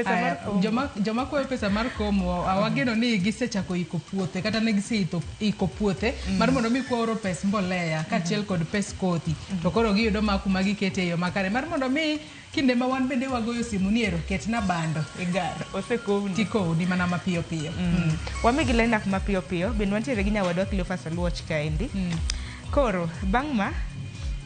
pesa mar komo. Joma kwayo pesa mar komo awageno ni gisechako iko puothe kata ne iko puothe mar mondo mi kwaoro pes mbolea kaachiel kod pes kodhi to koro giyudo kuma gikete yo makare mar mondo mi kinde ma wan bende wagoyo simu ni ero ketna bando e gar osekowni tikowni mana mapiyo piyo. Wamigi lineup mapiyo piyo bende wantiere gi nyawadwa Cleophas Oluoch kaendi. Koro bang' ma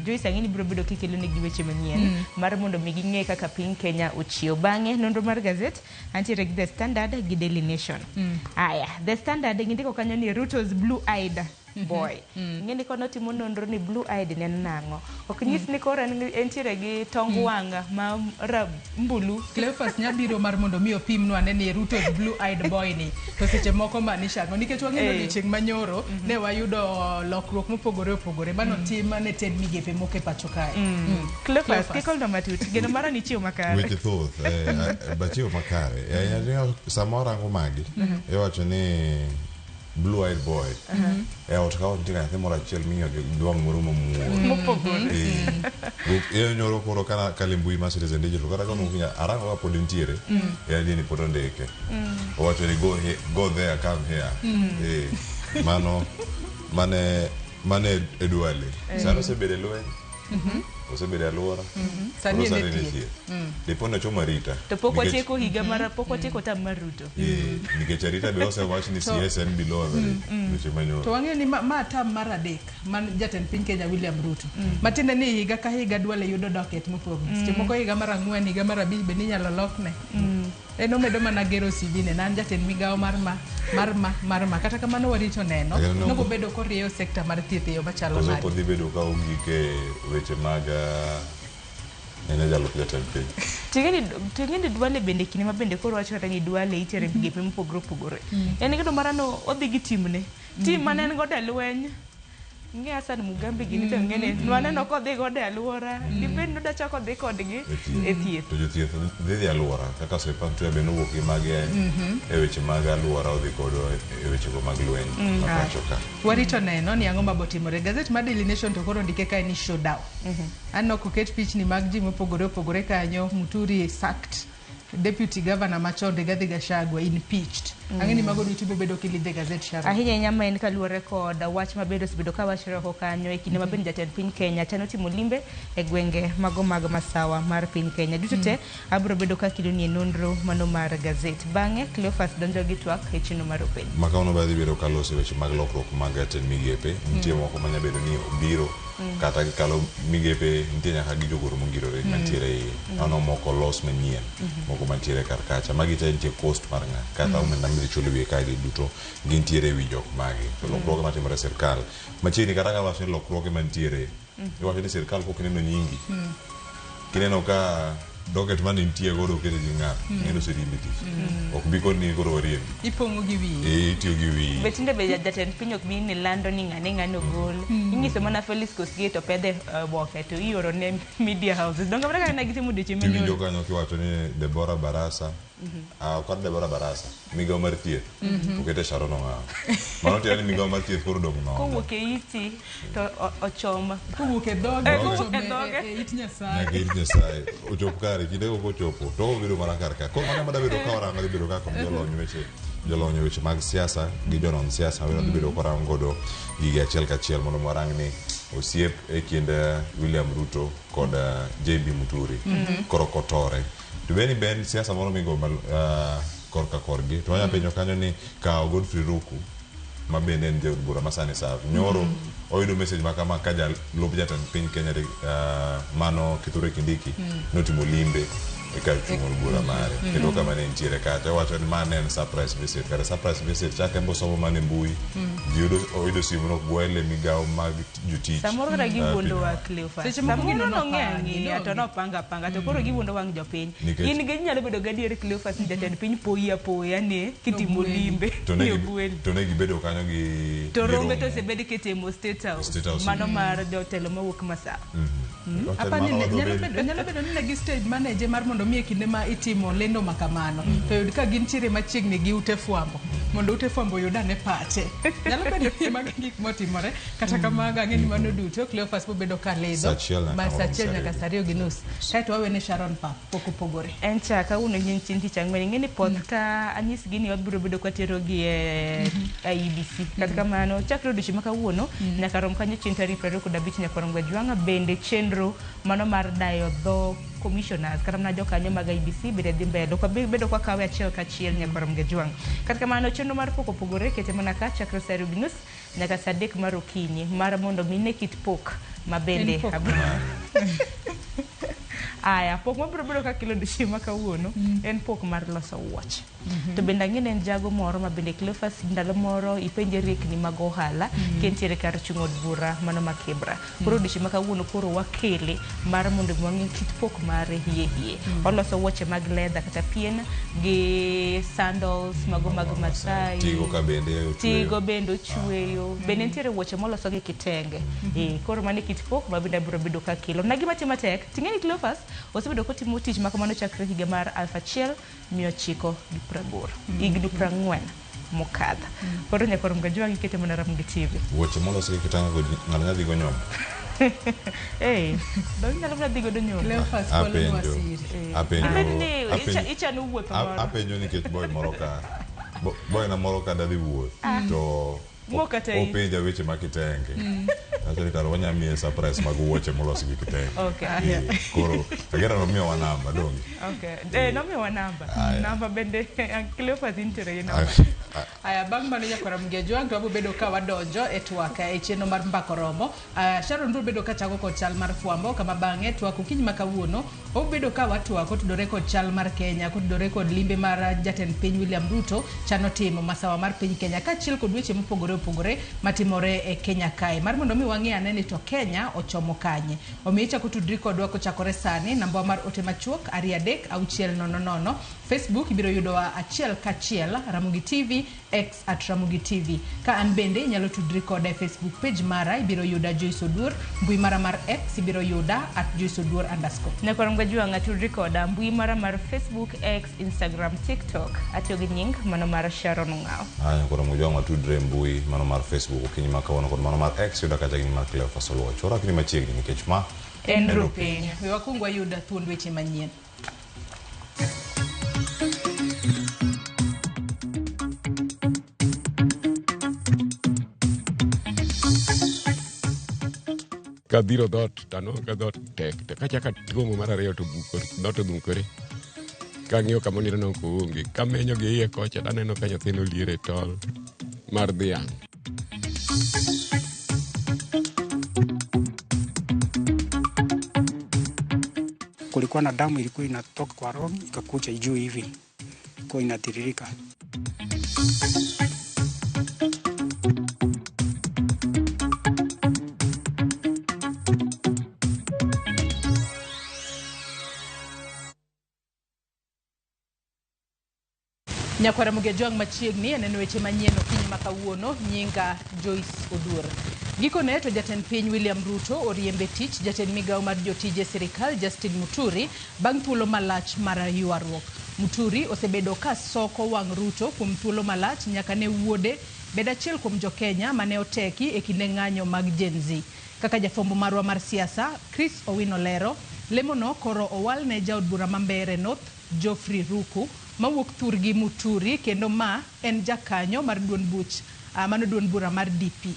Joyce ang'ini biro bedo kikelo negi weche manyien mar mondo mi ging'e kaka piny Kenya ochiew. Bang'e nonro mar gazet antiere gi The Standard gi Daily Nation. Aya, The Standard ng'indiko kanyo ni Ruto's blue-eyed boy. Ng'eni kono timo nonro ni blue-eyed ne nang'o. Ok nyis ni koro entiere gi tong wanga ma mbulu. Cleophas nyabiro mar mondo mi opimnwa ni Ruto's blue-eyed boy ni to seche moko manishango nikech wang'eyo odiochieng' manyoro ne wayudo lokruok mopogore opogore mano tim ne ted migepe moke pacho kae. Cleophas kikolno matut geno mara ni chiwo makare. Weche thoth bachiwo makare. Samoro ango magi iwacho ni blue-eyed boy. Ot ka onti nyathi moro achiel miyo gi dwang' moro mopogore. Nyoro koro kana kalimbui ma Citizen Digital kata kono kunya arango ka pod ntiere ni pod ondike. Owacho ni go there come here. Mane Edwale. Sano sebede lweny. Osebede alwora. Sani ne tie. Dipone choma Rita. To pok watieko higa mara pok watieko tam mar Ruto. Nikech Rita be osewach ni CSN below average. Weche manyo. To wang'eyo ni ma tam mar adek man jatend piny Kenya William Ruto. Matiende ni higa ka higa Duale yudo docket mopogore. Seche moko higa mar 4 higa mar 5 be ni nyalo lokne. Eno medo mana gero sibine nan jatend migawo mar ma kata kamano warito neno nogo bedo korieyo sekta mar thieth yo machalo nade. Kodhi bedo ka ugike weche mag ene jalo jatend piny. Tingeni Duale bende kine mabende koro wacho kata ni Duale itere migepe mopogore opogore. En kedo marano odhi gi timne. Tim mane en godo e lweny. Nge Hassan Mugambi gini to ngene nwaneno ko dhi godo e alwora dipend noda chako dhi kodgi e thieth. To jothieth dhi alwora kaka sepantu be nowuok gi mage e weche mag alwora odhi kodo e weche go mag lweny mapacho ka. Warito neno ni ang'o mabotimore. Gazet mar Daily Nation to koro ndike kae ni showdown. Anno koket pichni mag ji mopogore opogore kanyo. Muturi sacked. Deputy Governor machon Rigathi Gachagua impeached. Ang'eni mago duto bedo kilidhe gazet shara. Ahinya nyama en kaluwore kod wach mabedo sibedo ka wachre ko kanyo e kinde mabende jatend piny Kenya tano timo limbe e gwenge mago mag masawa mar piny Kenya. Duto te abro bedo ka kiloni nonro mano mar gazet. Bang'e Cleophas donjo gi twak e chino mar open. Makaono badhi bedo kalose weche mag lokruok mag jatend migepe. Nitie moko manya bedo ni obiro kata kalo migepe nitie nyaka gi jogoro mongirore mantiere ano moko los manyien moko mantiere karkacha magi te nitie cost mar nga kata omenda mi chulo wie ka gi duto gintiere wi jok magi to lokruoge matimore sirkal machiegni kata ka wacho lokruoge mantiere iwacho ni sirkal pok neno nyingi kineno ka docket man nitie godo kete gi ng'ato ng'eno sirimbi tich ok bi kod ni koro oriem ipongo gi wiye itiyo gi wiye betinde be jatend piny ok bi ni lando ni ng'ano gol inyiso mana Felix Koskei to pedhe boke to ioro ne media houses donga mara kana gitimo deche menyo winjo kanyo kiwacho ni Deborah Barasa kod Deborah Barasa migawo mar thieth okete Sharon Ong'aw mano tiende ni migawo mar thieth koro dong' nono kowuok e iti to ochoma kowuok e dhoge e it Nyasaye nyaka it Nyasaye ochop kare kinde ko chopo to obedo mana kar ka koro mana bedo ka orango dhi bedo kaka jolony weche mag siasa gi jonon siasa dhi bedo korango godo gige achiel kachiel mondo warang ni osiep e kind William Ruto kod JB Muturi koro kotore to beni ben siasa moro migo korka korgi to wanya penjo kanyo ni ka Godfrey Ruku mabende en jaod bura masani sa nyoro oyudo message makama ka jalup jatend piny Kenya mano Kithure Kindiki notimo limbe e kar chung'ol bura mare kendo kama ne ntiere kacha wacho ni mane en surprise visit kare surprise visit chake mbo somo mane mbui oyudo simu no gwele migawo mag jotich samoro kata giwuondo wa Cleophas samoro no ng'e to no panga to koro giwuondo wang jopiny in ge nyalo bedo gadier Cleophas jatend piny poya ne kitimo limbe to ne gibedo kanyo gi to rombe to sebedi kitimo state house mano mar jotelo mawuok masawa apa ni nyalo bedo ni negi stage manager mar mondo mi kinde ma itimo lendo makamano to yud ka gintiere machiegni gi ute fwambo mondo ute fwambo yudane pache. Nyalo bedo ni mag gik motimore kata kamago ang'eni mano duto Cleophas bobedo ka ledho sachiel nyaka saa 2:30 kaeto wawene Sharon Pap pok opogore. En cha kawuono nying chin tich ang'wen ing'eni poth ka anyisgi ni wabiro bedo kwaterogi e IEBC. Kata kamano chakre odiochieng' ma kawuono nyaka rom kanyo chieng' tarik 25 nyaka rom Gajwang'a bende chenro mano mar dayo dho commissioners kata mana jokanyo mag IEBC bende dhi mbele kwa bedo kwa kawe achiel kachiel nyaka rom Gajwang'. Kata kamano chenro mar pok opogore kete mana ka chakre saa 2:30 nyaka saa 3 mar okinyi mar mondo mine kit pok mabende aya pok mabiro bedo ka kilo odiochieng' ma kawuono en pok mar loso wuoche. To bende ang'e en jago moro ma bende Cleophas ndalo moro ipenje riekni mag ohala kentiere kar chung' od bura mano ma Kibra. Koro odiochieng' ma kawuono koro wakele mar mondo wang'e kit pok mare hie. Oloso wuoche mag leather kata pien gi sandals mago mag Masai. Tigo bende ochweyo. Bende nitiere wuoche moloso gi kitenge. Koro mane kit pok ma bende biro bedo ka kilo. Na gima tima tek ting'eni Cleophas osebedo kotimo tich ma kamano chakre higa mar 1980 higni 40 mokadho. Koro nyaka rom Gajwang' ikete mana ram gi TV. Wuoche molos gi kitanga go ng'ano nyadhi go nyom. Dong nyalo mana dhi godo nyom. Cleophas kolo wasiri. Ichano wuotho moro. Apenjo nikech boy moro ka boy na moro ka dhi wuoth to openja weche ma kitenge. Achani karo wanyamie surprise mag wuoche molos gi kitenge. Koro agera no miyo wa namba dongi. No miyo wa namba. Namba bende Cleophas intere namba. Aya bang' mano nyakora Gajwang' to wabedo ka wadonjo e twak e chenro mar mbako romo. Sharon biro bedo ka chako kod chal mar fwambo kama bang'e twak okinyi ma kawuono obedo ka watwak otudore kod chal mar Kenya kotudore kod limbe mar jatend piny William Ruto chano timo masawa mar piny Kenya kaachiel kod weche mopogore matimore e Kenya kae mar mondo mi wang'e ane ni to Kenya ochomo kanye. Omiyo chako tudri kodwa kochakore sani namba mar ote machuok 236000. Facebook ibiro yudowa achiel kachiel Ramogi TV X @Ramogi TV. Ka an bende inyalo tudri koda e Facebook page mara ibiro yuda Joyce Oduor, mbui mara mar X ibiro yuda @JoyceOduor_. Nyaka rom Gajwang' tudri koda mbui mara mar Facebook, X, Instagram, TikTok atiyo gi nying mano mar Sharon Ong'ao. Nyaka rom Gajwang' tudre mbui mano mar Facebook okinyi ma kawuono kod mano mar X yuda kata gi mar Cleophas Oluoch. Ora kini machiegni nikech ma en rupiny. We wakungo yuda thuond weche manyien. Kadhiro dhot tano ka dhot tek kachaka tuomo mar ariyo to dhot odhukore kang'iyo kamonire no koonge kamenyo gi iye kocha taneno ka nyathino liere tol mar dhiang'. Kulikuwa na damu ilikuwa inatoka kwa roho ikakuja juu hivi kwa inatiririka. Nyakwara Gajwang' machiegni aneno weche manyien okinyi ma kawuono nyinga Joyce Oduor. Gikone to jatend piny William Ruto oriembe tich jatend migawo mar jotije sirikal Justin Muturi bang' thuolo malach mar ywaruok. Muturi osebedo ka soko wang' Ruto kuom thuolo malach nyaka ne wuode bed achiel kuom jo Kenya mane oteki e kinde ng'anyo mag Gen Z. Kaka jafombo marwa mar siasa Chris Owino lero, lemono koro owal ne jaod bura mambere North Geoffrey Ruku mawuok thurgi Muturi kendo ma en jakanyo mar duond buch mano duond bura mar DP.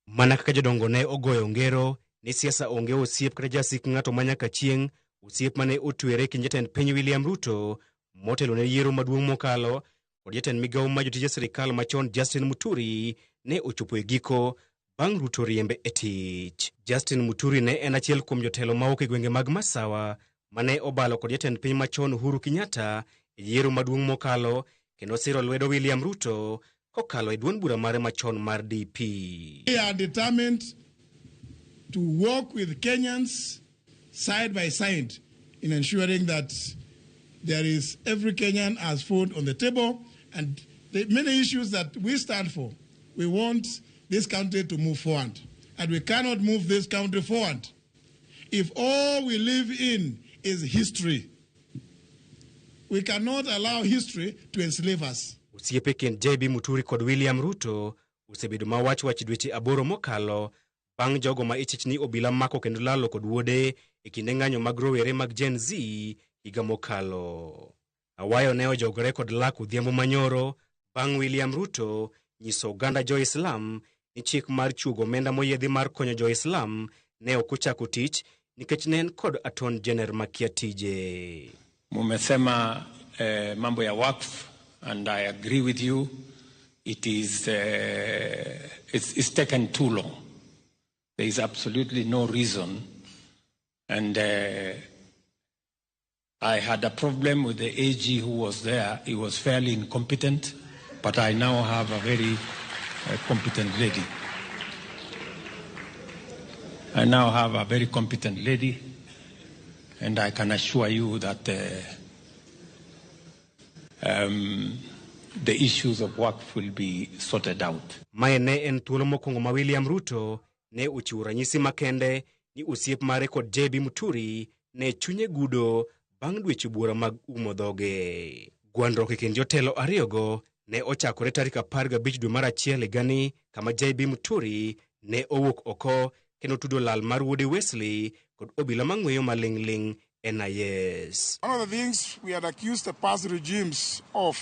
Mana kaka jodongo ne ogoyo ngero ni siasa onge osiep kata jasik ng'ato manyaka chieng' osiep mane otwere kind jatend piny William Ruto motelo ne yiero maduong' mokalo kod jatend migawo ma jotije sirikal machon Justin Muturi ne ochopo e giko bang' Ruto riembe e tich. Justin Muturi ne en achiel kuom jotelo mawuok e gwenge mag Masawa mane obalo kod jatend piny machon Uhuru Kenyatta e yiero maduong' mokalo kendo siro lwedo William Ruto kokalo e duond bura mare machon mar DP. We are determined to work with Kenyans side by side in ensuring that there is every Kenyan has food on the table, and the many issues that we stand for. We want this country to move forward, and we cannot move this country forward if all we live in is history. We cannot allow history to enslave us. Osiepe kind JB Muturi kod William Ruto osebedo ma wach dweche 8 mokalo bang' jogo ma ichich ni obila mako kendo lalo kod wuode e kinde ng'anyo mag rowere mag Gen Z higa mokalo. Awayo ne ojogore kod lak odhiambo manyoro bang' William Ruto nyiso oganda Jo-Islam ni chik mar chugo omenda moyiedhi mar konyo Jo-Islam ne ok ochako tich nikech ne en kod Attorney General makia tije. Mumesema mambo ya Waqf, and I agree with you. It is it's taken too long. There is absolutely no reason, and I had a problem with the AG who was there. He was fairly incompetent, but I now have a very competent lady. I now have a very competent lady, and I can assure you that the issues of work will be sorted out. Mae ne en thuolo mokwongo ma William Ruto ne ochiwo ranyisi makende ni osiep mare kod JB Muturi ne chunye gudo bang' dweche buora mag umo dhoge. Gwandruok e kind jotelo ariyogo ne ochakore tarik 15 dwe mar achiel higani kama JB Muturi ne owuok oko kendo tudo lal mar wuode Wesley kod obila mang'weyo maling'ling NIS. One of the things we had accused the past regimes of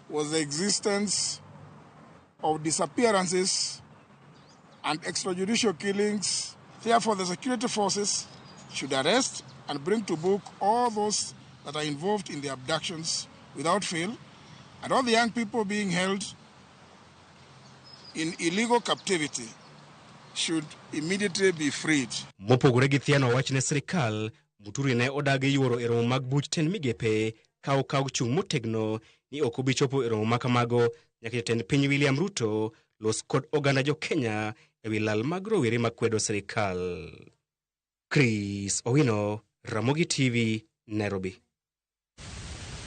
was the existence of disappearances and extrajudicial killings. Therefore, the security forces should arrest and bring to book all those that are involved in the abductions without fail, and all the young people being held in illegal captivity should immediately be freed. Mopogore gi thiano wachne sirikal, Muturi ne odagi yuoro e romo mag buch ten migepe ka okaw chung' motegno ni ok obi chopo e romo makamago nyaka jatend piny William Ruto los kod oganda jo Kenya e wi lal mag rowere makwedo sirikal. Chris Owino, Ramogi TV, Nairobi.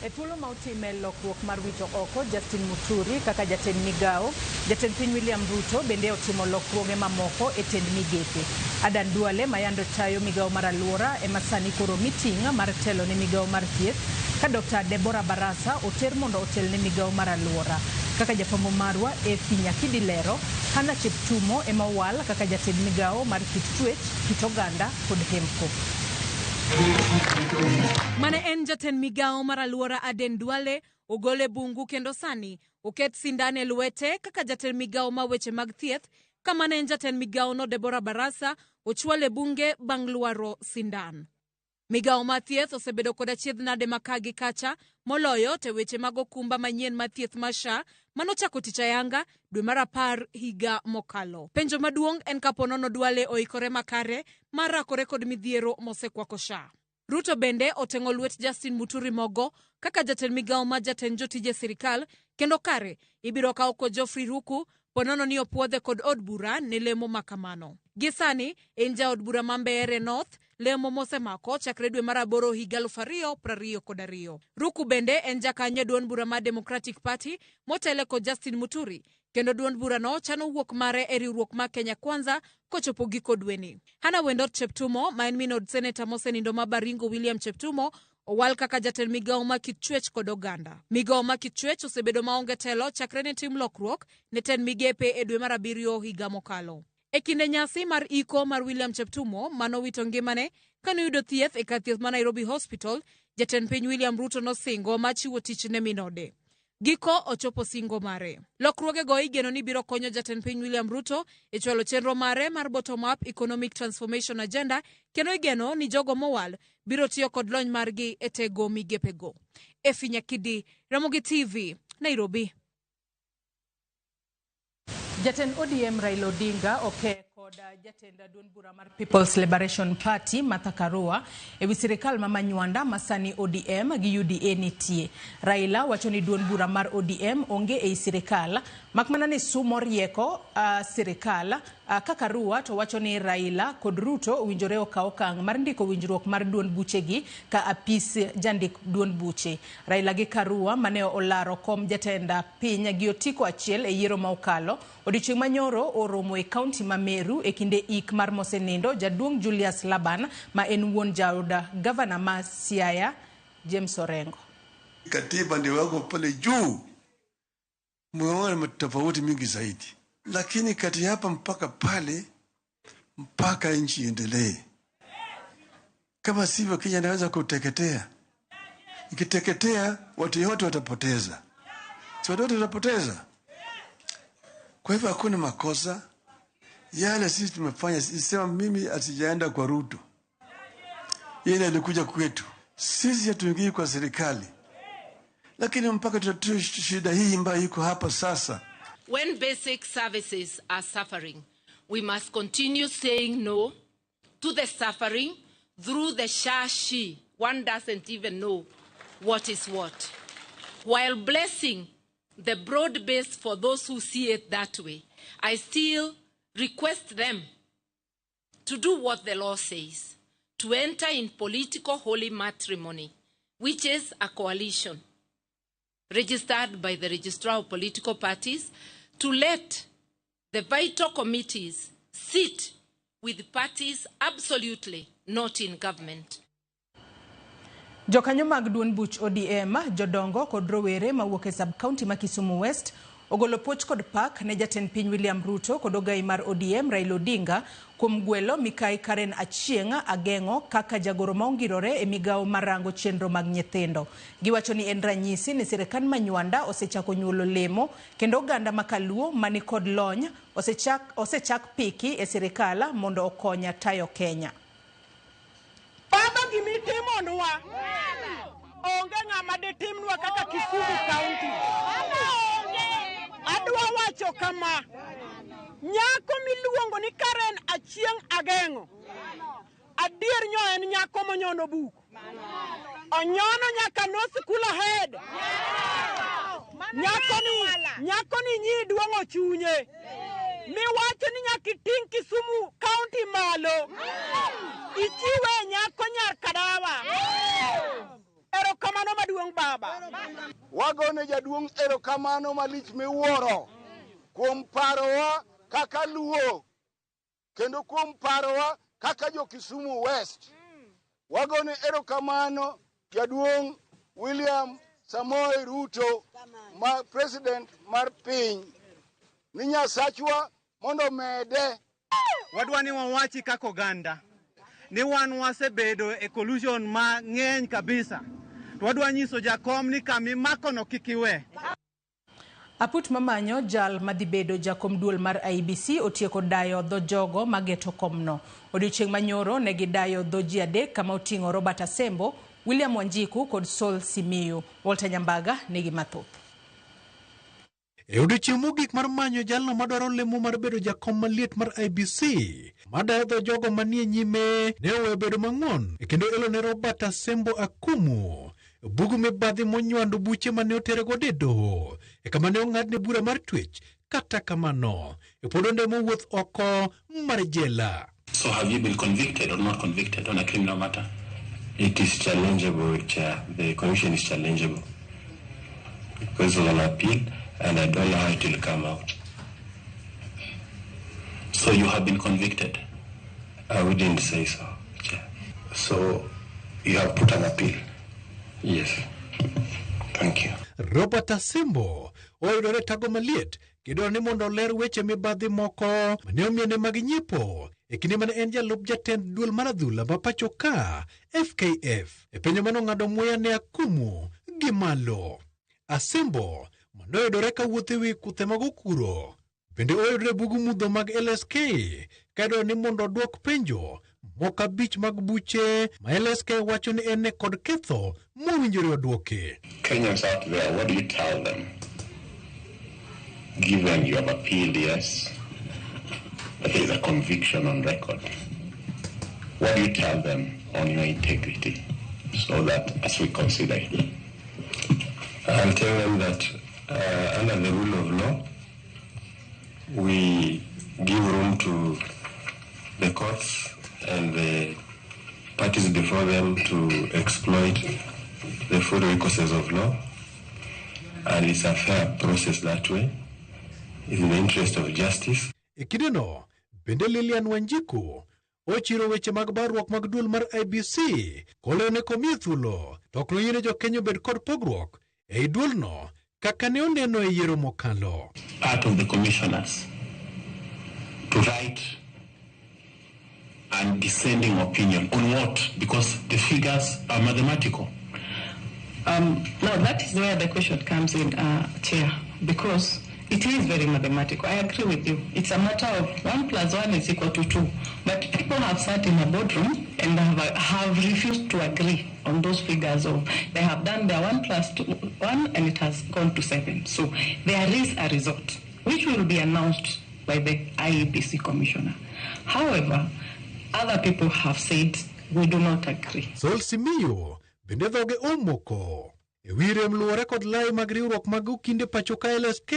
E thuolo ma otime lokruok mar wito oko Justin Muturi kaka jatend migao, jatend piny William Ruto bende otimo lokruoge mamoko e tend migepe. Adan Duale mayando tayo migao mar aluora e masani koro miting mar telo ne migao mar thieth ka Dr. Deborah Barasa oter mondo otel ne migao mar aluora. Kaka jafambo marwa e Finya Kidilero, Hana Cheptumo ema wal kaka jatend migao mar kit twech, kit oganda kod hemko. Mane en jatend migao mar aluora Aden Duale ogole bungu kendo sani oket sindane lwete kaka jatend migao ma weche mag thieth kama ne en jatend migao no Deborah Barasa ochwale bunge bang' luaro sindan. Migao ma thieth osebedo kod achiedh nade makagi kacha moloyo te weche mag okumba manyien ma thieth masha manochako tich ayanga dwe mar 10 higa mokalo. Penjo maduong' en kaponono Duale oikore makare mar rakore kod midhiero mosekwako sha. Ruto bende otengo lwet Justin Muturi mogo kaka jatend migao ma jatend jotije sirikal kendo kare ibiro kawo kod Geoffrey Ruku ponono ni opuodhe kod od bura ne lemo makamano. Gisani en ja od bura ma Mbeere North lemo mosemako chakre dwe mar 8 higa 2022. Ruku bende en jakanyo duond bura ma Democratic Party motele kod Justin Muturi kendo duond bura no chano wuok mare e riwruok ma Kenya Kwanza kochopo giko dweni. Hana Wendot Cheptumo ma en minod senator mosenindo ma Baringo William Cheptumo owal kaka jatend migao ma kit chwech kod oganda. Migao ma kit chwech osebedo maonge telo chakre ne tim lokruok ne ten migepe e dwe mar 7 higa mokalo. E kinde nyasi mar iko mar William Cheptumo manowito ngimane kanoyudo thieth e kar thieth ma Nairobi Hospital, jatend piny William Ruto nosingo machiwo tich ne minode. Giko ochopo singo mare. Lokruoge go igeno ni biro konyo jatend piny William Ruto e chwalo chenro mare mar bottom up economic transformation agenda kendo igeno ni jogo mowal biro tiyo kod lony margi e tego migepego. E Finya Kidi, Ramogi TV, Nairobi. Jatend ODM Raila Odinga kod jatend duond bura mar People's Liberation Party Martha Karua e wi sirikal ma manywanda masani ODM gi UDA nitie. Raila wacho ni duond bura mar ODM onge e sirikal makmana ni sumo rieko sirikal. Karua to wacho ni Raila kod Ruto winjore okaw okang' mar ndiko winjruok mar duond buchegi ka apis jandik duond buche. Raila gi Karua mane olaro kom jatenda piny gi otiko achiel e yiero ma okalo odiochieng' manyoro oromo e kaunti ma Meru e kinde ik mar mosenindo jaduong' Julius Laban ma en wuon jaoda gavana ma Siaya James Orengo. Katiba ndio wako pale juu, mnaona tofauti mingi zaidi, lakini kati hapa mpaka pale, mpaka nchi iendelee. Kama sivyo Kenya inaweza kuteketea. Ikiteketea watu wote watapoteza. Watu wote watapoteza. Kwa hivyo hakuna makosa. Yale sisi tumefanya, sisema mimi asijaenda kwa Ruto. Yeye alikuja kwetu. Sisi hatuingii kwa serikali. Lakini mpaka tutatue shida hii ambayo iko hapa sasa. When basic services are suffering, we must continue saying no to the suffering through the SHA-SHI. One doesn't even know what is what. While blessing the broad base for those who see it that way, I still request them to do what the law says, to enter in political holy matrimony, which is a coalition registered by the Registrar of Political Parties, to let the vital committees sit with parties absolutely not in government. Jokanyo mag duond buch ODM, jodongo kod rowere mawuok e sub-county ma Kisumu West ogolo poch kod pak ne jatend piny William Ruto kod ogai mar ODM Raila Odinga kuom gwelo Mikai Karen Achieng' Ageng'o kaka jagoro maongirore e migawo marango chenro mag nyithindo. Giwacho ni en ranyisi ni sirikal ma Nywanda osechako nyuolo lemo kendo oganda makaluo mani kod lony osechak piki e sirikal mondo okonya tayo Kenya. Baba gimitimo nwa onge ng'ama de timnwa kaka Kisumu County. Adwa wacho kama nyako miluongo ni Karen Achieng' Ageng'o adier nyo en nyako monyono buku onyono nyaka no school ahead nyako ni nyi duongo chunye miwacho ni nyakiting Kisumu County malo ichiwe nyako nyar kadawa. Erokamano maduong' baba. Wagone jaduong' erokamano malich miwuoro kuom parowa kaka luo kendo kuom parowa kaka jo Kisumu West. Wagone erokamano jaduong' William Samoei Ruto ma president mar piny ni Nyasachwa mondo mede. Wadwani wawachi kako oganda ni wan wasebedo e collusion ma ng'eny kabisa. Wadwa nyiso jakom ni kami makono kikiwe. Aput mamanyo jal madhibedo jakom duol mar IBC otieko dayo dho jogo mageto komno. Odiochieng' manyoro negi dayo dho ji adek kama oting'o Robert Asembo, William Wanjiku kod Sol Simiyu. Walter Nyambaga nigi mathoth. E odiochieng' mogik mar manyo jalno madwaro lemo mar bedo jakom maliet mar IBC, madayo dho jogo manie nyime ne oweyo bedo mang'won kendo elo ne Robert Asembo akumu bugu mibadhi monywando buche mane oterego e doho kama ne ong'adne bura mar twech. Kata kamano pod ondemo wuoth oko mar jela. So have you been convicted or not convicted on a criminal matter? It is challengeable, Chair. The commission is challengeable because of an appeal, and I don't know how it will come out. So you have been convicted? I wouldn't say so, Chair. So you have put an appeal? Yes. Thank you. Robert Asembo oyudore tago maliet kidwaro ni mondo ler weche mibadhi moko mane omiene mag nyiepo e kinde mane en jalup jatend duol mar adhula ma pacho ka FKF e penjo mane ong'ado muya ne akumu gi malo. Asembo mane oyudore ka wuotho ewi kuthe mag okuro bende oyudore bugu mudho mag LSK ka idwaro ni mondo odwok penjo moko abich mag buche ma LSK wacho ni en kod ketho mowinjore odwoke. Kenyans out there, what do you tell them? Given you have appealed, yes, but there is a conviction on record. What do you tell them on your integrity so that as we consider it? I'll tell them that under the rule of law, we give room to the courts and the parties before them to exploit the full recourses of law, and it's a fair process that way. It's in the interest of justice. Ekideno, bende Lilian Wanjiku ochiro weche mag barruok mag duol mar IEBC kolene komiye thuolo to ok noyiene jokenya bed kod pogruok ei duolno kaka ne oneno e yiero mokalo. Part of the commissioners to write and dissenting opinion on what? Because the figures are mathematical. Now that is where the question comes in, Chair, because it is very mathematical. I agree with you. It's a matter of 1 + 1 = 2. But people have sat in a boardroom and have refused to agree on those figures. They have done their 1 + 1 and it has gone to 7. So there is a result, which will be announced by the IEBC commissioner. However, other people have said we do not agree. Sol Simiyu bende dhoge omoko ewi rem luwore kod lai mag riwruok mag okinde pacho ka LSK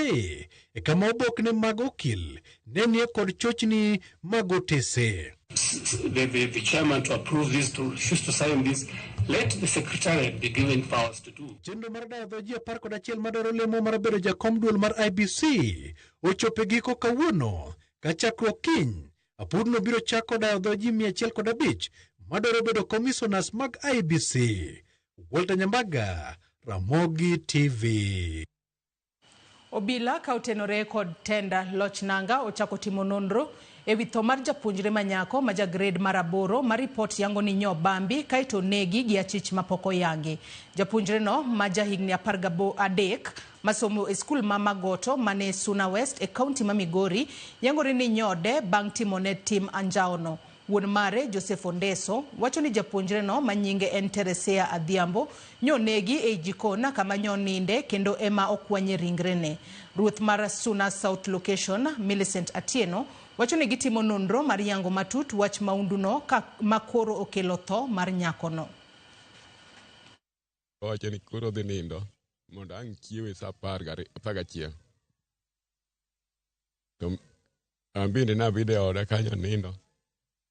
kama obokne mag okil ne nie kod chochni mag otese. The chairman to approve this, to refuse to sign this, let the secretariat be given powers to do. Chenro mar dayo dho ji 11 madwaro lemo mar bedo jakom duol mar IEBC ochopo e giko kawuono ka chakruok kiny apudno biro chako dayo dho ji 105 madwaro bedo commissioners mag IEBC. Walter Nyambaga, Ramogi TV. Obila ka otenore kod tenda loch nanga ochako timo nonro ewi tho mar japuonjre manyako ma grade mar 8 ma report yango ni nyo bambi kaito negi gi achich mapoko yangi. Japuonjre no ma higni 13 masomo e skul ma Magoto mane Suna West e county ma Migori yangore ni nyode bang timone tim anjaono. Wuon mare Joseph Ondeso wacho ni japuonjre no manyinge en Teresea Adhiambo nyonegi e jikona kama nyoninde kendo ema okwanye ringrene. Ruoth mar Suna South Location Millicent Atieno wacho ni gitimo nonro mar yango matut wach maunduno ka makoro okelo tho mar nyakono. Wacho ni koro dhi nindo mondo ang' chiewe sa 11. To ambinde na video oda kanyo nindo.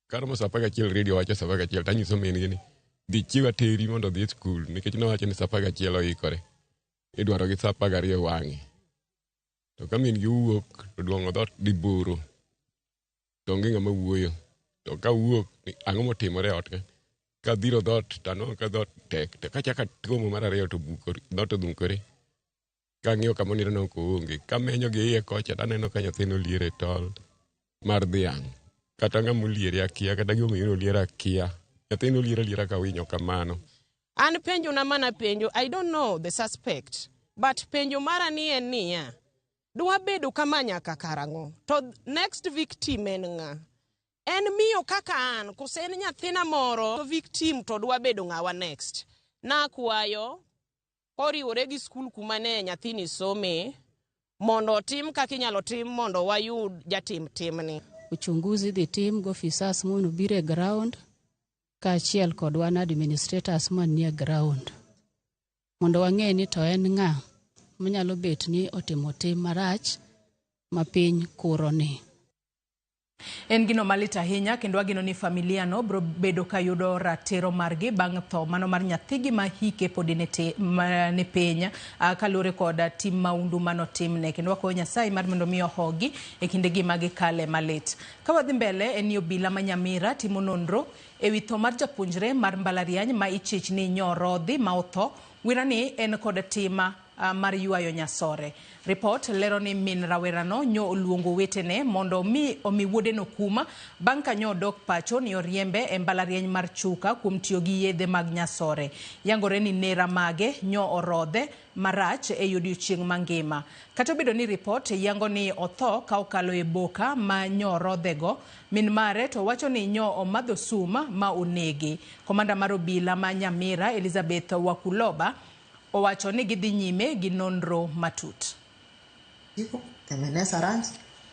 Karo sa 11 radio wacho sa 11 tanyiso min gini dhi chiwa teri mondo dhi skul nikech no wacho ni sa 11 oikore idwaro gi sa 12 wang'i to ka min gi wuok to duongo dot di buro to ngi ng'ama wuoyo to ka wuok ang'o motimore ot ka dhiro dot tano ka dot tek to ka chaka tuomo mar 2 to bukore dot odhukore ka ng'iyo kama onire no ko onge ka menyo gi iye kocha taneno ka nyathino liere tol mar dhiang' kata ng'amu liere akia kata giongo liere akia nyathino liere ka winyo kamano. An penjo na mana penjo, I don't know the suspect, but penjo mara ni en niya dwa bedo kama nyaka karango to next victim en ng'a? En miyo kaka an kosen nyathina moro victim to dwa bedo ng'awa next. Na kwayo koriwore gi skul kuma ne nyathini some mondo tim kaka inyalo tim mondo wayud jatim timni. Uchunguzi dhi tim go officers mono bire ground kaachiel kod wan administrators man nie ground mondo wang'e ni to en ng'a manyalo bet ni otimo tim marach mapiny kuro ni. En gino malita ahinya kendo agino ni familia no bro bedo ka yudo ratero margi bang' tho mano mar nyathigi ma hike pod ne penya kalure koda tim maundu mano timne kendo wako Nyasaye mar mondo miyo hogi e kinde gi magi kale malit. Ka wadhi mbele en obila ma Nyamira timo nonro ewi tho mar japuonjre mar mbalariany ma ichich ni nyorodhi ma otho wirani en koda tima mar yuayo nyasore. Report lero ni min rawerano nyo oluongo wetene mondo omi wuode no kuma bang' ka nyo dok pacho ni oriembe e mbalariany mar Chuka kuom tiyo gi yedhe mag nyasore. Yangore ni nera mage nyo orodhe marach e odiechieng' mangima. Kata obedo ni report yango ni otho ka okalo e boka ma nyo orodhego, min mare to wacho ni nyo omadho suma ma onege. Komanda mar obila ma Nyamira Elizabeth Wakuloba owacho ni gidhi nyime gi nonro matut. Tengeneza ranch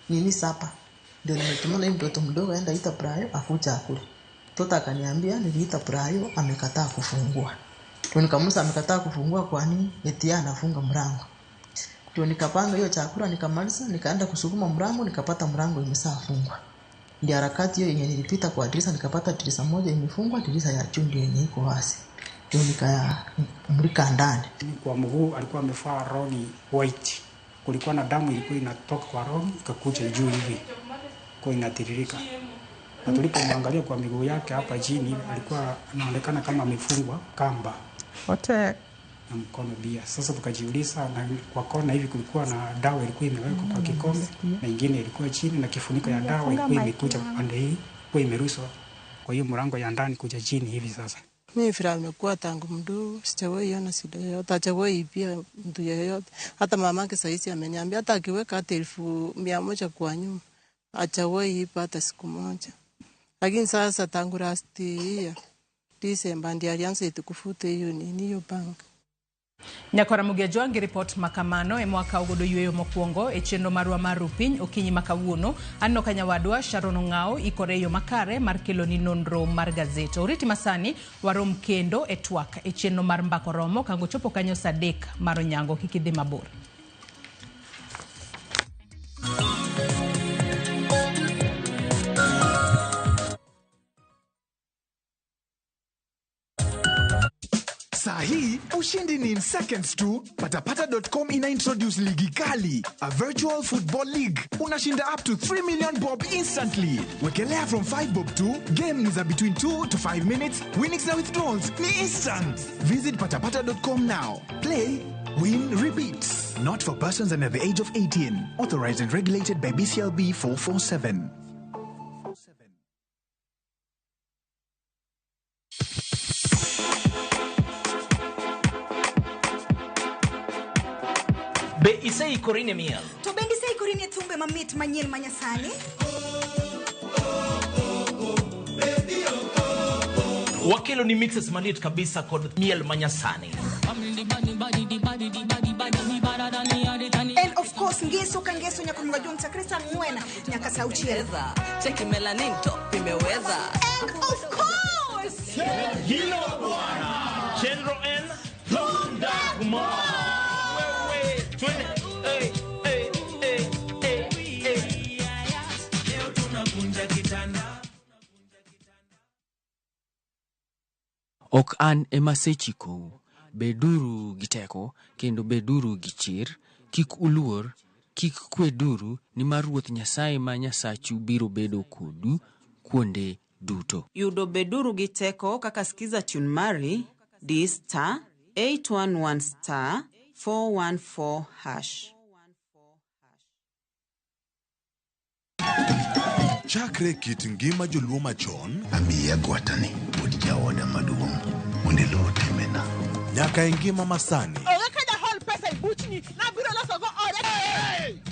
nini sapa ndio nimetumana mtoto mdogo aenda ita Brayo akuja akule. Mtoto akaniambia niliita Brayo amekataa kufungua. Ndio nikamuuliza amekataa kufungua kwa nini? Eti anafunga mlango. Ndio nikapanga hiyo chakula nikamaliza nikaenda kusukuma mlango nikapata mlango imeshafungwa. Ndio harakati hiyo yenye nilipita kwa dirisha nikapata dirisha moja imefungwa, dirisha ya juu ndio yenye iko wazi. Ndio nikamulika ndani. Kwa mguu alikuwa amevaa rongi white. Kulikuwa na damu ilikuwa inatoka kwa rongi ikakuja juu hivi kwa inatiririka. na tulipomwangalia kwa miguu yake hapa chini alikuwa anaonekana kama amefungwa kamba na mkono pia. Sasa tukajiuliza, na kwa kona hivi kulikuwa na dawa ilikuwa imewekwa kwa kikombe na ingine ilikuwa chini na kifuniko ya dawa ilikuwa imekuja pande hii kwa imerushwa kwa hiyo mlango ya ndani kuja chini hivi. Sasa mimi vile nimekuwa tangu mdogo sijawahi ona shida yoyote, hajawahi pia mtu yeyote. Hata mamake saizi ameniambia hata akiweka hata 100 kwa nyuma hajawahi hata siku moja. Lakini sasa tangu last year December ndiye alianza kufuta hiyo bank. Nyakora Mugejo ngi report makamano e mwaka ugodo yueyo mokwongo e chenro marwa maru piny okinyi makawuono anno kanyawadwa Sharon Ngao ikoreyo makare mar kelo ni nonro mar gazet. Oriti masani warom kendo e twak e chenro mar mbako romo kango chopo kanyo sadek maro nyango kikidhi mabor. Sahi, ushindi ni in seconds tu. Patapata.com ina-introduce ligi kali, a virtual football league. Unashinda up to 3 million bob instantly. Wekelea from 5 bob tu, game ni za between 2 to 5 minutes, winnings na withdrawals ni instant. Visit patapata.com now. Play, win, repeat. Not for persons under the age of 18. Authorized and regulated by BCLB 447. Be isei korine miel. To bendi sei korine tumbe mamit manyien manyasani. Wakelo ni mixes manit kabisa kod miel manyasani. And of course ngeso kangeso nyakumwa Jonta Krista Mwena nyaka sauti eza. Cheki melanin top imeweza. And of course Hilo bwana. Chenro en Tunda Kumar. Ok an emasechiko, beduru giteko, kendo beduru gichir, kik uluor, kik kweduru, ni mar Ruoth Nyasaye ma Nyasachu biro bedo kodu kuonde duto. Yudo beduru giteko kaka skiza tune mari, di star 811 star 414 hash. Chakre kit ngima joluo machon, amiya gwatani pod jaoda maduong' mondelo temena. Nyaka ngima masani. Oga kada hol pesa ibuchni na biro loso go ore.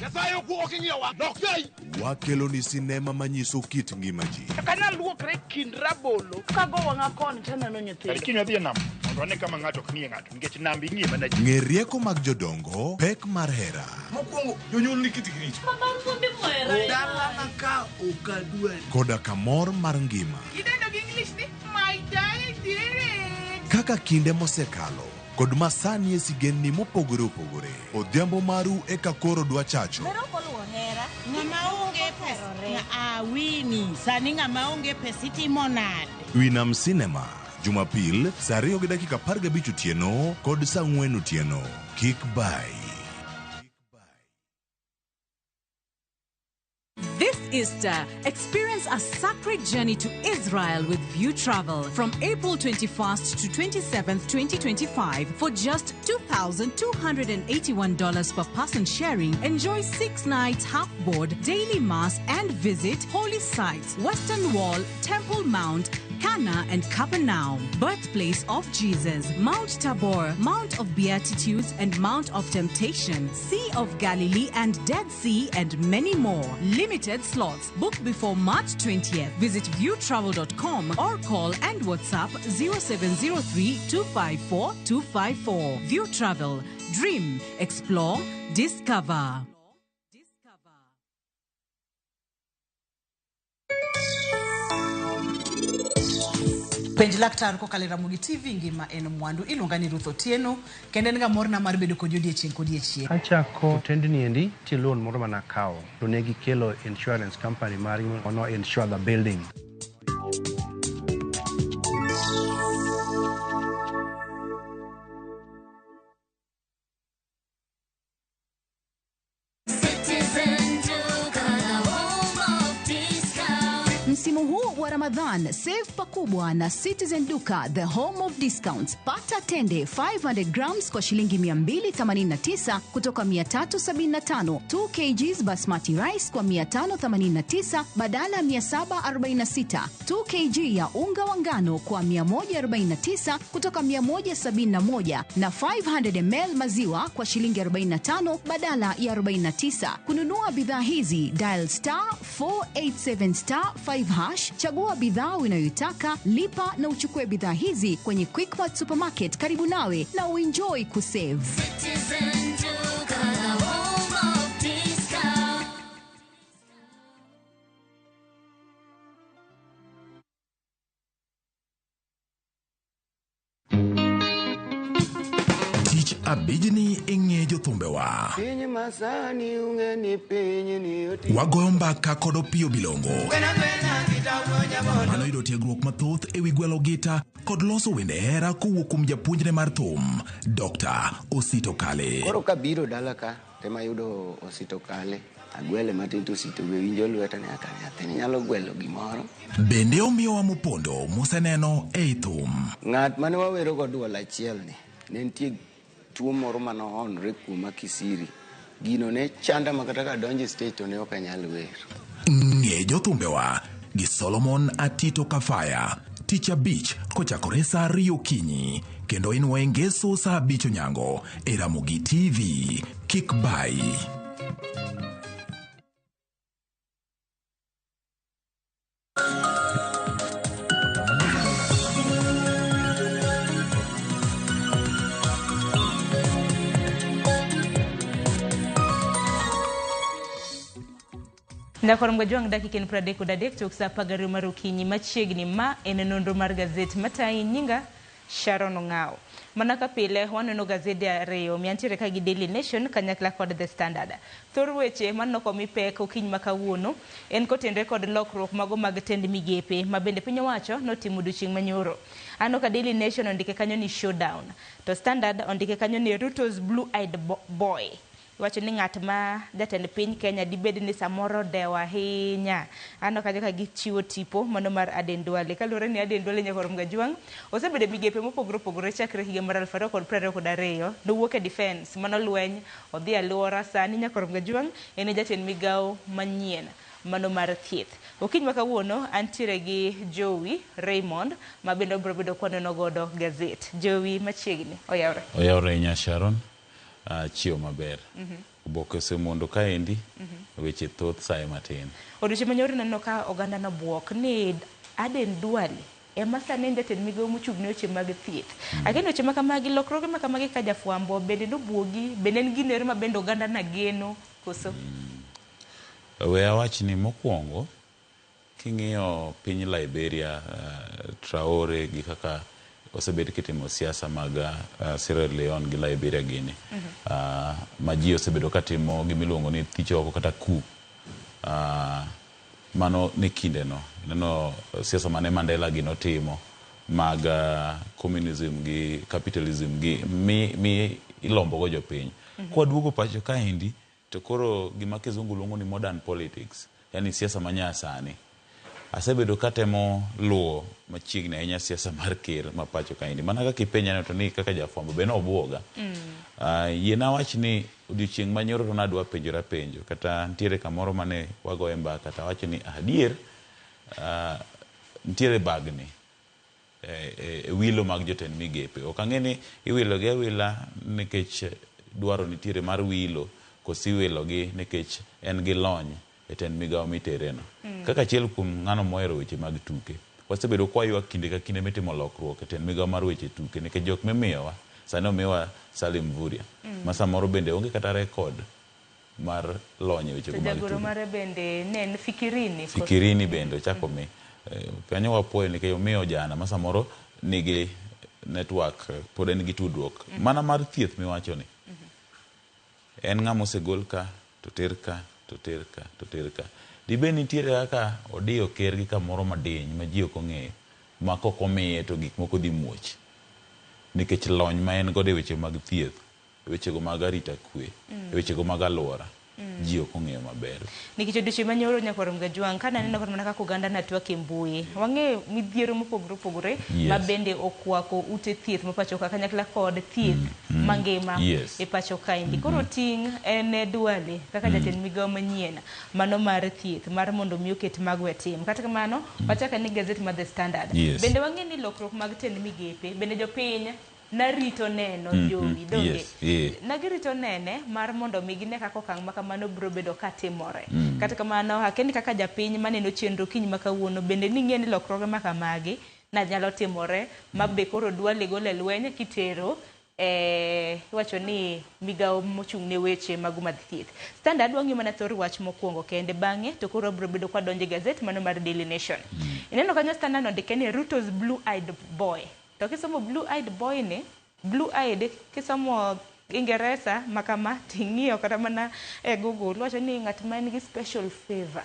Kasayo ku okinyewa. Lokei. Wakelo ni sinema manyiso kit ngima ji. Kana luokre kin rabolo kago wanga kon tena no nyithindo. Alikinyo dhie nam. Ondone kama ng'ato knie ng'ato nikech nambi ng'ima na ji. Ng'e rieko mag jodongo, pek mar hera. Mokwongo jonyuol ni kitigrich. Mamar kundi mwera. Dala maka okadwa. Koda kamor mar ngima. Kidendo gi English ni my darling dear. Kaka kinde mosekalo kod masani esigenni mopogore opogore. Odhiambo maru eka koro dwa chacho. Mero koluo hera. Ng'ama onge pesa na wini sani ng'ama onge pesa itimo nade. Winam Cinema Jumapil saa 2:15 otieno kod saa 4 otieno. Kik bai. This Easter, experience a sacred journey to Israel with View Travel from April 21st to 27th, 2025 for just $2,281 per person sharing. Enjoy 6 nights half-board, daily mass and visit holy sites, Western Wall, Temple Mount, Cana and Capernaum, birthplace of Jesus, Mount Tabor, Mount of Beatitudes and Mount of Temptation, Sea of Galilee and Dead Sea and many more. Limited slots. Book before March 20th. Visit viewtravel.com or call and WhatsApp 0703 254 254. View Travel. Dream, explore, discover. Penj laktar ko kalera mugi TV ngima en mwandu ilungani Ruth Otieno kende nga morna mar bedo kod odiechieng' kodiechieng'. Achako tendni endi ti loan moro mana kao to ne gikelo insurance company mari ono insure the building. Msimu huu wa Ramadhan, save pakubwa na Citizen Duka, the home of discounts. Pata tende 500 grams kwa shilingi 289 kutoka 375, 2 kgs basmati rice kwa 589 badala 746, 2 kg ya unga wa ngano kwa 149 kutoka 171 na 500 ml maziwa kwa shilingi 45 badala ya 49. Kununua bidhaa hizi, dial *487*5#, chagua bidhaa unayoitaka, lipa na uchukue bidhaa hizi kwenye Quickmart Supermarket karibu nawe na uenjoy kusave. Citizen Duka, the home of discount. Tich abijni ing'e jothumbewa. Piny masani ung'eni piny ni oti. Wagoyo mbaka kod Opiyo Bilongo. Mano yudo tiegruok mathoth ewi gwelo gita kod loso wende hera kowuok kuom japuonjne mar thum, Dr. Osito Kale. Koro kabiro dala ka, tema yudo Osito Kale. Agwele matin to Osito be winjo lweta ne akane athini nyalo gwelo gimoro. Bende omiyowa mopondo moseneno ei thum. Ng'at mane wawero go duol achiel ni, ne nitie tuo moro mano onre kuoma Kisiri. Gino ne chanda makata ka donje stage to ne ok anyal wer. Ng'e jothumbewa gi Solomon Atito Kafaya. Tich abich kochakore saa 2 okinyi kendo inuoye ngeso saa 5 onyango e Ramogi TV. Kik bai. Ndakoro mgajwang dakika en 33 tok saa 10 mar okinyi machiegni ma en nonro mar gazet matai nyinga Sharon Ong'ao. Mana ka pile waneno gazeti ariyo miantiere ka gi Daily Nation kanyakla kod The Standard. Thor weche manno komi pek okinyi makawuono en kotendre kod lokruok mago mag tend migepe mabende piny owacho notimo odiochieng' manyoro. Ano ka Daily Nation ondike kanyo ni showdown, to Standard ondike kanyo ni Ruto's blue-eyed boy. Wacho ni ng'at ma jatend piny Kenya dibed ni samoro dewa hinya. Ano kanyo ka gichiwo tipo mano mar Aden Duale. Kalure ni Aden Duale nyakoro mgajwang osebedo migepe mopogore chakre higa mar 2022 nowuok e defense mano lweny odhi aluora sani nyakoro mgajwang en jatend migao manyien mano mar thieth. Okinyi makawuono antiere gi Joey Raymond mabende obro bedo kwaneno godo gazet. Joey machiegni oyawre nya Sharon. Chio maber. Oboke semondo kaendi weche thoth sae matin. Odiochieng' manyoro neno ka oganda no buok ni Aden Duale ema sani jatend migao mochung'ne weche mag thieth. Ageno weche makamagi lokruoge makamagi ka jafwambo bende nobuogi bende en ginero mabende oganda na geno koso. We awachni mokwongo king'iyo piny Liberia, Traore gi kaka osebed kitimo siasa mag Sierra Leone gi Liberia gini. Ma ji osebedo katimo gimiluongo ni thicho oko kata coup. Mano ni kinde no. Neno siasa mane Mandela gino timo mag communism gi capitalism gi mi ilombo go jopiny. Kwa duogo pacho kaendi to koro gima kizungu luongo ni modern politics. Yani siasa manyasani. Asebedo katemo luo machiegni ahinya siasa mar ker ma pacho kaendi. Mana kaka ipenja to ni kaka jafwambo be nobuoga. Yiena wach ni odiochieng' manyoro to nadwa penjora penjo kata ntiere kamoro mane wagoye mbaka kata wach ni adier ntiere bagni wilo mag jotend migepe. Ok ang'e ni iwilo gi awila nikech dwaro nitiere mar wilo kosi wilo gi nikech en gi lony eten migao mitereno. Kaka achiel kuom ng'ano mohero weche mag tuke, wasebedo kwayo kinde ka kinde mitimo lokruok eten migao mar weche tuke nikech jok mimiyowa sani omiwa Salim Mvurya ma samoro bende onge kata rekod mar lony weche mag tuke. Jagoro mare bende nen Fikirini bende chako mi kanyo wapoe nikech omiyo jana ma samoro nigi network pod en gi tudruok mana mar thieth miwacho ni. En ng'ama osegol ka to ter ka to ter ka. Dibe nitiere kaka odiyo ker gi kamoro madiny ma ji ok ong'eyo ma kok omiye to gik moko dhi muoch nikech lony ma en godo e weche mag thieth, weche go mag arita kwe, weche go mag alwora. ji ok ong'eyo maber. Nikech odiochieng' manyoro nyakwarom Gajwang' ka naneno kata mana kaka oganda natwak e mbui. Wang'eyo midhiero mopogore opogore ma bende okwako ute thieth ma pacho ka kanyakla kod thieth mangima e pacho kaendi. Koro ting' en Duale kaka jatend migao manyien mano mar thieth mar mondo mi oket mago e tim. Kata kamano wachaka ni gazet mar The Standard. Bende wang'e ni lokruok mag tend migepe bende jopiny narito neno jowi donge nagirito nene mar mondo mi gine kaka okang' ma kamano biro bedo ka timore. Kata kamano akendi kaka japiny maneno chenro kiny ma kawuono bende ning'e ni lokruoge ma kamagi na nyalo timore ma be koro Duale gole lweny kitero iwacho ni migao mochung' ne weche magu mag thieth. Standard wang'e mana thor wach mokwongo kende bang'e to koro biro bedo kwa donje gazet mano mar Daily Nation. Ineno kanyo Standard ondike ni Ruto's blue-eyed boy. To kisomo blue-eyed boy ni, blue-eyed kisomo Ingereza makama ting'iyo kata mana e Google wacho ni ng'at ma nigi special favor,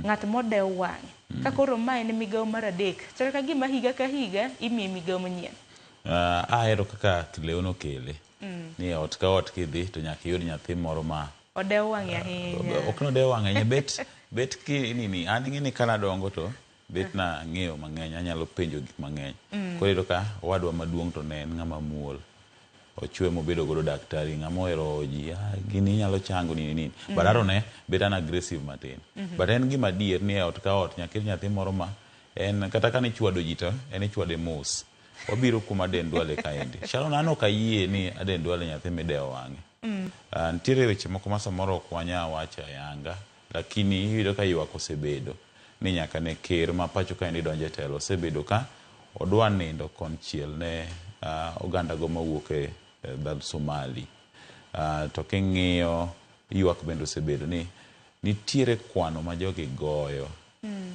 ng'at modew wang'e. Ka koro ma en migao mar adek, chal ka gima higa ka higa imiye migao manyien. Ahero kaka Leono kele ni ot ka ot kidhi to nyaka iyud nyathi moro ma odew wang'e ahinya. Ok no dew wang'e bet ki nini an ng'eni kana dongo to bet na ng'eyo mang'eny anyalo penjo gik mang'eny. Koro iyudo ka owadwa maduong' to ne en ng'ama muol ochwe mobedo godo daktari ng'ama ohero ji gini inyalo chango nini bararo ne bet an aggressive matin but en gima adier ni ot ka ot nyaka nyathi moro ma en kata ka ni chwado ji to en ichwade mos wabiro kuma Aden Duale kaendi Sharon an ok ayie ni Aden Duale nyathi midewo wang'e. Nitiere weche moko ma samoro ok wanya wacho ayanga lakini iyudo ka ywak osebedo ni nyaka ne ker ma pacho kaendi donjo e telo osebedo ka odwa nindo konchiel ne oganda go mawuok e dhad Somali. To king'iyo ywak bende osebedo ni nitiere kwano ma jogi goyo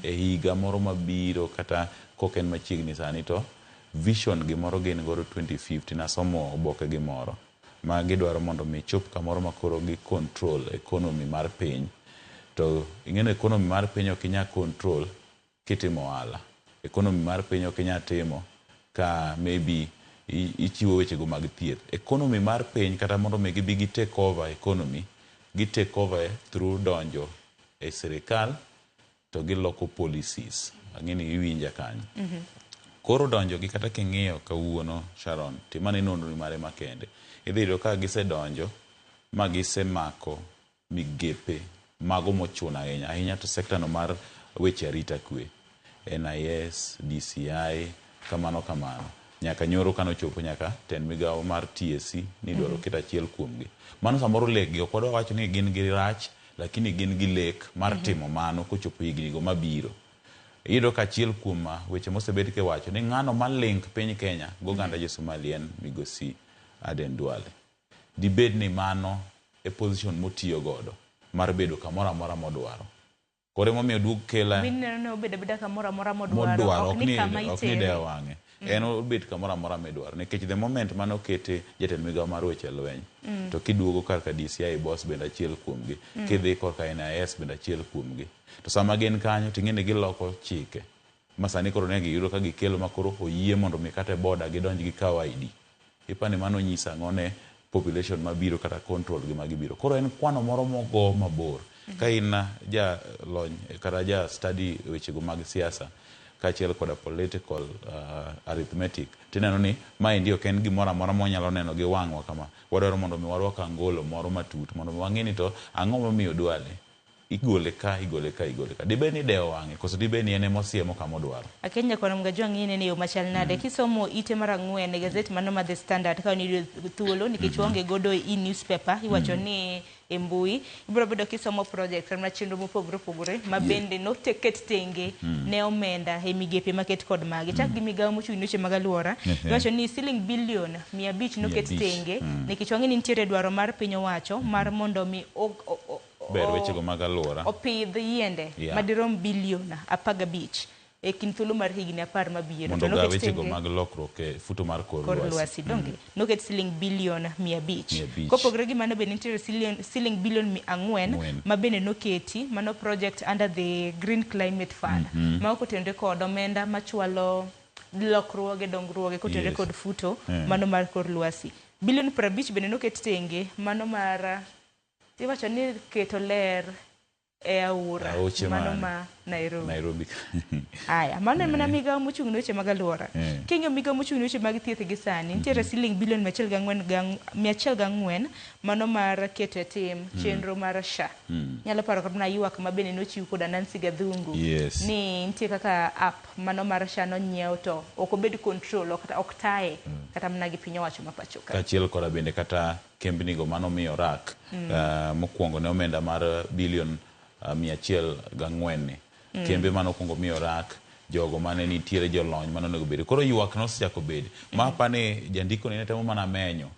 e higa moro mabiro kata koken machiegni sani to vision gimoro gin goro 2050 nasomo oboke gimoro ma gidwaro mondo mi chop kamoro makoro gi control economy mar piny. To ing'eno economy mar piny ok inya control kitimo ohala. Economy mar piny ok inya timo ka maybe ichiwo weche go mag thieth. Economy mar piny kata mondo mi gibi gi take over economy gi take over through donjo e sirikal to giloko policies ang'eni iwinja kanyo. Koro donjo gi kata king'iyo kawuono Sharon timane nonro mare makende idhi yudo ka gisedonjo ma gisemako migepe mago mochuno ahinya to sekta no mar weche arita kwe NIS, DCI kamano nyaka nyoro kanochopo nyaka ten migao mar TSC ni dwaro kita achiel kuomgi. Mano samoro lek ok wadwa wacho ni gin gi rach lakini gin gi lek mar timo mano kochopo higni go mabiro. Iyudo ka achiel kuom weche mosebed ke wacho ni ng'ano malink piny Kenya goganda jo Somali en migosi Aden Duale. Dibed ni mano e position motiyo godo mar bedo kamoro amora modwaro. Kore momiyo dug kela mineno ne obedo beda kamoro amora modwaro ok ni kama itere ok ni dewo wang'e en obed kamoro amora medwaro nikech the moment mano kete jatend migao mar weche lweny to kiduogo kar ka DCI boss bende achiel kuomgi kidhi kor ka NIS bende achiel kuomgi to sama gin kanyo ting'eni giloko chike masani koro ne giyudo ka gikelo makoro oyie mondo mi kata boda gidonj gi kaw ID ipani mano nyisa ang'o ne population mabiro kata control gi magibiro. Koro en kwano moro mogo mabor ka in ja lony kata ja study weche go mag siasa kaachiel koda political arithmetic tineno ni mae ndio ken gimoro amora monyalo neno gi wang'wa kama wadwaro mondo mi warwak angolo moro matut mondo wang'eni to ang'o momiyo Duale igole ka dibed ni dewo wang'e koso dibed ni ene mosiemo kama odwaro. Akenya kwa Gajwang' ng'ine ni yo machal nade kisomo ite mar ang'wen e gazet mano ma The Standard ka ni thuolo nikech onge godo e newspaper iwacho ni e mbui ibiro bedo kisomo project na chenro mopogore opogore ma bende no teket tenge ne omenda e migepe maket kod magi chak gi migao mochung' weche mag alwora iwacho ni siling bilion 500 no ket tenge nikech wang'e ni nitiere dwaro mar piny owacho mar mondo mi ber weche go mag alwora opidh yiende madirom bilion 15 e kind thuolo mar higni 10 mabiro mondo ga weche go mag lokruok e futo mar kor lwasi donge noket siling bilion 500 kopogre gi mano bende nitie siling bilion 400 ma bende noketi mano project under the Green Climate Fund ma okotende kod omenda machwalo lokruoge dongruoge kotende kod futo mano mar kor lwasi bilion 50 bende noket tenge mano mar iwacho ni keto ler e aora Aoche mano mane? ma Nairobi. Nairobi. Aya, mano mana migawo mochung' ne weche mag alwora. King'yo migawo mochung' ne weche mag thieth gi sani, nitiere siling bilion 104 mano mar keto e tim chenro mar SHA. Nyalo paro kod na ywak ma bende nochiw koda Nancy Gathungu. Yes. Ni nitie kaka app mano mar SHA nonyiew to ok obed control, ok taye kata mana gi piny owacho ma pacho ka. Kachiel koda bende kata kembnigo mano miyo rak mokwongo ne omenda mar bilion 104 kembe mano kwongo miyo rak jogo mane nitiere jolony mano nego bedi. Koro ywak nosechako bedi. Ma pane jandiko ne temo mana menyo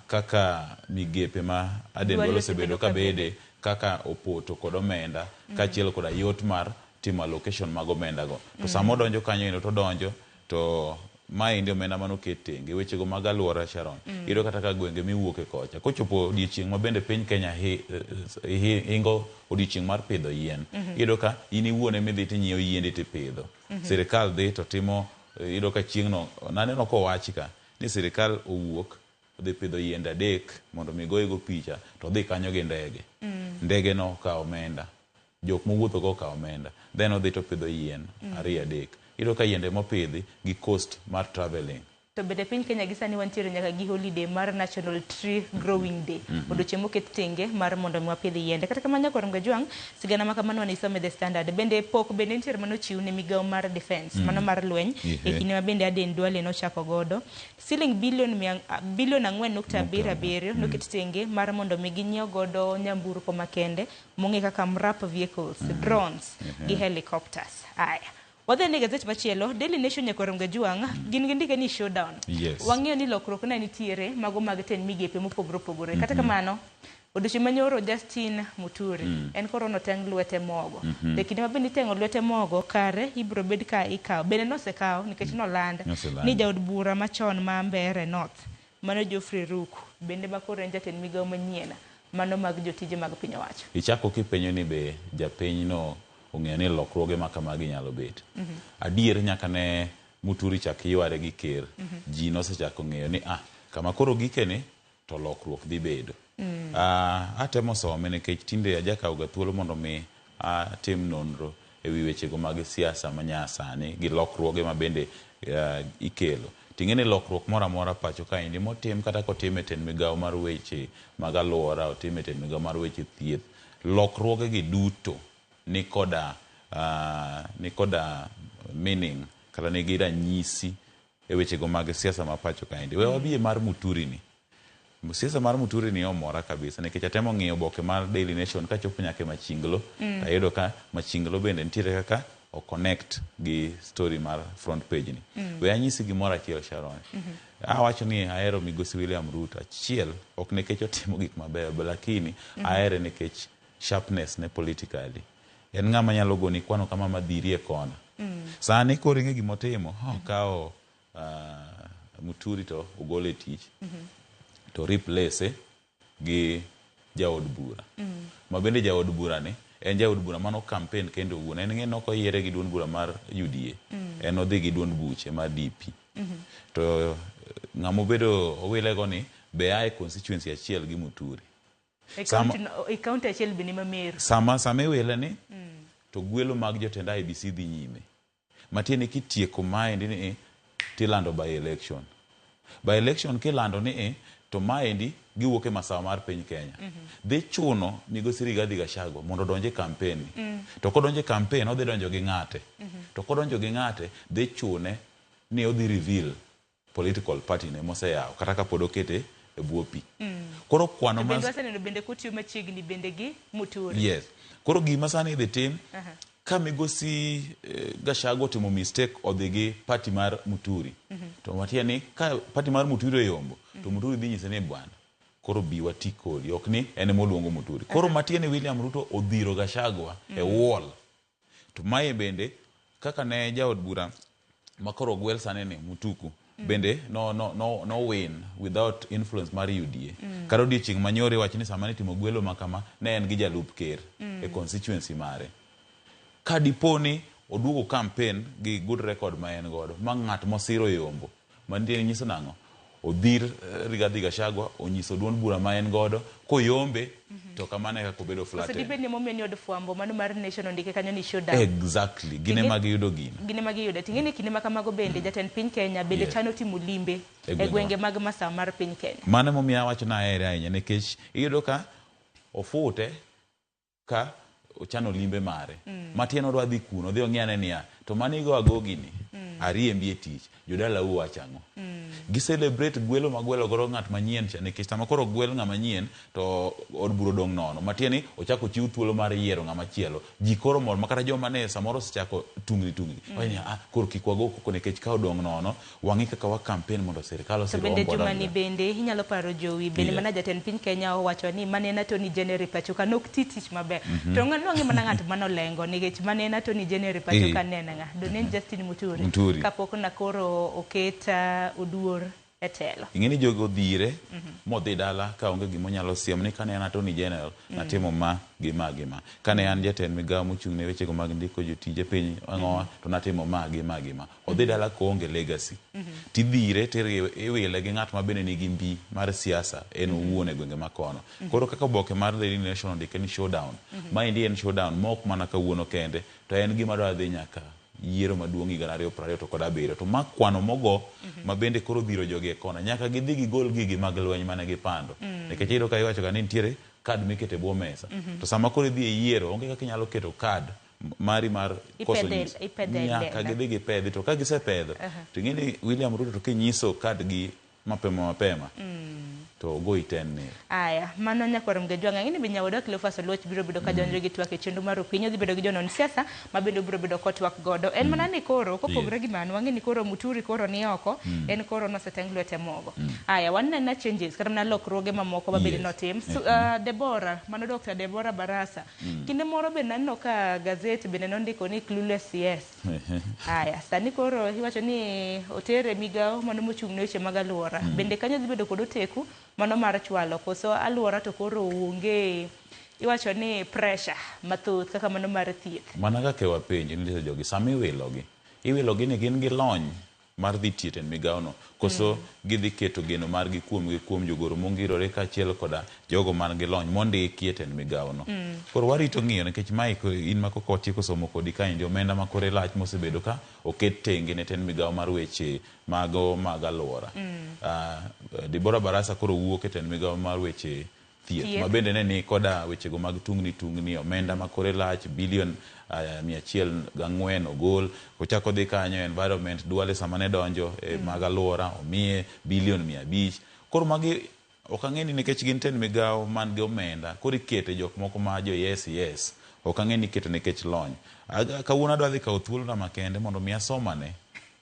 kaka migepe ma Aden Duale osebedo ka bede kaka opoto kod omenda kachiel koda yot mar timo allocation mag omenda go. To samo donjo kanyo to donjo to maendi omenda mano ketenge wechego mag alwora Sharon. Iyudo kata ka gwenge miwuoke kocha kochopo odiochieng' ma bende piny Kenya hingo odiochieng' mar pidho yien. Iyudo ka in iwuone midhi tinyiewo yiende tipidho. Sirikal dhi to timo, iyudo ka chieng'no naneno kowachi ka ni sirikal owuok dhi pidho yiende 3 mondo mi goyego picha to dhi kanyo gi ndege. Ndege no ka omenda. Jok mowuotho go ka omenda. Then odhi to pidho yien 2-3. Iyudo ka yiende mopidhi gi cost mar traveling. To bende piny Kenya gi sani wantiere nyaka gi holiday mar National Tree Growing Day. Odiochieng' moket tenge mar mondo mi wapidh yiende. Kata kamano Nyakwar Mgajwang', sigana ma kamano wanisome The Standard. Bende pok bende nitiere manochiw ne migawo mar defense, mano mar lweny. E kinde ma bende Aden Duale nochako godo. Siling bilion 4.77 noket tenge mar mondo mi ginyiew godo nyamburko makende mong'e kaka MRAP vehicles, drones gi helicopters. Aya. Wadhe ne gazet machielo, Daily Nation Nyakwar Mgajwang', gin gindike ni showdown. Wang'eyo ni lokruok ne nitiere mago mag ten migepe mopogore opogore. Kata kamano, odiochieng' manyoro Justin Muturi en koro noteng' lwete mogo. Kinde ma bende iteng'o lwete mogo kare ibro bed ka ikawo. Bende nosekawo nikech noland ni jaod bura machon ma Mbeere North mano Geoffrey Ruku bende makoro en jatend migawo manyien mano mag jotije mag piny owacho. Ichako kipenyo ni be japinyno ong'eyo ni lokruoge ma kamagi nyalo bet. Adier nyaka ne Muturi chak yware gi ker. Ji nosechako ng'eyo ni kama koro gikeni to lokruok dhi bedo. Atemo some nikech tinde ajakawo ga thuolo mondo mi atim nonro e wi wechego mag siasa manyasani gi lokruoge ma bende ikelo. Ting'e ni lokruok moro amora pacho kaendi motim kata kotim e ten migawo mar weche mag alwora, otim e ten migawo mar weche thieth, lokruoge gi duto ni koda meaning kata nigi ranyisi e wechego mag siasa ma pacho kaendi. We wabiye mar Muturi ni. Siasa mar Muturi ni omora kabisa nikech atemo ng'iyo oboke mar Daily Nation kachopo nyaka Machinglo. Ayudo ka Machinglo bende nitiere kaka o connect gi story mar front page ni. We anyisi gimoro achiel Sharon. Awacho ni ahero migosi William Ruto. Achiel ok nikech otimo gik mabeyo, lakini ahere nikech sharpness ne politically. En ng'ama nyalo goni kwano kama madhirie kona. Sani koro ing'e gimotimo, okawo Muturi to ogole tich to replace gi jaod bura. Ma bende jaod bura ni en jaod bura mano campaign kendo wuon. En ng'e noko yiere gi duond bura mar UDA. En odhi gi duond buche mar DP. To ng'amo bedo owilego ni be ae constituency achiel gi Muturi. County achiel bende ma Meru. Sama iwile ni to gwelo mag jotend IEBC dhi nyime. Matieni kitieko maendi ni tilando by election. By election kilando ni to maendi giwuok e masawa mar piny Kenya. Dhi chuno migosi Rigathi Gachagua mondo donje campaign. To kodonje campaign odhi donjo gi ng'ate. To kodonjo gi ng'ate dhi chune ni odhi reveal political party ne moseyawo kata ka pod okete e buo pi. Koro kwano bende kutiyo machiegni bende gi Muturi. Yes. Koro gima sani dhi tim ka migosi Gachagua timo mistake odhi gi party mar Muturi. To matieni ka party mar Muturi oyombo to Muturi dhi nyise ni bwana koro biwa tikoli ok ni en moluongo Muturi. Koro matieni William Ruto odhiro Gachagua e wall. To mae bende kaka ne jaod bura makoro gwel sani ni Mutuku bende no win without influence mar UDA. Karo odiochieng' manyore wach ni sama ne timo gwelo makama ne en gi jalup ker e constituency mare. Ka diponi oduogo campaign gi good record ma en godo ma ng'at mosiro yombo mantie nyiso nang'o odhir Rigathi Gachagua onyiso duond bura ma en godo koyombe to kamano e kaka obedo flattened. Dibed ni momiyo ni od fwambo mano mar Nation ondike kanyo ni showdown. Exactly. Gine mag yudo gino. Gine mag yudo. Ting'e ni kinde ma kamago bende jatend piny Kenya bende chano timo limbe e gwenge mag masawa mar piny Kenya. Mano momiyo awacho na ahere ahinya nikech iyudo ka ofute ka ochano limbe mare. Matieno odwa dhi kuno, odhi ong'iane niya, to mane igo agogi ni, ariembi e tich, jodala wachang'o. Gi celebrate gwelo magwelo goro ng'at manyien cha nikech sama koro gwel ng'ama nyien to od buro dong' nono. Matieni ochako chiw thuolo mar yiero ng'ama chielo. Ji koro mor makata joma ne samoro sechako tungni. Koro kik wago koko nikech ka odong' nono, wang'i kaka wa campaign mondo sirikal osiro ombo. Bende jumani bende inyalo paro jowi bende mana jatend piny Kenya owacho ni mane en Attorney General pacho ka nok tich maber. To ng'e mana ng'at mano lengo nikech mane en Attorney General pacho ka nena ng'a. Donen Justin Muturi. Kapok na koro oketa oduor etelo. Ing'eni jogo dhire modhi dala ka onge gimo nyalo siem ni kane an Attorney General natimo ma gima. Kane an jatend migawo mochung' ne wechego mag ndiko jotije piny ang'owa to natimo ma gima. Odhi dala ko onge legacy. Tidhire iwile gi ng'at ma bende nigi mbi mar siasa en owuon e gwenge makono. Koro kaka oboke mar Daily Nation ondike ni showdown. Ma endi en showdown mok mana kawuono kende to en gima dwa dhi nyaka yiero maduong' higa 2020 to kod 7 to makwano mogo ma bende koro dhiro jogi e kona nyaka gidhi gigol gigi mag lweny mane gipando nikech iyudo ka iwacho ga ni nitiere kad mikete bwo mesa to sama koro idhi e yiero onge kaka inyalo keto kad mari mar koso nyiso nyaka gidhi gipedhi to ka gisepedho to ing'eni William Ruto to kinyiso kad gi mapema to go iten ne. Aya, mano nyakwaro mgejwanga ng'ini bi nyawodo Cleophas Oluoch biro bedo ka jonjo gi twak e chenro mar opinyo dhi bedo gi jonon siasa ma bende biro bedo kotwak godo. En mana ni koro kopogre gi mano wang'eni koro Muturi koro ni oko en koro noseteng lwete mogo. Aya, wanena changes kata na lokruoge mamoko ma bende notim. Deborah, mano Dr. Deborah Barasa. Kinde moro be nanno ka gazeti bende nondiko ni clueless yes. Aya, sani koro iwacho ni otere migawo mano mochung' ne weche mag alwora. Bende kanyo dhi bedo kod oteku mano mar chwalo koso alwora to koro onge iwacho ni pressure mathoth kaka mano mar thieth. Mana kaka wapenji ni jogi sami iwilogi ni gin gi lony mar dhi tieten migawono koso gidhi keto geno margi kuom jogoro mongirore kaachiel koda jogo man gi lony mondiki e tend migawono. Koro warito ng'iyo nikech mae in ma koko watieko somo kodi kaendi omenda ma kore lach mosebedo ka oket tenge ne tend migawo mar weche mag alwora. Deborah Barasa koro wuok e tend migawo mar weche thieth ma bende ne ni koda wechego mag tungni omenda ma kore lach bilion 104 ogol kochako dhi kanyo environment duale sama ne donjo mag alwora omiye bilion 500. Koro magi ok ang'eni nikech gin tend migawo man gi omenda koro ikete jok moko ma jo yes ok ang'eni iketo nikech lony. Kawuono adwa dhi kawo thuolona makende mondo mi asomane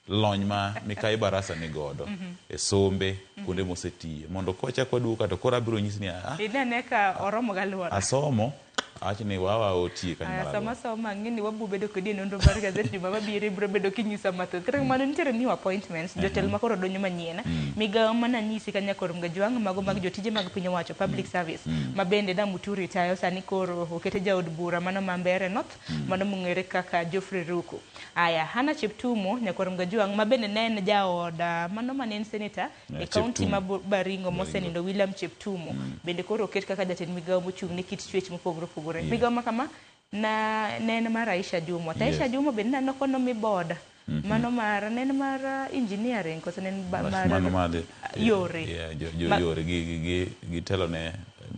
lony ma Mikai Barasa ni godo e sombe kuonde mosetiye mondo kochako duka to koro abiro nyisi ni idene ka oromo galwora asomo achni wawa otie kanyo sama ng'ini wabu bedo kodi nonro mar gazet juma mabiro biro bedo kinyisa mathoth kata mano nitiere new appointments jotel ma koro donyo manyien migawo mana nyisi kanya koro mgajwang' mago mag jotije mag piny owacho public service ma bende da Muturi tayo sani koro okete jaod bura mano ma Mbeere North mano mong'ere kaka Geoffrey Ruku. Aya, Hannah Cheptumo nyakoro mgajwang' ma bende ne en jaoda mano ma ne en senator e kaunti ma Baringo mosenindo William Cheptumo bende koro oket kaka jatend migawo mochung' ne kit chwech mopogore opogore. Migawo ma kama na nene mar Aisha Jumwa. Aisha Jumwa bende nano kono mi boda. Mano mar nene mar engineering koso nene mar yore. Yore gi telo ne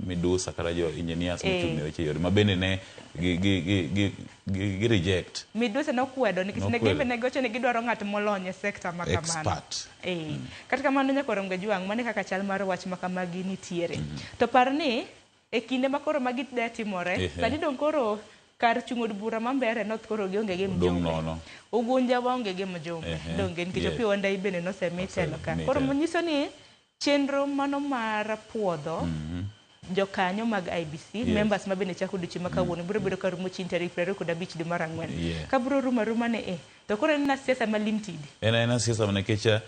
midusa kata jo engineers mochung' ne weche yore ma bende ne gi reject. Midusa nokwedo nikech ne gimbe ne gocho ne gidwaro ng'at molony e sekta ma kamano. Expert. Kata kamano nyakoro mgajwang' mane kaka chal mar wach ma kamagi nitiere. To parni e kinde ma koro magi da timore sani dong koro kar chung'od bura ma Mbeere North koro gionge gi mjumbe Ugunja waonge gi mjumbe donge nikech pio wanda ibene nosemi telo ka koro monyiso ni chenro mano mar puodho jokanyo mag IBC members ma bende chako duchi makawuono biro bedo ka rumo chin tarik 25 dwe mar ang'wen ka biro ruma ne to koro en na siasa malimtidi en siasa nikech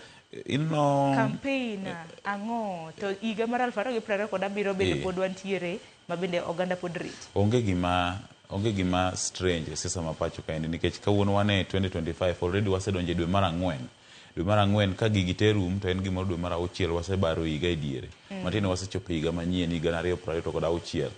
campaign ang'o to higa mar 2027 bende pod wantiere ma bende oganda pod rit. Onge gima strange siasa ma pacho kaendi nikech kawuono wane 2025 already wasedonje dwe mar ang'wen dwe mar ang'wen ka gigi te rum to en gimoro dwe mar auchiel wasebaro higa e diere matine wasechopo higa manyien higa 2026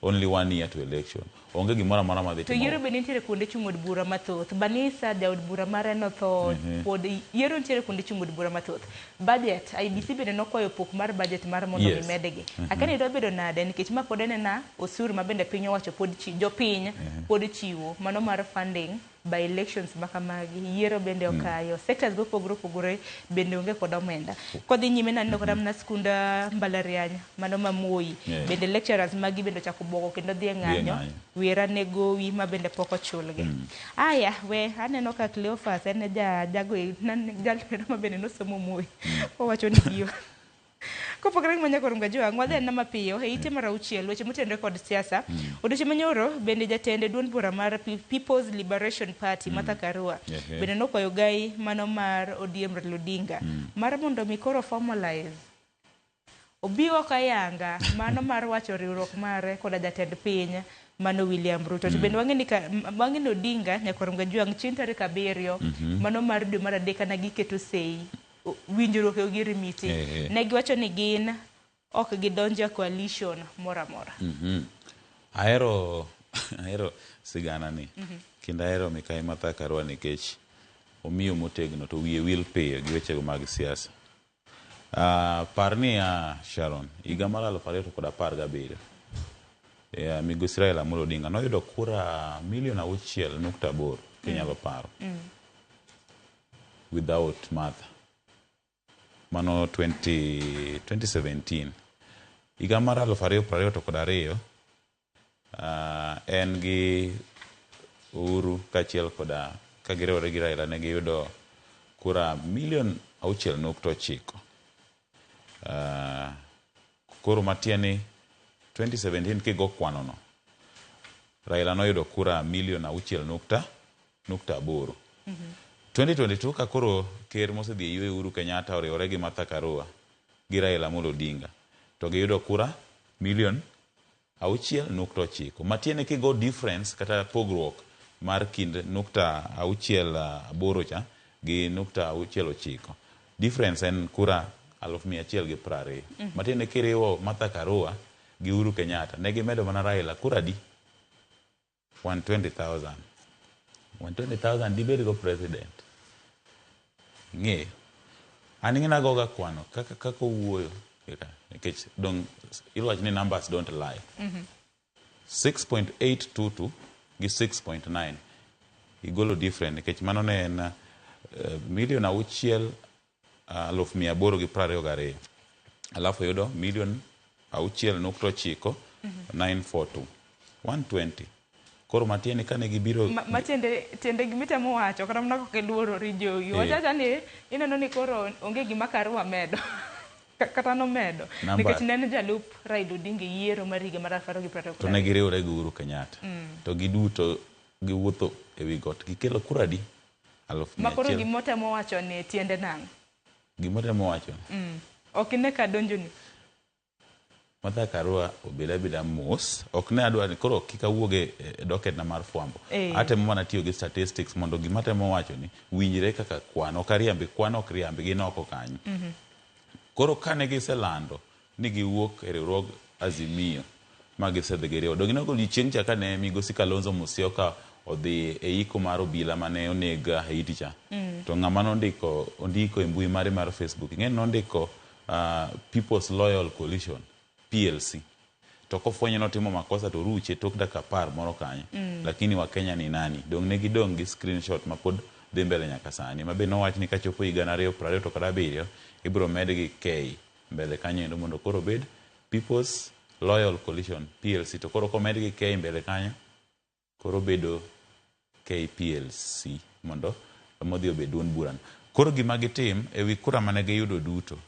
only 1 year to election onge gimoro amora madhi to yiero be nitiere kuonde chung' od bura mathoth Banisa jaod bura mare notho pod yiero nitiere kuonde chung' od bura mathoth budget IBC bende nokwayo pok mar budget mar mondo Yes. gimedegi akani do bedo nade nikech ma pod enena osuru ma bende piny owacho pod jopiny pod chiwo mano mar funding by elections makamagi yiero bende okayo sectors mopogore opogore bende onge kod omenda kodhi nyime naneno kod amna skunda mbalariany mano mamoi bende lecturers magi bende ochako bwoko kendo dhi e ng'anyo wera ne gowi ma bende pok ochulgi aya we aneno ka Cleophas en jago jalno ma bende nosomo moi owacho ni bio kopogore gi manyako runga jo ang'wa dhen na mapiyo e ite mar auchiel weche motenore kod siasa odiochieng' manyoro bende jatende duond bura mar People's Liberation Party Martha Karua bende nokwayo gai mano mar ODM Raila Odinga mar mondo mi koro formalize obiwo kayanga mano mar wacho riwruok mare koda jatend piny mano William Ruto to bende wang'eni Odinga nyako runga jo chieng' tarik 7 mano mar dwe mar adek na giketo sei winjruok e ogirimiti ne giwacho ni gin ok gidonjo coalition mora mora ahero sigana ni kendo ahero Mikai Martha Karua nikech omiyo motegno to wiye wil piyo gi wechego mag siasa parni Sharon higa mar 2017 migosi Raila Amolo Odinga noyudo kura 6.8 kinyalo paro without Martha mano 2017 higa mar 2022 en gi Uhuru kachiel koda ka giriwore gi Raila ne giyudo kura 6.9 koro matieni 2017 kigo kwanono Raila noyudo kura 6.8 2022 ka koro ker mosedhi e ywe Uhuru Kenyatta oriwore gi Martha Karua gi Raila Amolo Odinga to giyudo kura 6.9 matiene kigo difference kata pogruok mar kind 6.8 cha gi 6.9 difference en kura 120 matiene kiriwo Martha Karua gi Uhuru Kenyatta ne gimedo mana Raila kura di 120,000 dibedi go president ng'e aning'ina goga kwano kaka wuoyo nikech dong iluwach ni numbers don't lie 6.822 gi 6.9 igolo different nikech mano ne en 6,822,000 alafu yudo 6.9 942 120 koro matieni kane gibiro matende gimitemo wacho kata mnako keluoro rijogi wachacha ni ineno ni koro onge gima Karua medo kata nomedo nikech nene jalup Raila Odinga yiero mar higa mar 2020 to ne giriwore gi Uhuru Kenyatta to giduto giwuotho e wi got gikelo kura di 100,000 makoro gimotemo wacho ni tiende nang' gimotemo wacho ok ine ka donjoni Martha Karua obeda mos ok ne adwa koro kika wuoge docket na mar fwambo atemo mana tiyo gi statistics mondo gimatemo wacho ni winjre kaka kwano kariambe kwano ok riambe gi noko kanyo koro kane giselando ni giwuok e riwruog Azimio ma gisedhi giriwo dogino go chieng' cha kane migosi Kalonzo Musyoka odhi e iko mar obila mane onega Haiti cha to ng'ama ondiko e mbui mare mar Facebook ng'en nondiko People's Loyal Coalition PLC to kofwenyo notimo makosa to ruche tok dakika 10 moro kanyo lakini wa Kenya ni nani dong ne gidong gi screenshot mapod dhi mbele nyaka sani mabe nowach ni kachopo higa 2027 ibro med gi K mbele kanyo endo mondo koro bed People's Loyal Coalition PLC to koro komed gi K mbele kanyo koro bedo KPLC mondo modhi obed duond buran koro gima gitim e wi kura mane giyudo duto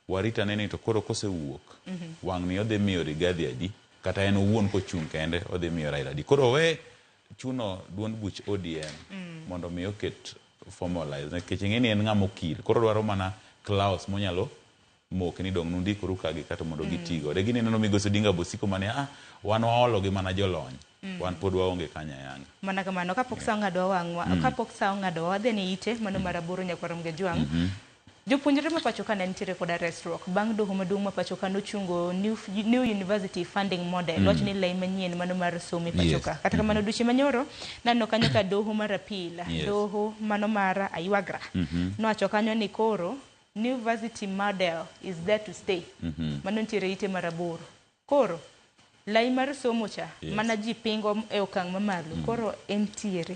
warita nene to koro kosewuok wang' ni odhi miyo Rigathi adi kata en owuon kochung' kende odhi miyo Raila adi koro we chuno duond buch ODM mondo mi oket formalize nikech ng'eni en ng'ama okil koro dwaro mana clause monyalo mok ni dong nundikoru kagi kata mondo gitigo de gineno migosi Odinga bosiko mane wan waolo gi mana jolony wan pod waonge kanya yanga. Mana kamano kapok sa ng'ado wang'wa, kapok sa ng'ado wadhi ni ite mano maraburu nyakwarom Gajwang. Jopuonjre ma pacho ka ne nitiere koda resruok bang' doho maduong' ma pacho ka nochungo New University Funding Model wach ni lai manyien mano mar somo pacho ka. Kata kamano duche manyoro nano kanyo ka doho mar apil, doho mano mar Aywagra. Nowacho kanyo ni koro University Model is there to stay. Mano nitiere ite maraburu. Koro lai mar somo cha mana ji pingo e okang' mamalo koro entiere.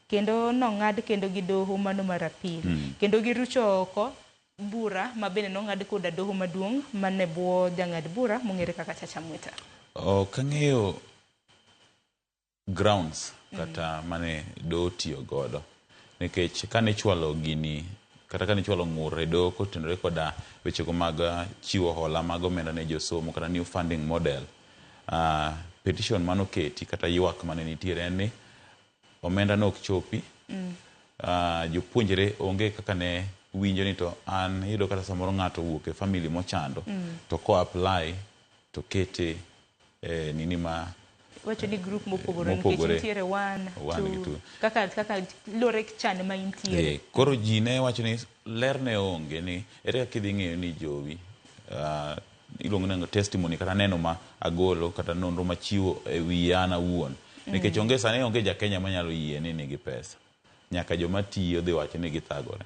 Kendo nong'ad kendo gi doho mano mar apil. Kendo girucho oko bura mabene nong'ad koda doho maduong' mane bwo jang'ad bura mong'ere kaka Chacha Mwita. Kang'eyo grounds kata mane do tiyo godo nikech kane chwalo gini kata kane chwalo ng'ur e do kotenore koda wechego mag chiwo hola mag omenda ne josomo kata new funding model, petition manoketi kata ywak mane nitiere en ni omenda no ok chopi, jopuonjre onge kaka ne winjo ni to an yudo kata samoro ng'ato wuok e family mochando to ko apply to kete nini ma wacho ni group mopogore nikech nitiere 1 2 kaka lore chane ma intiere. Koro ji ne wacho ni ler ne onge ni ere kaka idhi ng'eyo ni jowi iluongo ni testimony kata neno ma agolo kata nonro machiwo e wi an awuon nikech onge sane onge ja Kenya manyalo yie ni nigi pesa, nyaka joma tiyo dhi wacho ni githagore.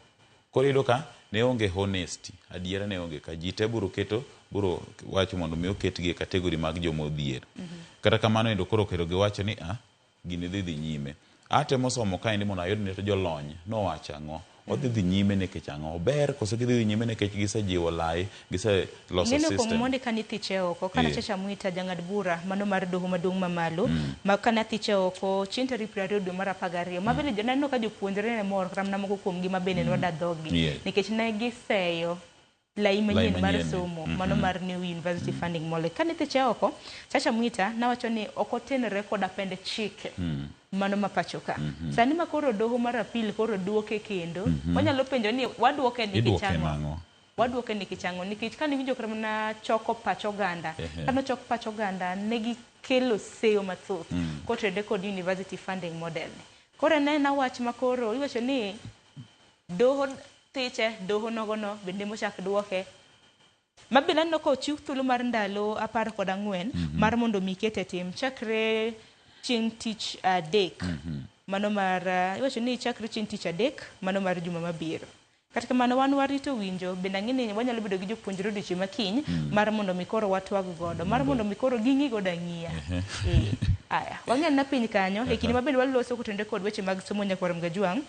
Koro iyudo ka ne onge honesty, adiera ne onge ka ji te buro wacho mondo mi oketgi e kategori mag jomodhier. Kata kamano endo koro kero giwacho ni gini dhi nyime. Atemo somo ka indi mondo ayud ni to jolony nowacho ang'o, odhi nyime nikech ang'o, ber koso gidhi nyime nikech gisejiwo lai, giseloso system. Neno komonde kanithiche oko kana Chacha Mwita jang'ad bura mano mar doho maduong' mamalo ma kanathiche oko chieng' tarik 20 dwe mar 12 mabende joneno ka jopuonjre ne mor kata moko kuomgi mabende noda dhogi nikech ne giseyo lai manyien mar somo mano mar New University Funding Model. Kanithiche oko Chacha Mwita nawacho ni ok otenre koda pende chike mano mapacho ka. Sani ma koro doho mar apil koro duoke kendo wanyalo penjo ni waduoke ni kichang'o. Waduoke ni kichang'o nikech kane winjo kama na choko pacho ganda kano choko pacho ganda negi kelo seyo mathoth kotrede kod University Funding Model. Koro ne na wach makoro iwacho ni doho thiche doho nogono bende mochak duoke mabila no ko chiw thuolo mar ndalo 14 mar mondo mikete tim chakre chieng' tich adek mano mar iwacho ni chakre chieng' tich adek mano mar juma mabiro. Kata kamano wan warito winjo bende ang'eni wanyalo bedo gi jopuonjre odiochieng' makiny mar mondo mikoro watwag godo mar mondo mikoro ging'i godo ang'iya. Aya wang'en na piny kanyo e kinde mabende waloso kotende kod weche mag somo Nyakwarom Gajwang'.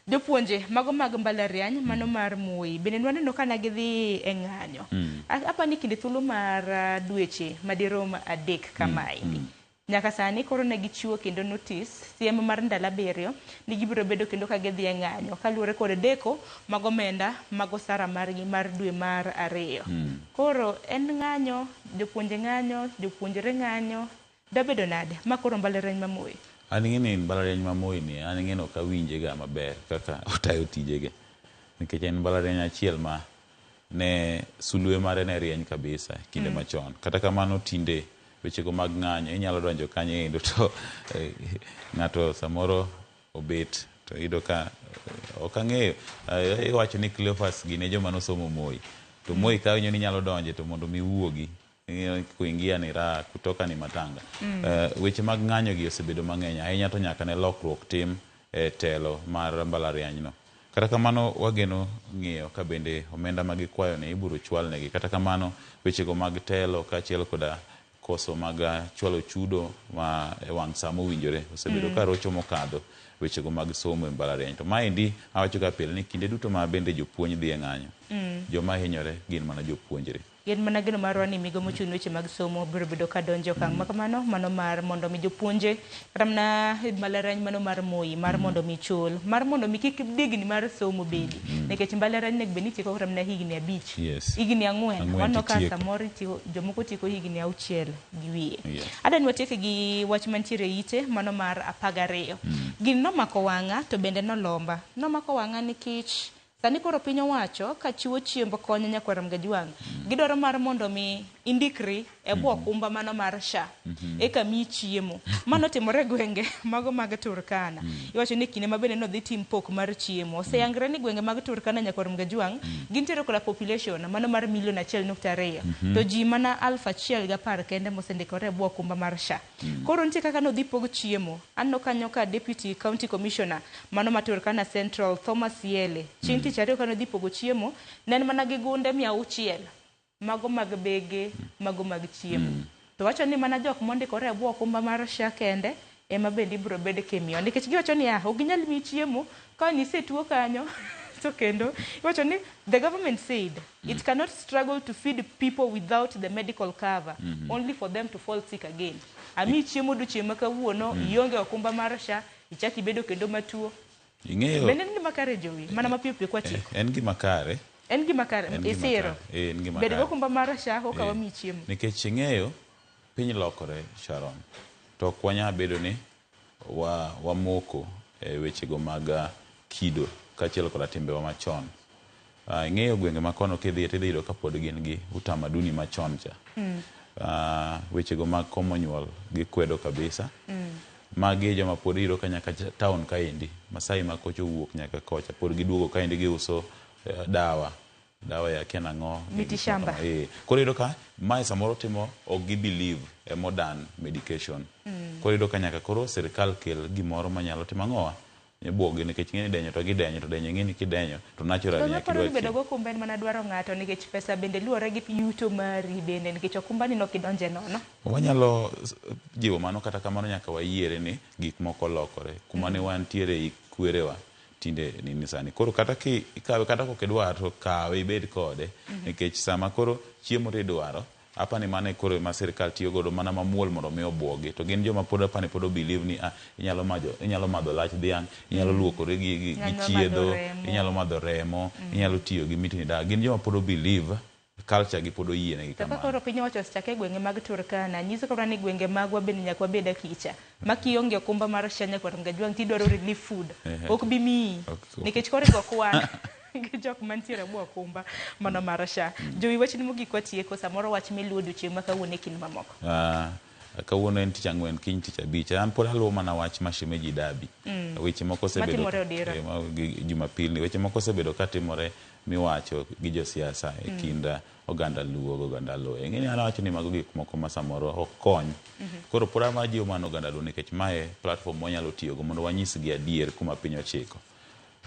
Jopuonje mago mag mbalariany mano mar Moi bende nwaneno kana gidhi e ng'anyo. Apani kinde thuolo mar dweche madirom 3 kamae. Nyaka sani koro ne gichiwo kendo notice siem mar ndalo 7 ni gibiro bedo kendo ka gidhi e ng'anyo kaluwore kod deko mag omenda mag osara margi mar dwe mar 2. Koro en ng'anyo, jopuonje ng'anyo, jopuonjre ng'anyo, dabedo nade ma koro mbalariany ma Moi. An ng'eni mbalariany ma Moi ni an ng'eno ka winje ga maber kaka otayo tijege nikech en mbalariany achiel ma ne sulwe mare ne rieny kabisa kinde machon. Kata kamano tinde wechego mag ng'anyo inyalo donjo kanyo endo to ng'ato samoro obet to iyudo ka ok ang'eyo iwacho ni Cleophas gine joma nosomo Moi to Moi kanyo ni nyalo donje to mondo mi wuogi kuingia ni raha kutoka ni matanga. Weche mag ng'anyo gi osebedo mang'eny ahinya to nyaka ne lokruok tim e telo mar mbalariany no. Kata kamano wageno ng'iyo ka bende omenda mag kwayo ne iburo chwal negi. Kata kamano wechego mag telo kaachiel koda koso mag chwalo chudo ma wang' saa mowinjore osebedo ka rocho mokadho wechego mag somo e mbalariany. To maendi awacho ga pile ni kinde duto ma bende jopuonj dhi e ng'anyo joma hinyore gin mana jopuonjre. Gin mana gino marwa ni migo mochung' weche mag somo biro bedo ka donjo okang' makamano mano mar mondo mi jopuonje kata mana mbalariany mano mar Moi mar mondo mi chul mar mondo mi kik digni mar somo bedi nikech mbalariany nek beni tieko kata mana higni 5 higni 4 wano ka samoro jomoko tieko higni 6 gi wiye. Adani watieke gi wach mantiere ite mano mar 12 gin nomako wang'a to bende nolomba nomako wang'a nikech Sani koro piny owacho ka chiwo chiemb konyo nyakwar Mgajwang', gidwaro mar mondo mi indikri e bwo okumba mano mar SHA eka mi chiemo. Mano timore gwenge mago mag Turkana. Iwacho ni kinde mabende no dhi tim pok mar chiemo. Oseyangre ni gwenge mag Turkana nyakwar Mgajwang' gintiere koda population mano mar 1.2 to ji mana 1,010 kende mosendikore e bwo okumba mar SHA. Koro nitie kaka no dhi pog chiemo. Anno kanyo ka Deputy County Commissioner mano ma Turkana Central Thomas Yele tich ariyo kano dhi pogo chiemo, nen mana gi gunde 600 mago mag bege, mago mag chiemo. To wacho ni mana jok mondikore e bwo okumba mar SHA kende ema bende ibiro bed kemiyo, nikech giwacho ni ok ginyal mi chiemo ka nisetuo kanyo. So kendo iwacho ni the government said it cannot struggle to feed people without the medical cover, only for them to fall sick again. Ami chiemo du chiemo kawuono ionge okumba mar SHA, ichaki bedo kendo matuo. Ing'eyo bende en gima kare jowi mana mapiyo piyo kwa chiko en gima kare isiro bedo gokumba mar SHA okawa mi chiemo nikech ing'eyo piny lokore Sharon to kwanya bedo ni wamoko wechego mag kido kachiel kod timbewa machon. Ing'eyo gwenge makono kidhi tidhi ka pod gin gi utamaduni machon cha. Wechego mag komo nyuol gi kwedo kabisa. Magi joma pod iro ka nyaka town kaendi Masai ma kocho wuok nyaka kocha pod giduogo kaendi giuso dawa ya kenang'o miti shamba. Koro iro ka mae samoro timo ok gi believe e modern medication. Koro iro ka nyaka koro sirikal kel gimoro manyalo timo ang'owa e bwogi nikech ng'eni denyo to gidenyo to denyo ng'eni kidenyo to naturally nyaka idwa bedo go kumbe mana dwaro ng'ato nikech pesa bende luore gi yuto mari bende nikech okumba ni no kidonje nono. Wanyalo jiwo mano kata kamano nyaka wayiere ni gik moko lokore kuma ne wantiere i kwerewa tinde nini sani. Koro kata ki ikawe kata kokidwaro to kawe ibed kode nikech sama koro chiemo tidwaro apa ni mane koro ma sirikal tiyo godo mana mamuol mondo mi obwogi to gin joma pod apani pod believe ni inyalo madho lach dhiang', inyalo luokore gi chiedho, inyalo madho remo, inyalo tiyo gi mitini da. Gin joma pod believe culture gi pod oyiene gi kamano. To koro piny owacho chake gwenge mag Turkana nyiso kora ni gwenge magwa bende nyakwa beda kicha makionge okumba mar SHA nyakwar Mgajwang' tidwaro relief food ok bi miyi nikech koro go kwan jok mantiere bwo okumba mano mar SHA. Jowi wach ni mogik watieko samoro wach miluodo chieng' ma kawuono e kin mamoko. Kawuono en tich ang'wen kiny tich abich. An pod aluwo mana wach Mashemeji Dabi. Weche moko osebedo Jumapil weche moko osebedo katimore miwacho gi josiasa e kind oganda Luo oganda Luo. Ng'eni an wacho ni mago gik moko ma samoro ok kony. Koro pod amajiwo mana oganda Luo nikech mae platform wanyalo tiyo go mondo wanyisgi adier kuma piny ochiko.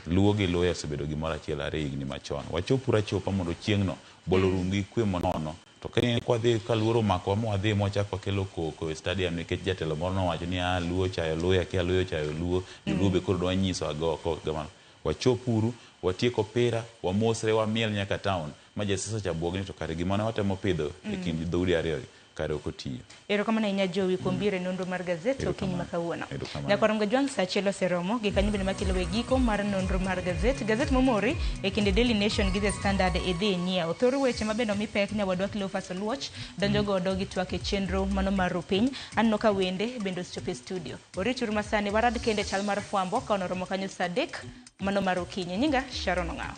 Luo gi Luo osebedo gimoro achiel ariyo higni machon. Wachopura achopa mondo chieng'no bolo rum gi kwe monono. To kwadhi ka luoro mako mo adhi mochako kelo koko e stadium nikech jatelo moro nowacho ni Luo chayo Luo kia Luo chayo Luo Luo be koro dwa nyiso agoko gamano. Wachopuru watieko pira wamosre wamiel nyaka town ma jasiasa chabwogni to kare gimana watemo pidho e kind dhoudi ariyo kare okotiyo. Erokamano ahinya Jowi kuom biro e nonro mar gazet okinyi ma kawuono. Nyakwar Mgajwang' sa achiel oseromo gi kanyo bende makelo e giko mar nonro mar gazet momori e kinde Daily Nation gi The Standard e dhi nyiewo. Thoro weche mabende omi pek nyawadwa Cleophas Oluoch donjo godo gi twak e chenro mano mar rupiny. Anno ka wende bende osechopo e studio. Orichuru masani warad kende chal mar fwambo ka onoromo kanyo sa 3 mano mar okinyi. Nyinga Sharon Ong'aw.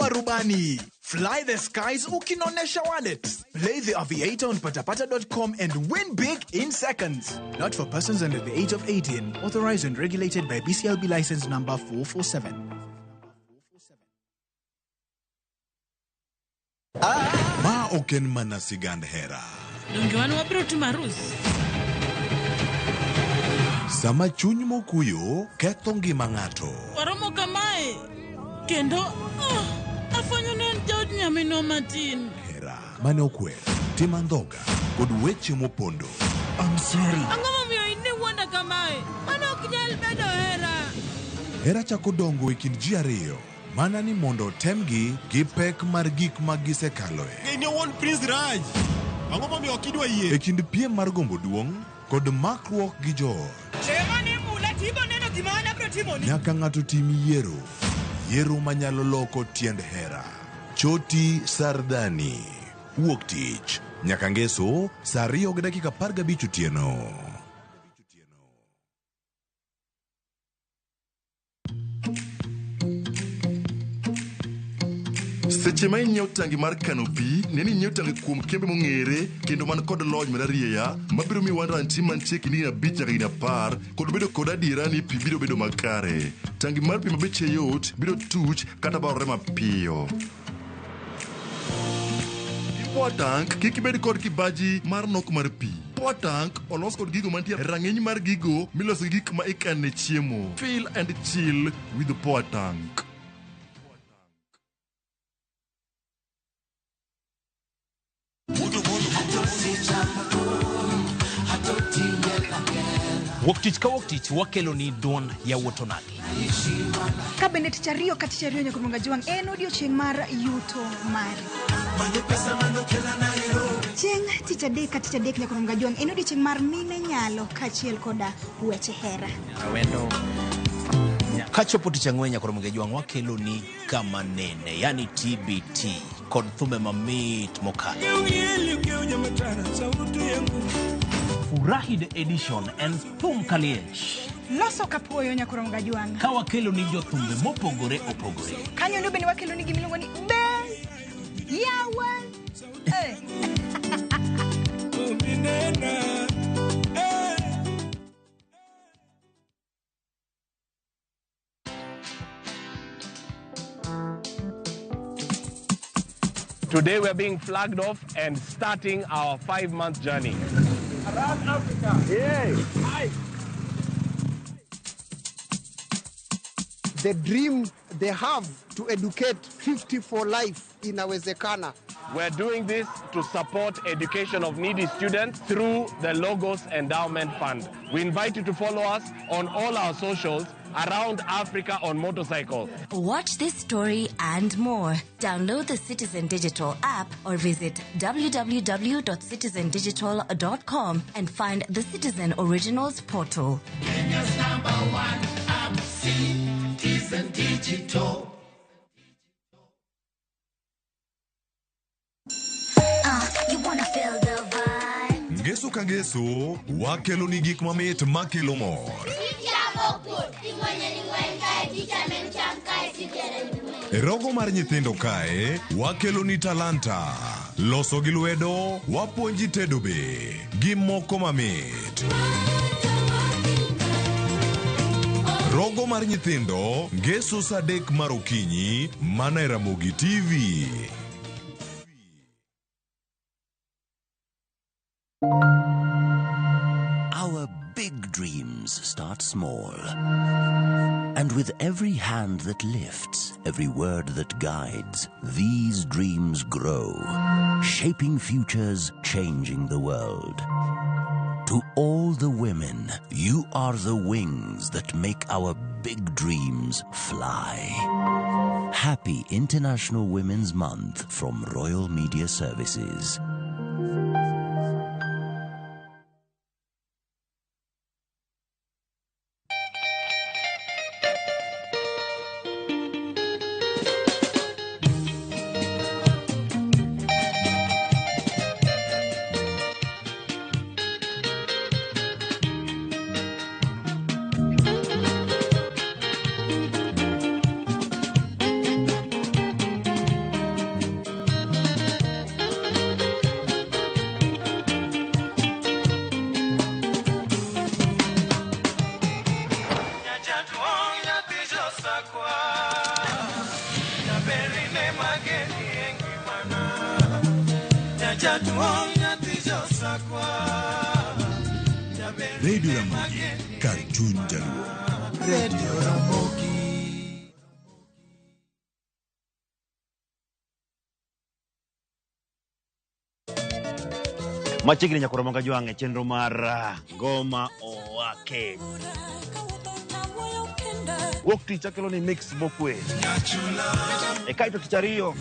Rubani. Fly the skies ukinonesha wallet. Play the aviator on patapata.com and win big in seconds. Not for persons under the age of 18. Authorized and regulated by BCLB license number 447. Ma oken mana sigand hera. Dongiwanu wabiro timo arus. Sama chuny mokuyo ketho ngima ng'ato. Waromo kamae. Kendo afanyo ne jaod nyamino matin. Hera mane okwer, tim andhoga kod weche mopondo. I'm sorry. Ang'o momiyo ine wuonda kamae? Mano ok nyal bedo hera. Hera chako dongo e kind ji ariyo mana ni mondo temgi gi pek mar gik ma gisekaloe. Ne wuon Prince Raj. Ang'o momiyo ok idwa yie? E kind piem mar gombo duong' kod makruok gi joot. Chemani Nyaka ng'ato tim yiero. Yiero manyalo loko tiend hera. Choti Sardani. Wuok tich. Nyaka ngeso, saa 2:15 otieno. Seche ma inyiew tangi mar kano pi, neni inyiew tangi kuom kembe mong'ere kendo man kod lony mararieya mabiro miyo waranti mantie kind higni 5 nyaka higni 10 kod bedo kod adiera ni pi biro bedo makare. Tangi mar pi mabeche yot biro tuch kata barore mapiyo. Poa tank kik ibed kod kibaji mar nok mar pi. Poa tank olos kod gigo mantie rang'iny mar gigo miloso gi gik ma ikane chiemo. Fill and chill with the Poa tank. Woktich ka woktich wakelo ni duon ya wotonagi. Ka bende tich ariyo ka tich ariyo nyaka luonga jwang' en odiochieng' mar yuto mari. Chieng' tich adek ka tich adek nyaka luonga jwang' en odiochieng' mar mine nyalo kachiel koda weche hera. Wendo. Kachopo tich ang'wen nyaka luonga jwang' wakelo ni kama nene, yani TBT kod thumbe mamit mokalo. Furahi the edition and thum kaliech. Loso kapuoyo nyaka luonga jwang'. Ka wakelo ni jothumbe mopogore opogore. Kanyo ndo bende wakelo ni gimiluongo ni yawa. Today we're being flagged off and starting our 5-month journey. Around Africa. Yay! Hi. The dream they have to educate 50 for life inawezekana. We're doing this to support education of needy students through the Logos Endowment Fund. We invite you to follow us on all our socials around Africa on motorcycle. Watch this story and more. Download the Citizen Digital app or visit www.citizendigital.com and find the Citizen Originals portal. Kenya's #1 app, Citizen Digital. You wanna feel the vibe. Ngeso ka ngeso, wakelo ni gik mamit makelo mor. Rogo mar nyithindo kae, wakelo ni talanta. Loso gi lwedo, wapuonji tedo be. Gi moko mamit. Rogo mar nyithindo, ngeso saa 3 mar okinyi, mana e Ramogi TV. Our big dreams start small. And with every hand that lifts, every word that guides, these dreams grow, shaping futures, changing the world. To all the women, you are the wings that make our big dreams fly. Happy International Women's Month from Royal Media Services. Radio Ramogi, Cartoon Jaluo. Radio Ramogi. Machiegni nyakoromonga jwang'e chenro mar ngoma owake. Wuok tich akelo ni mix bokwe. Kaito tich ariyo.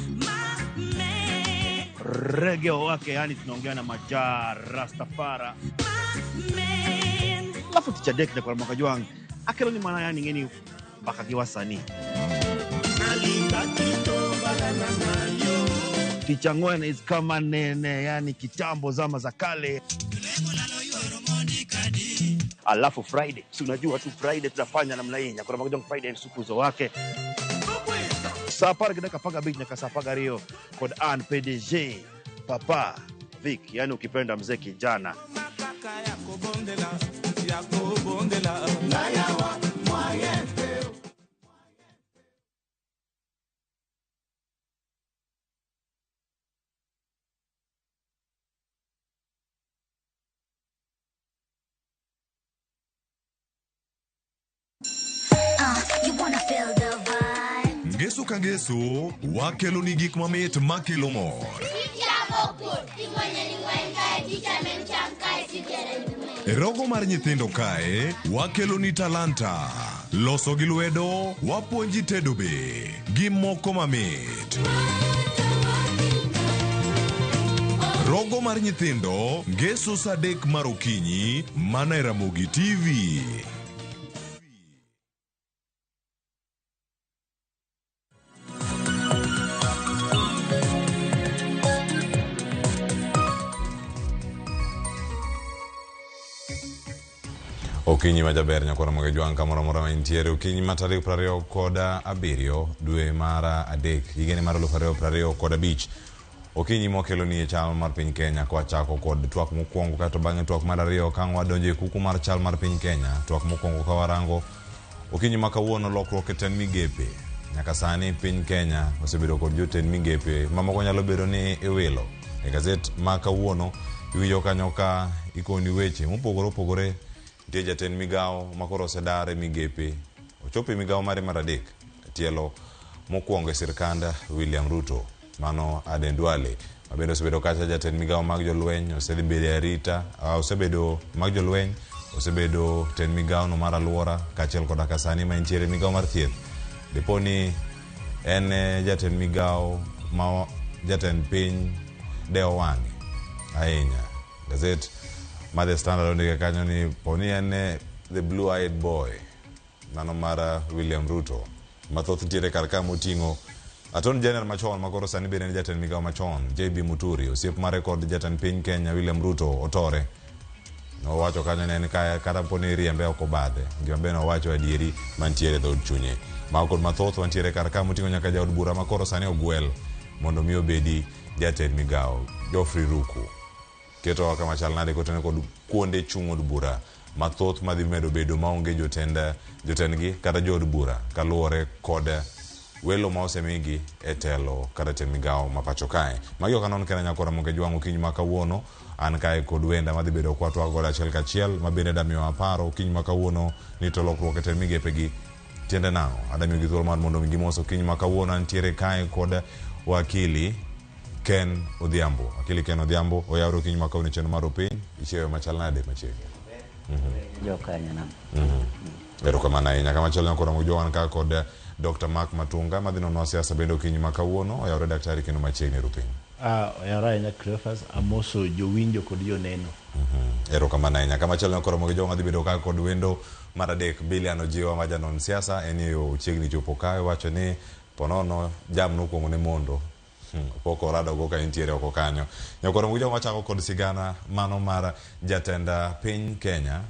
Reggae owake, yani tunaongea na Majar Rastafara. Alafu tich adek nyakoromonga jwang'e akelo ni mana yani ngeni baka gi wasani. Tich ang'wen is kama nene, yani kitambo zama za kale. Alafu Friday, si unajua tu Friday tunafanya namna hii, Nyakura Mogojo Friday ni sukuzo wake. Sapara kidaka paga beach nyaka sapaga Rio kod an PDG Papa Vic, yani ukipenda mzee kijana. Ngeso ka ngeso, wakelo ni gik mamit makelo mor. E rogo mar nyithindo kae, wakelo ni talanta. Loso gi lwedo, wapuonji tedo be. Gi moko mamit. Rogo mar nyithindo, ngeso saa 3 mar okinyi, mana e Ramogi TV. Okinyi majaber Nyakura Mogojo kamoro mora maintiere okinyi matarik 27 dwe mara adek higani mar 2025 okinyi mokelo ni chal mar piny Kenya kwa chako kod twak mokwongo kato bang'e twak mar ariyo kang wadonje e kuku mar chal mar piny Kenya twak mokwongo ka warango okinyi makawuono lokruok e ten migepe nyaka sani piny Kenya osebedo kod joten migepe mamoko nyalo bedo ni iwilo e gazet makawuono iwinjo kanyo ka ikoni weche mopogore opogore tie jaten migao makoro sedare migepe ochope migao mare mar adek tielo mokwongo e sirkanda William Ruto mano Aden Duale mabende osebedo kacha jaten migao mag jolweny osebedo arita osebedo mag jolweny osebedo ten migao no mar alwora kachiel kod akasani ma intiere migao mar thieth deponi en jaten migao ma jaten piny deo wang'e ahinya gazet Mother Standard ondige kanyo ni poni en the blue-eyed boy mano mara William Ruto mathoth ntiere karka moting'o Attorney General machon makoro sani bende jaten migao machon JB Muturi osiep mare kod jaten piny Kenya William Ruto otore no wacho kanyo ne kata poni riembe oko bade ngima bende owacho adieri mantiere dhod chunye ma kod mathoth wantiere karka moting'o nyaka jaod bura makoro sani ogwel mondo mi obedi jaten migao Geoffrey Ruku keto kama chal nade kotene kod kuonde chung'od bura mathoth madhi medo bedo maonge jotendgi kata jood bura kaluwore kod welo ma osemigi e telo kata ten migao mapacho kae magi okanon kena Nyakura Mogojo okinyi makawuono an kae kod wenda madhi bedo kwa twak godo achiel kachiel mabende damiyo aparo okinyi makawuono ni to lokruok e ten migepegi tiende nang'o adamiyo gi thuolo mar mondo mi gimos okinyi makawuono antiere kae kod wakili Ken Odhiambo oyawre okinyi makawuono chenro mar opiny ichiewe machal nade machiegni jokanya na erokamano ahinya kama chal Nyakura Mogojo an ka kod Dr. Mark Matunga madhi nono siasa bende okinyi makawuono oyawre daktari kendo machiegni rupiny oyawre ahinya Cleophas amoso jowinjo kod joneno erokamano ahinya kama chal Nyakura Mogojo madhi bedo ka kod wendo mar adek Bilian Ojiwa ma janon siasa en yo chiegni chopo kae wacho ni ponono jam nokwongo ne mondo poko rado go ka intiere oko kanyo Nyakura Mogojo wachako kod sigana mano mar jatenda piny Kenya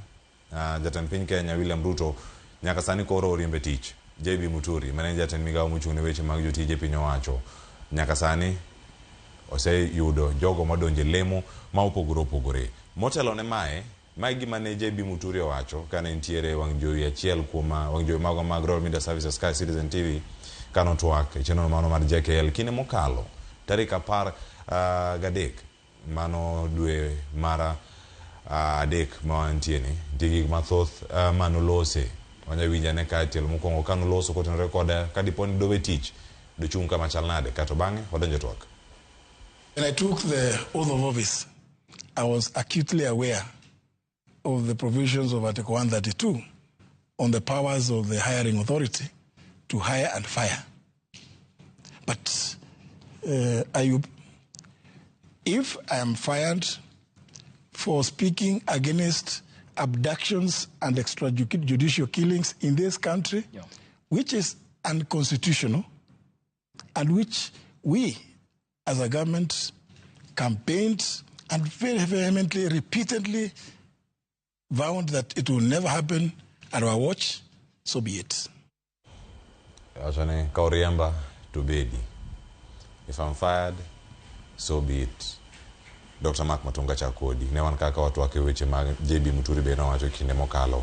jatend piny Kenya William Ruto nyaka sani koro oriembe tich JB Muturi mane jatend migao mochung' ne weche mag jotije piny owacho nyaka sani oseyudo jogo madonje lemo ma opogore motelo ne mae gima ne JB Muturi owacho kane intiere wang' jowi achiel kuom wang' jowi mago mag Royal Media Services Sky Citizen TV kano twak chenro mano mar JKL kine mokalo tarik 13 mano dwe mara adek ma wantieni digi mathoth manolose wanyawinja ne ka tielo mokwongo kanoloso kotenore kod kadiponi dobe tich dochung' kama chal nade kato bang'e wadonjo twak. When I took the oath of office, I was acutely aware of the provisions of Article 132 on the powers of the hiring authority to hire and fire. But Ayub, if I am fired for speaking against abductions and extrajudicial killings in this country, which is unconstitutional and which we, as a government, campaigned and very vehemently, repeatedly vowed that it will never happen at our watch, so be it. Achane kauriamba to bedi. If I'm fired, so be it. Dr. Mark Matunga Chakodi, ne wan kaka watu wake weche mag JB Muturi be na wacho kinde mokalo.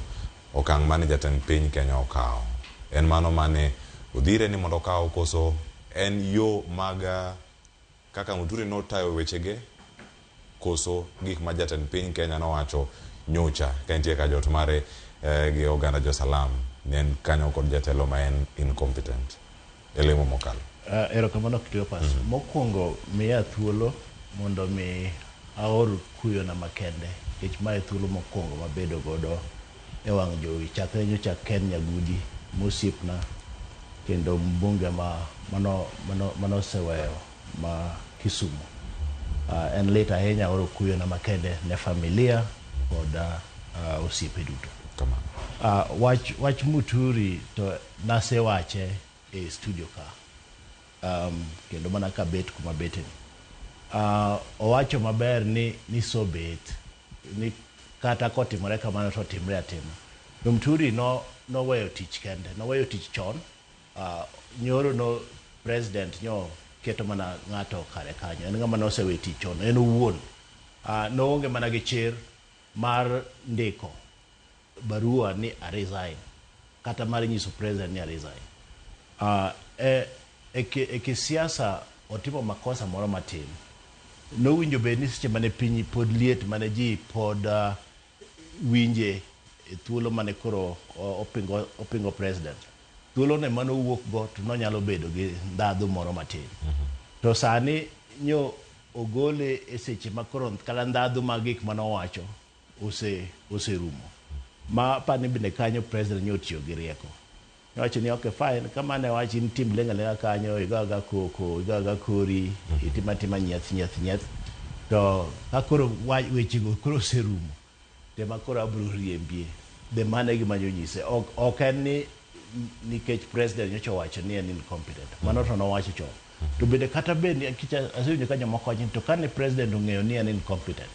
Okang mane jatend piny Kenya okao. En mano mane udhire ni mondo okao koso en yo maga kaka Muturi no tayo wechege koso gik ma jatend piny Kenya no wacho nyocha ka entie ka jot mare gi oganda jo Salam nen kanyo kod jatelo ma en incompetent. Elemo mokalo. Erokamano Cleopas. Mokwongo miya thuolo mondo mi aor kuyo na makende. Kech mae thuolo mokwongo mabedo godo e wang' jowi. Chakre nyocha Ken Nyagudi mosiepna kendo mbunge mano seweyo ma Kisumu. En lit ahinya aoro kuyo na makende ne familia kod osiepe duto. Wach Muturi to nase wache e studio ka. Kendo mana ka bet kuma beten. Owacho maber ni so bet ni kata kotimore kamano to timre atima. Muturi no weyo tich kende, no weyo tich chon. Nyoro no president nyo keto mana ng'ato kare kanyo. En ng'ama noseweyo tich chon, en owuon. No onge mana gi chir mar ndiko barua ni a resign kata mar nyiso president ni a resign. E siasa otimo makosa moro matin. No winjo be ni seche mane piny pod liet mane ji pod winje e thuolo mane koro opingo president. Thuolo ne mano wuok go to no nyalo bedo gi ndadhu moro matin. To sani nyo ogole e seche makoro kala ndadhu ma gik mano wacho ose rumo. Ma pani bine kanyo president nyo tiyo gi rieko. Wacho ni okay fine kama ne wachi ni tim lenga kanyo igaga koko igaga kori itimatima nyath to akoro weche go koro serumo te makoro abro riembie de mane gi manyo nyise ok en ni kech president nyocho wacho ni en incompetent mano to no wacho cho to bende kata bende kicha asenyo kanyo moko to kane president ong'eyo ni en incompetent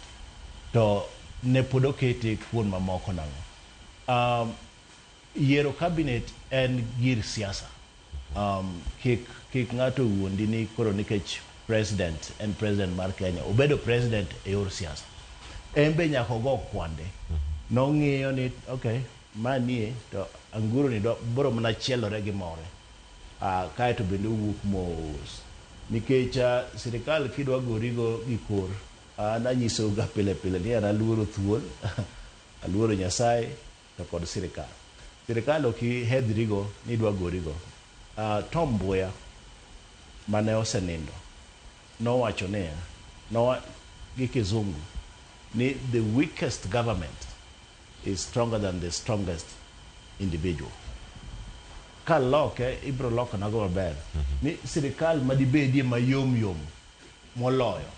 to ne podo kete kuon mamoko nango. Yiero cabinet en gir siasa. Kik ng'ato wuondi ni koro nikech president en president mar Kenya obedo president e yor siasa. Embe nyako go kwande. Nong'iyo ni okay manie to anguro ni boro mana chielore gi more. Kae to bende wuok mos. Nikech sirikal kidwa gorigo gi kor nanyiso ga pile ni ana luoro thuol aluoro Nyasaye to kod sirikal. Sirikal oki hedhrigo ni dwa gorigo. Tom Mboya mane osenindo no wacho ne no gi kizungu ni the weakest government is stronger than the strongest individual. Ka loke ibro loko nago maber ni sirikal madibedie mayom moloyo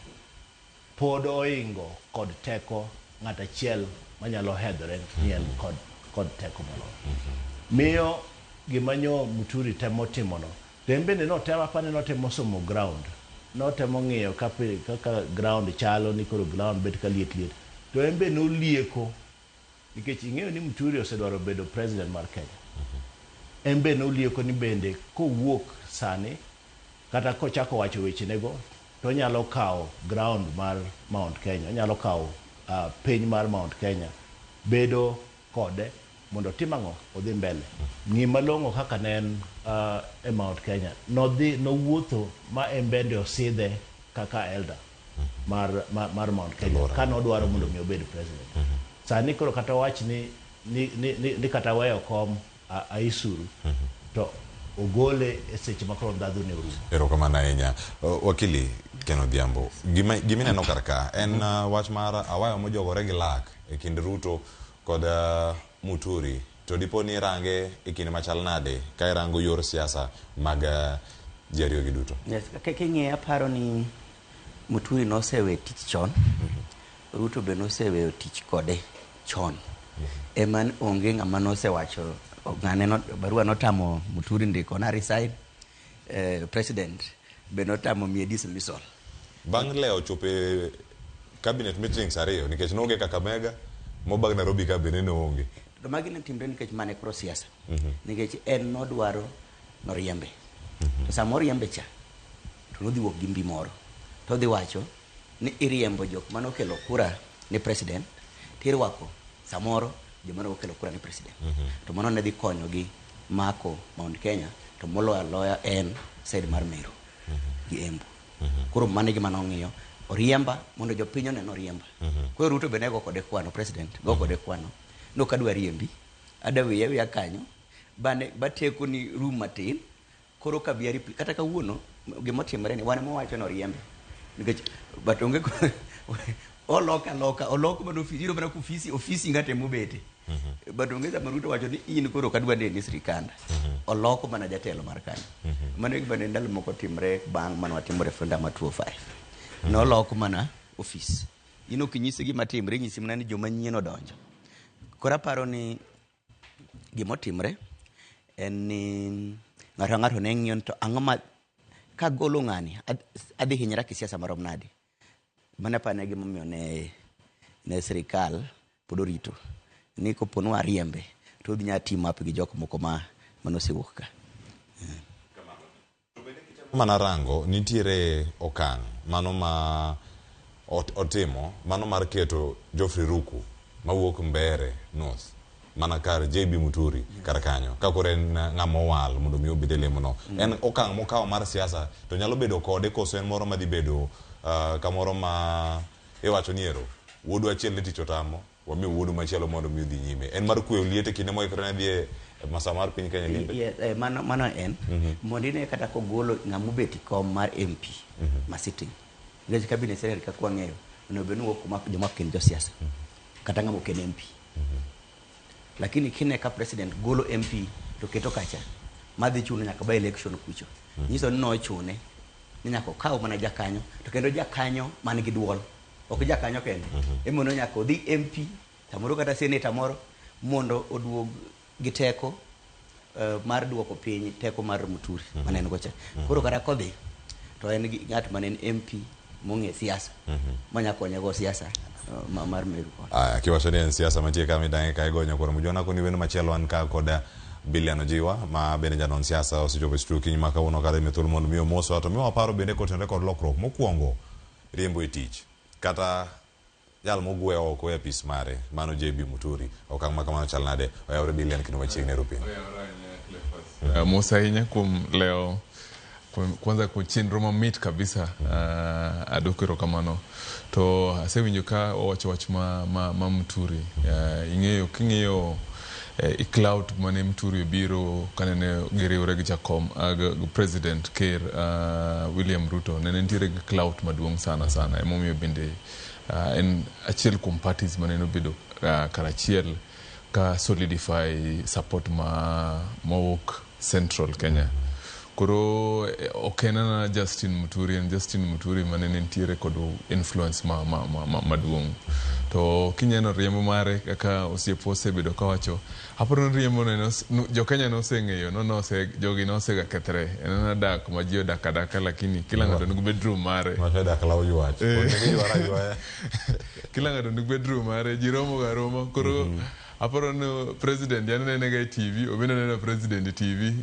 pod oingo kod teko ng'ata chiel manyalo hedhore ni en kod teko moloyo. Miyo gimanyo Muturi temo timono. Tembe ne no tema pane no temo somo ground. No temo ng'iyo kaka ground chalo ni koro ground bet ka liet. To embe no lieko. Nikech ing'eyo ni Muturi osedwaro bedo president mar Kenya. Embe no lieko ni bende kowuok sani kata kochako wacho weche nego to nyalo kawo ground mar Mount Kenya. Nyalo kawo piny mar Mount Kenya. Bedo kode mondo timango odhi mbele. Ng'ima longo kaka nen e Mount Kenya. No wuotho ma embende osidhe kaka elder mar Mount Kenya. Ka nodwaro mondo mi obed president. Sani koro kata wach ni kata weyo kom aisuru. To ogole e seche makoro ndadhu ne orumo. Erokamano ahinya. Wakili Ken Odhiambo. Gimineno karka en wach mar awayo mojogore gi lak e kind Ruto kod Muturi. To dipo ni range e kinde machal nade ka irango yor siasa mag jariyo gi duto. Yes, king'e aparo ni Muturi nosewe tich chon. Ruto be nosewe tich kode chon. eman onge ng'ama nosewacho ng'ane barua notamo Muturi ndiko na resign, president be notamo miye dismissal. Bang' leo chope cabinet meetings ariyo nikech noonge Kakamega, mobag Nairobi ka bende noonge. To magi ne timre nikech mane kro siasa. Nikech en nodwaro noriembe. To samoro riembe cha to nodhi wuok gi mbi moro. To dhi wacho ni iriembo jok mane okelo kura ni president, tirwako samoro joma ne okelo kura ni president. To mano ne dhi konyogi mako Mount Kenya, to moloyo aloya en side mar Meru gi Embu. Koro mane gima nong'iyo oriemba mondo jopiny oneno oriemba. Koro Ruto bende go kode kwano, president go kode kwano. No kadwa riembi, ada wiya kanyo, bane bateko ni room matin, koro kabiari kata kawuono gima timore ni wane mowacho no riembe. Nikech batonge oloka man ofisi, iro mana ofisi ngate mobete. Batonge sama Ruto wacho ni in koro kadwa neni sirikanda. Oloko mana jatelo mar kanyo. Mane gibane ndalo moko timre bang' manwa timo referendum ma 205. No loko mana office. Ino kinyisi gima timre, nyisi mana ni joma nyien odonjo. Kora paro ni gima timre en ni ng'ato ne ng'iyo to ang'o ma kagolo ng'ani adhi hinyra kisiasa marom nade. Mana pa ne gima omiyo ne sirikal pod orito ni kopono ariembe to odhi nya team up gi jok moko manosewuok ka. Mana rango nitiere okang' mano ma otimo, mano mar keto Geoffrey Ruku mawuok Mbeere North mana kar JB Muturi kar kanyo ka kore ng'ama owal mondo mi obed lemo no. En okang' mokawo mar siasa, to nyalo bedo kode koso en moro madhi bedo kamoro ma iwacho ni ero wuodu achiel ne tich otamo, wami wuodu machielo mondo mi odhi nyime. En mar kwe liete kinde moikore na dhi masa mar piny Kenya limbe. Mano en mondine kata kogolo ng'amu beti kom mar MP ma sitting. Ngezi cabinet secretary ka kwa ng'eyo ono benu kuma joma ken jo siasa kata ng'amo ken MP. Lakini kine ka president golo MP to keto kacha madhi chuno nyaka ba election kucho. Nyiso no chune ni nyaka kaw mana jakanyo, to kendo jakanyo man gi duol. Ok jakanyo kende. Emono nyaka odhi MP tamoro kata senator moro mondo oduog gi teko mar duoko piny teko mar Muturi manen gocha. Koro kata kodhi to en ng'at manen MP mong'e siasa manya konye go siasa mar Meru. Kiwacho ni en siasa mantie kama idange ka igonyo koro mujona koni wenu machielo an ka koda Biliano Jiwa ma bende janon siasa osechopo studio kiny maka uno kare methul mondo miyo moso to miyo paro bende kotenre kod lokruok mokwongo riembo e tich kata jal mogwe oko e apis mare mano JB Muturi okang' ma kamano chal nade oyawre Bilian kendo machiegni Nairobi. Mosa ahinya kuom leo kwanza kwa chenro mamit kabisa adoko erokamano to asewinjo ka owacho wach ma Muturi king'eyo clout mane Muturi biro kanene giriwre gi jakom president Ker William Ruto ne nitiere gi clout maduong' sana emomiyo bende en achiel kuom parties mane nobedo karachiel ka solidify support mawuok Central Kenya. Koro okenana Justin Muturi mane nitiere kod influence maduong'. To kinyeno riembo mare kaka osiepo osebedo kawacho aparo riembo jo Kenya noseng'eyo jogi nosega kethre en dak ma ji odak lakini kila ng'ato nigi bedroom mare kila ng'ato nigi bedroom mare ji romo ga romo koro aparo no president yanene ga TV obino neno president TV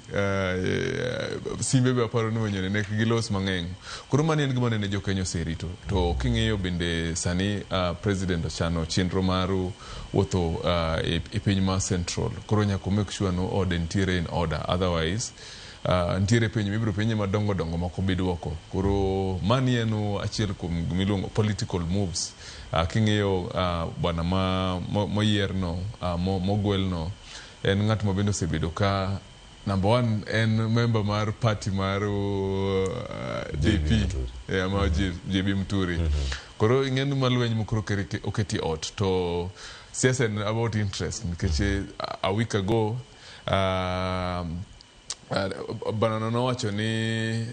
simbe be aparo no nyone nek gilos mang'eny koro mane en gima nene jo Kenya oserito to king'iyo bende sani president ochano chenro maru wuotho e piny ma Central koro nyaka make sure no order ntiere in order otherwise ntiere piny mibiro pinye madongo moko biduoko koro mani en achiel kuom miluongo political moves king'iyo bwana moyierno mogwelno en ng'at ma bende osebedo ka number one en member mar party mar DP ma JB Muturi koro ing'en malweny mokoro oketi ot to siasa en about interest nikech a week ago Banana nowacho ni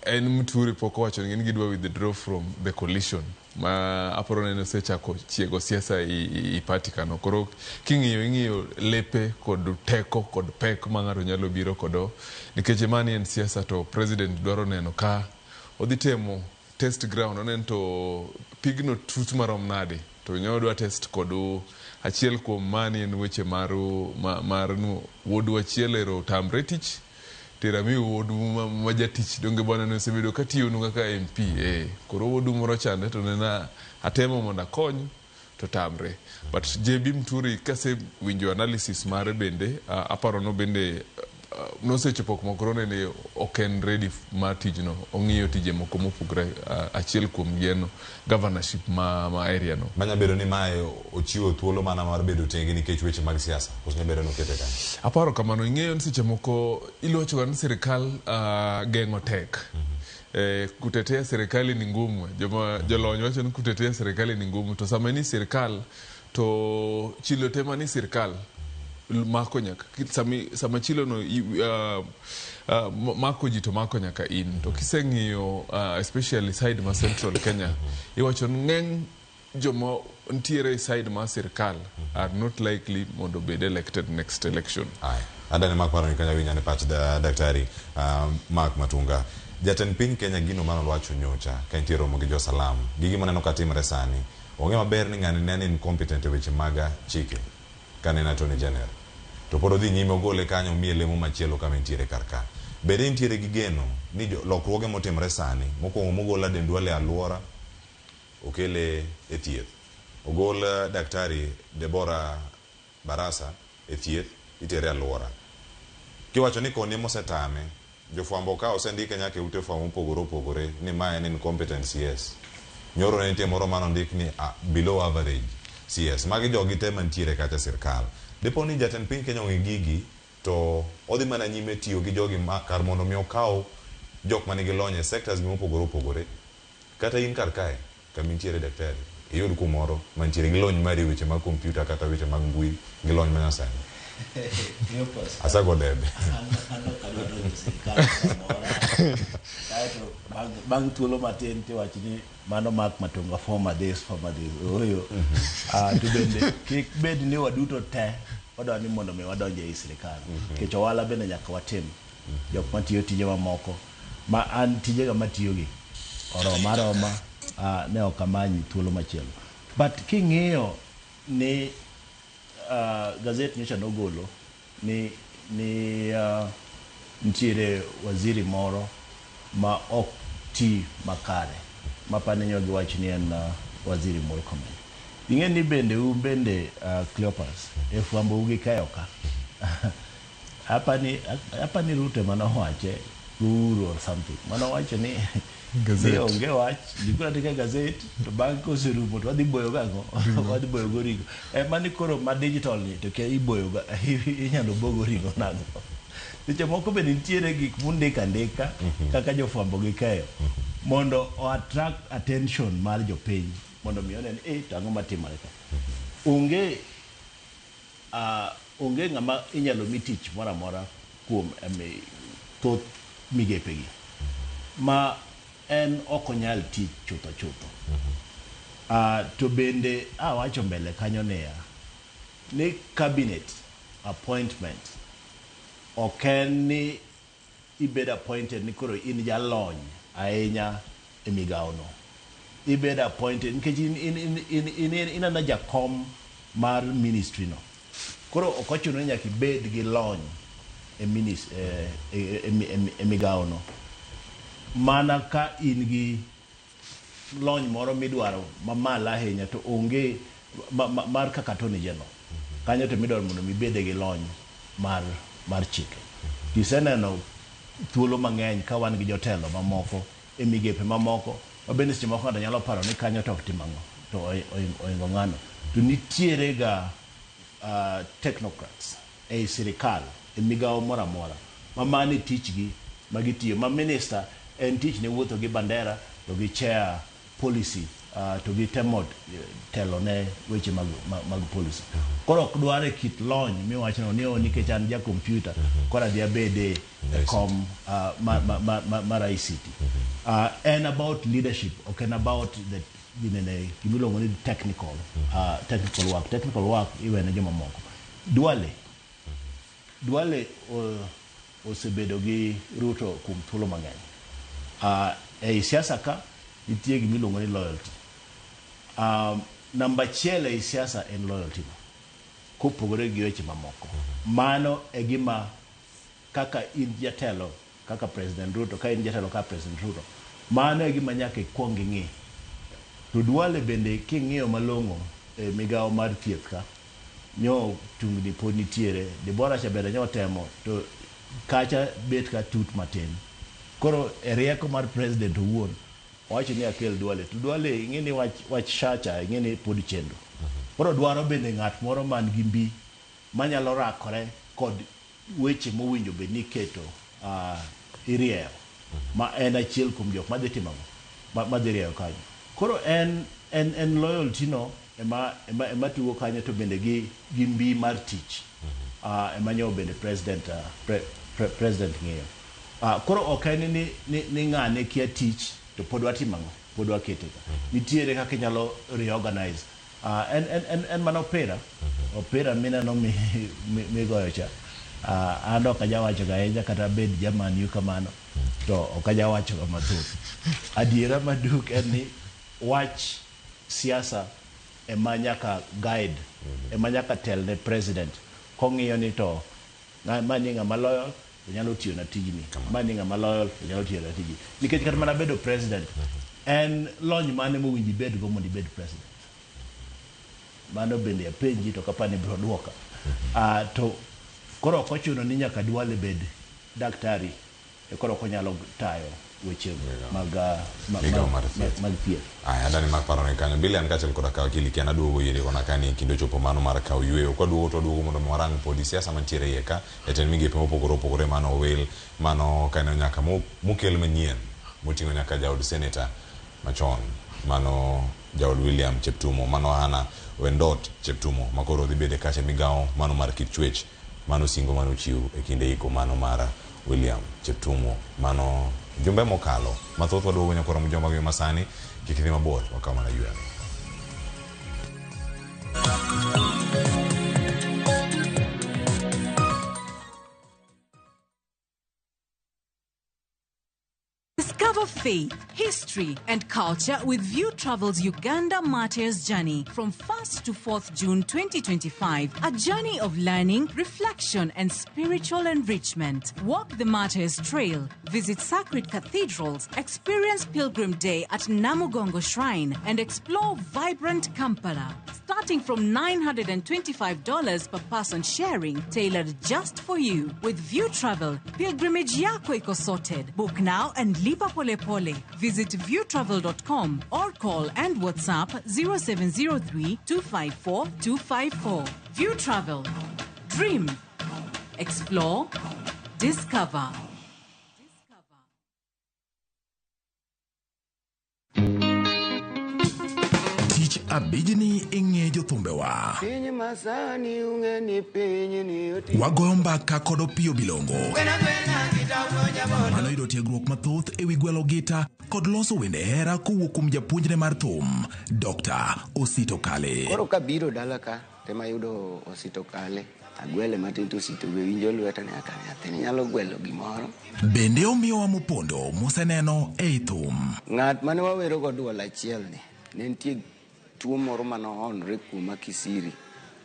en Muturi pok owacho ni gidwa withdraw from the coalition ma aparo neno osechako chiego siasa i party kano. Koro king'iyo lepe kod teko kod pek ma ng'ato nyalo biro kodo nikech mani en siasa to president dwaro neno ka odhi temo test ground onen to pigno tut marom nade to nyodwa test kodu achiel kuom mani en weche mar wodu achiel ero tamre tich terami wodu majatich donge bwana no sebedo katiyo nu kaka MP koro wodu moro chande to nena atemo monda kony to tamre but JB Muturi kase winjo analysis mare bende aparo no bende nosechopo mokoro ne oken ready ma tijno ong'iyo tije moko mopogre achiel kuom gieno governorship ma area no manya bedo ni mae ochiwo thuolo mana mar bedo tenge nikech weche mag siasa osnya bedo no kete kan aparo kamano ing'eyo ni seche moko ilocho ni sirikal gengo tek kutetea serikali ni ngumu jolony wacho ni kutetea serikali ni ngumu to sama ni sirikal to chilo tema ni sirikal mako nyaka sama chilo no mako jito mako nyaka in to kiseng'iyo especially side ma Central Kenya iwacho ng'eng jomo ntiere side ma sirikal are not likely mondo bed elected next election. Adane Mark Maroni Kenya winyane pach daktari Mark Matunga jatend piny Kenya gino mano wacho nyocha ka ntiere romo gi jo salam gigi maneno katimre sani onge maber ni ng'ani ne incompetent e weche maga chike kanena Attorney General to pod odhi nyime ogole kanyo miye lemo machielo kama ntiere karka bende ntiere gi geno ni lokruoge motimre sani mokwongo mogola Dendwale alwora okele e thieth ogol daktari Deborah Barasa e thieth itere alwora kiwacho ni koni mosetame jofwambo ka osendike nyaka ute fwambo opogore ni mae en incompetent CS nyoro ne nitie moro mano ndik ni below average CS magi jogi te mantiere kata sirkal depo ni jatend piny Kenya ong'e gigi to odhi mana nyime tiyo gi jogi kar mondo mi okaw jok manigi lony e sectors opogore kata in kar kae kama ntiere daktari iyud kumoro mantiere gi lony mar weche mag kompyuta kata weche mag mbui gi lony manyasani asago debe bang' thuolo matin tiwacho ni mano Mark Matunga former days oyo to bende kik bed ni waduto te wadwa ni mondo mi wadonje e sirikal kech owala bende nyaka watim jok matiyo tije mamoko ma an tijega matiyo gi maroma ne ok amanyi thuolo machielo but king'iyo ni gazet nyocha nogolo ni ntiere waziri moro ma ok ti makare mapanenyo giwacho ni en waziri Murkomen ing'e ni bende Cleopas e fwambo ugi kayo ka hapa ni Rute manowache Guru or something manowacho ni gazet onge wach dikuna tika gazet to bang' koserumo to wadhi boyo gago wadhi boyo gorigo mani koro ma digital ni to ke iboyo ga inyalo bogo rigo nago seche moko bende nitiere gik mundika kaka jofwambo gi keyo mondo o attract attention mar jopiny mondo mi onen tang'o matimore ka onge ng'ama inyalo mi tich moro amora kuom thoth migepegi ma en ok onyal tich chutho to bende wacho mbele kanyo ni cabinet appointment ok en ni ibed appointed ni koro in jalony ahinya e migawo no ibed appointed nikech in ana jakom mar ministry no koro ok ochuno ni nyaka ibed gi lony e migawo no mana ka in gi lony moro midwaro mamalo ahinya to onge mar kaka Attorney General kanyo to midwaro mondo mibede gi lony mar chike tiseneno thuolo mang'eny ka wan gi jotelo mamoko e migepe mamoko mabende seche moko ng'ato nyalo paro ni kanyo to ok tim ang'o to oingo ng'ano to nitiere ga technocrats e sirikal e migawo moro amora mamane tichgi magitiyo ma minister en tich ne wuotho gi bandera to gi chair policy to gitemo telo ne weche mag policy. Koro ok dware kit lony miwacho ni nikech an ja computer kora dia bede kom mara ICT. And about leadership, okay, and about the technical work. Technical work even joma moko. Duale osebedo gi Ruto kuom thuolo mang'eny. E siasa ka nitie gimiluongo ni loyalty. Namba achiel e siasa en loyalty kopogore gi weche mamoko. Mano e gima kaka in jatelo kaka President Ruto, ka in jatelo kaka President Ruto, mano e gima nyaka ikwong ing'e. To Duale bende king'iyo malong'o e migawo mar thieth ka nyo tungni pod nitiere. Deborah cha bende nyo temo to kacha bet ka tut matin. Koro e rieko mar President owuon wacho ni akel Duale. To Duale ing'e ni wach shacha ing'e ni pod chendo. Koro dwaro bende ng'at moro man gi mbi manyalo rakore kod weche mowinjo bed ni keto irieyo ma en achiel kuom jok madhi timo madhi rieyo kanyo. Koro en loyalty no ema tugo kanyo to bende gi mbi mar tich ema nyo bende president ng'eyo. Koro ok en ni ng'ane kia tich to pod watimo ang'o, pod wakete ka. Nitiere kaka inyalo reorganize. En mana opera mineno migoyo cha. An ok ajawacho ga ahinya kata bed jamani yu kamano to ok ajawacho ga mathoth. Adiera maduk en ni wach siasa ema nyaka guide, ema nyaka tel ne president kong'iyo ni to mani ng'ama loyal nyalo tiyo na tijni, mani ng'ama loyal nyalo tiyo na tijni. Nikech kata mana bedo president en lony mane mowinji bed go mondo ibed president. Mano bende apenji to kapani biro duoka. To koro ok ochuno ni nyaka Duale bed daktari e koro konyalo tayo weche mag thieth. Adani mak paro ne kanyo bile an kachel koda kaw kili kiana duogo yiri kona kani kindo chopo mano mar kaw yweyo kwa duogo to duogo mondo mwarang podi siasa mantiere iye ka eten migepe mopogore mano owil mano kano nyaka mukel manyien moting'o nyaka jaod senator machon mano jaod William Cheptumo mano Hana Wendot Cheptumo makoro dhi bede kacha migawo mano mar kit chwech mano singo mano chiw e kinde iko mano mara William Cheptumo mano jumbe mokalo mathoth waduogo nyakora mjomba gi masani kikidhi mabor wakama na yuan. Discover faith, history, and culture with View Travel's Uganda Martyrs Journey from 1st to 4th June 2025. A journey of learning, reflection, and spiritual enrichment. Walk the Martyrs Trail, visit sacred cathedrals, experience Pilgrim Day at Namugongo Shrine, and explore vibrant Kampala. Starting from $925 per person sharing, tailored just for you. With View Travel, pilgrimage yako iko sorted. Book now and lipa pole pole. Visit viewtravel.com or call and WhatsApp 0703 254 254. View Travel. Dream. Explore. Discover. Tich abijni ing'e jothumbewa. Piny masani ung'eni piny ni oti. Wagoyo mbaka kod Opiyo Bilongo. Mano yudo tiegruok mathoth ewi gwelo gita kod loso wende hera kowuok kuom japuonjre mar thum, Dr. Osito Kale. Koro kabiro dala ka tema yudo Osito Kale. Agwele matin to Osito be winjo lweta ne aka nyathini nyalo gwelo gimoro. Bende omiyowa mopondo moseneno ei thum. Ng'at mane wawero go duol achiel ni ne nitie tuo moro mano onre kuma Kisiri.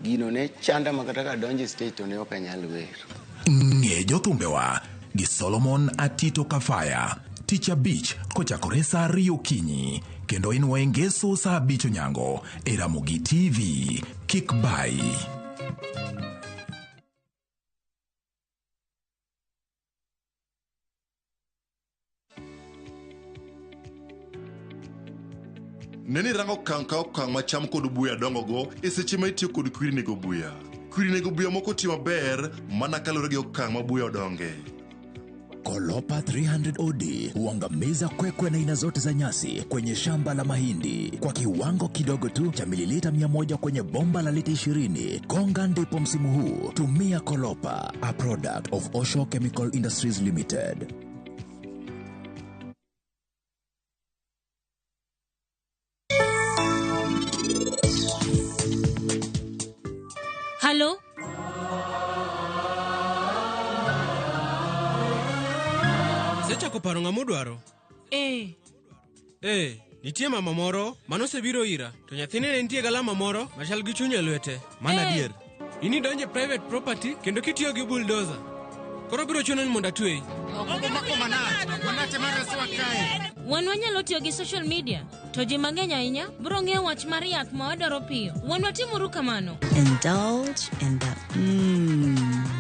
Gino ne chanda makata ka donje stage to ne ok anyal wero. Ng'e jothumbewa gi Solomon Atito Kafaya. Tich abich kochakore saa 2 okinyi kendo inwaye ngeso saa 5 onyango e Ramogi TV. Kik bai. Neni rango okang' ka okang' macham kod buya dongo go e seche ma itiyo kod kwiri nego buya. Kwiri nego buya moko tiyo maber mana kalore gi okang' ma buya odonge. Colopa 300 OD huangamiza kwekwe na aina zote za nyasi kwenye shamba la mahindi kwa kiwango kidogo tu cha mililita 100 kwenye bomba la lita 20. Konga ndipo msimu huu. Tumia Colopa, a product of Osho Chemical Industries Limited. Hello? Secha koparo ng'amo dwaro? Nitie mama moro manosebiro ira, to nyathine ne nitie galama moro machal gi chuny e lwete. Mana adier. Ini donje private property kendo kitiyo gi bulldozer. Koro biro chuno ni mondo atwei. Wan wanyalo tiyo gi social media, to ji mang'eny ahinya biro ng'eyo wach mar yath ma wadwaro piyo. Wan watimuru kamano. Indulge in the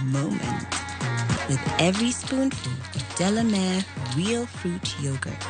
moment with every spoonful of Delamere real fruit yogurt.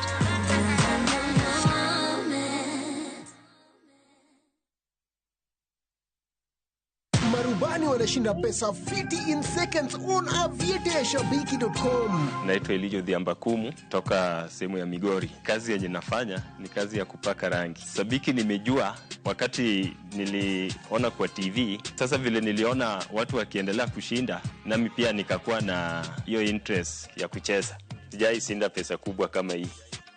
Marubani wanashinda pesa 50 in seconds on aviateshabiki.com. Naitwa Elijo Dhiambakumu toka sehemu ya Migori. Kazi yenye nafanya ni kazi ya kupaka rangi. Sabiki nimejua wakati niliona kwa TV. Sasa vile niliona watu wakiendelea kushinda, nami pia nikakuwa na hiyo interest ya kucheza. Sijai shinda pesa kubwa kama hii.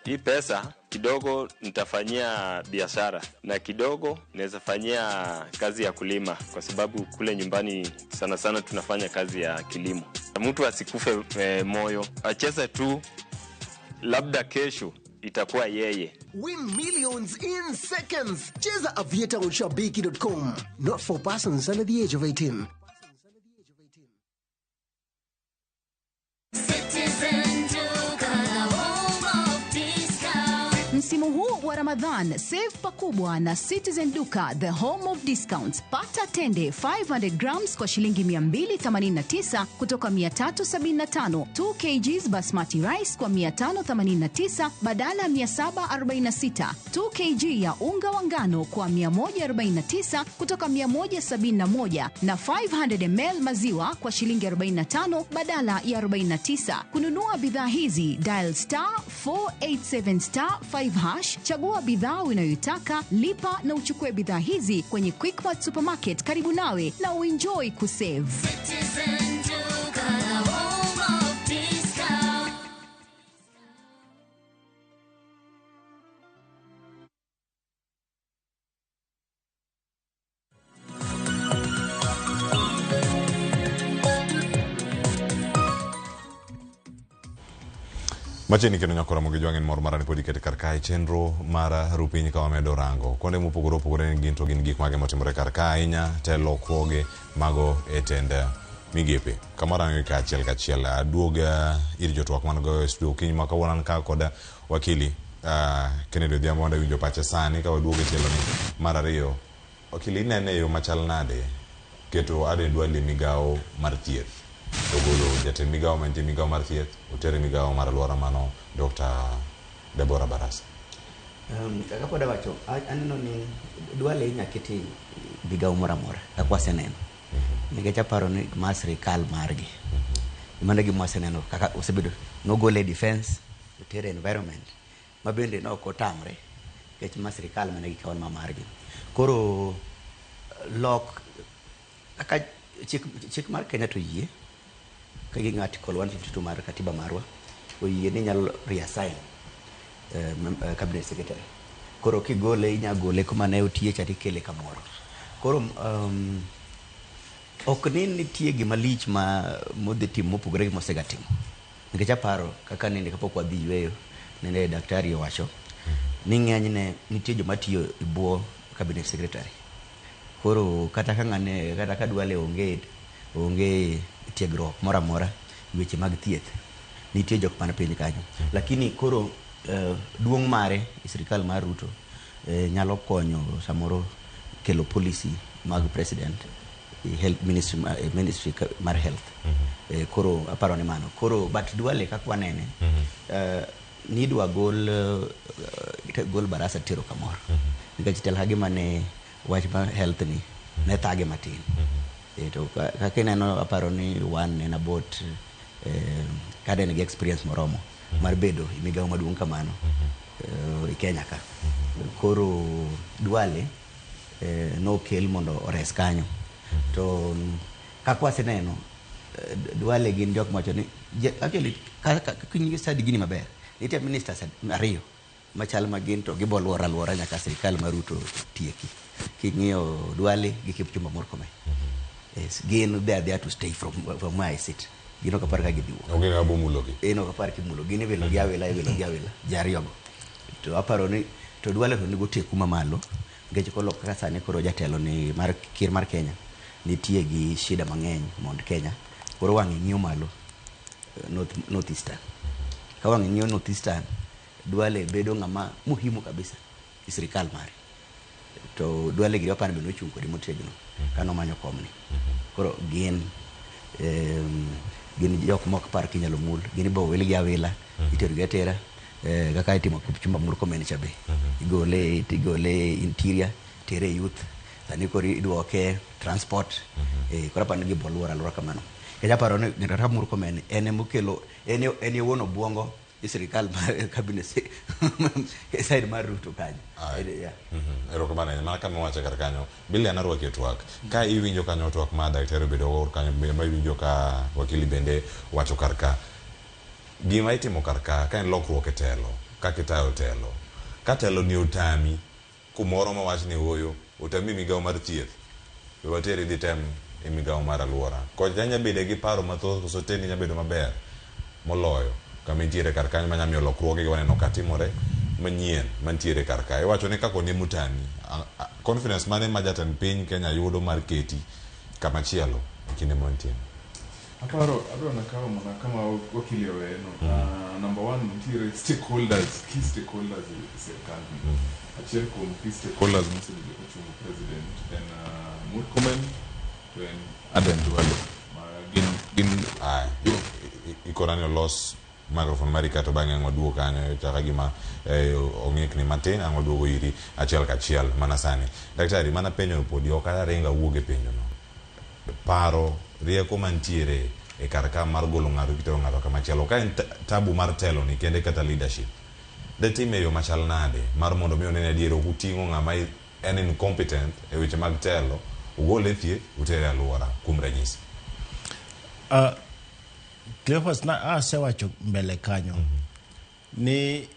Hii pesa kidogo nitafanyia biashara na kidogo naweza fanyia kazi ya kulima, kwa sababu kule nyumbani sana sana tunafanya kazi ya kilimo. Mtu asikufe moyo, acheze tu, labda kesho itakuwa yeye. Win millions in seconds. Cheza Aviator on Shabiki.com. Not for persons under the age of 18. Msimu huu wa Ramadhan, save pakubwa na Citizen Duka, the home of discounts. Pata tende 500 grams kwa shilingi 289 kutoka 375, 2 kgs basmati rice kwa 589 badala ya 746, 2 kg ya unga wa ngano kwa 149 kutoka 171, na 500 ml maziwa kwa shilingi 45 badala ya 49. Kununua bidhaa hizi, dial *487*5 hash, chagua bidhaa unayoitaka, lipa na uchukue bidhaa hizi kwenye Quickmart Supermarket karibu nawe na uenjoy kusave. Macheni kendo nyakora mogejwangen mor marani podi kete karkai chenro mara rupiny kawa medo rango. Konde mupogore opogore gin to gin gik mage motimore karkai inya telo kwoge mago etende migepe. Kamara ngi kachiel aduoga iri jotwak manago studio kiny maka wonan ka koda wakili Kennedy Odhiambo wanda winjo pache sani ka waduoge tielo ni mara riyo. Wakili inene yo machal nade keto ade dwali migao mar thieth. Togolo jatend migao mantie migao mar thieth, utere migao mar alwora mano Dr. Deborah Barasa. Kaka poda wacho, aneno ni dwale inyaketi migao mora kakwaseneno. Nikech aparo ni ma sirikal margi. Imane gimwaseneno kaka osebedo nogole defense, utere environment. Mabende no kotamre. Nikech ma sirikal mane gikawan ma margi. Koro lok kaka chik mar Kenya to yie kaging article 152 mar katiba marwa oyie ni nyalo reassign cabinet secretary. Koro kigole inya gole kuma ne otie chati kele kamoro. Koro ok nitie gima lich ma modhi timo mopogore gi mosegatimo. Nikech aparo kaka nende kapok wadhi yweyo nende daktari owacho ni ng'enyne nitie joma tiyo e bwo cabinet secretary. Koro kata kang'ane kata kadwale onge tiegruok mora mora weche mag thieth nitie jok man piny kanyo. Lakini koro duong' mare sirikal mar Ruto nyalo konyo samoro kelo policy mag president, health ministry mar health. Koro aparo ni mano. Koro but dwale kakwanene nidwa gol Barasa tero kamoro. Nikech tel hagi mane wach ma health ni ne thage matin. To kaka neno aparo ni one in about kada en gi experience moromo mar bedo e migawo maduong' kamano e Kenya ka. Koro Duale nokel mondo ores kanyo. To kakwa seneno Duale gin jok macho ni actually kinyi sadi gini maber. Nitie ministers ariyo machal magin to giboluora luora nyaka sirikal maruto tieki. King'iyo Duale gi Kipchumba Murkomen. Yes, gin they are there to stay from where I sit. Gino kapar ka gidiwo. Okay, ga bomulo gi. No kapar ki mulo. Gini velo gi awela jariyogo. To aparo ni to Duale to nigo teku mamalo. Ngech ko lokka sani koro jatelo ni mar kir mar Kenya. Nitie gi shida mang'eny mond Kenya. Koro wang'i ng'iyo malo North Eastern. Ka wang'i ng'iyo North Eastern, Duale bedo ng'ama muhimu kabisa e sirikal mare. To Duale gi opani beno chung kodi motegno kano manyo komni. Koro gin jok mok par kinyalo mul, gin bo weli gi awela, itero gi atera kaka itimo Kipchumba Murkomen chabe. Igole interior, tere youth, sani kori idwoke transport, kora pan gi boluora lora kamano. Kaya paro ni Arap Murkomen ene mukelo ene wono buongo e sirikal mar cabinet side mar Ruto kanyo. Ero kamano mana kama wacha kar kanyo bile anarwa ke twak ka iwinjo kanyo twak ma daktari bedo or kanyo ma iwinjo ka wakili bende wacho kar ka gima itimo kar ka en lokruok e telo ka kitayo telo ka telo ni utami kumoro ma wach ni oyo utami migawo mar thieth wateri di tem e migawo mar alwora ko janya bede gi paro mathoth koso teni nya bedo maber moloyo kama intiere kar kanyo manya miyo lokruoge gi waneno katimore manyien mantiere kar ka iwacho ni kako ni mutani confidence mane ma jatend piny Kenya yudo mar keti kama chielo kinde montie. Aparo na kama wakili weno number 1 ntiere stakeholders, key stakeholders e serikal. Achiel kuom key stakeholders mosebiro kochungo president en Murkomen to en Aden Duale. Gin ikorani los microphone mari kato bang'e ang'o duo kanyo chaka gima ong'ik ni matin ang'o duogo iri achiel kachiel mana sani. Daktari mana penyo podi okada renga wuoge penyo no. Paro rieko mantiere e karka mar golo ng'ato kitero ng'ato kama chielo ka en tabu mar telo ni kende kata leadership. De time yo machal nade mar mondo mi onene adiero kuting'o ng'ama en incompetent e weche mag telo ugole thie utere alwora kuom ranyisi. Cleophas na asewacho mbele kanyo ni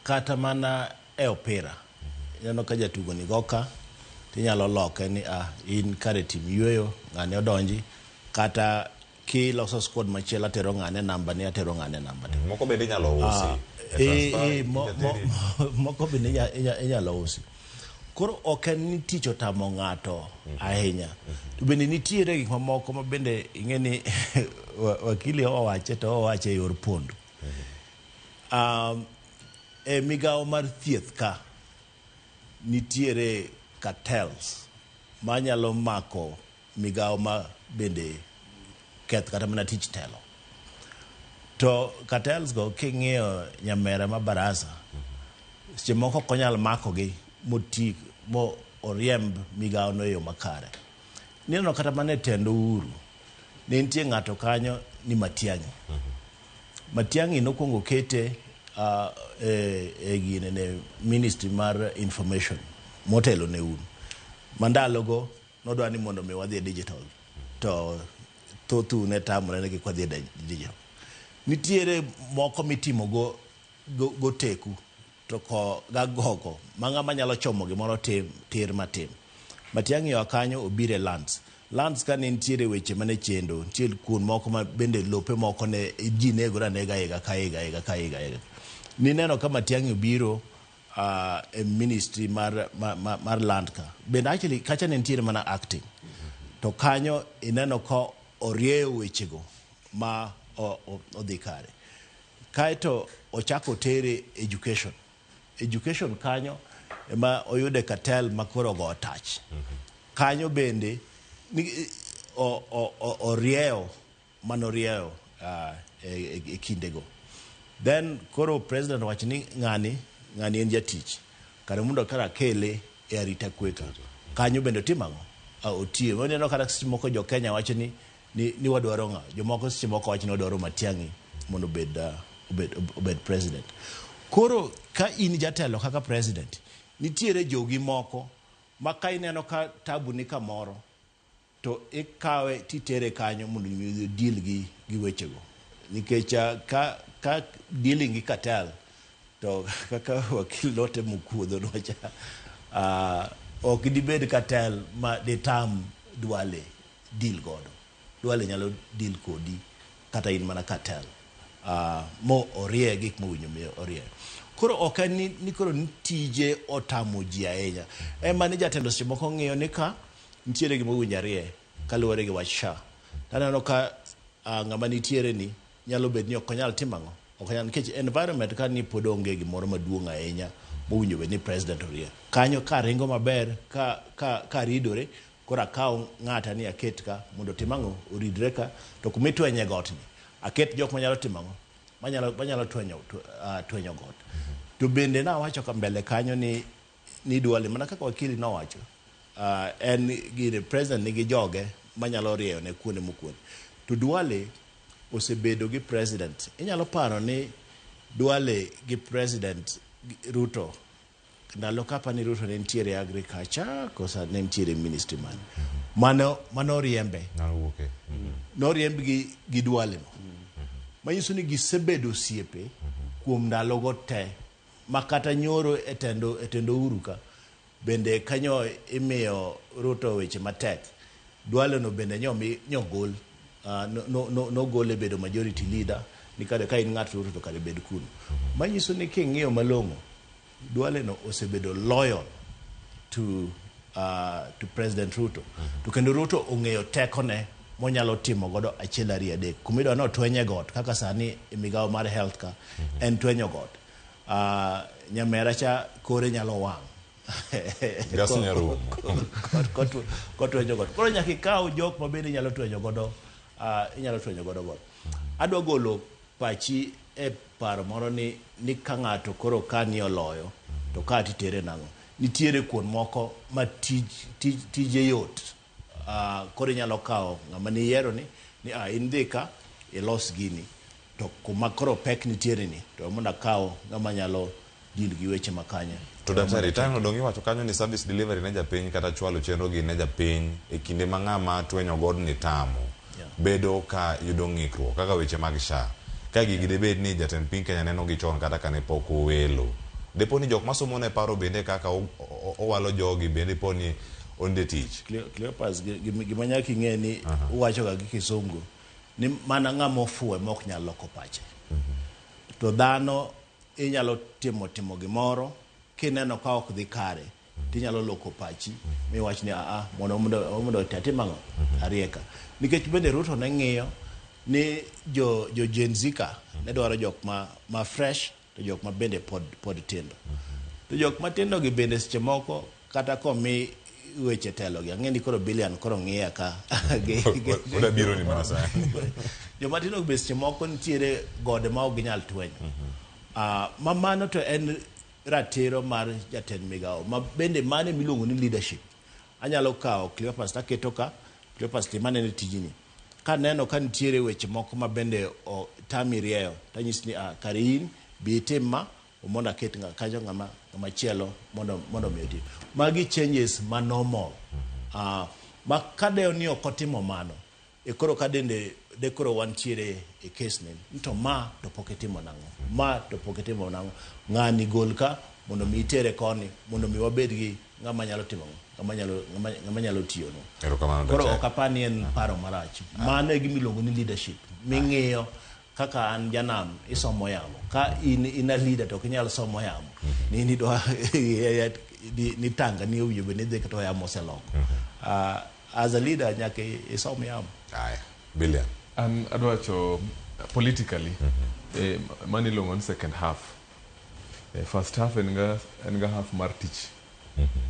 kata mana e opera ineno ka jatugo ni goka tinyalo loke ni in kare tim yueyo ng'ane odonji kata ki loso squad machielo atero ng'ane namba ni atero ng'ane namba ni moko bende inyalo usi moko bende inyalo usi. Koro ok en ni tich otamo ng'ato ahinya. To bende nitiere gik mamoko ma bende ing'eni wakili owache to owache yor pondo. E migawo mar thieth ka nitiere cartels manyalo mako migawo ma bende keth kata mana tich telo. To cartels go king'iyo nyamera ma barasa seche moko konyal mako gi moti mo oriemb migawo no yo makare. Nino kata mane tendo uru ne nitie ng'ato kanyo ni Matiang'i. Matiang'i nokwongo kete e gine ne Ministry mar Information motelo ne uru. Mandalogo nodwa ni mondo mi wadhi digital to thotu ne tamore ne kwa dhi digital. Nitiere moko mitimo go teku to ko gagogo manga manyalo chomo gimoro tir matim. Matiang'i wakanyo obire lands ka nitiere weche mane chendo nitie kuon moko ma bende lope moko ne ji negora nega ka higa. Ni neno ka Matiang'i obiro e ministry mar land ka bende actually kacha nitiere mana acting to kanyo ineno ko orieyo wechego ma odhi kare. Kaeto ochako tere education kanyo ema oyude cartel makoro go touch. Kanyo bende orieyo manorieyo e kindego. Then koro president wacho ni ng'ani en jatich kare mundo kara kele e arita kweka kanyo bende timang'o otie. Waneno kata moko jo Kenya wacho ni ni wadwaro ng'a. Jomoko seche moko wacho ni wadwaro Matiang'i mondo obed president. Koro ka in jatelo kaka president, nitiere jogi moko ma ka ineno ka tabu ni kamoro to ikawe titere kanyo mondo mi deal gi wechego. Nikech ka dealing gi cartel to kaka wakil lote mukuodho nocha ok dibed cartel ma detam Duale deal godo. Duale nyalo deal kodi kata in mana cartel mo orie gik mowinjo mi orie. Koro ok ni koro tije otamo ji ahinya. Ema ni jatelo seche moko ng'iyo ni ka nitiere gima owinjo arie kaluwore gi wach SHA. Taneno ka ng'ama nitiere ni nyalo bet ni ok onyal timo ang'o. Ok onyal nikech environment ka ni pod onge gimoro maduong' ahinya mowinjo bed ni president orie. Kanyo ka ringo maber ka ridore koro akaw ng'ata ni aket ka mondo tim ang'o oridre ka to kuma itwenye got ni aket jok manyalo timo ang'o manyalo twenyo got. To bende nawacho ka mbele kanyo ni Duale mana kaka wakili nowacho en gi president nigi joge manyalo rieyo ne kuonde mokuonde. To Duale osebedo gi president. Inyalo paro ni Duale gi president Ruto ndalo kapa ni Ruto ne nitiere agriculture kosa ne nitiere ministry mano riembe. Noriemb gi Duale no. Manyiso ni gisebedo osiepe kuom ndalo go te makata nyoro etendo uruka bende kanyo imiyo Ruto weche matek. Duale no bende nyogol no gole bedo majority leader ni kade ka in ng'at Ruto to kade bed kuno. Manyiso ni king'iyo malong'o Duale no osebedo loyal to President Ruto. To kendo Ruto ong'eyo tekone monyalo timo godo achiel ariyo adek. Kumidwa no twenye got kaka sani migawo mar health ka en twenyo got. Nyamera cha kore nyalo wang'. Kotwenyo got. Koro nyaka ikaw jok mabende inyalo twenyo godo got. Adwa golo pachi e paro moro ni ka ng'ato koro ka ni oloyo to ka titere nang'o. Nitiere kuon moko ma tije yot. Koro inyalo kawo ng'ama ni yiero ni in dhi ka ilos gini to kuma koro pek nitiere ni to mondo akaw ng'ama nyalo deal gi weche makanya. To daktari tango dongi wacho kanyo ni service delivery ne japiny kata chwalo chenro gi ne japiny e kinde ma ng'ama twenyo god ni tamo bedo ka yudo ng'ikruok kaka weche mag SHA. Ka gigi debed ni jatend piny Kenya neno gi chon kata kane pok owelo. Depo ni jok masomo ne paro bende kaka owalo jogi bende po ni onde tich. Cleopas gima nyaka ing'e ni uwacho ga gi kisungu ni mana ng'ama ofuwe mok nyalo loko pache. To dhano inyalo timo gimoro kineno ka ok dhi kare tinyalo loko pachi miwach ni mondo tatim ang'o arieka. Nikech bende Ruto ne ng'iyo ni jo Gen Z ka ne dwaro jok ma fresh to jok ma bende pod tindo. To jok ma tindo gi bende seche moko kata komi weche telo gi ang'e ni koro billion koro ng'iya ka oda biro ni masa joma tindo gi seche moko nitiere gode ma ok ginyal twenyo. Mano to en ratiro mar jatend migawo ma bende mane miluongo ni leadership. Anyalo kawo Cleopas taketo ka Cleopas timane ne tijini ka neno ka nitiere weche moko ma bende tami rieyo tanyisi ni kare in bi tim ma mondo aket kanyo ng'ama chielo mondo mi otim. Magi changes ma normal. Ma kade ni ok otimo mano e koro kadende de koro wantiere e case ni to ma to poketimo nango ng'ani gol ka mondo mi itere koni mondo mi wabed gi ng'ama nyalo timo ng'ama nyalo tiyo no. Koro ok apani en paro marach. Mano e gimiluongo ni leadership. Ming'iyo kaka an janam isomo yamo ka in a leader to kinyalo somo yamo ni dwa ni tanga ni uyo bene de to yamo seloko. As a leader nyaka isom yamo. Billion. Adwacho politically mani long on second half. First half en ga half mar tich.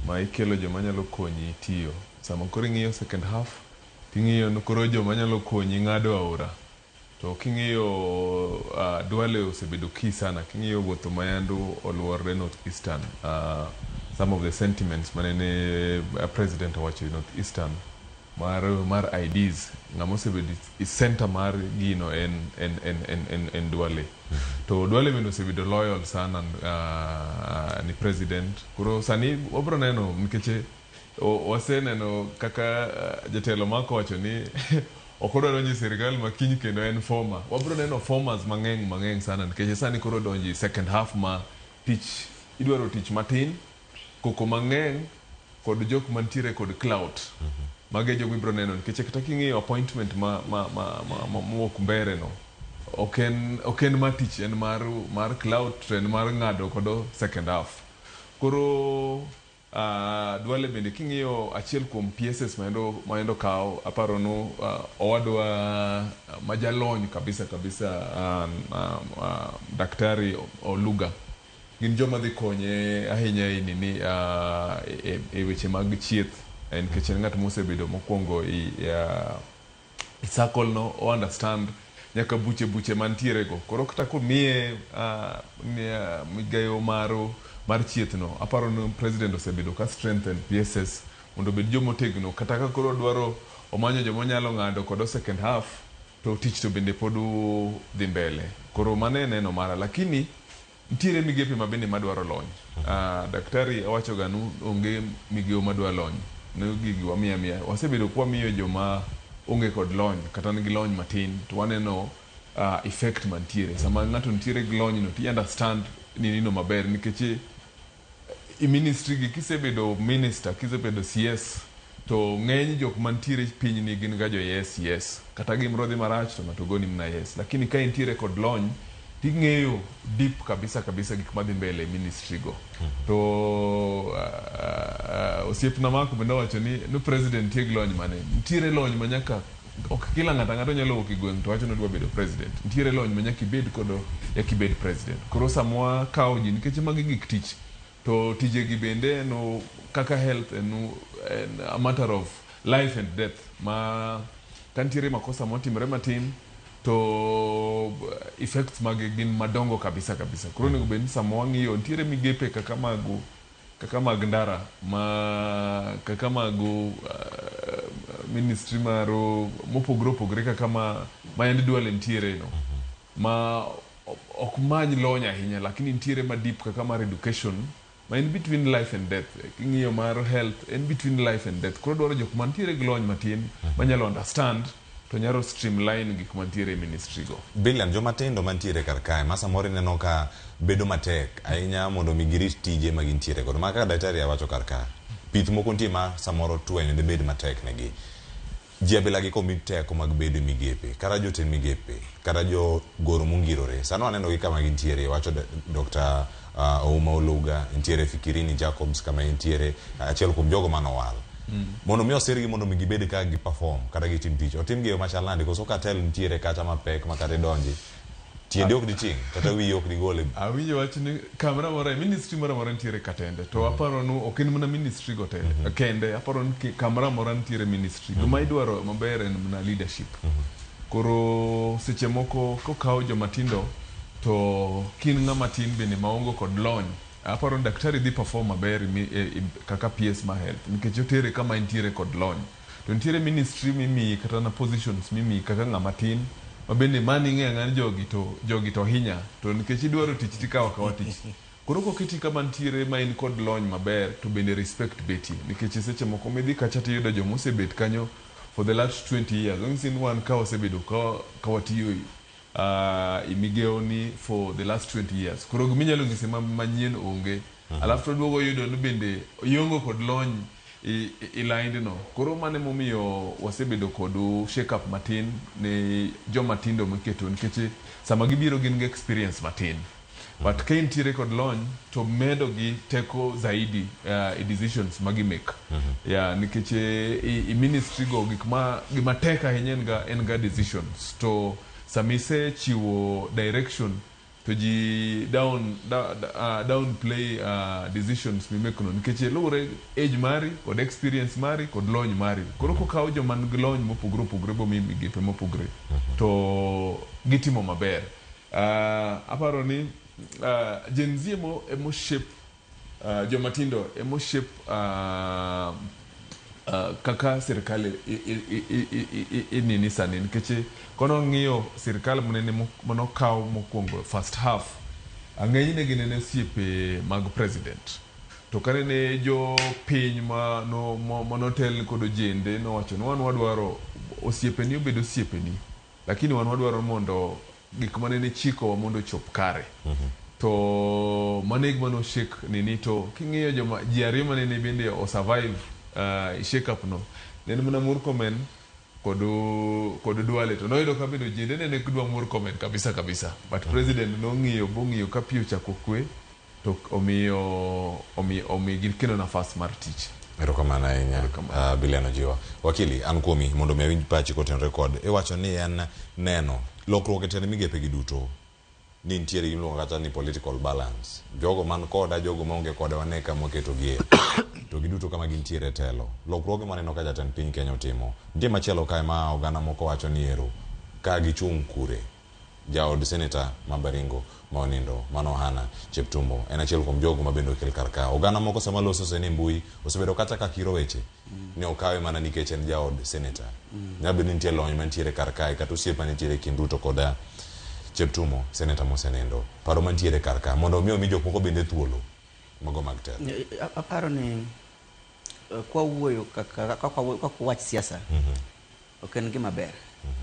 Ma ikelo joma nyalo konyi tiyo. Sama koro ng'iyo second half ting'iyo koro joma nyalo konyi ng'ado aora. To king'iyo Duale osebedo key sana. King'iyo wuotho mayandu oluore North Eastern. Some of the sentiments manene president owacho North Eastern mar IDs ng'ama osebedo center mar gino en Duale. To Duale bende osebedo loyal sana ni president. Koro sani wabro neno nikech waseneno kaka jatelo mako wacho ni okodwa donjo sirikal makiny kendo en former. Wabro neno formers mang'eny sana nikech sani koro donji second half ma tich idwaro tich matin koko mang'eny kod jok mantiere kod clout. Mage jogo ibro neno nikech kata king'iyo appointment mowuok mbere no oken ma tich en mar clout en mar ng'ado kodo second half. Koro Duale bende king'iyo achiel kuom PSS maendo kawo aparo no owadwa majalony kabisa Daktari Oluga. Gin joma dhi konye ahinya e weche mag chieth en kech ng'at mosebedo mokwongo i circle no o understand nyaka buche mantiere go. Koro kata komiye migayo mar chieth no aparo no president osebedo ka strengthen PSS mondo bed jomo tegno kata ka koro dwaro omanyo jomo nyalo ng'ado kodo second half to tich to bende podu dhi mbele. Koro mane neno mara lakini ntiere migepe mabende madwaro lony. Daktari awacho ganu onge migeo madwaro lony. Ne gigi wamiya wasebedo kwa miyo joma onge kod lony kata nigi lony matin to waneno effect mantiere. Sama ng'ato ntiere gi lony no ti understand ni nino maber nikech i ministry gi kisebedo minister kisebedo CS to ng'eny jok mantiere piny ni gin ga jo yes kata gimro dhi marach to ng'ato goni mna yes lakini ka intiere kod lony ting'eyo deep kabisa gik madhi mbele ministry go. To osiepna mako bende wacho ni no president tieg lony mane ntiere lony manyaka ok kila ng'ato nyalo wuok igweng' to wacho ni odwa bedo president. Ntiere lony manyaka ibed kodo yakibed president. Koro samwa kawo ji nikech magi gik tich to tije gi bende no kaka health en a matter of life and death ma kantiere makosa motimre matin to effects mage gin madongo kabisa. Koro nego bende sama wang'iyo ntiere migepe kaka mag ndara kaka mago ministry maro mopogre kaka ma en Duale ntiere no ma ok many lony ahinya lakini ntiere ma deep kaka mar education ma in between life and death. King'iyo mar health in between life and death. Koro dwaro jok mantiere gi lony matin manyalo understand to nyaro streamline gik mantiere ministry go. Billion joma tindo mantiere kar kae ma samoro neno ka bedo matek ahinya mondo mi girit tije ma gintiere kod ma kaka daktari awacho kar kae pith moko nitie ma samoro twenyo de bed matek negi ji abila gi komi teko mag bedo migepe kata jotend migepe kata jo goro mongirore sano aneno gi kama gintiere wacho Dr. Ouma Oluga ntiere Fikirini Jacobs kama ntiere achiel kuom jogo manowal mondo mi osirgi mondo mi gibed ka gi perform kata gi tim tich otim gi machalandi koso katel ntiere kata mapek makare donji tiende ok diting kata wi ok digole awinjo wach ni kamera mora ministry mora ntiere katende to aparo no ok en mana ministry go tele kende aparo ni kamera mora ntiere ministry ma idwaro maber en mana leadership. Koro seche moko kokawo joma tindo to kin ng'ama tin bende maongo kod lony aparo daktari dhi perform maber kaka PS ma health nikech otere kama intiere kod lony to ntiere ministry mimi kata na positions mimi kaka ng'ama tin mabende mani ng'e ng'an jogi to hinya to nikech idwaro tich tikawa tich. Koro koketi kama ntiere ma in kod lony maber to bende respect beti nikech seche moko midhi kacha tiyudo jomo osebet kanyo for the last 20 years only sin one ka osebedo ka watiyo imigeo ni for the last 20 years. Koro giminyalo ng'ise manyien onge alafu duogo yudo no bende yongo kod lony ilind no. Koro mane momiyo wasebedo kodu shake up matin ne joma tindo miketo nikech sama gibiro gin gi experience matin but ka intiere kod lony to medo gi teko zaidi decisions magi make nikech i ministry go gima tek ahinya en ga decisions to samise chiwo direction to ji down play decisions mi make no nikech lure age mari kod experience mari kod lony mari. Koro kokawo joma nigi lony mopogre bo mi migepe mopogre to gitimo maber. Aparo ni Gen Z emo shape joma tindo emo shape kaka sirkal nini sani nikech kono ng'iyo sirkal mano kawo mokwongo first half ang'enyne ginene osiepe mag president to kane ne jo piny manotel kod ojende nowacho ni wan wadwaro osiepeni obedo osiepeni lakini wan wadwaro mondo gik mane ne chikowa mondo chop kare to mane gimano shake nini to king'iyo ji ariyo mane ne bende o survive shake up no nene mana Murkomen kod Duale to noyudo ka bedo jende nene kudwa Murkomen kabisa but president bong'iyo ka piyo chako kwe to omiyo kendo nafas mar tich. Erokamano ahinya Biliano Jiwa. Wakili an kuomi mondo mi awinj pachi kotenore kod iwacho ni en neno lokruok e tend migepe gi duto ni nitiere gimiluongo kata ni political balance. Jogo man koda jogo maonge koda wane kama oketo gie to giduto kama gintiere telo. Lokruoge maneno ka jatend piny Kenya otimo. Nitie machielo kae ma oganda moko wacho ni ero ka gichung' kure. Jaod Senator Mabaringo Maonindo Manohana Cheptumbo en achiel kuom jogo mabende okel kar ka. Oganda moko sama loso sene mbui osebedo kata ka kiro weche ne okawe mana nikech en jaod senator. Nyabedo ni nitie lony mantiere kar kae kata osiepa nitiere kind Ruto koda Cheptumo Senator Mosenindo. Paro mantiere kar ka mondo omi jok moko bende thuolo mago mag telo. Aparo ni kwa wuoyo kaka wach siasa ok en gima ber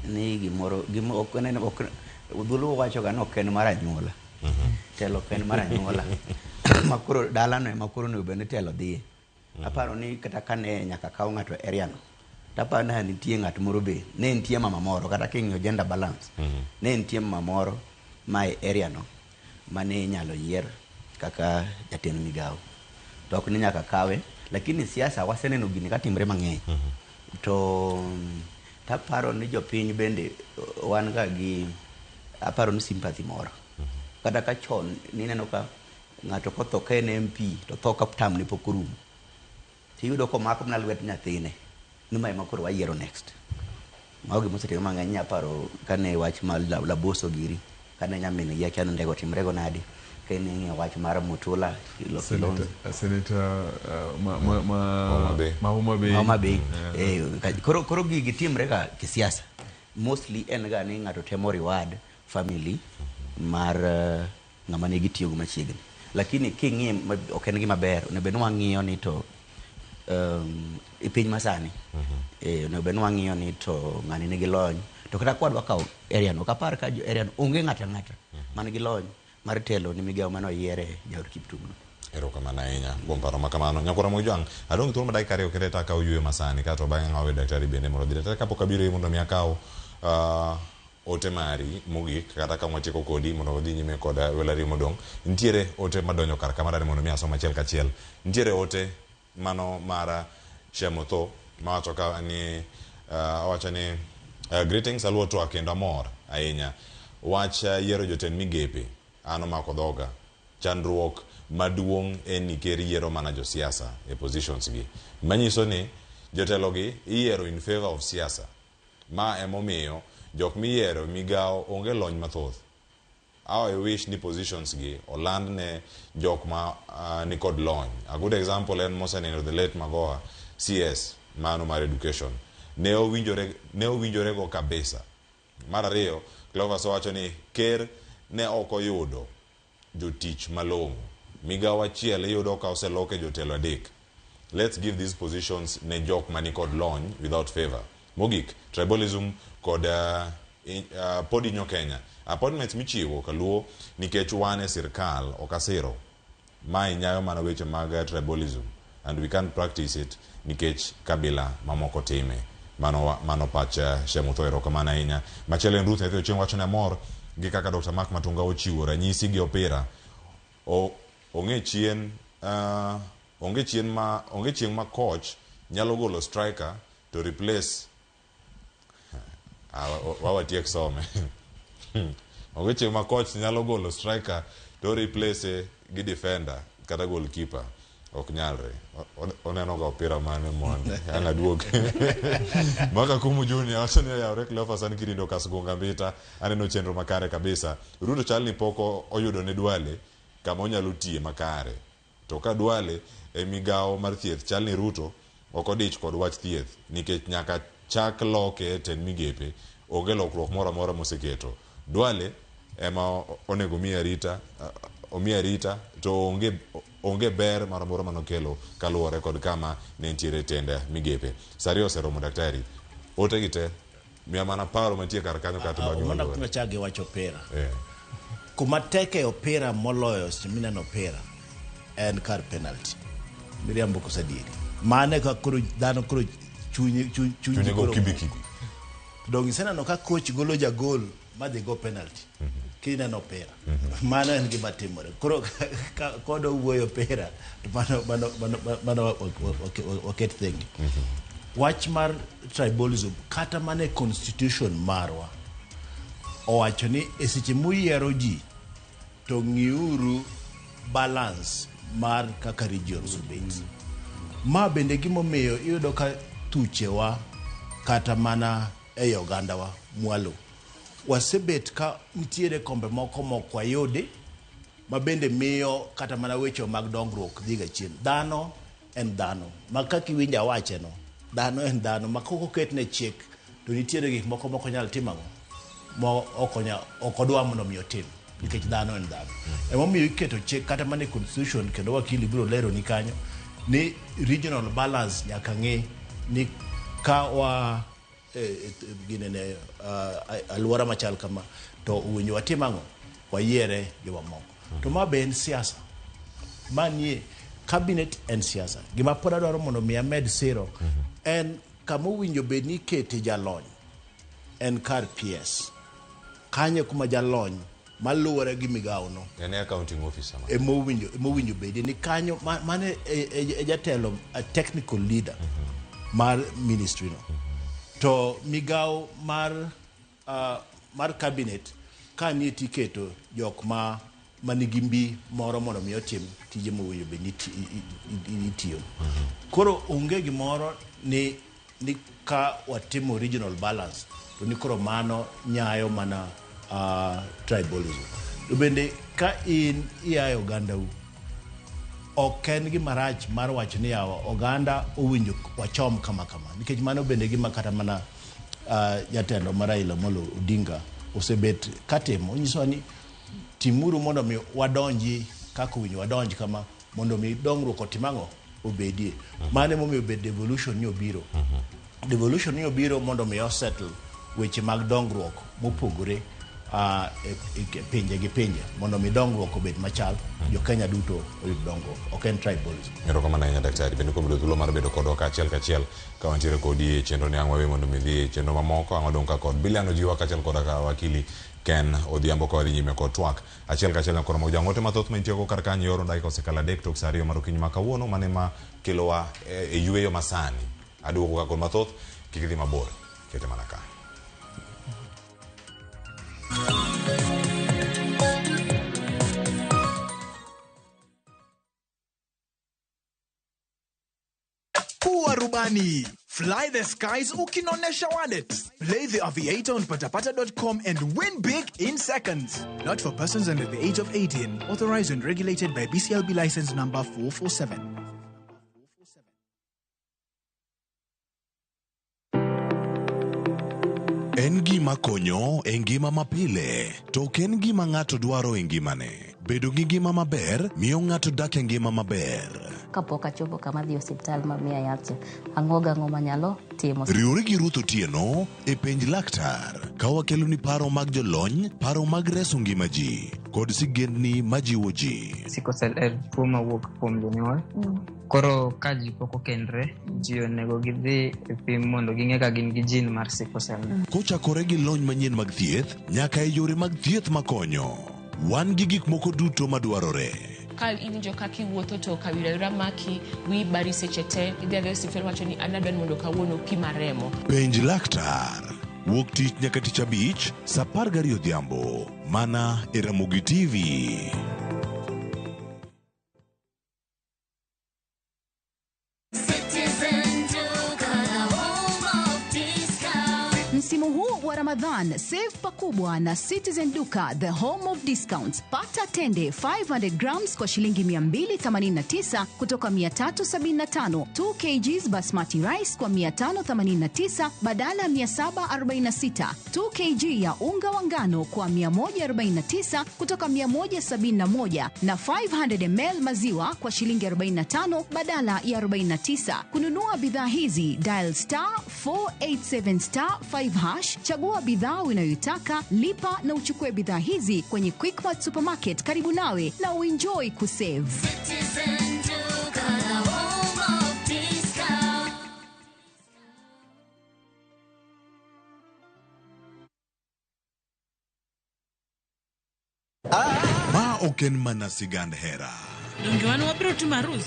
ni gimoro udhulu wacho ga no ken mar anyuola telo ken mar anyuola makoro dalano makoro ne obene telo dhi. Aparo ni kata kane nyaka kaw ng'ato area no tapa na nitie ng'at moro be ne nitie mama moro kata king'yo gender balance ne nitie mama moro mai area no mane nyalo yier kaka jatend migawo to ok ni nyaka kawe lakini siasa waseneno gini katimre mang'eny to taparo ni jopiny bende wan ga gi aparo ni sympathy moro kata ka chon nineno ka ng'ato kotho ka en MP to tho ka tam ne pok orumo tiyudo ko mako na lwet nyathine ni mai makoro wayiero next mago mosetimo mang'eny. Aparo kane wach mar Laboso giri kane nyamin ya kiano ndego timrego nadi kene wach mar Mutula Senator Mahoma Bay koro gigi timre ga kisiasa mostly en ga ni ng'ato temo reward family mar ng'ama ne gitiyo go machiegni lakini king'ie ok en gima ber ne beno wang'iyo ni to e piny masani ne beno wang'iyo ni to ng'ani nigi lony to kata kwadwa kawo area no kapar ka area no onge ng'ata man gi lony mar telo ni migawo mano yiere jaod Kiptum. Erokamano ahinya kuom paro makamano. Nyakora Mojwang adong' thuolo madakika ariyo kende ta akaw yweyo masani kato bang'e ng'awe daktari bende mondo dhi daktari kapok abiro mondo mi akaw ote mari mogik kata ka mwatieko kodi mondo wadhi nyime kod welari modong'. Nitiere ote madonjo kar kamarani mondo mi asom achiel kachiel. Nitiere ote mano mara Shemotho mawacho ka ni wacho ni greetings aluo to kendo amor ahinya wach yiero jotend migepe ano mako dhoga chandruok maduong' en nikech yiero mana josiasa e positions gi manyiso ni jotelo gi iyiero in favor of siasa ma emomiyo jok miyiero migawo onge lony mathoth. I wish ni positions gi oland ne jok ma ni kod lony. A good example en Mosenindo the late Magoha CS mano mar education ne owinjore go kabisa. Mar ariyo Clovis wacho ni ker ne ok oyudo jotich malong'o migawo achiel iyudo ka oseloke jotelo adek. Let's give these positions ne jok mani kod lony without favor. Mogik tribalism kod pod inyo Kenya appointments michiwo kaluo nikech wan e sirkal okasiro ma inyayo mana weche mag tribalism and we can't practice it nikech kabila mamoko time. Mano pacha Shemotho. Erokamano ahinya. Machielo en Ruth Ethio Chieng' wacho ne mor gi kaka Dr. Mark Matunga ochiwo ranyisi gi opira onge chien ma coach nyalo golo striker to replace wawatiek some onge chien ma coach nyalo golo striker to replace gi defender kata goalkeeper ok nyalre. Oneno ga opira mane monde ana duog maka kumu junior wacho ni ya rek lofa san kirindo kasgonga mbita aneno chenro makare kabisa. Ruto chalni poko oyudo ne Duale kama onyalo tie makare to ka Duale e migawo mar thieth chalni Ruto okodich kod wach thieth nikech nyaka chak loke ten migepe onge lokruok moro amora moseketo. Duale ema onego omiya rita to onge ber moro amora manokelo kaluwore kod kama ne nitiere tende migepe. Sari oseromo daktari. Ote gite miya mana paro mantie kar kanyo kata bang'e mana kuma chage wacho opera. Kuma teke opera moloyo mineno opera en kar penalty. Miriambo kosadieri. Mane ka koro dhano koro chunye go kibi. Dong iseneno ka coach golo jagol ma dhi go penalty. Kineno opera. Mano en gima timore. Koro kodo wuoyo opera mano oket thengi. Wach mar tribalism kata mane constitution marwa owacho ni eseche muyiero ji to ng'iuru balance mar kaka regions obet. Ma bende gimomiyo iyudo ka thuchewa kata mana e ogandawa mwalo wasebet ka nitiere kombe moko mokwayudi ma bende miyo kata mana weche mag dongruok dhiga chien. Dhano en dhano ma kaka iwinja wacheno, dhano en dhano ma koko ketne chik to nitiere gik moko nyal timo mo okodwa mondo mi otim nikech dhano en dhano. Emomiyo iketo chik kata mana constitution kendo wakili biro lero ni kanyo ni regional balance nyaka ng'e ni ka wa ginene alwara machal kama to winyo watim ang'o wayiere gi mamoko. To ma be en siasa manie cabinet en siasa. Gima pod adwaro mondo mi amed siro en kama winjo be ni kete jalony en kar PS kanye kuma jalony maluwore gi migawo no en accounting officer winjo be ni kanyo mane jatelo a technical leader mar ministry no to migawo mar cabinet ka ni tiketo jok manigi mbi moro mondo mi otim tije mowinjo be nitiyo. Koro onge gimoro ni ka watimo regional balance to ni koro mano nyayo mana tribalism. To bende ka in iayo ogandau ok en gima rach mar wacho ni oganda owinjo wachom kama nikech mano bende gima kata mana jatelo mar Raila Amolo Odinga osebet katimo. Onyiso ni timuru mondo mi wadonji kaka winjo wadonji kama mondo mi dongruok otimang'o obedie. Mane momiyo bed devolution ni obiro. Devolution ni obiro mondo mi settle weche mag dongruok mopogore pinje gi pinje mondo mi dongruok obed machal jo Kenya duto oyud dongruok. Ok en tribalism. Erokamano ahinya daktari. Bende kuom thuolo mar bedo kodwa kachiel ka wantiere kodi e chenro ni ang'o mondo mi dhi e chenro mamoko ang'o dong ka kod Biliano Jiwa kachiel koda ka wakili Ken Odhiambo ka wadhi nyime kod twak achiel kachiel koro moja ngote mathoth ma intiego kar kanyo yoro dakika osekalo 3 tok saa 2 mar okinyi ma kawuono mane ma kelowa e yueyo masani. Aduogo ka kod mathoth kik idhi mabor kete mana ka. Kuwa rubani. Fly the skies ukinonesha wallet. Play the aviator on patapata.com and win big in seconds. Not for persons under the age of 18. Authorized and regulated by BCLB license number 447. En gima konyo e ngima mapile, to ok en gima ng'ato dwaro e ngimane. Bedo gi ngima maber miyo ng'ato dak e ngima maber. Kapok achopo kama dhi osiptal mamiya yath, ang'o manyalo timo. Riwri gi Ruth Otieno e penj laktar. Ka wakelo ni paro mag jolony, paro mag reso ngima ji, kod sigendni majiwo ji. Sickle cell en tuo mawuok kuom jonyuol. Koro ka ji pok okendre, ji onego gidhi e pim mondo ging'e ka gin gi jin mar sickle cell. Kochakore gi lony manyien mag thieth, nyaka e yore mag thieth makonyo. Wan gi gik moko duto madwarore. Ka injo kaki wuotho to kawira maki wi bari seche te idhi adhi osiptal wacho ni anadwa mondo kawuono pima remo. Penj laktar. Wuok tich nyaka tich abich, saa 12 odhiambo. Mana e Ramogi TV. Msimu huu wa Ramadhani Ramadhan, save pakubwa na Citizen Duka, the home of discounts. Pata tende 500 grams kwa shilingi 289 kutoka 375, 2 kgs basmati rice kwa 589 badala ya 746, 2 kg ya unga wa ngano kwa 149 kutoka 171 na 500 ml maziwa kwa shilingi 45 badala ya 49. Kununua bidhaa hizi, dial *487*5#, chagua bidhaa unayoitaka, lipa na uchukue bidhaa hizi kwenye Quickmart Supermarket karibu nawe na uenjoy kusave. Citizen Duka, the home of discount. Ma oken mana sigand hera. Donge wan wabiro timo arus.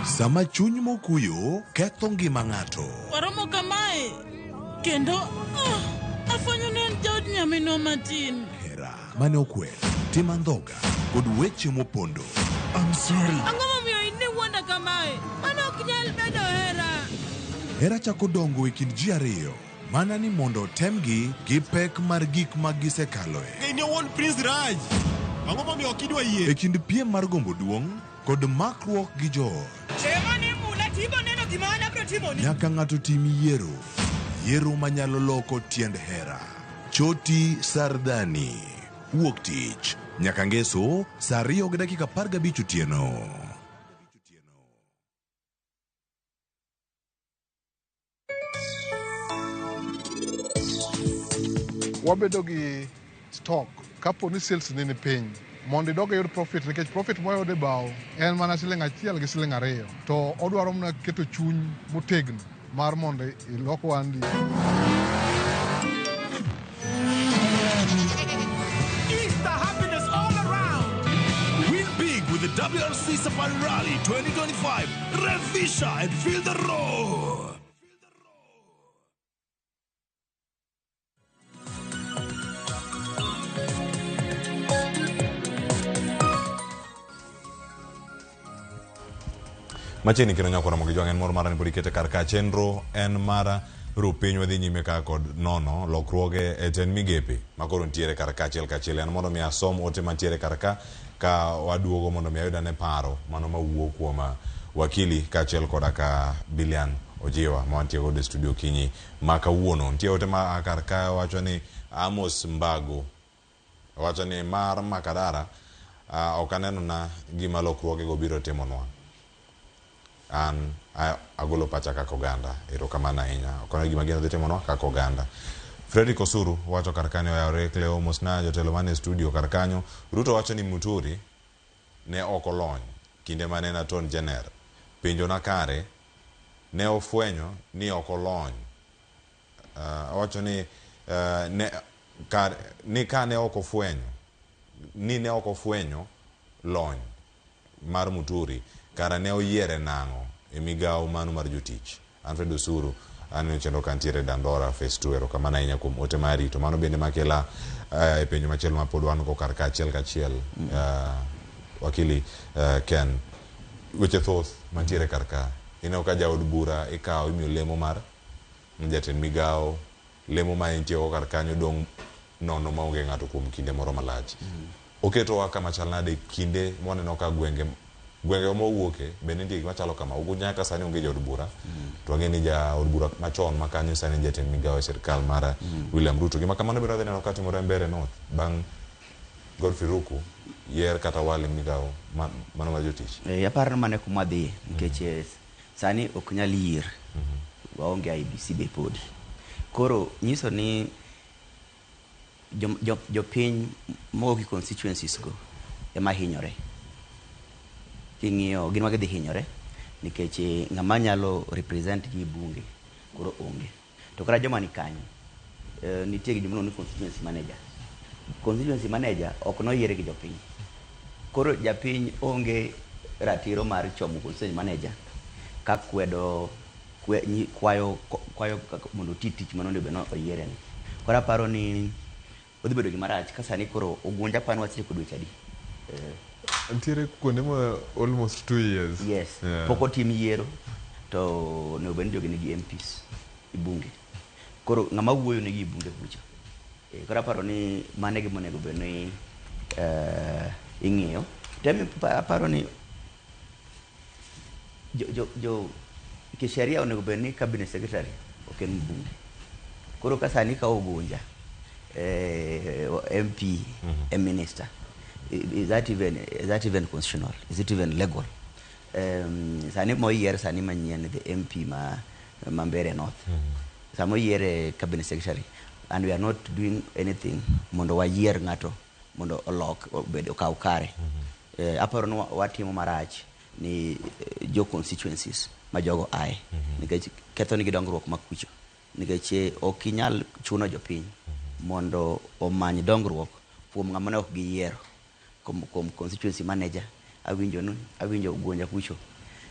Sama chuny mokuyo ketho ngima ng'ato. Waromo kamae. Kendo afwenyo ni en jaod nyamino matin. Hera mane okwer, tim andhoga kod weche mopondo. I'm sorry. Ang'o momiyo in ne wuonda kamae? Mano ok nyal bedo hera. Hera chako dongo e kind ji ariyo. Mana ni mondo temgi gi pek mar gik ma gisekaloe. In wuon Prince Raj. Ang'o momiyo ok idwa yie? E kind piem mar gombo duong' kod makruok gi joot. Chema ni mula tibo neno gima ana bro timo ni. Nyaka ng'ato tim yiero. Yiero manyalo loko tiend hera. Choti Sardani. Wuok tich. Nyaka ngeso, saa 2:15 otieno. Wabedo gi stock kapo ni sales ni piny mondo idog yud profit, nikech profit moyude bao en mana siling 1 gi siling 2, to odwaro mana keto chuny motegno mar mondo ilok wandi. Easter happiness all around. Win big with the WRC Safari Rally 2025. Revisha and feel the roar. Macheni kino nyakora mogi jwang' en moro mara ni podi kete karka chenro en mara rupiny wadhi nyime ka kod nono lokruoge e ten migepe makoro ntiere karka kachiel en mondo mi asom ote mantiere karka ka waduogo mondo mi ayuda ne paro mano mawuok kuom wakili kachiel koda ka Bilian Ojiwa ma wantie godo e studio kinyi ma kawuono. Ntie ote ma karka wacho ni Amos Mbago wacho ni mar Makadara ok aneno na gima lokruoge go biro timonwa. An agolo pacha kaka oganda, erokamano ahinya. Okona gima gino dhi timonwa kaka oganda. Fredrick Osuru wacho karkanyo oyawre Cleo Mosna jotelo mane studio karkanyo. Ruto wacho ni Muturi ne ok olony kinde mane na ton jener. Penjo na kare ne ofwenyo ni ok olony. Wacho ni ka ne ok ofwenyo ni ne ok ofwenyo lony mar Muturi kara ne oyiere nang'o e migawo mano mar jotich. Alfred Osuru aneno chenro kantiere Dandora Phase 2 erokamano ahinya kuom ote mari to mano bende makela e penjo machielo ma pod wan go kar kachiel wakili Ken weche thoth mantiere kar ka ineno ka jaod bura ikawo imiyo lemo mar jatend migawo lemo ma entie go kar kanyo dong' nono maonge ng'ato kuom kinde moro malach. Oketowa kama chal nade kinde moneno ka gwenge mowuoke bende nitie gima chalo kama ugu nyaka sani onge jaod bura to ang'e ni jaod bura machon ma kanyo sani jatend migawo e sirkal mar William Ruto. Gima kamano biro dhi neno ka timore Mbeere North bang' Godfrey Ruku yier kata wale migawo mano mar jotich. Aparo mane kuma dhi nikech sani ok nyal yier waonge IBC be pod. Koro nyiso ni jopiny mogi constituencies go ema hinyore. King'iyo gin magidhi hinyore nikech ng'ama nyalo represent gi bunge koro onge. To kara joma ni kanyo nitie gima ni constituency manager. Constituency manager ok noyiere gi jopiny. Koro japiny onge ratiro mar chomo constituency manager ka kwayo mondo tich mano be no oyiere ni. Koro aparo ni odhi bedo gima rach ka sani koro ogunja pan wachie kod weche adi. Antiere kuonde ma almost 2 years. Yes. Yeah. Poko tim yiero to ne obedo jogi nigi MPs i bunge. koro ng'ama wuoyo ne gi bunge kucho. Koro aparo ni mane gima onego bed ni ing'iyo. Temi aparo ni jo kisheria onego bed ni cabinet secretary ok en bunge. Koro ka sani ka Ogunja MP a minister, is that even constitutional? Is it even legal? Sani moyier sani manyien the MP ma Mbeere North. Samo yiere cabinet secretary, and we are not doing anything mondo wayier ng'ato mondo olok obed okaw kare. Aparo no watimo marach ni jo constituencies ma jogo ae nikech ketho ni gidongruok makucho nikech ok inyal chuno jopiny mondo omany dongruok kuom ng'ama ne ok giyiero kuom constituency manager. Awinjo Gonja kucho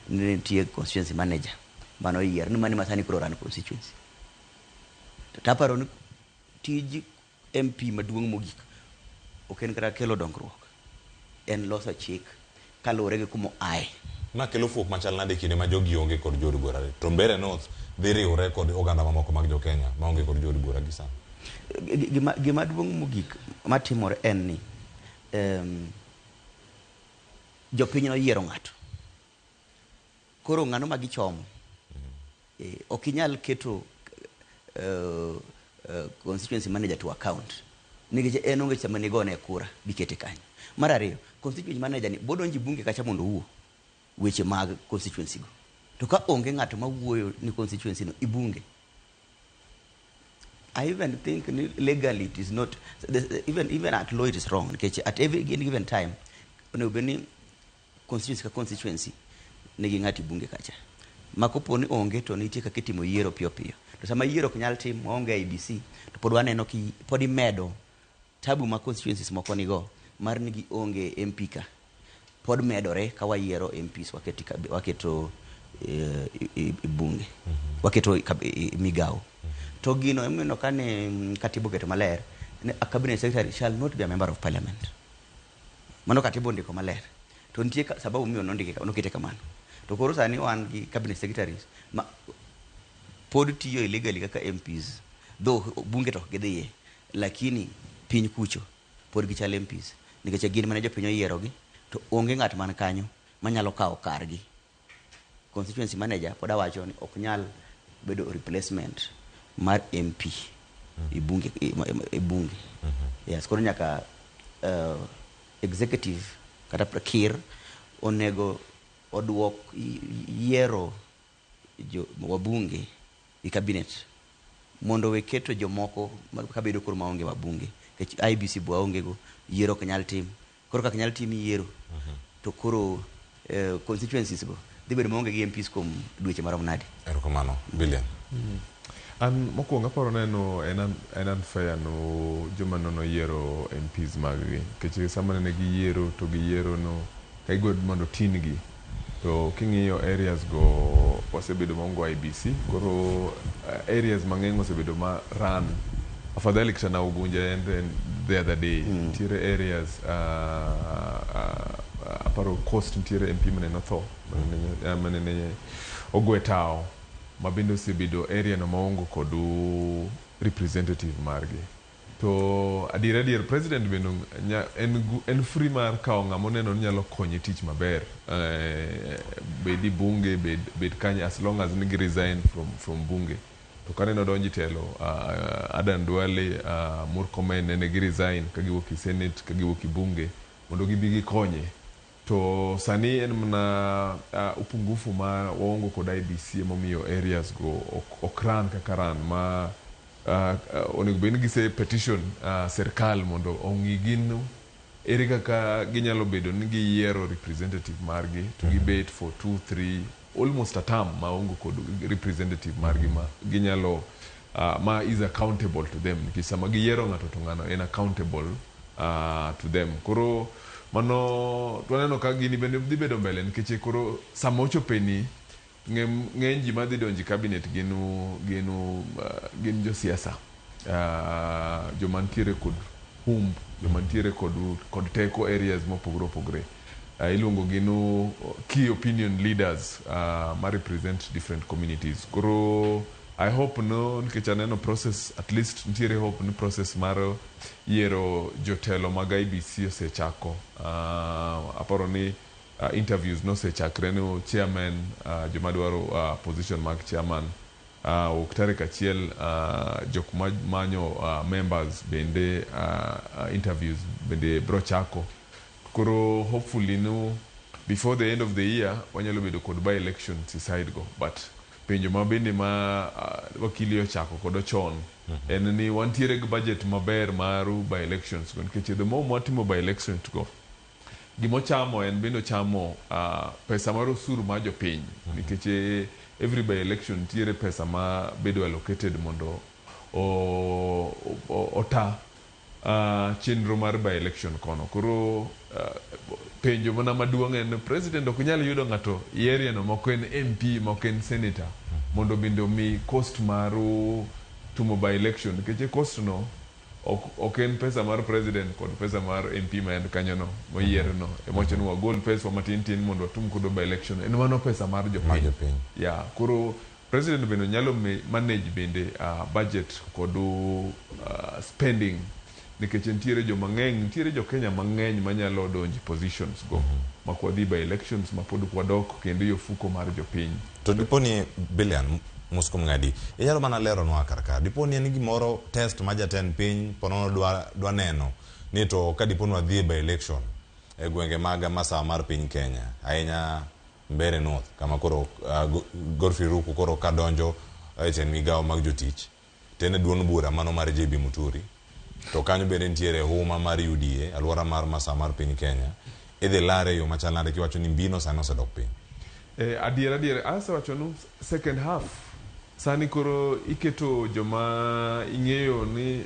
ni nitie constituency manager mano yier ni mani masani koro ran constituency. Taparo ni tij MP maduong' mogik ok en kata kelo dongruok, en loso chik kaluwore gi kumo ae. Ma kelo fuok machal nade kinde ma jogi onge kod jood bura to Mbeere North dhi riwre kod oganda mamoko mag Jo-Kenya ma onge kod jood bura gi sani. Gima duong' mogik matimore en ni jopiny noyiero ng'ato, koro ng'ano ma gichomo ok inyal keto constituency manager to account nikech en onge chama nigone kura bikete kanyo. Mar ariyo, constituency manager ni bodonji bunge kacha mondo wuo weche mag constituency go, to ka onge ng'ato ma wuoyo ni constituency no ibunge. I even think legally it is not, even at law it is wrong because at every given time onego bed ni constituency ka constituency nigi ng'ati bunge kacha makopo ni onge to nitie kaka itimo yiero piyo piyo. To sama yiero ok nyal tim onge IBC to pod waneno ki pod imedo tabu ma constituencies moko nigo mar nigi onge MP ka pod medore ka wayiero MPs waketo bunge waketo migawo. To gino emino kane katibu keto maler, a cabinet secretary shall not be a member of parliament. Mano katibu ndiko maler. To nitie sababu mio nokete kamano. To koro sani wan gi cabinet secretaries ma pod tiyo illegally kaka MPs, though bunge to gidhiye, lakini piny kucho pod gichal MPs nikech gin mane jopiny oyierogi to onge ng'at man kanyo manyalo kawo kargi. Constituency manager pod awacho ni ok nyal bedo replacement mar MP ibunge. Yes, koro nyaka executive kata kir onego oduok yiero wabunge i cabinet mondo weketo jomoko kabedo koro maonge wabunge kech IBC bwa onge go yiero kanyal tim. Koro kaka nyal tim yiero to koro constituencies go dhi bedo maonge gi MPs kuom dweche marom nade. Erokamano Billion. An mokwongo aparo neno en unfair no joma nono yiero MPs maggi kech sama ne giyiero to giyiero no ka igod mondo tin gi to king'iyo areas go osebedo maongo IBC koro areas mang'eny osebedo ma run afadhali kata na Ugunja and the other day tiere areas aparo coast tiere MP maneno tho manene ogwe tao mabendo osebedo area no maongo kodu representative margi. To adier president bendo en free mar kao ng'amo neno nyalo konye tich maber bedi bunge bed kanya as long as nigi resign from bunge. To kaneno donji telo Adan Duale Murkomen nene gi resign kagiwuok i Senate kagiwuok i bunge mondo gibi gikonye. To sani en mana upungufu ma waongo kod IBC momiyo areas go okran kaka ran ma onego bed ni gise petition serikal mondo ong'i gino ere kaka ginyalo bedo ni giyiero representative margi to gibet for 2-3 almost a term maongo kod representative margi ma ginyalo ma is accountable to them nikech sama giyiero ng'ato to ng'ano en accountable to them. Koro mano twaneno ka gini bende dhi bedo mbele nikech koro sama ochopeni ng'eny ji madhi donji cabinet gin josiasa jomantiere kod jomantiere kod teko areas mopogore opogore. Iluongo gino key opinion leaders ma represent different communities. Koro I hope no nikech aneno process, at least nitiere hope ni process mar yiero jotelo mag IBC osechako. Aparo ni interviews nosechakre ni chairman joma dwaro position mag chairman ok tarik achiel jok manyo members bende interviews bende bro chako. Koro hopefully no before the end of the year wanyalo bedo kod by elections side go, but penjo mabende ma wakili ochako kod chon en ni wantiere gi budget maber maru by elections go, nikech the more mwatimo by elections go gimo chamo en bendo chamo pesa mar osuru ma jopiny, nikech every by election tiere pesa ma bedo allocated mondo ota chenro mar by election kono. Koro penjo mana maduong' en president ok nyal yudo ng'ato area no moko en MP moko en senator mondo bindo mi cost maru tumo by election, nikech cost no ok en pesa mar president kod pesa mar MP ma en kanyo no moyier no emochen wa gold pesa matin tin mondo tum kodo by election en mano pesa mar jopiny. Yeah, koro president bendo nyalo manage bende budget kod spending, nikech nitiere jo mang'eny, nitiere jo Kenya mang'eny manyalo donji positions go makwadhi by elections mapod kwadok kendo yo fuko mar jopiny. To diponi billion muskum ngadi inyalo mana lero nwa karka diponi en gimoro test ma jatend piny ponono dwa neno ni to ka diponi wadhi by election e gwenge maga masa mar piny Kenya ahinya Mbeere North kama koro Godfrey Ruku koro kadonjo chen migao mag jotich tene duon bura mano mar JB Muturi to kanyo bende nitiere huma mar UDA alwora mar masa mar piny Kenya idhi lare yo machalnade kiwacho ni mbino sano sedok piny. Adier asa wacho no second half sani koro iketo joma ing'eyo ni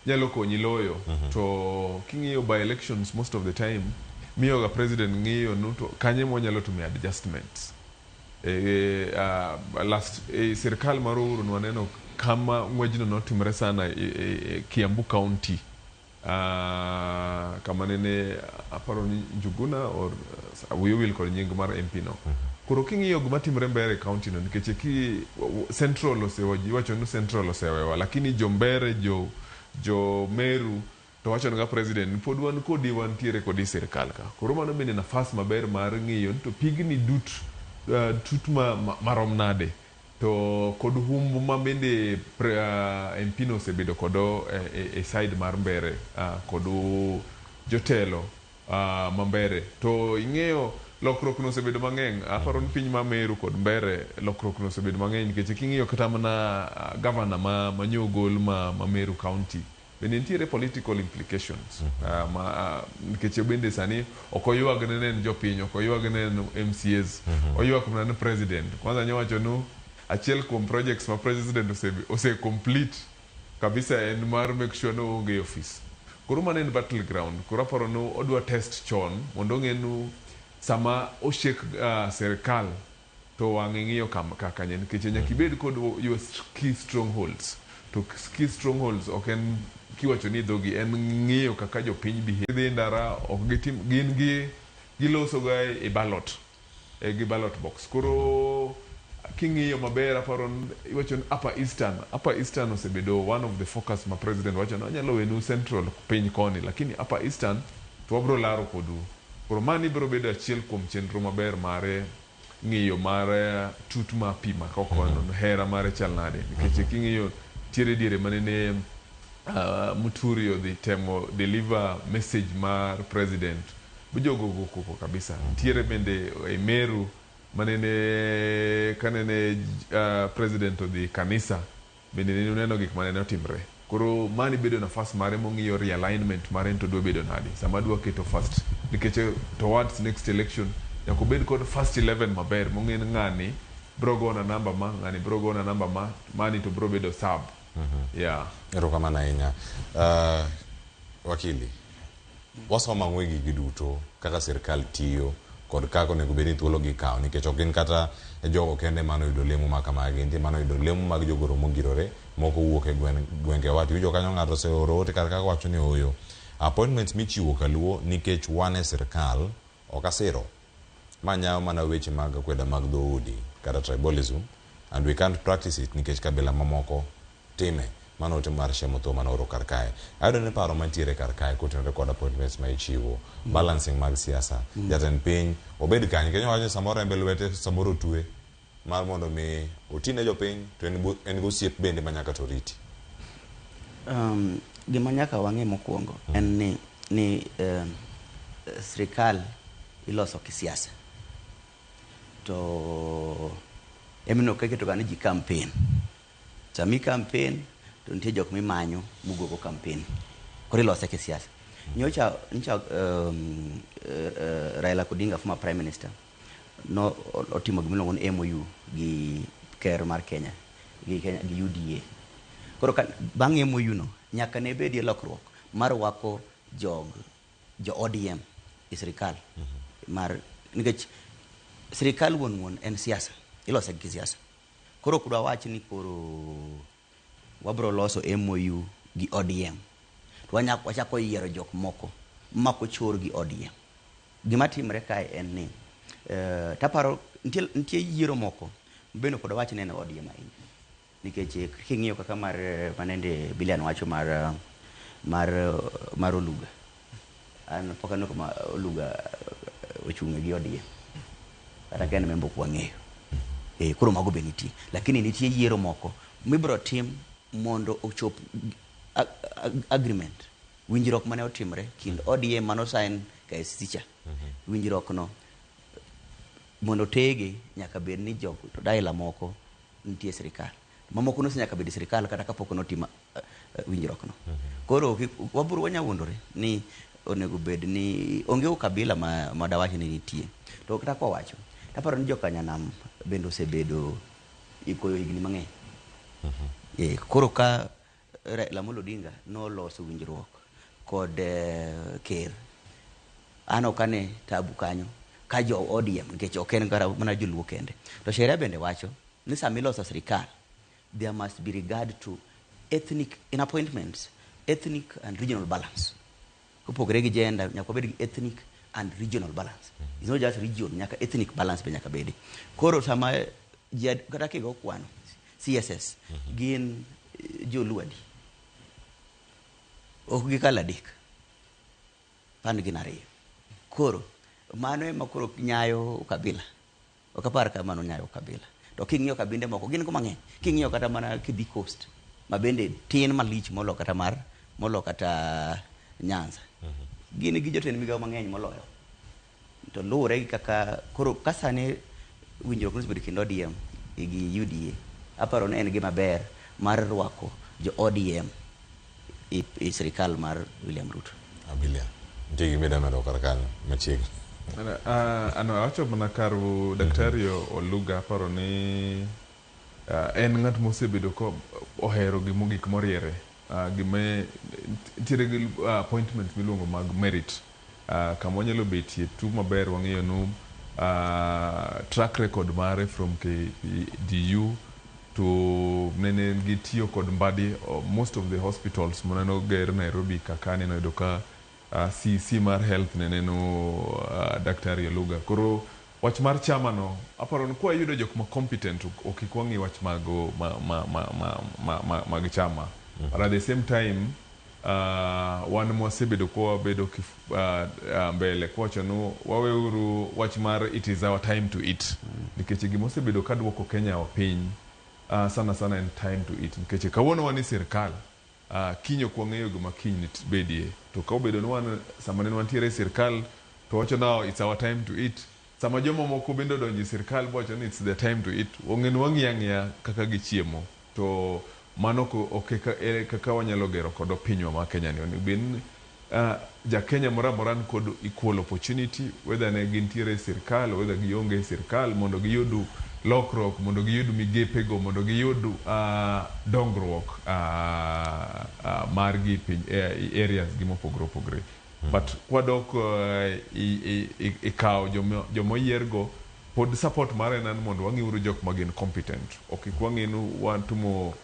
nyalo konyi loyo to king'iyo by elections most of the time miyo ga president ng'iyo no to kanye mo nyalo tume adjustments last sirkal mar Uhuru nwaneno kama ngwejno notimre sana Kiambu County kama nene aparo ni Njuguna or will kod nying mar MP no. Koro king'iyo gima timre Mbeere County no nikech ki central wacho no central osewewa, lakini jo Mbeere jo Meru to wacho nga president pod wan kodi wantiere kod sirkal ka. Koro mano bende nafas maber mar ng'iyo to pigni tut marom nade to kod humbu ma bende MP no osebedo kodo e side mar Mbeere kod jotelo ma Mbeere to ing'eyo lokruok no osebedo mang'eny. Aparo ni piny ma Meru kod Mbeere lokruok no osebedo mang'eny nikech king'iyo kata mana governor ma nyogol ma Meru County bende nitiere political implications nikech bende sani ok oywag ne jopiny, ok oywag ne MCAs, oywag mana ne president. Kwanza nyawacho no achiel kuom projects ma president ose complete kabisa en mar make sure no onge office. Koro mano en battleground. Koro aparo no odwa test chon mondo ng'enu sama oshek serikal to wang'e ng'iyo kaka nyen nikech nyaka ibed kod your key strongholds. To key strongholds ok en kiwacho ni dhogi en ng'iyo kaka jopiny behave ndara ok gitim gin giloso ga e ballot gi ballot box. Koro king'iyo maber aparo iwacho ni upper eastern osebedo one of the focus ma president wacho no nyalo wenu central piny koni, lakini upper eastern to wabro laro kodu. Koro mani bro bedo achiel kuom chenro maber mare ng'iyo mare tut ma pima kokono hera mare chalnade nikech king'iyo tiere diere manene Muturi odhi temo deliver message mar president bujogo koko kabisa. Tiere bende e Meru manene kanene president odhi kanisa bende neno gik manene otimre. Koro mani bedo nafas mare mong'iyo realignment mare to dwa bedo nadi sama dwa keto first nikech towards next election nyaka bed kod first 11 maber mong'en ng'ani bro gona namba ma ng'ani bro gona namba ma mani to bro bedo sub. Yeah. Ero kama na inya wakili wasoma ng'wegi giduto kaka sirkal tiyo kod kako onego bed ni thuolo gi kawo nikech ok gin kata jogo kende mano yudo lemo ma kamagi, nitie mano yudo lemo mag jogoro mogirore moko wuok e gwenge wati wijo kanyo ng'ato oseoro ote kaka wacho ni oyo appointments michiwo kaluo nikech wan e sirkal ok asiro manyawo mana weche mag kweda mag dhoudi kata tribalism and we can't practice it nikech kabila mamoko time mano tim mar shemo to manoro kar kae ayudo ni paro mantiere kar kae kotenore kod appointments ma ichiwo balancing mag siasa jatend piny obed kanyo kenyo wacho samoro embe lwete samoro tue mar mondo mi otine jopiny to en gosiep bende manyaka to riti. Gima nyaka wang'e mokwongo en ni sirikal iloso kisiasa to emino keketo ga ni ji campaign sami campaign to nitie jok mimanyo mugogo campaign koro ilose kisiasa nyocha Raila Odinga former prime minister no otimo gimiluongo ni MOU gi ker mar Kenya gi UDA koro bang' MOU no nyaka ne bedie lokruok mar wako jo ODM e sirikal mar nikech sirikal wuon en siasa ilose gi siasa koro kudwa wach ni koro wabro loso MOU gi ODM to wachako yiero jok moko mako chor gi ODM. Gima timre kae en ni taparo nitie yiero moko beno kod wach nene ODM ahinya nikech king'iyo kaka mar manende Bilian wacho mar Oluga an poka no kama Oluga ochunge gi ODM kata ken membo kwa ng'eyo koro mago be nitie lakini nitie yiero moko mibro tim mondo ochop agreement winjruok mane otimre kind ODM mano sign KCC cha winjruok no mondo tege nyaka bed ni jog to daila moko nitie sirikal mamoko no nyaka bed sirikal kata kapok no tima winjruok no koro waburu wanyawundore ni onego bed ni onge ukabila ma dawachi ni nitie to kata kwa wacho taparo ni jokanyanam bendo sebedo ikoyo igni mang'eny koro ka Raila Odinga no loso winjruok kod ker ano kane tabu kanyo ka jo ODM nikech ok en gara mana joluo kende to sheria bende wacho ni sama iloso sirikal there must be regard to ethnic in appointments ethnic and regional balance kopogre gi gender nyaka bed gi ethnic and regional balance it's not just region nyaka ethnic balance be nyaka bedi koro sama kata kigo kwano CSS gin joluadi ok gikala dik pan gin ariyo koro mano ema koro nyayo kabila ok apar ka mano nyayo kabila to king'iyo kabinde moko gin ko mang'eny king'iyo kata mana kidhi coast ma bende tin malich molo kata Nyanza gin gi jotend migawo mang'eny moloyo to luwore gi kaka koro kasane winjruok nisbedo kind ODM gi UDA aparo ne en gima ber mar rwako jo ODM e sirikal mar William Ruto. Abilia ndigi medo karakan machiegni ano awacho mana karu daktari Oluga aparo ni en ng'at mosebedo ko ohero gik moriere gime tiere gi appointment miluongo mag merit kama onyalo betie tu maber wang'eyo no track record mare from KDU to nene gitiyo kod mbadi most of the hospitals maneno ger Nairobi kaka neno yudo ka CC mar health neno daktari Oluga koro wach mar chama no aparo ni kwa yudo jok ma competent okikwangi wach mago mag chama but at the same time wan mwasebedo kwa bedo mbele kwa chano waweuru wach mar it is our time to eat nikech gimosebedo kadwoko Kenya wa piny sana in time to eat nikech kawono wani sirikal kinyo kwa ng'eyo gima kiny bedie to ka obedo ni wan sama ne wantiere sirikal to wacho now it's our time to eat sama jomo moko bendo donji sirikal wacho ni it's the time to eat ongen wang'ia kaka gichiemo to mano ko kaka wanyalo gero kod pinywa ma Kenya ni oni bin ja Kenya moramoran kod equal opportunity whether ne gintiere sirikal whether gionge sirikal mondo giyudu lokrok mondo giyudu migepego mondo giyudu dongruok margi piny areas gimopogre but kwadok ikaw jomoyiergo pod support mare nan mondo wang'iuru jok magin competent okikwang'inu wantumo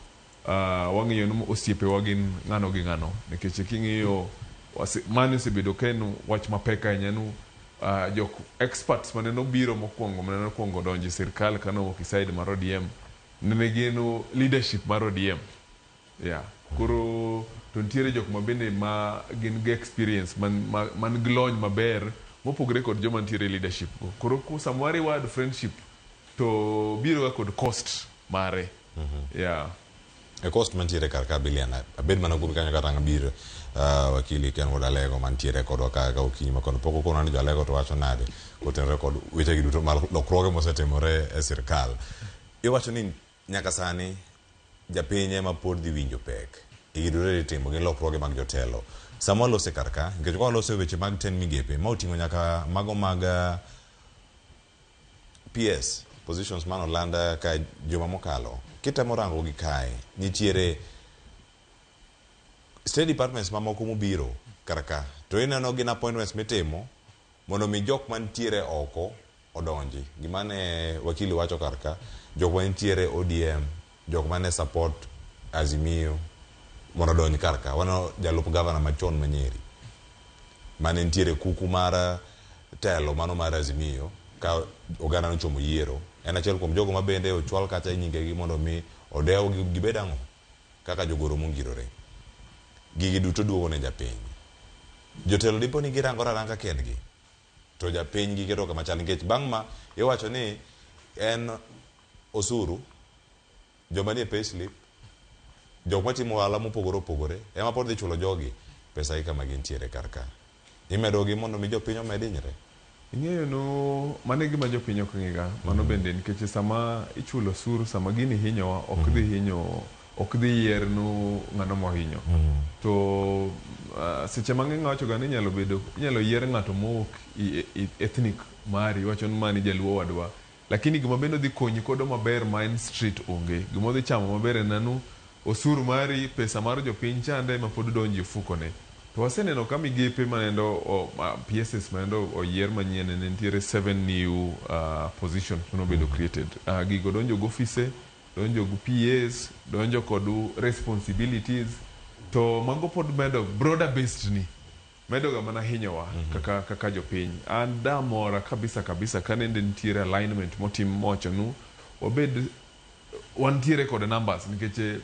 wang'iyo no osiepe wagin ng'ano gi ng'ano nikech king'iyo mano osebedo kenu wach mapek ahinya nu jok experts maneno biro mokwongo donjo sirikal kano wok side mar ODM nene geno leadership mar ODM. Yeah. Koro to ntiere jok mabende ma gin gi experience man glony maber mopogre kod joma ntiere leadership. Koro samwari word friendship to biro ga kod cost mare. Yeah. E cost mantiere kar billion abed mana kuom kanyo kata ngabiro wakili Ken Wodalego mantiere kod kaka okinyi makono poko kono ni jalego to wacho nade kotenre kod weche gi duto mar lokruoge mosetimore e sirkal. Iwacho ni nyaka sani japinye ma pod dhi winjo pek igidore timo gi lokruoge mag jotelo. Samo lose karka nikech kwa lose weche mag 10 migepe ma otingo nyaka mago mag PS positions man Olanda ka joma mokalo kitemo rango gi kae nitiere state departments mamoko mobiro karaka to ineno gin appointments mitimo mondo mi jok mantiere oko odonji gimane wakili wacho karaka jok mantiere ODM jok mane support Azimio mondo donji karaka wano jalup governor machon Manyeri mane ntiere kuku mara telo mano mar Azimio ka oganda no chomo yiero en achiel kuom jogo mabende ochwal kacha nyinge gi mondo mi odewo gibedango kaka jogoro mongirore gigi duto duogo ne japiny jotelo dipo ni girango raranga kendgi to japiny gi keto kama chal nikech bang' ma iwacho ni en osuru joma nie payslip jok matimo ohala mopogore opogore ema pod dhi chulo jogi pesa gi kama gintiere karka imedo gi mondo mi jopiny omedinyre. Ing'eyo no mane gima jopiny ok ng'iga mano bende nikech sama ichulo osuru sama gini hinyowa ok dhi yier no ng'ano mohinyo. To seche mang'eny wacho ga ni inyalo yier ng'ato mok ethnic mari wacho ni mani jaluo wadwa lakini gima bende dhi konyi kodo maber Main Street onge gima dhi chamo maber en nanu osuru mari pesa mar jopiny chande ma pod donji fuko ne. To waseneno ka migepe manendo PSS manendo oyier manyien ne ntiere 7 new positions no bedo created. Gigo donjo go office, donjo go PAs, donjo kod responsibilities to mago pod medo broader based ni medo ga mana hinyowa kaka jopiny. An damora kabisa kanende ntiere alignment motim mocho nu obed wantiere kod numbers nikech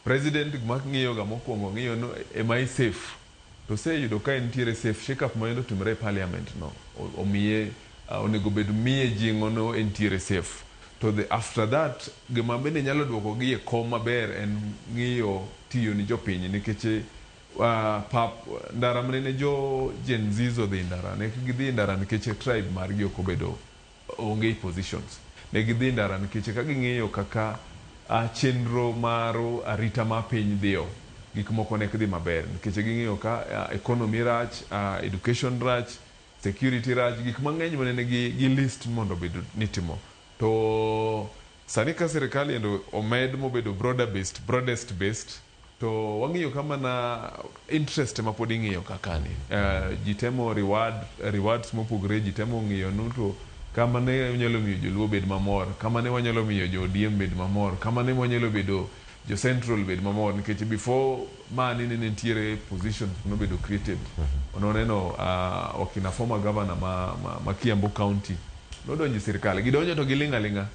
president ng'iyo ga mokwongo ng'iyo no am I safe to say yudo ka ntiere safe shake up mondo timre parliament no omiye onego bed miye jingo no ntiere safe to after that gima bende nyalo duoko gi e kom maber en ng'iyo tiyo ni jopiny nikech ndara mane jo Gen Z dhi ndara ne gidhi ndara nikech tribe margi ok obedo onge positions ne gidhi ndara nikech ka ging'iyo kaka chenro maro arita ma piny dhiyo gik moko nek dhi maber nikech ging'iyo ka economy rach, education rach, security rach, gik mang'eny mane gi list mondo bedo nitimo. To sani ka sirkal endo omed mobedo broadest based to wang'iyo kama na interest ma pod ing'iyo kakani jitemo rewards mopogre jitemo ng'iyo no to kama ne wanyalo miyo joluo bed mamor kama ne wanyalo miyo jo ODM bed mamor kama ne wanyalo bedo jo central bed mamor nikech before mani ne ntiere positions no bedo created ononeno wakina former governor ma Kiambu County no donji sirkal gidonjo to gilinga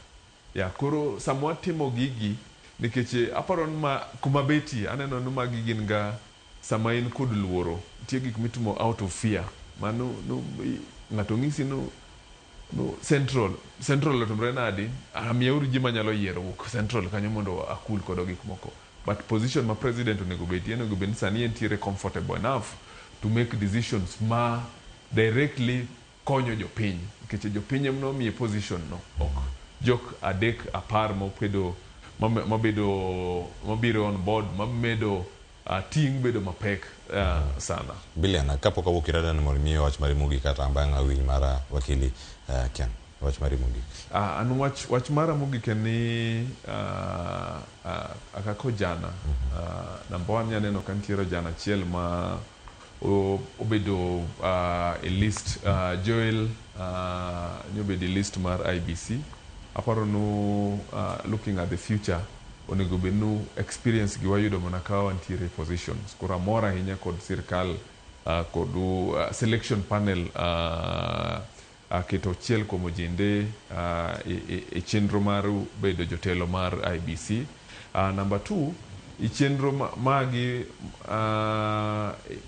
ya koro samwa timo gigi nikech aparon ma kuma beti aneno no magi gin ga sama in kod luoro tie gik mitimo out of fear mano no ngato ngisi no central otumre nadi amiyauru ji manyalo yiero wuok central kanyo mondo akul kodo gik moko but position ma president onego bed sani entiere comfortable enough to make decisions ma directly konyo jopiny nikech jopiny mno miye position no ok jok adek apar mabiro on board mamedo ting bedo mapek sana. Biliana kapok awuok irada ni mondo miyo wach mari mugi kata bang' awinj mara wakili Ken wach mari mugi. An wach mara mugi ken ni akako jana number 1 nyaneno kantiero jana chiel ma obedo a list Joel nyobedo list mar IBC aparo no looking at the future onego benu experience gi wayudo mana ka wantiere positions kora mora hinya kod sirkal kod selection panel keto chiel kuom ojende e chenro mar bedo jotelo mar IBC. Number 2, i chenro magi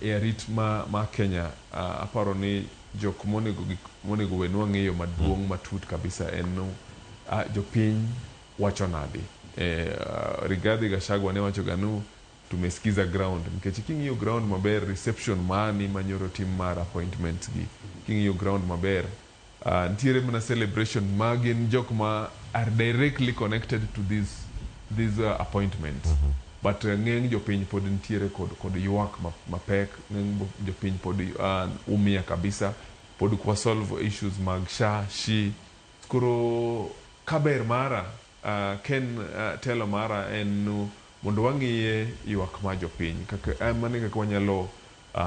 e arit ma Kenya, aparo ni jok monego wenwa ng'eyo maduong' matut kabisa en jopiny wacho nadi. Rigathi Gachagua ne wacho ganu tumesikiza ground, nikech king'iyo ground maber, reception mani manyoro tim mar appointments gi, king'iyo ground maber, ntiere mana celebration magin jok ma are directly connected to these appointments. But ng'eng jopiny pod ntiere kod ywak mapek, ng'eng jopiny pod umia kabisa, pod kwa solve issues mag SHI. Koro kaber mara ken telo mara en mondo wang'iye ywak ma jopiny, kaka mane kaka wanyalo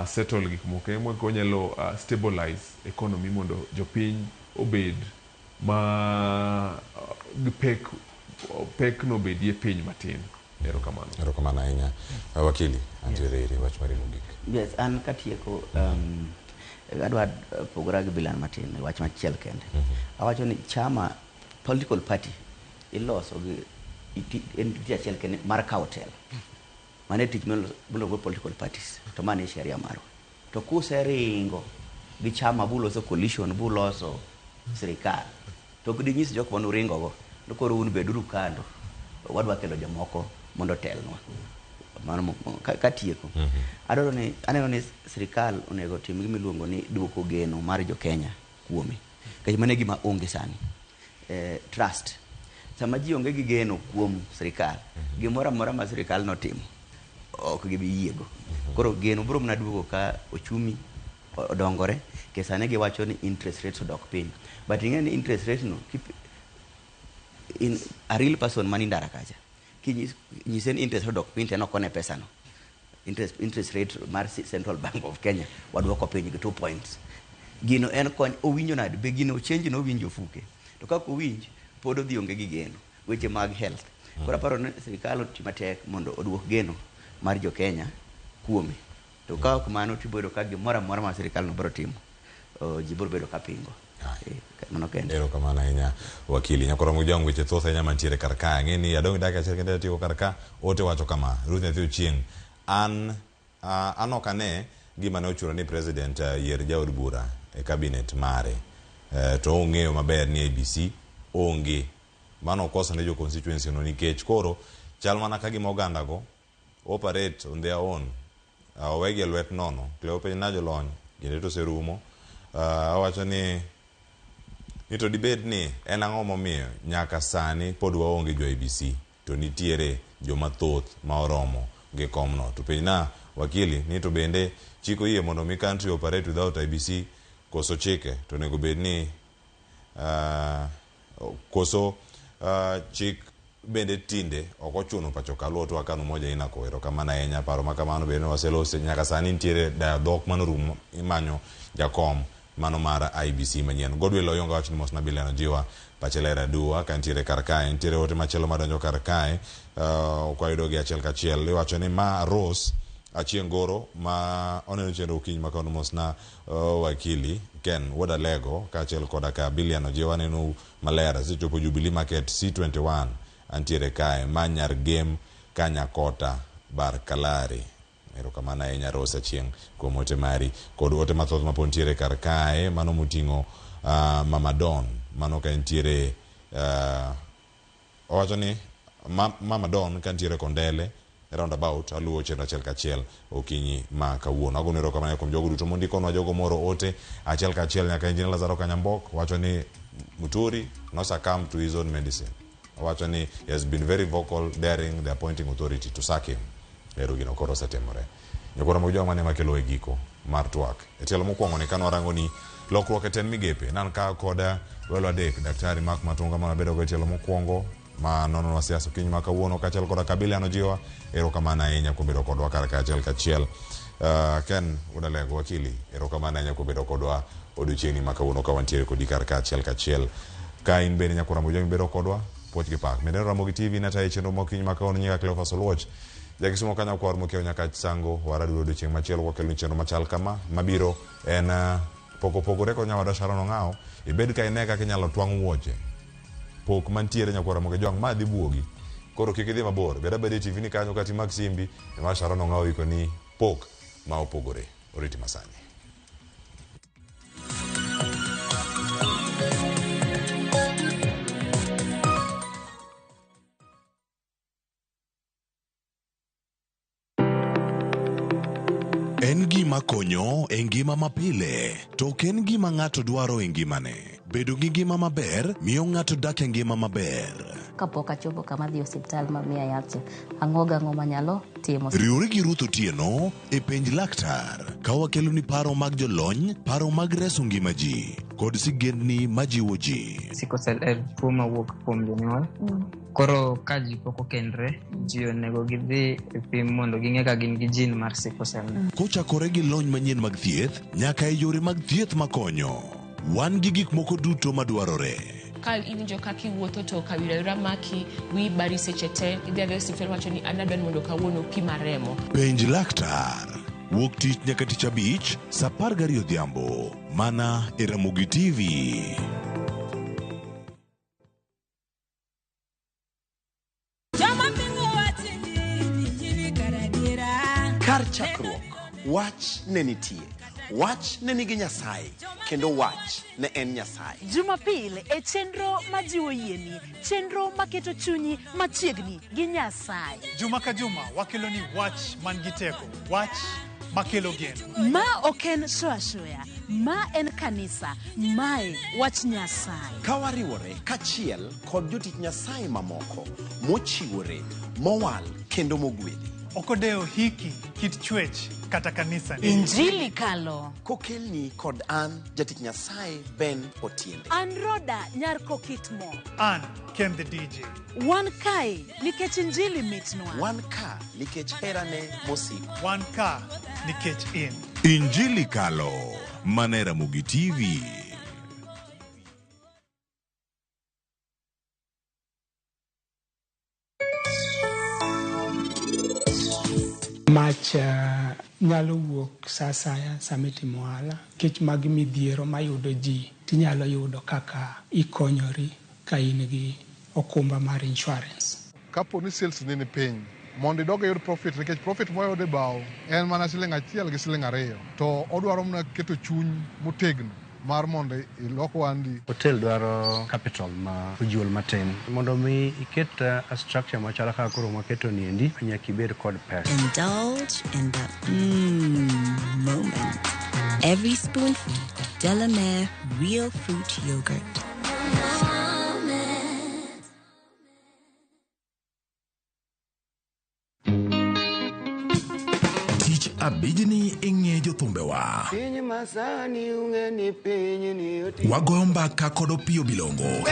settle gik moko, kaka wanyalo stabilize economy mondo jopiny obed ma pek no bedie piny matin. Erokamano ahinya. Wakili, antiere wach mari mogik. Yes, an katieko adwa pogora gi bilan matin wach machiel kende. Awacho ni chama political party iloso gi en tich achiel kende mar kawo telo. Mane tich miluongo political parties, to mane sheria marwa. To kuseringo gi chama buloso coalition, buloso sirikal, to ginyis jok mane uringogo, to koro un beduru kando, wadwa kelo jomoko mondo telnwa. Mano katieko. Aneno ni sirikal onego tim gimiluongo ni duoko geno mar jo Kenya kuome. Kech mane gima onge sani. Trust. Sama ji onge gi geno kuom sirikal, gimoro amora ma sirikal notimo ok gibi yiego. Koro geno biro mana duogo ka ochumi odongore, ke sani giwacho ni interest rates odok piny. But ing'e ni interest rate no in a real person man indara kacha. Kinyisen interest odok piny teno kone pesa no. Interest rate mar Central Bank of Kenya waduoko piny gi 2 points. Gino en kony owinjo nade, be gino change no owinjo fuke. To kako owinj pod odhi onge gi geno weche mag health. Koro aparo ni sirikal otima tek mondo oduok geno mar jo Kenya kuome. To ka ok mano tibodo ka gimoro amora ma sirikal no biro timo, ji biro bedo ka pingo. Mano kende. Erokamano ahinya wakili. Nyakoro mujangu weche thoth ahinya mantiere kar ka. Ng'eni adong' dakika achiel kende atieko kar ka. Ote wacho kama, Ruth Nyathi Ochieng', an ok ane gima ne ochuno ni president yier jaod bura e cabinet mare. To ong'eyo maber ni ABC onge. Mano okoso ne jo constituency no, nikech koro chal mana ka gima oganda go operate on their own. Owegi lwet nono. Cleope na jolony ginde to serumo. Awacho ni to debate ni en ang'o momiyo nyaka sani pod waonge jo ABC, to nitiere joma thoth ma oromo gi komno. To penjna wakili ni to bende chiko yie mondo mi country operate without IBC, koso chike to nego bed ni koso chik bende tinde ok ochuno pacho kaluo to akano moja inako. Erokamano ahinya. Paro makamano bende waselose nyaka sani nitiere dhok manorumo imanyo jakom mano mar IBC manyien. Godwill Oyonga wacho ni mos na bileno jiwa Pachelera Dua ka ntiere kar kae. Ntiere ote machielo madonjo kar kae, kwayudo gi achiel kachiel. Iwacho ni ma Rose Achieng' Goro ma oneno chenro kiny makano mos na wakili Ken Wodalego ka achiel koda ka Biliano jiwa neno malera sechopo Jubilee Market C21 antiere kae. Manyar game Kanyakota Bar Kalari. Erokamano ahinya Rose Achieng' kuom ote mari. Kod ote mathoth mapod ntiere kar kae mano moting'o Mama Don, mano ka ntiere owacho ni Mama Don ka ntiere Kondele roundabout aluwo chenro achiel kachiel okinyi ma kawuono. Agono erokamano kuom jogo duto mondikonwa jogo moro ote achiel kachiel nyaka Engineer Lazaro Kanyambok wacho ni Muturi no succumb to his own medicine. Wacho ni he has been very vocal daring the appointing authority to sack him. Ero gino koro setemore. Nyakoro mojo mane makelo e giko mar twak. Etielo mokwongo ne kano rango ni lokruok e ten migepe. Nan ka koda welo adek Daktari Mark Matunga mana bedo go etielo mokwongo ma nono wa siasa kiny ma kawuono kachiel koda Kabiliano jiwa. Erokamano ahinya kuom bedo kodwa kar kachiel kachiel. Ken Wodalego wakili. Erokamano ahinya kuom bedo kodwa odiochieng' ma kawuono ka wantiere kodi kar kachiel kachiel. Ka in bende nyakoro mojo bedo kodwa poch gi pak. Mende Ramogi TV nata e chenro mokiny ma kawuono nyaka Cleophas Oluoch. Jakisumo kanyo kwar mokeo nyaka sango waradu odiochieng' machielo wakelo chenro machal kama mabiro en pogore ko nyawada Sharon Ongao ibed ka ine kaka inyalo twang' wuoche pok mantiere nyakwara moke jwang' ma dhi buogi koro kik idhi mabor beda bede TV ni kanyo kati mag simbi ema Sharon Ongao iko ni pok ma opogore oriti masani. En gima konyo e ngima mapile, to ok en gima ng'ato dwaro e ngimane. Bedo gi ngima maber miyo ng'ato dak e ngima maber. Kapok achopo kama dhi osiptal mamiya yath, ang'o gang'o manyalo timo. Riwri gi Ruth Otieno e penj laktar ka wakelo ni paro mag jolony, paro mag reso ngima ji kod sigendni majiwo ji. Sickle cell en tuo mawuok kuom jonyuol. Koro ka ji pok okendre, ji onego gidhi e pim mondo ging'e ka gin gi jin mar sickle cell. Kochakore gi lony manyien mag thieth nyaka e yore mag thieth makonyo. Wan gi gik moko duto madwarore. Ka iwinjo kaka iwuotho to kawira yura maki wi bari seche te idhi adhi osiptal wacho ni anadwa ni mondo kawuono pima remo. Penj laktar wuok tich nyaka tich abich saa 12 odhiambo mana e Ramogi TV. Kar chakruok wach ne nitie, wach ne nigi Nyasaye kendo wach ne en Nyasaye. Jumapil e chenro majiwo yieni, chenro maketo chunyi machiegni gi Nyasaye. Juma ka juma wakelo ni wach man gi teko, wach makelo geno. Ma oken shoya, ma en kanisa, mae wach Nyasaye. Ka wariwore kachiel kod jotich Nyasaye mamoko mochiwore, mowal kendo mogwedhi. Okodeo hiki kit chwech kata kanisa ni. Injili kalo. Kokelni kod an jatich Nyasaye Ben Otiende. An Roda nyar Kokitmo. An Ken the DJ. Wan kai nikech injili mitnwa. Wan ka nikech herane mosiko. Wan ka nikech in. Injili kalo mana e Ramogi TV. Mach nyalo wuok sa asaya sama itimo ohala kech mag midhiero mayudo ji tinyalo yudo kaka ikonyori ka in gi okumba mar insurance. Kapo ni sales ni piny mondo idog yud profit nikech profit moyudo e bao en mana $1 gi $2 to odwaro mana keto chuny motegno mar mondo ilok wandi. Hotel dwaro capital ma ojuol matin mondo mi iket a structure machalo kaka koro maketo niendi nyaka ibed kod pesa. Indulge in that moment. Every spoonful Delamere real fruit yogurt. Abijni ing'e jothumbewa. Piny masani ung'eni piny ni oti. Wagoyo mbaka kod Opiyo Bilongo.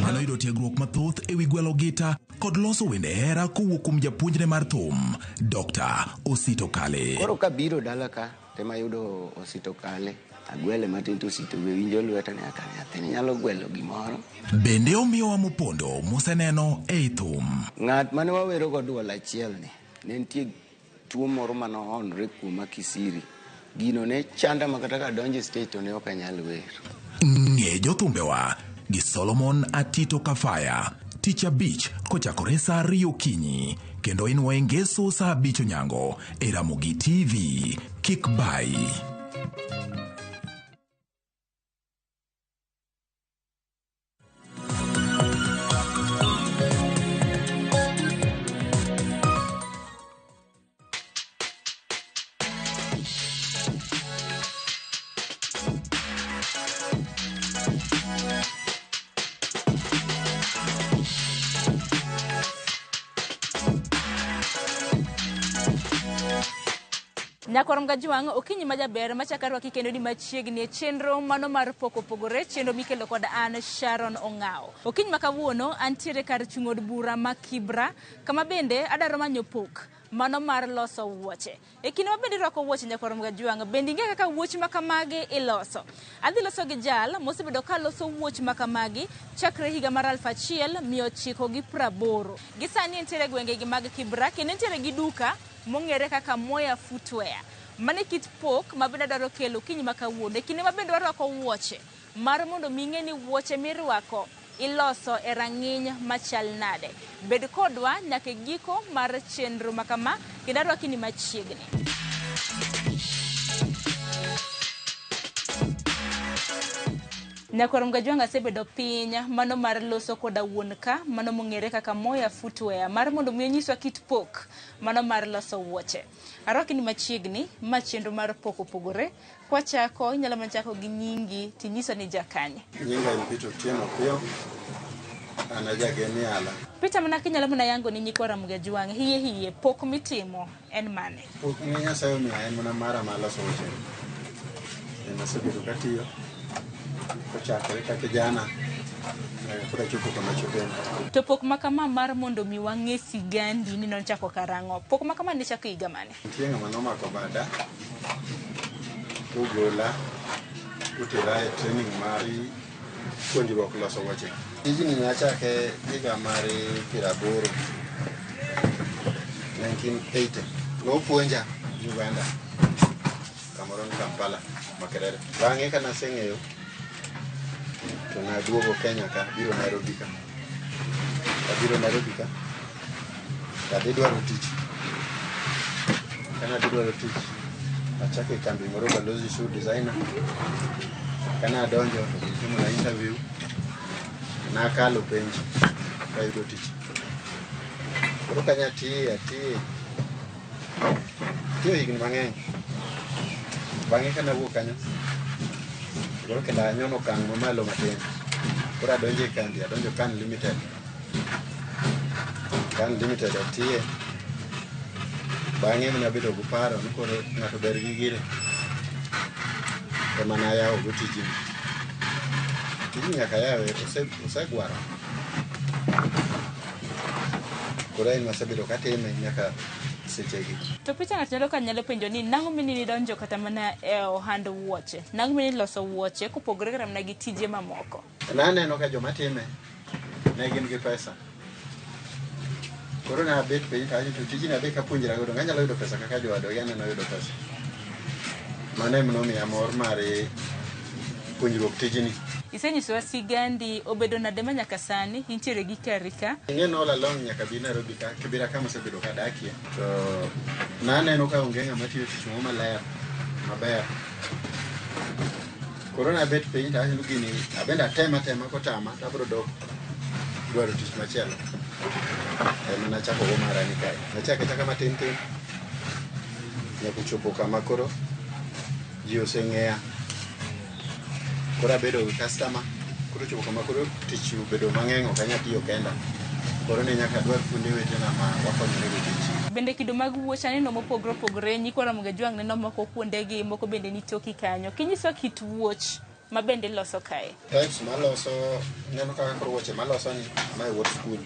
Mano yudo tiegruok mathoth ewi gwelo gita kod loso wende hera kowuok kuom japuonjne mar thum, Dr. Osito Kale. Koro kabiro dala ka tema yudo Osito Kale. Agwele matin to Osito winjo lweta ne aka nyathini nyalo gwelo gimoro. Bende omiyowa mopondo moseneno ei thum. Ng'at mane wawero go duol achiel ni ne nitie tuo moro manohonre kuoma Kisiri. Gino ne chanda makata ka donje stage to ne ok anyal wer. Ng'e jothumbewa gi Solomon Atito Kafaya tich abich kochakore saa 2 okinyi kendo inwaye ngeso saa 5 onyango e Ramogi TV. Kik bai. Nyakwarom gajuang okinyi majaber machakaro kikendo ni machiegni e chenro mano mar poko pogore chenro mikelo kod an Sharon Ongao. Okinyi makawuono antiere kar chung'od bura ma Kibra kama bende adaro manyo pok mano mar loso wuoche. E kinde mabende rwako wuoche nyakwarom gajuang bende ing'e kaka wuoche makamagi iloso. Adhi loso gi jal mosebedo ka loso wuoche makamagi chakre higa mar 1980. Gisani entiere gwenge gi mag Kibra kendo entiere gi duka mong'ere kaka Moya Footwear. Mane kit pok mabende dwaro kelo kinyi makawuono. E kinde mabende warwako wuoche mar mondo ming'e ni wuoche mirwako iloso e rang'iny machal nade. Bed kodwa nyaka giko mar chenro makama kendo arwaki ni machiegni. Nyakwar Gajwang' asebedo piny mano mar loso koda wuon ka mano mong'ere kaka Moya Footwear mar mondo mi onyiswa kit pok mano mar loso wuoche. Arwaki ni machiegni ma chenro mar pok opogore. Kwa chako inyalo manchako gi nyingi tinyiso ni jakanye. Nyinga ni Peter Otieno Opiyo. Ana jageni ala. Peter mana kinyalo mana yango ni Nyakwar Gajwang' hiye pok mitimo en mane? Pok ni Nyasaye omiya en mana mara ma loso wuoche. En asebedo katiyo. Kochakore kaka jana kuda chopo kama chopeni. To pok makama mar mondo mi wang'e sigandi ni nonchako karang'o. Pok makama ne chako higa mane? Nitie ng'ama nomako bada ugola utera e training mari puonjruok loso wuoche. Tijni nachake higa mari 80 1980. Nopuonja Uganda kamoro ni Kampala Makerere. Bang'e kana aseng'eyo to naduogo Kenya ka biro Nairobi ka. Abiro Nairobi ka. Adhi dwaro tich. Kana adhi dwaro tich. Achako e kambi moro Balozi Shoe Designer. Kana adonjo timo na interview. Nakalo penj kayudo tich. Koro kanya tiyo higni mang'eny. Bang'e kana wuok kanyo koro kendo anyono okang' mamalo matin. Koro adonjo e kambi, adonjo Can Limited. Can Limited atiye. Bang'e nabedo gi paro ni koro ng'ato ber gi gire. Ema nayawo go tijni. Tijni nyaka yawe osegwaro. Koro en masebedo katime nyaka sechegi. To Peter nyalo penjo ni nang'o mini donjo kata mana e ohand wuoche? Nang'o mini loso wuoche kopogore kata mana gi tije mamoko? Naneno ka joma time ne gin gi pesa. Koro na bet piny kanyo to tijni abe kapuonjra godo ng'anyalo yudo pesa kaka jowadwa aneno yudo pesa. Mano eminomiya mor mar puonjruok tijni. Isenyisowa sigandi obedo nade ma nyaka sani intiere gi kari ka? Ing'e all along nyaka bi Nairobi ka kibira kama osebedo kadakie. To naneno ka onge ng'ama tiyo tich maler maber. Koro na bet piny taneno gini abenda tema kotama tabro dok dwaro tich machielo. Ema nachako go marani kae. Nachake chaka matin nyaka chopo kama koro ji oseng'eya. Koro abedo gi customer, koro chopo kama koro tich obedo mang'eny ok anyal tiyo kenda. Koro ne nyaka dwar kuonde wetena ma wakonyore go tich. Bende kido mag wuoche aneno mopogore opogore. Nyakwar Gajwang' neno moko kuondegi, moko bende ni toki kanyo. Kinyiso kit wuoch ma bende loso kae? Types maloso, neno kaka koro wuoche maloso ni ma e wuot skul.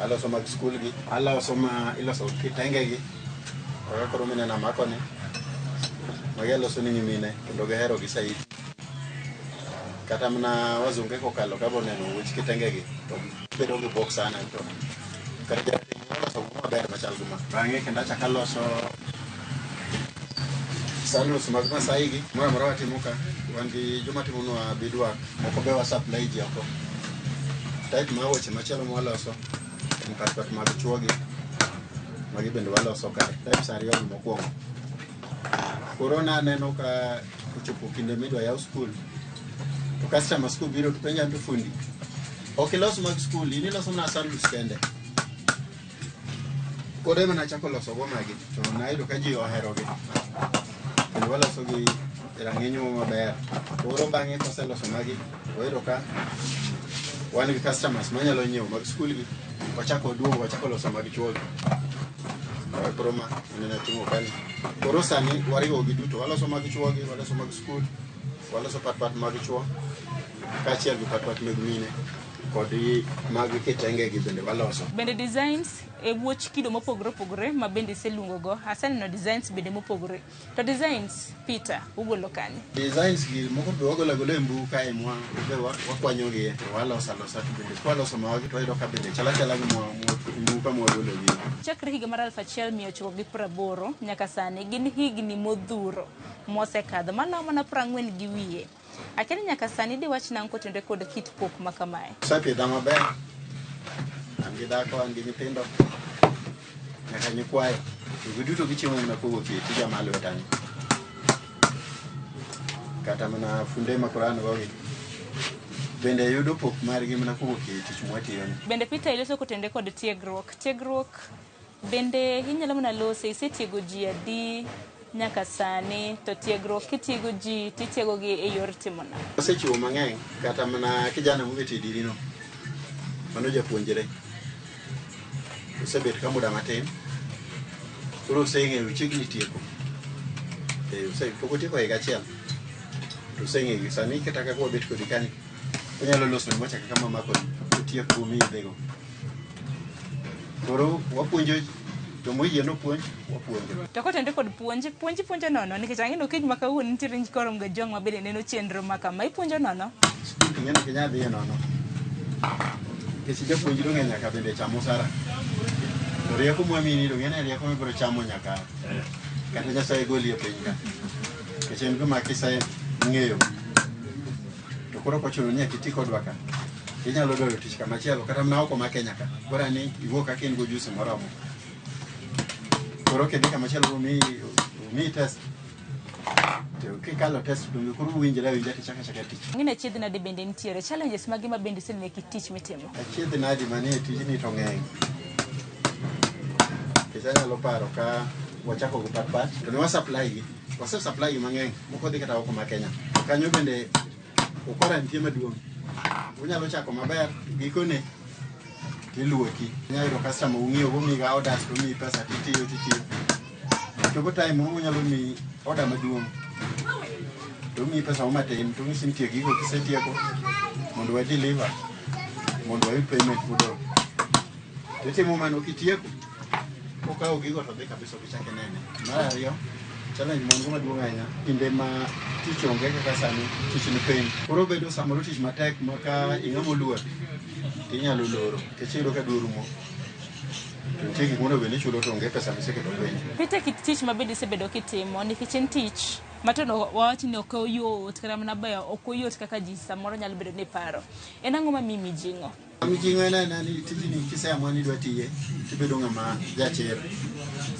Aloso mag skul gi, aloso ma iloso kitenge gi. Koro minena mako ni. Magi aloso ni nyimine kendo gihero gi saidi. Kata mana wazunge kokalo kabo neno wuoch kitenge gi to bedo gi box sana to. Kata jatimo loso maber machal guma. Bang'e kendo achaka loso sandals mag Masai gi. Moro amora watimo ka. Wan gi joma timo nwa beadwork. Moko be wa supply ji oko. Type ma wuoche machielo mwaloso en passport mag chuo gi. Magi bende waloso ka. Types ariyo mokwongo. Koro naneno ka ochopo kinde midwa yaw skul. To customer skul biro to penja to fundi. Ok ilos mag skul, ini loso na sandals kende. Koro ema nachako loso go magi. To nayudo ka ji ohero gi. Kendo waloso gi rang'iny maber. Koro bang'e koseloso magi, wayudo ka wan gi customers manyalo nyiewo mag skul gi. Wachako duogo, wachako loso mag chuo gi. Koro ma nene timo kani. Koro sani wariwo gi duto. Waloso mag chuo gi, waloso mag skul, waloso pat mag chuo. Kachiel gi pat meg mine. kod mag kitenge gi bende waloso. Bende designs e wuoch kido mopogore opogore ma bende iseluongo go. Aseneno designs bende mopogore. To designs Peter ugolo kanye? Designs gi moko be wagolo gola e mbui kae mwa be wakwanyo gi waloso alosa to bende waloso mawagi to yudo ka bende chala gi mbui ka mwagolo gi. Chakre higa mar 1980 nyaka sani gin higni modhuro mosekadho malawo mana 40 gi wiye. Akeni nyaka sani di wach nang kotende kod kit pok makamae. Sapidha maber. An gi dhako, an gi nyithindo. Nyaka nyikwayo. Giduto gichiemo mana kowuok e tija malo tani. Kata mana funde ma Quran gogi. Bende yudo pok margi mana kowuok e tich mwatiyo. Bende Peter iloso kotende kod tiegruok. Tiegruok bende inyalo mana lose isetiego ji adi nyaka sani to tiegruok kitiego ji titiego gi e yor timona. Osechiwo mang'eny kata mana kijana mobet e dirino. Mano japuonjre. Osebet ka muda matin. Koro oseng'eyo chiegni tieko. Pok otieko higa achiel. To oseng'eyo sani kata kaka wabet kodi kani. Onyalo loso mocha kaka mama kodi. Otieko midhego. Koro wapuonjo to moyie no puonj wapuonjo. To kotende kod puonjo nono nikech ang'eno kiny ma kawuono nitiere nyikoro mga jong ma bende neno chenro ma kama ipuonjo nono. Ng'eno kinya dhi nono. Kesi japuonj do nyaka bende chamo sara. To rieko mwamini do ng'ene rieko mibiro chamo nyaka kata Nyasaye goli e piny ka. Kech en gima kise ng'eyo. To koro kochuno ni akiti kodwa ka. Inyalo doyo tich kamachielo kata mana oko ma Kenya ka. Bora ni iwuok ka in go juice moromo. Koro kedi kamachielo mi test. Kikalo test to koro winjira tichaka tich. Ng'ine chiedhi nade bende nitiere challenges magi ma bende isenene tich mitimo. Chiedhi nade manie tijni to ng'eny. Kisanyalo paro ka wachako go pat to ne wasupply gi. Wase supply gi mang'eny moko dhi kata oko ma Kenya. Kanyo bende okora nitie maduong'. Unyalo chako maber gikone tiluoki. Nyalo customer ung'iyo go miga orders to mi pesa titiyo. To go time unyalo mi order maduong'. To mi pesa matin to ng'isi nitie gigo kisetieko mondo wa deliver mondo wa payment kudo. Titimo mano kitieko. Okawo gigo to dhi kabisa kichake nene. Mar ariyo challenge mongo maduong' ahinya kinde ma tich onge kaka sani tich ni piny. Koro bedo samoro tich matek maka ing'amo luor tinyalo loro kechiro ka duro mo. Nitie gik mondo bende chulo to onge pesa miseketo piny. Peter kit tich ma bende isebedo kitimo nikech en tich matono wawach ni ok oyot kata mana bayo ok oyot kaka ji samoro nyalo bedo ni paro. En ang'o ma mimi jingo? Mijingo en ni tijni kiseamua ni dwa tiye tibedo ng'ama jachir.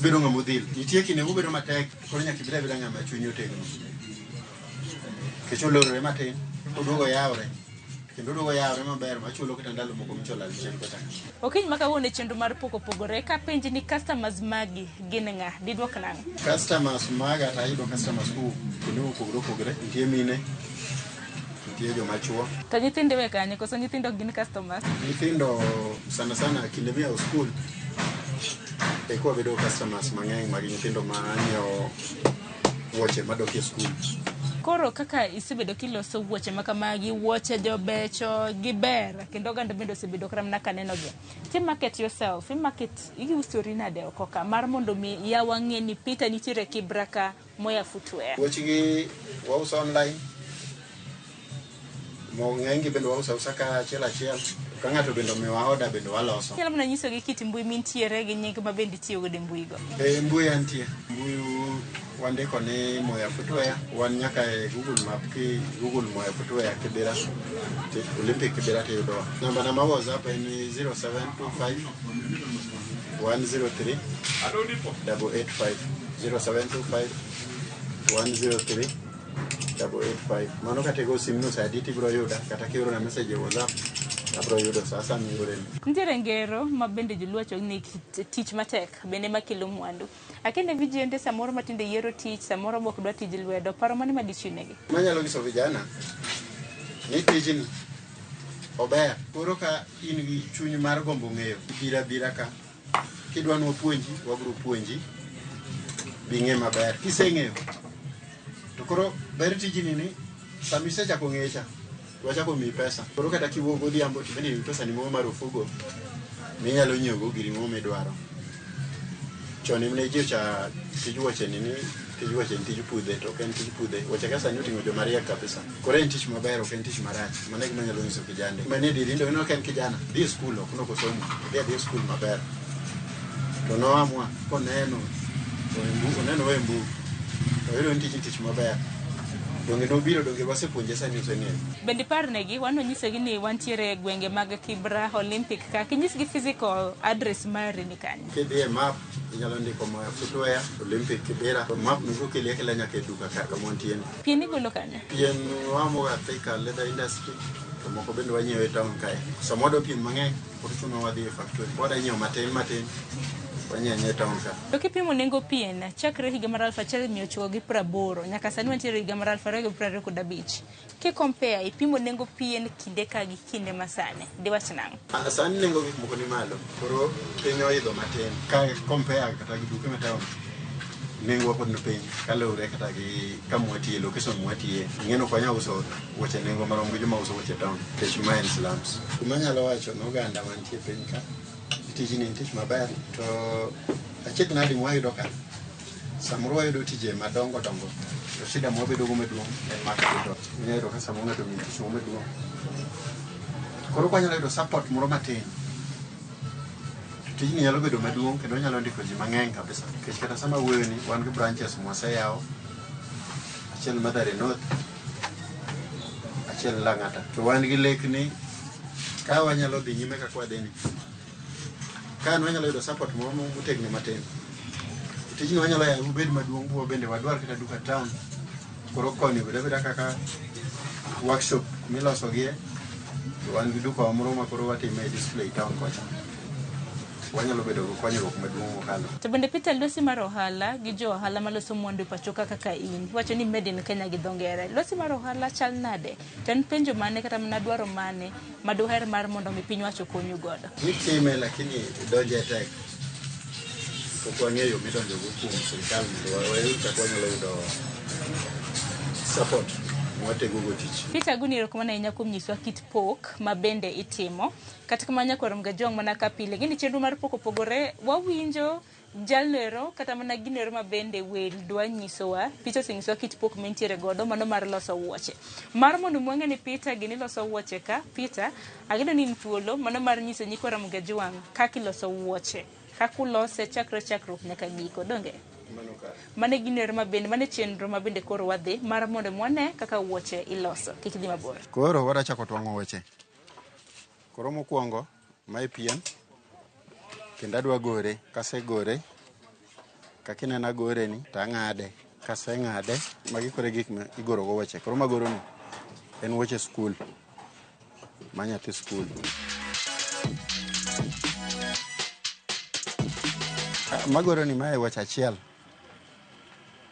Bedo ng'ama odhil. Nitie kinde mobedo matek koro nyaka ibed abeda ng'ama chunyi otegno. Kech olorore matin oduogo yawre. Kendo oduogo yawre maber machulo kata ndalo moko michola chien kocha. Okiny ma kawuono e chenro mar pok opogore ka penji ni customers magi gin ng'a didwok nang'o? Customers maga tayudo customers kendo opogore. Nitie mine. Nitie joma chuo. To nyithinde we kanye koso nyithindo gin customers? Nyithindo sana kinde mi school. Kwa bedo customers mang'eny mag nyithindo ma nyiewo wuoche madok e school. Koro kaka isebedo kiloso wuoche makamagi, wuoche jobecho giber kendo oganda bende osebedo kata mana kaneno gi. Ti market yourself, iusori nade oko ka mar mondo mi yawa ng'e ni Peter nitiere Kibraka Moya Footwear. Wuoche gi wauso online. Mo ng'eny bende wauso ka achiel. Ka ng'ato bende omiwa order bende waloso. Nyalo mana nyiso gi kit mbui mintiere gi nying ma bende itiyo godo e mbui go. Mbui antie. Mbui wandiko ni Moya Footwear. Wan nyaka e Google Map ki Google Moya Footwear Kibera. Olympic Kibera tiyudo. Namba WhatsApp en 0725 103 885 0725 103 885. Mano katego simu sa edit bro yuda kata kioro na message e WhatsApp. Nitiere ngero ma bende joluocho ni tich matek bende makelo mwandu. Akende vijende samoro matinde yiero tich samoro mok dwa tij lwedo paro mane madichunegi. Manyalo nyiso vijana ni tijni ober. Koro ka in gi chuny mar gombo ng'eyo bira ka kidwa no puonji wabro puonji bing'e maber kiseng'eyo. To koro ber tijni ni samise chako ng'echa wachako mi pesa. Koro kata kiwuok godhiambo to bende pesa ni moro marufugo minyalo nyiewogo giri moro midwaro. Chon imne ji cha tij wuoche ni tij wuoche ni tij pudhe to ok en tij pudhe. Wuoche ka sani oting'o jomariek kabisa. Koro en tich maber ok en tich marach. Mano e gima nyalo nyiso kijande. Mane dirindo ino ok en kijana. Dhi skul ok nokosomo. Dhi skul maber. To noamua koneno we mbugu. To yudo ni tich maber. Donge nobiro donge wasepuonje sani useng'eyo. Bende parnegi wan onyisogi ni wantiere e gwenge mag Kibra Olympic ka kinyisgi physical address mari ni kanyo. Kidhi e map inyalo ndiko moya footwear Olympic Kibera. Map nugo keli akela nyaka e duka kar kama wantieni. Pien igolo kanyo? Pien wamoga Thika Leather Industry. To moko bende wanyiewo e town kae. Samodo pien mang'eny koro chuno wadhi e factory. Wada nyiewo matin wanyiewo town ka. To kipimo nengo pien chakre higa mar 1980 nyaka sani wantiere higa mar 2025. Ki compare ipimo nengo pien kinde ka gi kinde masane. Diwach nang'o? Sani nengo gik moko ni malo. Koro piny oidho matin. Ka compare kata gi duke ma town. Nengo pod no piny kaluwore kata gi kamwatie location mwatie. Ng'eno kwanya uso wuoche nengo marom gi joma uso wuoche town. Kech ma en slums. Kuma nyalo wacho n'oganda mantie piny ka. Tijni en tich maber to achiek nadi mwayudo ka samoro wayudo tije madongo to shida mwabedo go maduong' en makato nyayudo ka samoro ng'ato mi tich maduong'. Koro kwanyalo yudo support moro matin tijni nyalo bedo maduong' kendo nyalo ndiko ji mang'eny kabisa nikech kata sama wuoyo ni wan gi branches mwaseyawo achiel Mathare North achiel Lang'ata to wan gi lekni ka wanyalo dhi nyime kaka wadhini kan wanyalo yudo support moro motegno matin. Tijni wanyalo yawo ubed maduong' buo bende wadwar kata duka town. Koro koni beda kaka workshop miloso gie. Wan gi duka moro ma koro watime display town kocha. Wanyalo bedo go konyruok maduong' mokalo. To bende Peter losi mar ohala gi jo ohala maloso mwandu pacho kaka in. Wacho ni made in Kenya gi dhongere. Losi mar ohala chal nade? To en penjo mane kata mana dwaro mane maduher mar mondo mi piny wacho konyu godo? Itime lakini donje tek. Kwa ng'eyo midonjo go kuom sirkal mondo wayudo kaka wanyalo yudo support mwatego go tich. Peter Guniro kuma na inya kuom nyiswa kit pok ma bende itimo. Kata kamanya kwarom ga jong mana kapile gini chenro mar pok opogore wawinjo jalnero kata mana ginero ma bende wel dwa nyisowa Peter singiswa kit pok mentiere godo mano mar loso wuoche. Mar mondo mwang'e ni Peter gini loso wuoche ka Peter ageno ni thuolo mano mar nyiso nyikwarom ga jwang kaka iloso wuoche. Kakulose chakruok nyaka giko donge. Mane ginero ma bende mane chenro ma bende koro wadhi mar mondo mwane kaka wuoche iloso kik dhi mabor. Koro wada chako twang'o wuoche. Koro mokwongo mae pien kendo adwa gore kasegore kakinena gore ni tang'ade kaseng'ade magi kore gik ma igoro go wuoche. Koro magoro ni en wuoche skul manyathi skul. Magoro ni mae wuoche achiel.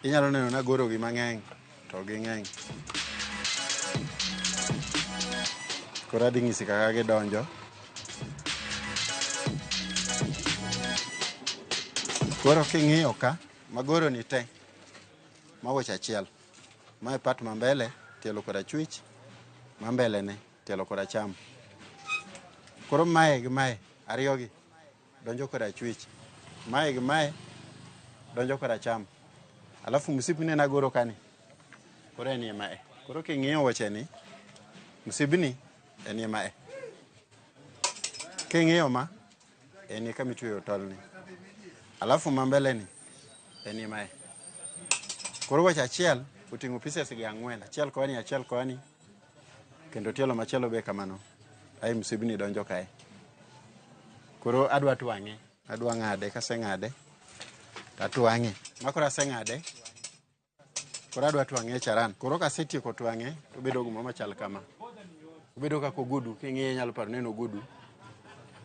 Inyalo neno na goro gi mang'eny to gi ng'eny. Koro adhi ng'isi kaka gidonjo. Koro king'iyo ka magoro ni te ma wuoche achiel. Mae pat ma mbele tielo kod achwich ma mbele ne tielo kod acham. Koro mae gi mae ariyo gi donjo kod achwich. Mae gi mae donjo kod acham. Alafu msipni na goro kani. Koro enie mae. Koro king'iyo wuoche ni msibni enie mae. King'iyo ma enie kama itweyo tol ni. Alafu mambele ni enie mae. Koro wuoche achiel oting'o pieces gi ang'wen. Achiel koni kendo tielo machielo be kamano. Ai msibni donjo kae. Koro adwa twang'e. Adwa ng'ade kaseng'ade tatwang'e. Makoro aseng'ade. Koro adwa twang'e charan. Koro kasetieko twang'e to bedo guma machal kama. Obedo kako ogudu. King'iye nyalo paro neno ogudu.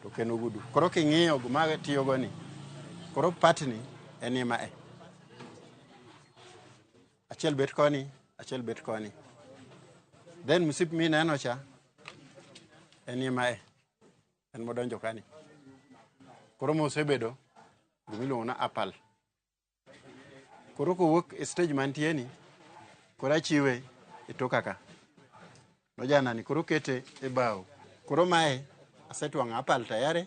To ken ogudu. Koro king'iyo guma tiyo go ni. Koro patni enie mae. Achiel bet koni, achiel bet koni. Then msip mineno cha enie mae. En modonjo kani. Koro mosebedo gumiluongo na apal. Koro kowuok e stage mantie ni koro achiwe e toka ka. Nojana ni koro kete e bao. Koro mae asetwang'o apal tayare.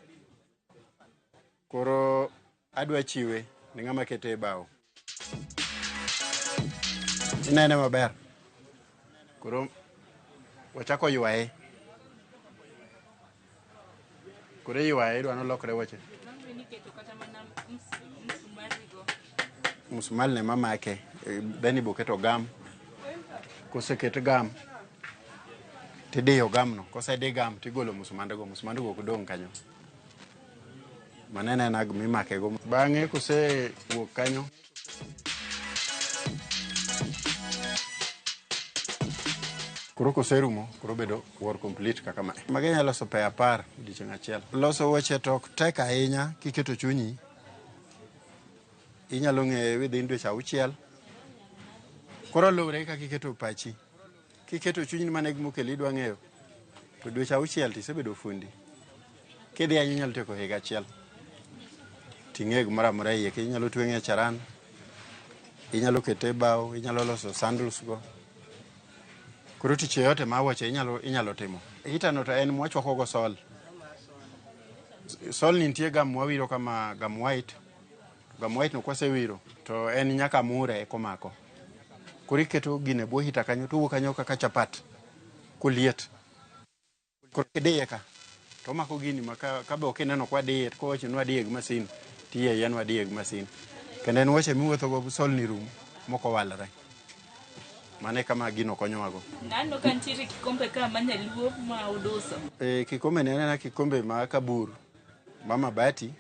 Koro adwa chiwe ni ng'ama kete e bao. Inene maber. Koro wachako ywaye. Koro ywaye idwa nolokre wache. Musmal ne mamake. Then ibo keto gam. Koseket gam. Tidiyo gam no. Kosedi gam tigolo musmandego. Musmandego kudong kanyo. Manene nag mimake go. Bang'e kose wuok kanyo. Koro koserumo, koro bedo war complete kaka mae. Mage nyalo loso pe 10 odiochieng' achiel. Loso weche tok tek ahinya kiketo chunyi. Inyalo ng'e within dweche 6. Koro lure kaka iketo pachi. Kiketo chunyi mane gimokeli idwa ng'eyo. To dweche 6 tisebedo fundi. Kidhi ahinya inyalo tieko higa achiel. Ting'e gimoro amora iye. Inyalo tweng'e charan. Inyalo kete bao. Inyalo loso sandals go. Koro tich yote ma wache inyalo timo. Hitano to en mwachwako go sol. Sol nitie gam mwawiro kama gam white. Gam white no kwasewiro to en nyaka mure komako. Koro iketo gine bwo hita kanyo to wuok kanyo kaka chapat. Kuliet. Koro kidiye ka. To mako gini maka kabe okineno kwa diye ko wache nwa diye gi masin. Tiye yan wa diye gi masin. Kendo en wache miwuotho go sol ni rum moko walre. Mane kama gino konyowago. Nando kantiere kikombe kama nyaluo ma uduso. Kikombe nena kikombe ma kabur. Mama bati.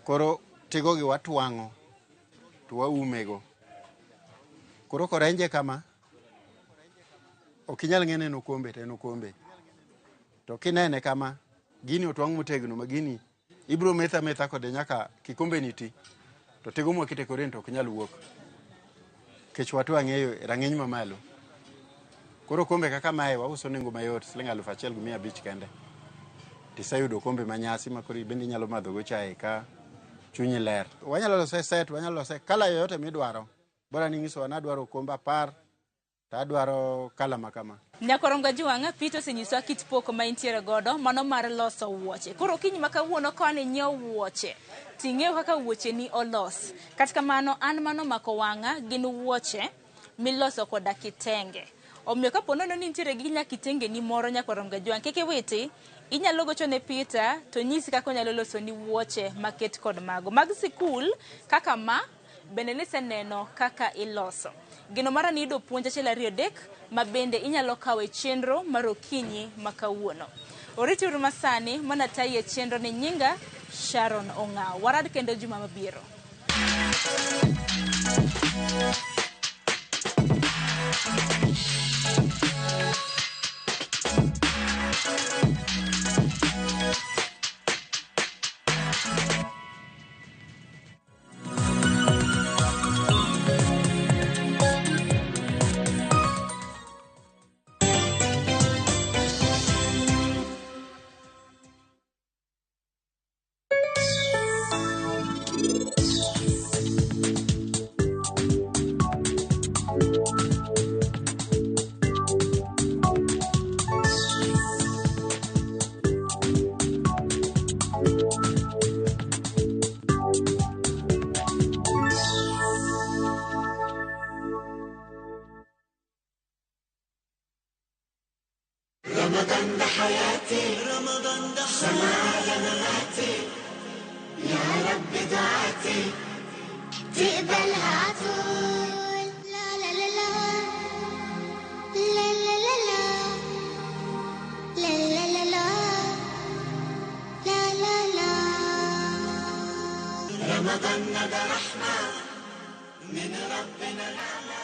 Koro tigo gi watwang'o. To waumego. Koro korenje kama. Okinyal ng'ene no kombe to en okombe. To kinene kama gini otwang' motegno magini ibro metha kode nyaka kikombe niti. To tigo mo kite korento okinyal wuok. Kech watu ang'eyo rang'eny mamalo. Koro kombe kaka mae wauso nengo mayot siling 1,500 kende. Tisayudo kombe manyasi makori bendi nyalo madho go chai ka chunyi ler. Wanyalo lose set, wanyalo lose kala yoyote midwaro. Bora ning'iso anadwaro kombe 10 to adwaro kala makama. Nyakorom Gajuang' Peter senyiso kit poko ma intiere godo mano mar loso wuoche. Koro kinyi makawuono kone nyiew wuoche. Ting'eyo kaka wuoche ni olos. Kata kamano an mano mako wang'a gin wuoche miloso koda kitenge. Omiyo kapo nono ni nitiere gi kitenge ni moro Nyakorom Gajuang' keke witi inyalo gocho ne Peter to nyisi kaka onyalo loso ni wuoche maket kod mago. Mag sikul kaka ma bende niseneno kaka iloso. Gino mara ni ido puonja achiel 2 3 ma bende inyalo kawe chenro marokinyi makawuono. Oritiuru masani mana taye chenro ni nyinga Sharon Ong'aw. Warad kendo juma mabiro. رمضان ده حياتي رمضان ده سمايا مماتي يا رب دعاتي تقبلها عطول لا لا لا لا لا لا لا لا لا لا لا لا لا لا رمضان ده رحمة من ربنا الأعلى.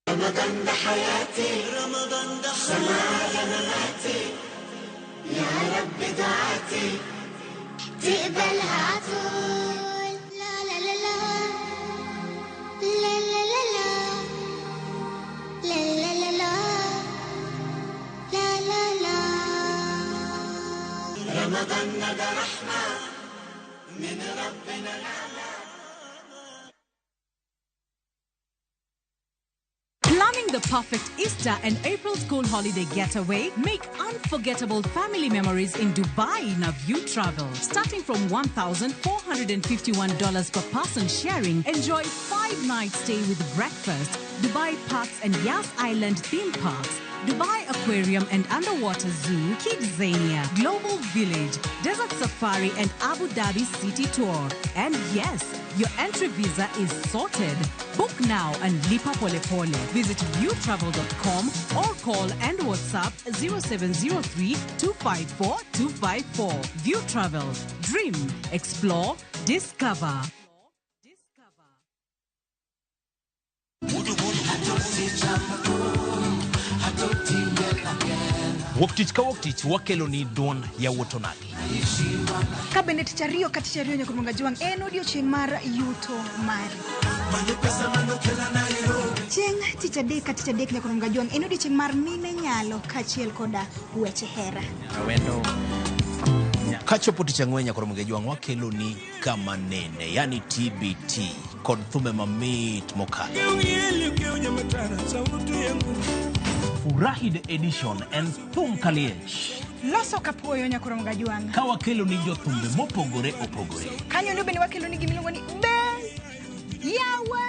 رمضان ده حياتي رمضان ده سمايا مماتي يا رب دعاتي تقبلها عطول لا لا لا لا لا لا لا لا لا لا لا لا لا لا رمضان ده رحمة من ربنا الأعلى. Planning the perfect Easter and April school holiday getaway? Make unforgettable family memories in Dubai in a View Travel. Starting from $1,451 per person sharing, enjoy 5-night stay with breakfast, Dubai Parks and Yas Island theme parks, Dubai Aquarium and Underwater Zoo, Kidzania, Global Village, Desert Safari and Abu Dhabi City Tour. And yes, your entry visa is sorted. Book now and lipa pole pole. Visit viewtravel.com or call and WhatsApp 0703 254 254. View Travel. Dream, explore, discover. Woktich ka woktich wakelo ni duon ya wuotonagi. Kabende tichario katichario nyakurunga juang en odiochieng' mar yuto mari. Chieng' tichadek katichadek nyakurunga juang en odiochieng' mar mine nyalo kachiel koda weche hera. Wendo kachopo tichang'we nyakurunga juang wakelo ni kama nene, yani TBT kod thume mamit mokalo. Furahi the edition and thum kaliech. Loso kapuoyo nyakurunga juang. Ka wakelo ni jothumbe mopogore opogore. Kanyo ndio bende wakelo ni gimiluongo ni Ben Yawa.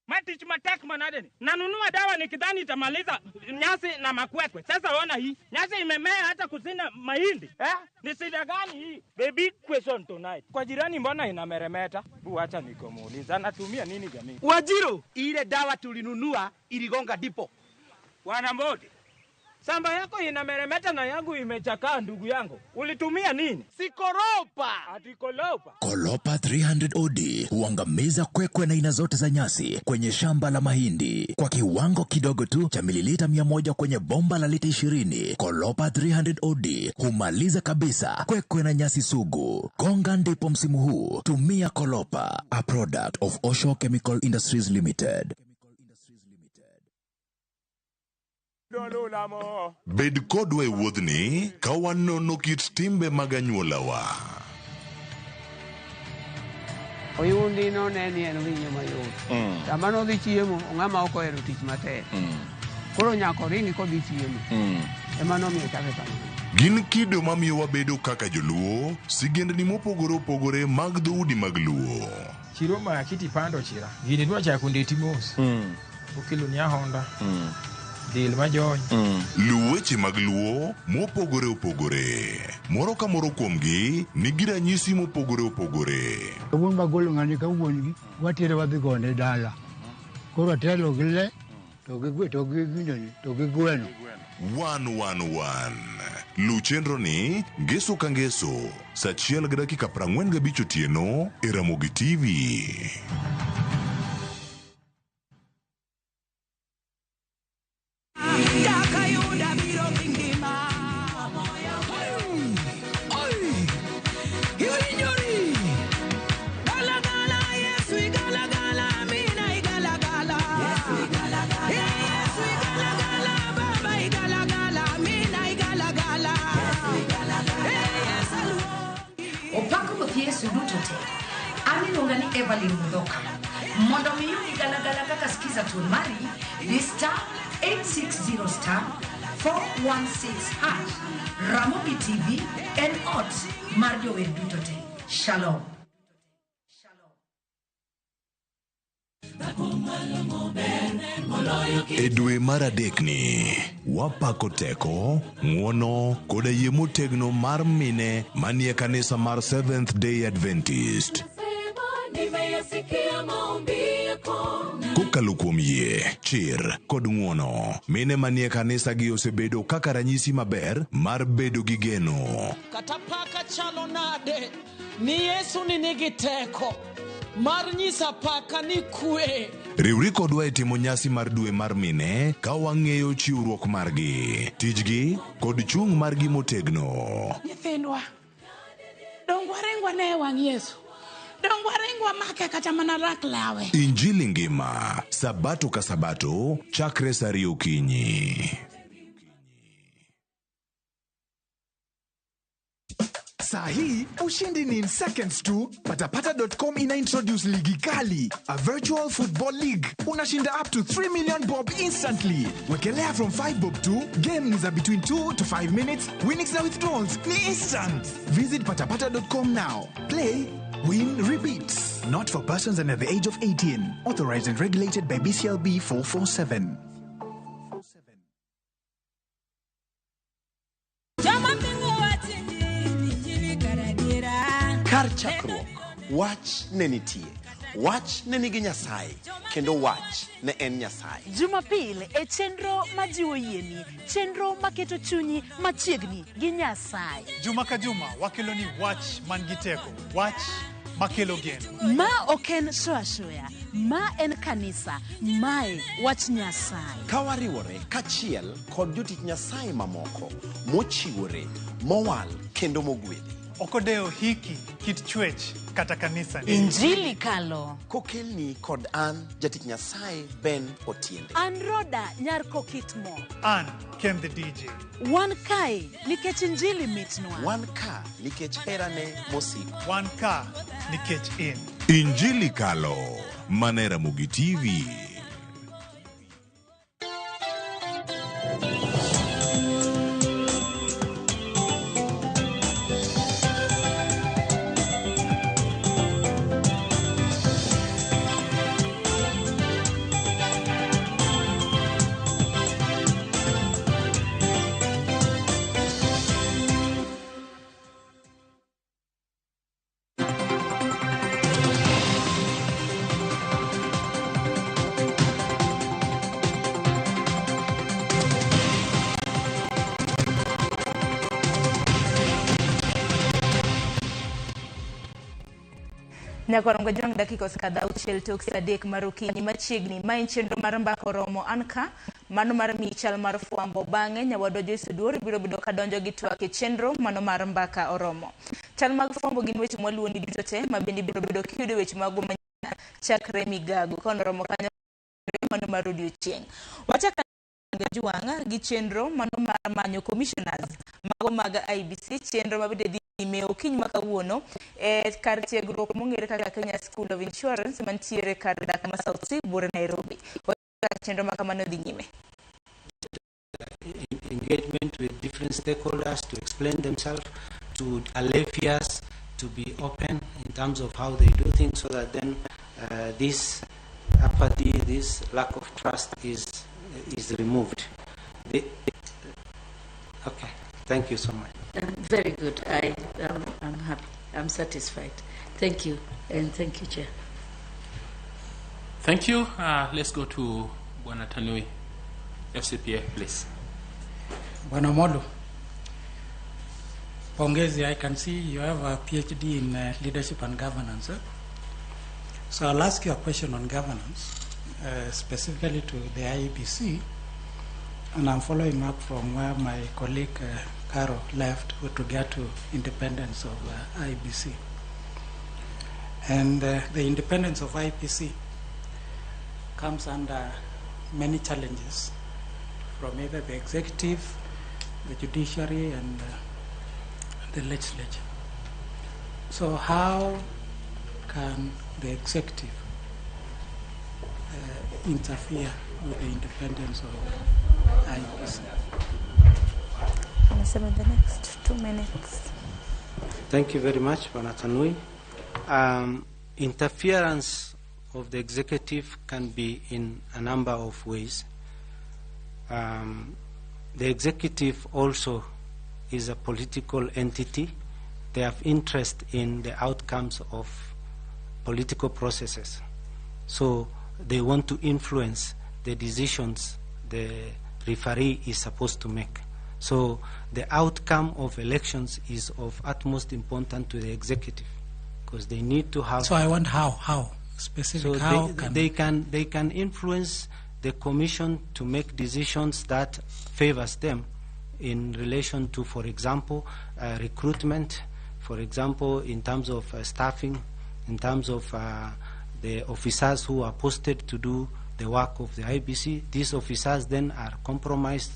Matich matek manade ni. Nanunua dawa nikidhani itamaliza nyasi na makwekwe. Sasa ona hii. Nyasi imemea hata kusina mahindi. Ni shida gani hii? Baby question tonight. Kwa jirani mbona inameremeta? Acha nikomuuliza. Anatumia nini jamii? Wajiro, ile dawa tulinunua iligonga dipo. Wanambodi. Samba yako inameremeta na yangu imechakaa ndugu yangu. Ulitumia nini? Sikoropa. Ati kolopa. Kolopa 300 OD huangamiza kwekwe na aina zote za nyasi kwenye shamba la mahindi kwa kiwango kidogo tu cha mililita 100 kwenye bomba la lita 20. Kolopa 300 OD humaliza kabisa kwekwe na nyasi sugu. Gonga ndipo msimu huu. Tumia Kolopa, a product of Osho Chemical Industries Limited. Bed kodwa e wuodhni ka wanono kit timbe mag anyuolawa. Oyundi no neni en winyo mayot. Sama no dhi chiemo, ng'ama ok ohero tich matek. Koro nyako ringi kodhi chiemo. Ema nomiyo chake kama. Gin kido mamiyo wabedo kaka joluo, sigendni mopogore opogore mag dhoudi mag luo. Chiro ma kiti pando chira. Gini dwa chako ndeti mos. Okelo nya Honda. Dil majony. Luweche mag luo mopogore opogore. Moro ka moro kuomgi nigi ranyisi mopogore opogore. Wuon magolo ng'ani ka wuongi watere wadhi gone dala. Koro telo gile to gi gweno. 111 Luchenro ni ngeso ka ngeso saa 1:45 otieno e Ramogi TV. Evelyn Mudoka. Mondo miyuni galagala kaka skiza tunmari, this star 860 star 416 hash. Ramogi TV and odds Marjo Wendutote. Shalom. E dwe mar adekni wapako teko, ng'wono koda yie motegno mar mine manie kanisa mar Seventh Day Adventist. Kokalo kuom yie, chir kod ng'wono, mine manie kanisa gi osebedo kaka ranyisi maber mar bedo gi geno. Kata paka chalo nade ni Yesu ni nigi teko mar nyisa paka ni kwe Riwri kodwa e timo nyasi mar dwe mar mine ka wang'eyo chiwruok margi, tijgi kod chung' margi motegno. Nyithindwa, dong warengwa ne wang' Yesu. Dong warengwa make kata mana rak lawe. Injili ngima, sabato ka sabato, chakre saa 2 okinyi. Sahi, ushindi ni in seconds tu. Patapata.com ina-introduce Ligi Kali, a virtual football league. Unashinda up to 3 million bob instantly. Wekelea from 5 bob tu. Game ni za between 2 to 5 minutes. Winnings na withdrawals ni instant. Visit patapata.com now. Play, win, repeat. Not for persons under the age of 18. Authorized and regulated by BCLB 447. Kar chakruok, wach ne nitie. Wach ne nigi Nyasaye, kendo wach ne en Nyasaye. Jumapil e chenro majiwo yieni, chenro maketo chunyi machiegni gi Nyasaye. Juma ka juma wakeloni wach man gi teko, wach makelo geno. Ma oken shoya, ma en kanisa, mae wach Nyasaye. Kawariwore kachiel kod jotich Nyasaye mamoko, mochiwore, mowal kendo mogwedhi. Okodeo hiki kit chwech kata kanisa ni. Injili kalo. Kokelni kod an jatich Nyasaye Ben Otiende. An Roda nyar kokitmo. An Ken the DJ. Wan kai nikech injili mitnwa. Wan ka nikech herane mosiko. Wan ka nikech in. Injili kalo, manera Mugi TV. Nyakorongo jong dakika osekadha 6 tok saa 3 mar okinyi machiegni ma en chenro mar mbako romo anka mano mar michal mar fwambo bang'e nyawadwa Joyce Oduor biro bedo kadonjo gi twak e chenro mano mar mbaka oromo. Chal mag fwambo gin weche mwaluoni duto te ma bende biro bedo kiyudo weche mag manyien chakre migago kono romo kanyo mano mar odiochieng'. Wachaka juwanga gi chenro mano mar manyo commissioners mago mag IBC, chenro mabende dhi ime okiny makawuono kar tiegruok mong'ere kaka Kenya School of Insurance mantiere kar dak ma South Sea Bure Nairobi. Chenro makamano dhi nyime. Engagement with different stakeholders to explain themselves, to allay fears, to be open in terms of how they do things, so that then this apathy, this lack of trust is removed. Okay, thank you so much. Very good. I'm happy. I'm satisfied. Thank you, and thank you, Chair. Thank you. Let's go to Bwana Tanui, FCPA, please. Bwana Molo, pongezi, I can see you have a PhD in leadership and governance. So I'll ask you a question on governance, specifically to the IEBC, and I'm following up from where my colleague Caro left with regard to independence of IEBC. And the independence of IEBC comes under many challenges from either the executive, the judiciary, and the legislature. So how can the executive interfere with the independence of IEBC? In the next 2 minutes. Thank you very much, Bwana Tanui. Interference of the executive can be in a number of ways. The executive also is a political entity. They have interest in the outcomes of political processes. So they want to influence the decisions the referee is supposed to make. So the outcome of elections is of utmost importance to the executive, because they need to have... So I want how? Specific, So how they can influence the commission to make decisions that favors them in relation to, for example, recruitment, for example, in terms of staffing, in terms of the officers who are posted to do the work of the IBC. These officers then are compromised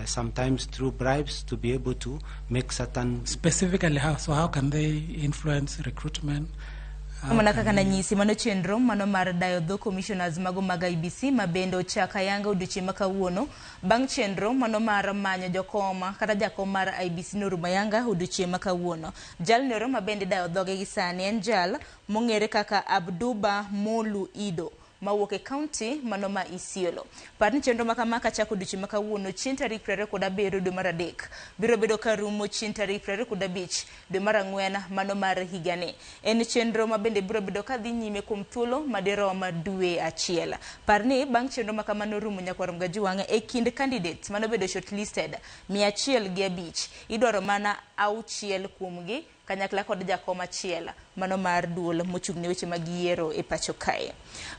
sometimes through bribes to be able to make certain... Specifically how? So how can they influence recruitment? Mana kaka na nyisi mano chenro mano mar dayo dho commissioners mago mag IBC mabendo chaka yanga uduchi makawuono bang chenro mano mar manyo jokoma kata jakom mar IBC noruma yanga uduchi makawuono. Jal noro mabende dayo dhoge gi sani en jal mong'ere kaka Abduba Molu Ido mawuok e county mano ma Isiolo. Parni chenro makama kachako duchi makawuono chieng' tarik 27 dwe mar adek biro bedo karumo chieng' tarik 25 dwe mar ang'wen mano mar higani. En chenro mabende biro bedo kadhi nyime kuom thuolo madirom dwe achiel. Parni bang' chenro makamano rumo nyakwarom Gajuang e kind candidates mano bedo shortlisted 105 idwaro mana 6 kuomgi kanyakla kod jakom achiel mano mar duol mochung'ne weche mag yiero e pacho kae.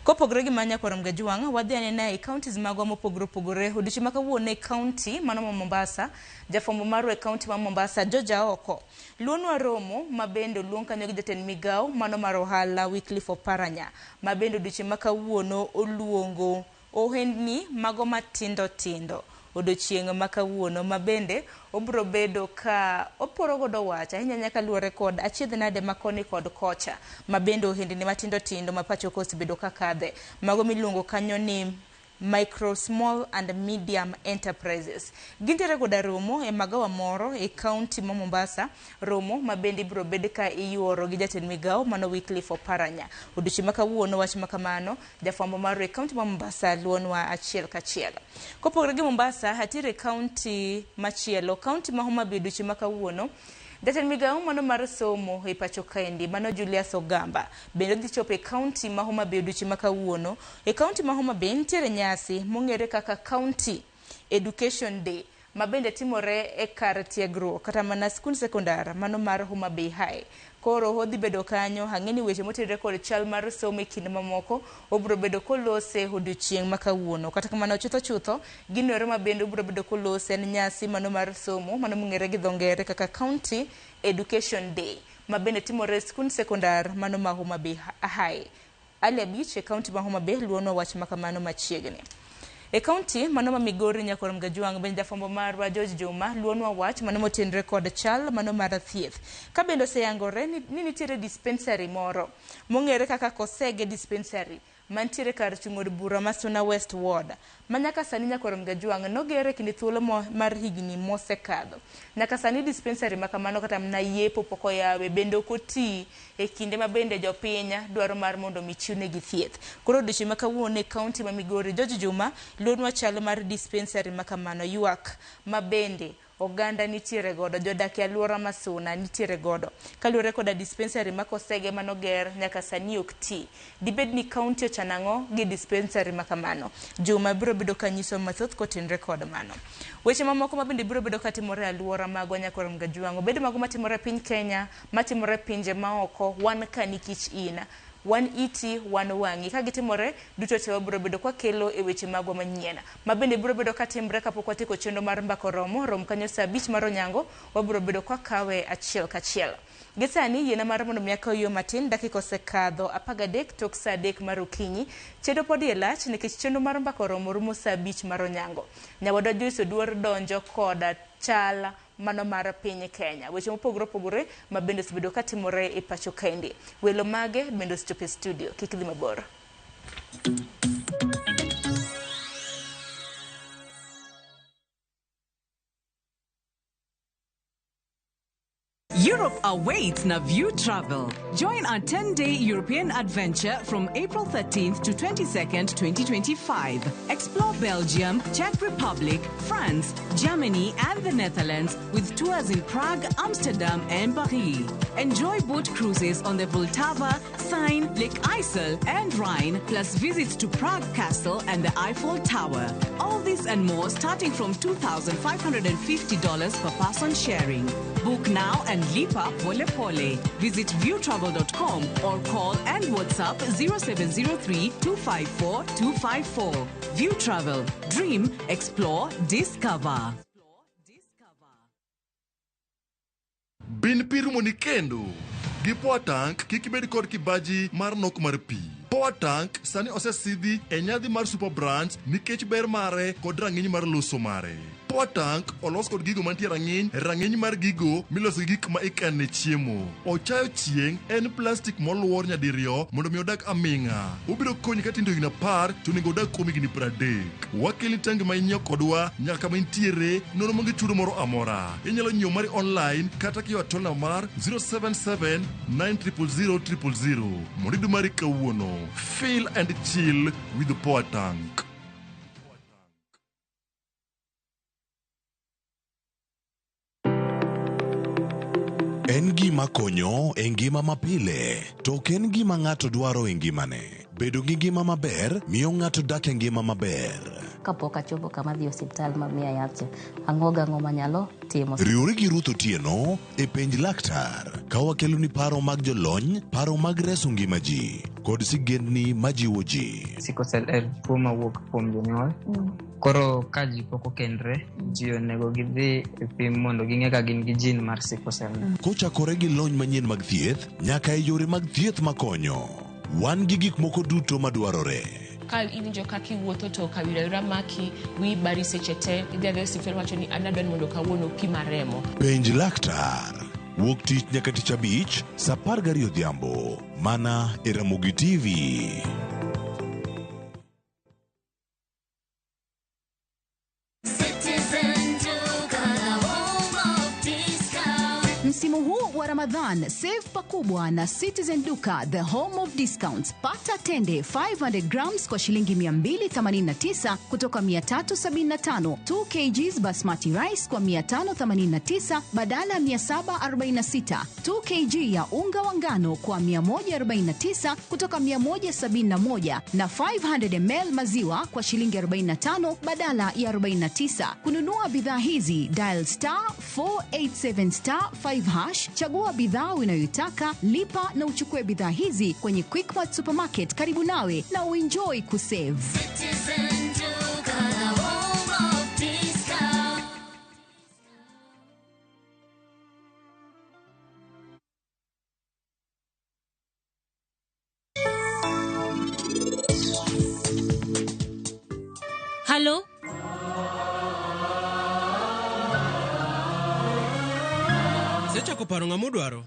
Kopogore gi manya kwarom Gajuang wadhi anena e counties magwa mopogore opogore odiochieng' makawuono e county mano ma Mombasa. Jafwambo mar e county ma Mombasa Joja Oko luonwa romo mabende luong kanyo gi jatend migao mano mar ohala Wycliffe Oparanya mabende odiochieng' makawuono oluongo ohendni mago matindo tindo odiochieng' makawuono mabende obro bedo ka oporo godo wach ahinya nyaka luore kod achiedh nade makoni kod kocha mabende ohendni matindo tindo mapacho kosi bedo kakadhe mago miluongo kanyo ni micro, small and medium enterprises. Gintere goda romo e magawa moro e county ma Mombasa romo mabende biro bede ka iyuoro gi jatend migao mano Wycliffe Oparanya. Odiochieng' makawuono wach makamano jafwambo mar e county ma Mombasa luonwa achiel kachiel. Kopogore gi Mombasa hatire county machielo county ma Homa Bay odiochieng' makawuono jatend migao mano mar somo e pacho kaendi mano Julius Ogamba bende dhi chopo e county ma Homa Bay odiochieng' makawuono. E county ma Homa Bay nitiere nyasi mong'ere kaka County Education Day mabende timore e kar tiegruok kata mana skul sekondar mano mar Homa Bay High. Koro hodhi bedo kanyo hang'eni weche motenore kod chal mar somo e kinde mamoko obro bedo kolose odiochieng' makawuono. Kata kamano chutho ginore mabende obro bedo kolose en nyasi mano mar somo mano mong'ere gi dho ngere kaka County Education Day mabende timore e skul sekondar mano ma Homa Bay High. Ali Abich e county ma Homa Bay luono wach makamano machiegni. E county mano ma Migori nyakwarom Gajuang bende jafwambo marwa George Juma luonwa wach mano motenore kod chal mano mar thieth. Ka bende oseyangore ni nitiere dispensary moro mong'ere kaka Kosege dispensary mantiere kar chung' od bura ma Suna West Ward manyaka sani nyakwarom Gajuang nogere kinde thuolo mar higni mosekadho. Nyaka sani dispensary makamano kata mna yepo poko yawe bende okoti e kinde mabende jopiny dwaro mar mondo michiwne gi thieth. Koro odiochieng' makawuono e county ma Migori George Juma luonwa chal mar dispensary makamano ywak mabende oganda nitiere godo jodak e alwora ma Suna nitiere godo kaluore koda dispensary ma Kosege manoger nyaka sani ok ti. Dibed ni county ochanang'o gi dispensary makamano. Juma biro bedo kanyiso mathoth kotenore kod mano. Weche mamoko mabende biro bedo katimore e alwora magwa nyakwarom Gajuang bedo mago matimore e piny Kenya matimore e pinje maoko wan ka nikech in wan iti wan wang'i ka gitimore duto te wabiro bedo kwa kelo e weche magwa manyien mabende biro bedo katimre kapok watieko chenro mar mbako rom kanyo saa 5 mar onyango wabiro bedo kwa kawe achiel kachiel. Gisani yena mar mondo miaka yo matin dakika osekadho 13 tok saa 3 mar okinyi chedo podi e lach nikech chenro mar mbako rom rumo saa 5 mar onyango. Nyawadwa Joyce Oduor donjo koda chala mano mar piny Kenya. Weche mopogore opogore mabende osebedo katimore e pacho kaendi. Welo mage bende osechopo e studio. Kik dhi mabor. Europe awaits Naview Travel. Join our 10-day European adventure from April 13th to 22nd, 2025. Explore Belgium, Czech Republic, France, Germany, and the Netherlands with tours in Prague, Amsterdam, and Paris. Enjoy boat cruises on the Vltava, Seine, Lake Isle, and Rhine, plus visits to Prague Castle and the Eiffel Tower. All this and more starting from $2,550 per person sharing. Book now and lipa pole pole. Visit viewtravel.com or call and WhatsApp 0703 254 254. View Travel. Dream, explore, discover. Bin pirumo ni kendo. Gi Power Tank kikibedi kod kibaji mar nok mar pi. Power Tank sani osesidhi e nyadhi mar Super Brands nikech ber mare kod rang'iny mar loso mare. Power Tank olos kod gigo mantie rang'iny mar gigo miloso gik ma ikane chiemo. Ochayo chieng' en plastic moluor nyadiriyo mondo mi odak aming'a. Obiro konyi ka tindo higni 10 to nego odak kuom higni 30. Wakeli tangi ma inyiewo kodwa nyaka ma intiere nono monge chudo moro amora. Inyalo nyiewo mari online kata kiyo atol na mar 077 900 000. Moridu mari kawuono. Feel and chill with the Power Tank. En gima konyo e ngima mapile, to ok en gima ng'ato dwaro e ngimane. Bedo gi ngima maber miyo ng'ato dak e ngima maber. Kapok achopo kama dhi osiptal mamiya yath, ang'o manyalo timo. Riwri gi Ruth Otieno e penj laktar, ka wakelo ni paro mag jolony, paro mag reso ngima ji, kod sigendni majiwo ji. Sickle cell en tuo mawuok kuom jonyuol. Koro ka ji pok okendre, ji onego gidhi e pim mondo ging'e ka gin gi jin mar sickle cell. Kochakore gi lony manyien mag thieth, nyaka e yore mag thieth makonyo. Wan gi gik moko duto madwarore. Ka iwinjo kaka iwuotho to kawira maki wi bari seche te idhi adhi osiptal wacho ni adwa ni mondo kawuono pima remo. Penj laktar. Wuok tich nyaka tich abich, saa 12 odhiambo. Mana e Ramogi TV. Msimu huu wa Ramadhan, save pakubwa na Citizen Duka, the home of discounts. Pata tende 500 grams kwa shilingi 289 kutoka 375, 2 kgs basmati rice kwa 589 badala 746, 2 kg ya unga wa ngano kwa 149 kutoka 171, na 500 ml maziwa kwa shilingi 45 badala ya 49. Kununua bidhaa hizi, dial *487*5 hash, chagua bidhaa unayotaka, lipa na uchukue bidhaa hizi kwenye Quickmart Supermarket karibu nawe na uenjoy kusave. Hello? Sechako paro ng'ama dwaro?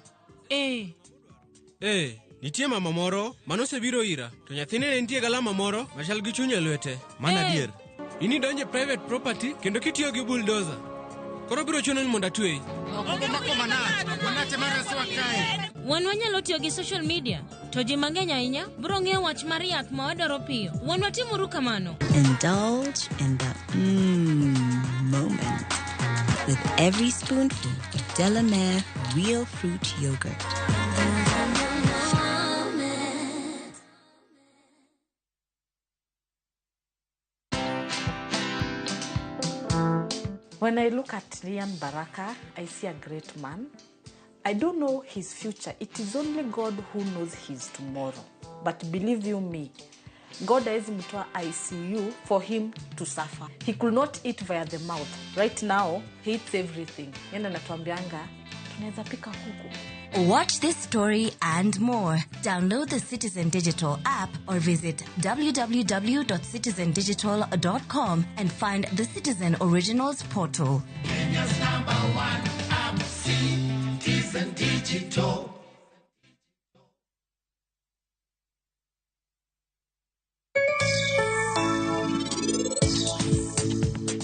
Nitie mama moro manosebiro ira, to nyathine ne nitie galama moro machal gi chuny e lwete. Mana adier. Ini donje private property kendo kitiyo gi bulldozer. Koro biro chuno ni mondo atwei. Wan wanyalo tiyo gi social media, to ji mang'eny ahinya biro ng'eyo wach mar yath ma wadwaro piyo. Wan watimuru kamano. Indulge in the moment with every spoonful of Delamere real fruit yogurt. When I look at Ryan Baraka, I see a great man. I don't know his future. It is only God who knows his tomorrow. But believe you me, God has mtoa ICU for him to suffer. He could not eat via the mouth. Right now, he eats everything. Yenda natuambianga, tunaweza pika kuku. Watch this story and more. Download the Citizen Digital app or visit www.citizendigital.com and find the Citizen Originals portal. Kenya's #1 app, Citizen Digital.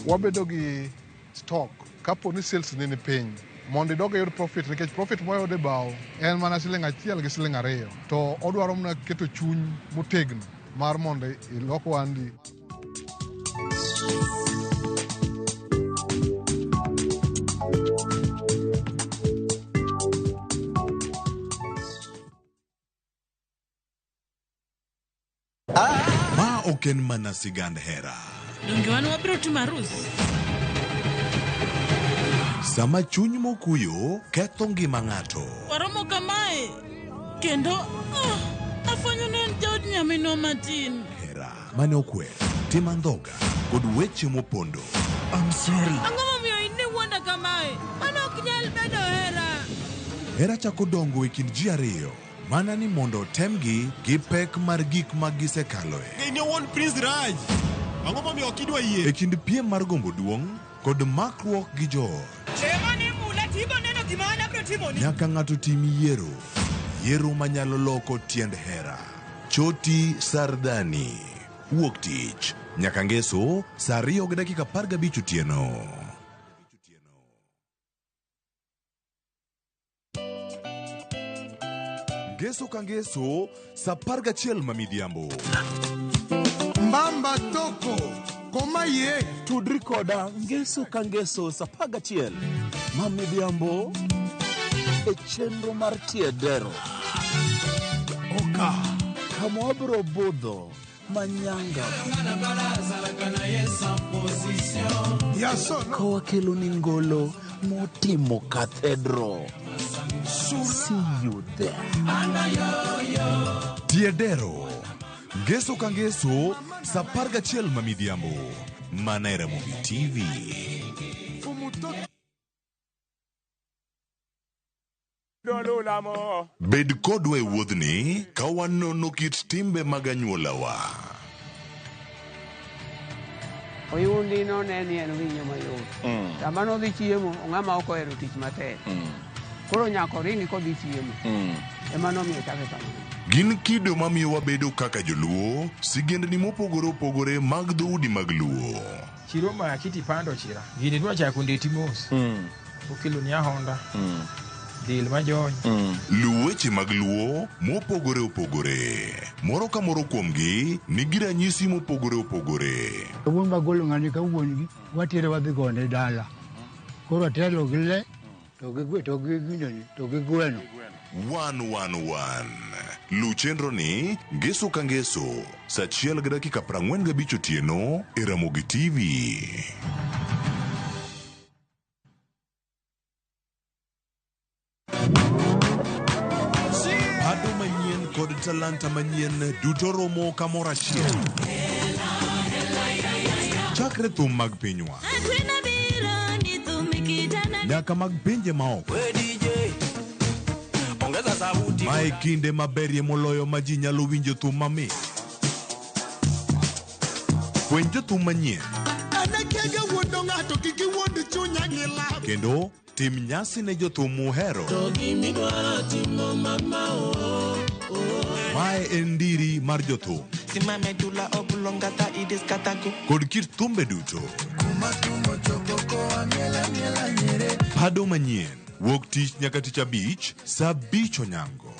Wabedo gi stock kapo ni sales ni piny mondo idoge yud profit, nikech profit moyude bao en mana $1 gi $2, to odwaro mana keto chuny motegno mar mondo ilok wandi. Ma oken mana sigand hera. Donge wan wabiro timo arus? Sama chuny mokuyo ketho ngima ng'ato. Waromo kamae kendo afwenyo ni en jaod nyaminwa matin. Hera mane okwer, tim andhoga kod weche mopondo. I'm sorry. Ang'o momiyo in wuonda kamae? Mano ok nyal bedo hera. Hera chako dongo e kind ji ariyo, mana ni mondo temgi gi pek mar gik ma gisekaloe. Ne wuon Prince Raj. Ang'o momiyo ok idwa yie? E kind piem mar gombo duong' kod makruok gi joot. Nyaka ng'ato tim yiero. Yiero manyalo loko tiend hera. Choti Sardani. Wuok tich nyaka ngeso saa 2:15 otieno. Ngeso ka ngeso saa 11 mamidhiambo. Mbamba toko komaye tudri koda ngeso ka ngeso saa 11 mamidhiambo e chenro mar tiedero. Oka kama wabro budho manyanga kowa kelo ni ngolo motimo kathedro. See you there. Tiedero ngeso ka ngeso saa 11 mamidhiambo mana e Ramogi TV. Bed kodwa e wuodhni ka wanono kit timbe mag anyuolawa. Oyundi no ne ni en winyo mayot. Sama nodhi chiemo, ng'ama ok ohero tich matek. Koro nyako ringi kodhi chiemo. Ema nomiyo chake kamano. Gin kido mamiyo wabedo kaka joluo, sigendni mopogore opogore mag dhoudi mag luo. Chiro ma kiti pando chira. Gini dwa chako ndeti mos. Okelo ni ahonda. Dil majony. Luweche mag luo mopogore opogore. Moro ka moro kuomgi nigi ranyisi mopogore opogore. Wuon magolo ng'ani ka wuongi watere wadhi gone dala. Koro telo gi le to gi gweno. 111 Lu chenro ni ngeso ka ngeso saa 1:45 otieno e Ramogi TV. Ado manyien kod talanta manyien duto romo kamoro achiel. Chakre thum mag pinywa nyaka mag pinje maoko. Mae kinde maberie moloyo ma ji nyalo winjo thum mamit. Fweny jothum manyien kendo tim nyasi ne jothum muhero. Mae en ndiri mar jothum kod kit thumbe duto. Pado manyien wuok tich nyaka tich abich saa 5 onyango.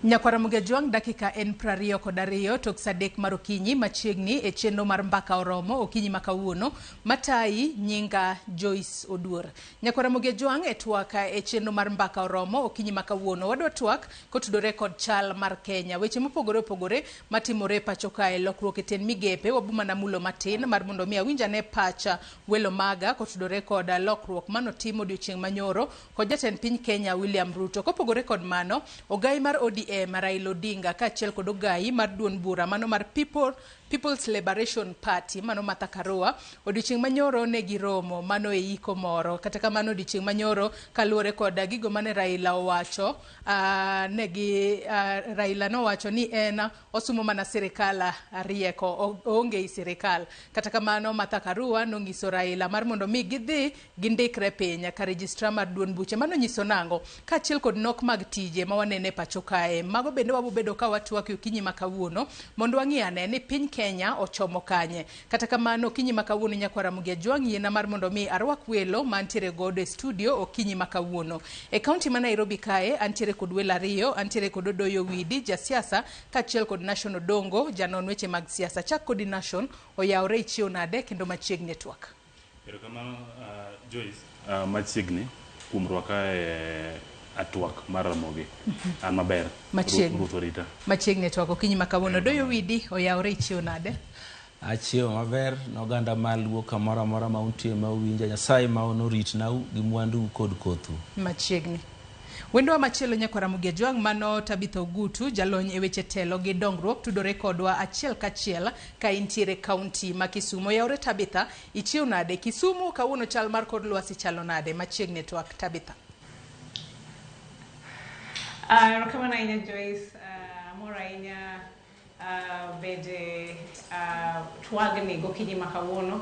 Nyakwara Mugejwang dakika en 22 tok sadek mar okinyi machiegni e chenro mar mbaka oromo okinyi makawuono matai nyinga Joyce Oduor. Nyakwara Mugejwang e twaka e chenro mar mbaka oromo okinyi makawuono wadwa twak kotudore kod chal mar Kenya weche mopogore opogore matimore pacho kae lokruok e ten migepe wabuma na mulo matin mar mondo mi awinja ne pacha welo maga kotudore kod lokruok manotimo odiochieng' manyoro kod jatend piny Kenya William Ruto. Kopogore kod mano ogai mar ODM Raila Odinga kaachiel kod ogai mar duond bura mano mar People's Liberation Party mano Martha Karua odiochieng' manyoro ne giromo mano e iko moro kata kamano odiochieng' manyoro kaluore kod gigo mane Raila owacho Raila nowacho ni en osumo mana sirikal rieko onge i sirikal kata kamano Martha Karua nonyiso Raila mar mondo mi gidhi gindikre piny ka registrar mar duond buche mano nyiso nango kaachiel kod nok mag tije ma wanene pacho kae mago bende wabobedo ka watwak okinyi makawuono mondo wang'iane ni piny Kenya ochomo kanye kata kamano okinyi makawuono Nyakwara Mugejwang yiena mar mondo mi arwak welo mantiere godo e studio okinyi makawuono e kaunti ma Nairobi kae antiere kod welo ariyo antiere kod Odoyo Widi jasiasa kaachiel kod Nation Odongo janon weche mag siasa chak kod Nation oyawre ichio nade kendo machiegni twak. Erokamano Joyce machiegni kuom rwaka atwak mar Ramogi. An maber. Machiegni. Ruth orita. Machiegni twak okinyi makawuono. Doyo Widi oyawore ichiew nade? Achiew maber noganda maluo kamoro amora ma untie ma uwinja Nyasaye ma onoritnau gi mwandu kod kothu. Machiegni. Wendwa machielo nyako Ramogi Ajwang' mano Tabitha Ogutu jalony e weche telo gi dongruok tudore kodwa achiel kachiel ka intiere kaunti ma Kisumu. Yawre Tabitha, ichiew nade? Kisumu kawuono chal mar kod lwasi chalo nade? Machiegni twak Tabitha. Rokamana ahinya Joyce, mora ahinya bede twagni gokinyi makawuono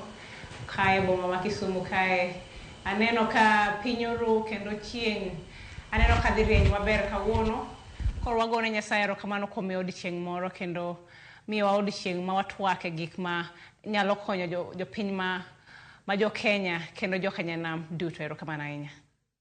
kae boma ma Kisumu kae. Aneno ka piny oru kendo chieng' aneno ka dhi rieny maber kawuono. Koro wagone Nyasaye erokamano kuom miyo odiochieng' moro kendo miyowa odiochieng' ma watwake gik ma nyalo konyo jopiny ma jo Kenya kendo jo Kenya nam duto. Erokamano ahinya.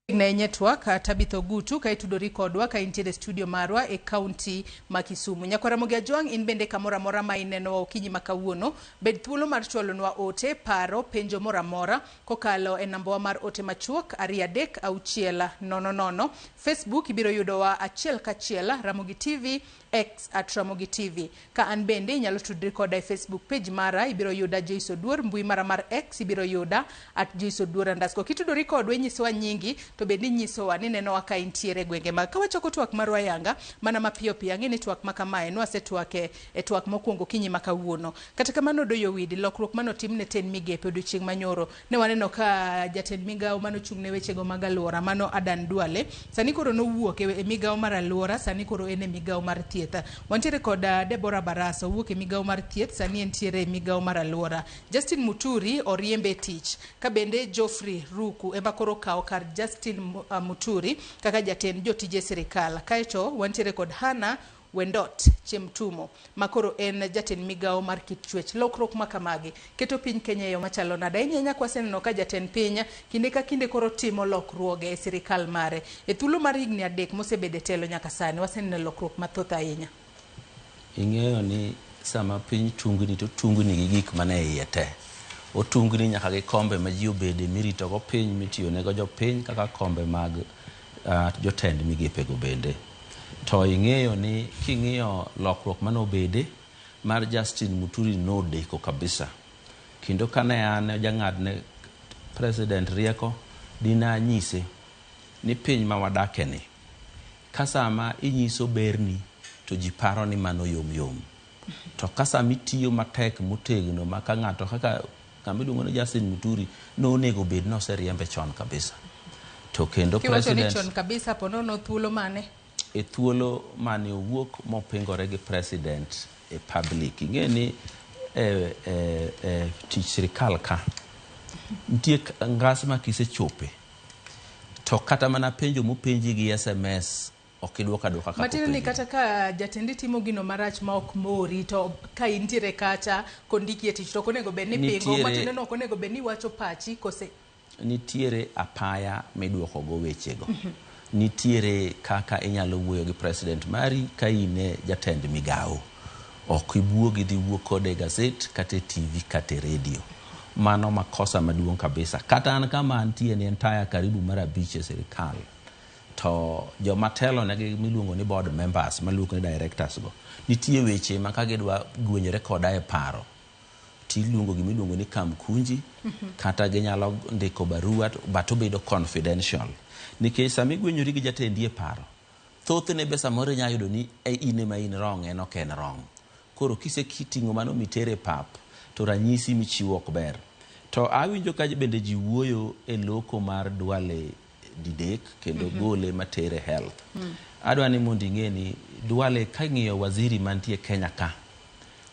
Nenye twak Tabitha Ogutu ka itudori kodwa ka intiere studio marwa e kaunti ma Kisumu. Nyako Ramogi Ajwang' in bende kamora mora ma ineno okinyi makawuono bed thuolo mar chwalonwa ote paro penjo mora mora kokalo e nambawa mar ote machuok 236600. Facebook ibiro yudowa achiel kachiel Ramogi TV X @Ramogi TV. Ka an bende inyalo tudri koda e Facebook page mara ibiro yuda Joyce Oduor, mbui mara mar X ibiro yuda @JoyceOduor_. Kitudori kodwa inyisowa nyingi to bende nyisowa ni neno ka intiere gwenge mag kawachoko twak marwa yanga mana mapiyo piyo ng'eni twak makamae nwasetwake e twak mokwongo kinyi makawuono. Kata kamano Doyo Widi lokruok manotimne ten migepe odiochieng' manyoro ne waneno ka jatend migawo manochung'ne wechego mag alwora mano Adan Duale sani koro nowuok e migawo mar alwora, sani koro en e migawo mar thieth. Wantiere kod Deborah Barasa owuok e migawo mar thieth, sani entiere e migawo mar alwora. Justin Muturi oriembe tich ka bende Geoffrey Ruku ema koro kawo kar Justin Muturi kaka jatend jotije sirikal. Kaeto wantiere kod Hana Wendot Chemtumo makoro en jatend migawo mar kit chwech. Lokruok makamagi keto piny Kenya yo machalo nada. Inyanya kwaseneno ka jatend piny kinde ka kinde koro timo lokruoge e sirikal mare. E thuolo mar higni 3 mosebede telo nyaka sani waseneno lokruok mathoth ahinya. Ing'eyo ni sama piny tungni to tungni gi gik mane iye te. Otungni nyaka gi kombe ma ji obede mirito go piny mitiyo nego jopiny kaka kombe mag jotend migepe go bende. To ing'eyo ni king'iyo lokruok manobede mar Justin Muturi nodeko kabisa. Kendo kane an jang'adne president rieko dina nyise ni piny ma wadake ni kasama inyiso berni to ji paro ni mano yom. To kasama itiyo matek motegno maka ng'ato kaka kamiluongo ni Justin Muturi nonego bed noseriembe chon kabisa. To kendo president chon kabisa ponono thuolo mane e thuolo mane owuok mopingore gi president e public. Ing'eni tich sirikal ka nitie ngas ma kisechope to kata mana penjo mopenji gi SMS okidwoka kaka matino ni kata ka jatendi timo gino marach ma ok mori to ka intiere kata kondiki e tich to konego beni pingo matino no konego beni wacho pachi kose nitiere apaya midwoko go wechego. Nitiere kaka inyalo wuoyo gi president mari ka ine jatend migawo. Ok ibuogi dhi wuo kode gazet kata TV kata radio. Mano makosa maduong' kabisa. Kata an kama antie ni entire karibu mara biche sirikal. To jomatelo negi miluongo ni board members maluongo ni directors go. Nitie weche ma ka gidwa gwenyore koda e paro. Tiluongo gimiluongo ni kamkunji kata ginyalo ndiko barua bato bedo confidential. Nikech sami gwenyori gi jatendi e paro thothne be samoro inyalo yudo ni ine ma in wrong en ok en wrong. Koro kisekiting'o mano mitere pap to ranyisi michiwo ok ber. To awinjo ka bende ji wuoyo e loko mar Duale didek kendo gole matere health. Adwa ni mondo ing'e ni Duale ka ng'iyo waziri mantie Kenya ka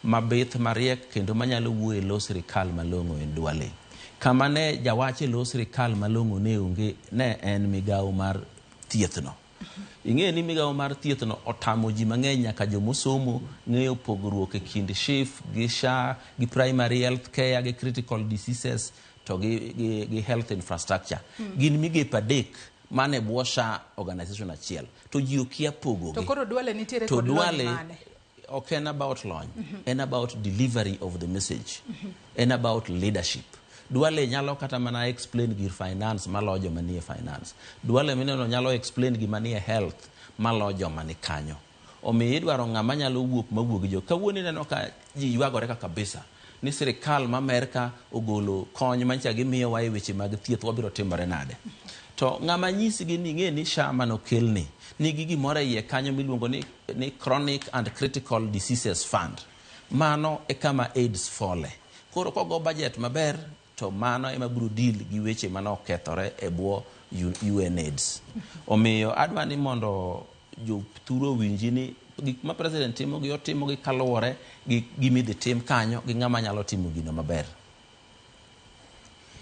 mabith mariek kendo manyalo wuoyo e lo sirikal malong'o en Duale. Kama ne jawache lo sirikal malong'o ne onge ne en migawo mar thiethno. Ing'e ni migawo mar thiethno otamo ji mang'eny nyaka jomosomo ng'eyo pogruok e kind SHIF gi SHA gi primary health care gi critical diseases to gi health infrastructure. Gin migepe 3 mane bwo SHA organization achiel to ji okia pogogi. To koro Duale nitiere kod lony mane? Okay, about launch and about delivery of the message and about leadership. Duale nyalo kata mana explain gir finance malo joma nie finance. Duale mineno nyalo explain gima nie health malo joma ni kanyo. Omiyo idwaro ng'ama nyalo wuok mawuok jo. Kawuono neno ka ji ywagore ka kabisa ni sirikal ma Amerka ogolo kony mancha gimiyo wa e weche mag thieth wabiro timore nade. To ng'ama nyisi gi ni ng'e ni SHA manokelni nigi gimoro iye kanyo miluongo ni Chronic and Critical Diseases Fund. Mano e kama AIDS fole. Koro kogo budget maber to mano ema biro deal gi weche mano okethore e bwo UNAIDS. Omiyo adwa ni mondo jothuro winji ni gik ma president timo gi otimo gi kaluwore gi gimidhi tim kanyo gi ng'ama nyalo timo gino maber.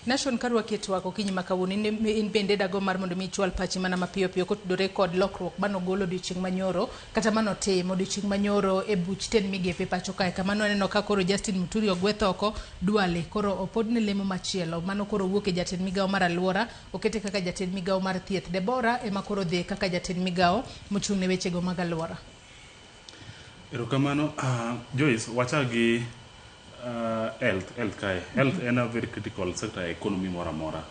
Nation karwa ketwa ko kinyi makawuni in bende dago mar mondo mi chwal pachi mana mapiyo piyo kotudore kod lokruok mano golo odiochieng' manyoro kata mano timo odiochieng' manyoro e buch ten migepe pacho kae kamano neno ka koro Justin Muturi ogwetho oko Duale koro opod ne lemo machielo mano koro wuok e jatend migawo mar alwora okete kaka jatend migawo mar thieth Debora ema koro dhi kaka jatend migawo mochung' ne weche go mag alwora. Erokamano Joyce wachagi health kai. Health is a very critical sector economy mora.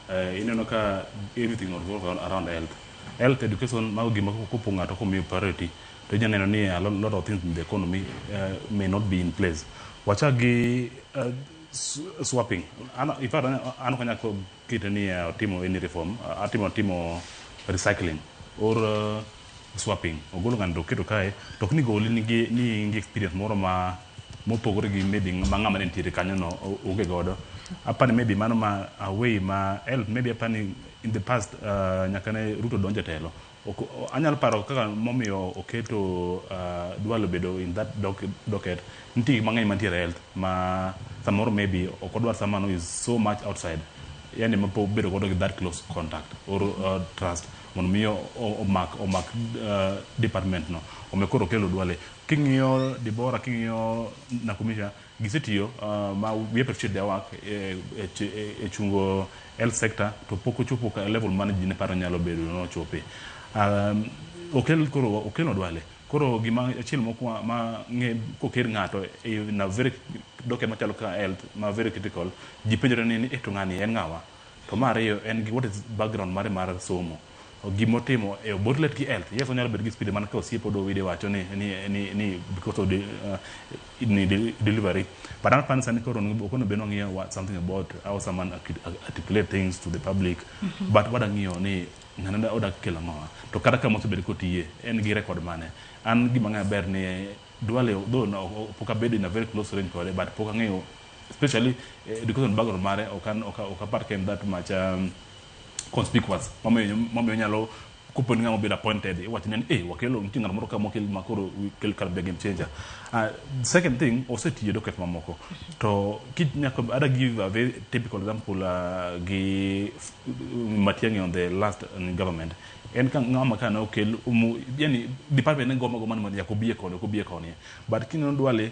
Ineno ka everything revolves around health. Health education mau gima kupunga to komi priority. To neno ni a lot of things in the economy may not be in place. Wachagi swapping. If ano kanya ko kita ni timo any reform, timo recycling or swapping. Ogolo ngando kito kai to kini goli ni experience moro ma mopogore gi maybe mangama nentiere kanyo no oge godo apani maybe mano ma away ma help maybe apani in the past nyakane Ruto donjo telo anyalo paro kaka momiyo oketo Duale bedo in that docket nti mang'eny mantiere health ma samoro maybe okodwar samano is so much outside yani mapo bedo godo gi that close contact or trust mondo miyo omak department no omekoro kelo Duale king'iyo Debora king'iyo Nakumisha gisetiyo ma we appreciate their work e chungo health sector to poko chopo ka level manage ne paro nyalo bedo no chope okelo Duale koro gima achiel moko ma nge koker ng'ato na very docket machalo ka health ma very critical jipenjore ni to ng'ani en ng'awa to mare en what is background mare mar somo gimotimo e botlet ki health yes onyalo bedo gi speed man ka osiepo do video wacho ni because of the delivery but I'm planning to okono beno ngiyo something about how someone articulate things to the public but what ngiyo ni nanda oda kela ngawa to kada ka moso bedo kotiye en gi record mane an gima nga ber ni Duale do no poka bedo in a very close range kore but poka ngiyo especially because on background mare oka part came that much conspicuous mamo nyalo kupon ngamo be appointed what nene wakelo mtinga moro ka mokel makoro kel kal game changer second thing also tiyo docket mamoko to kit nyako ada give a very typical example gi Matiang'i on the last government en kan ngama kana okel yani department ngoma man yakobie kone but kino Duale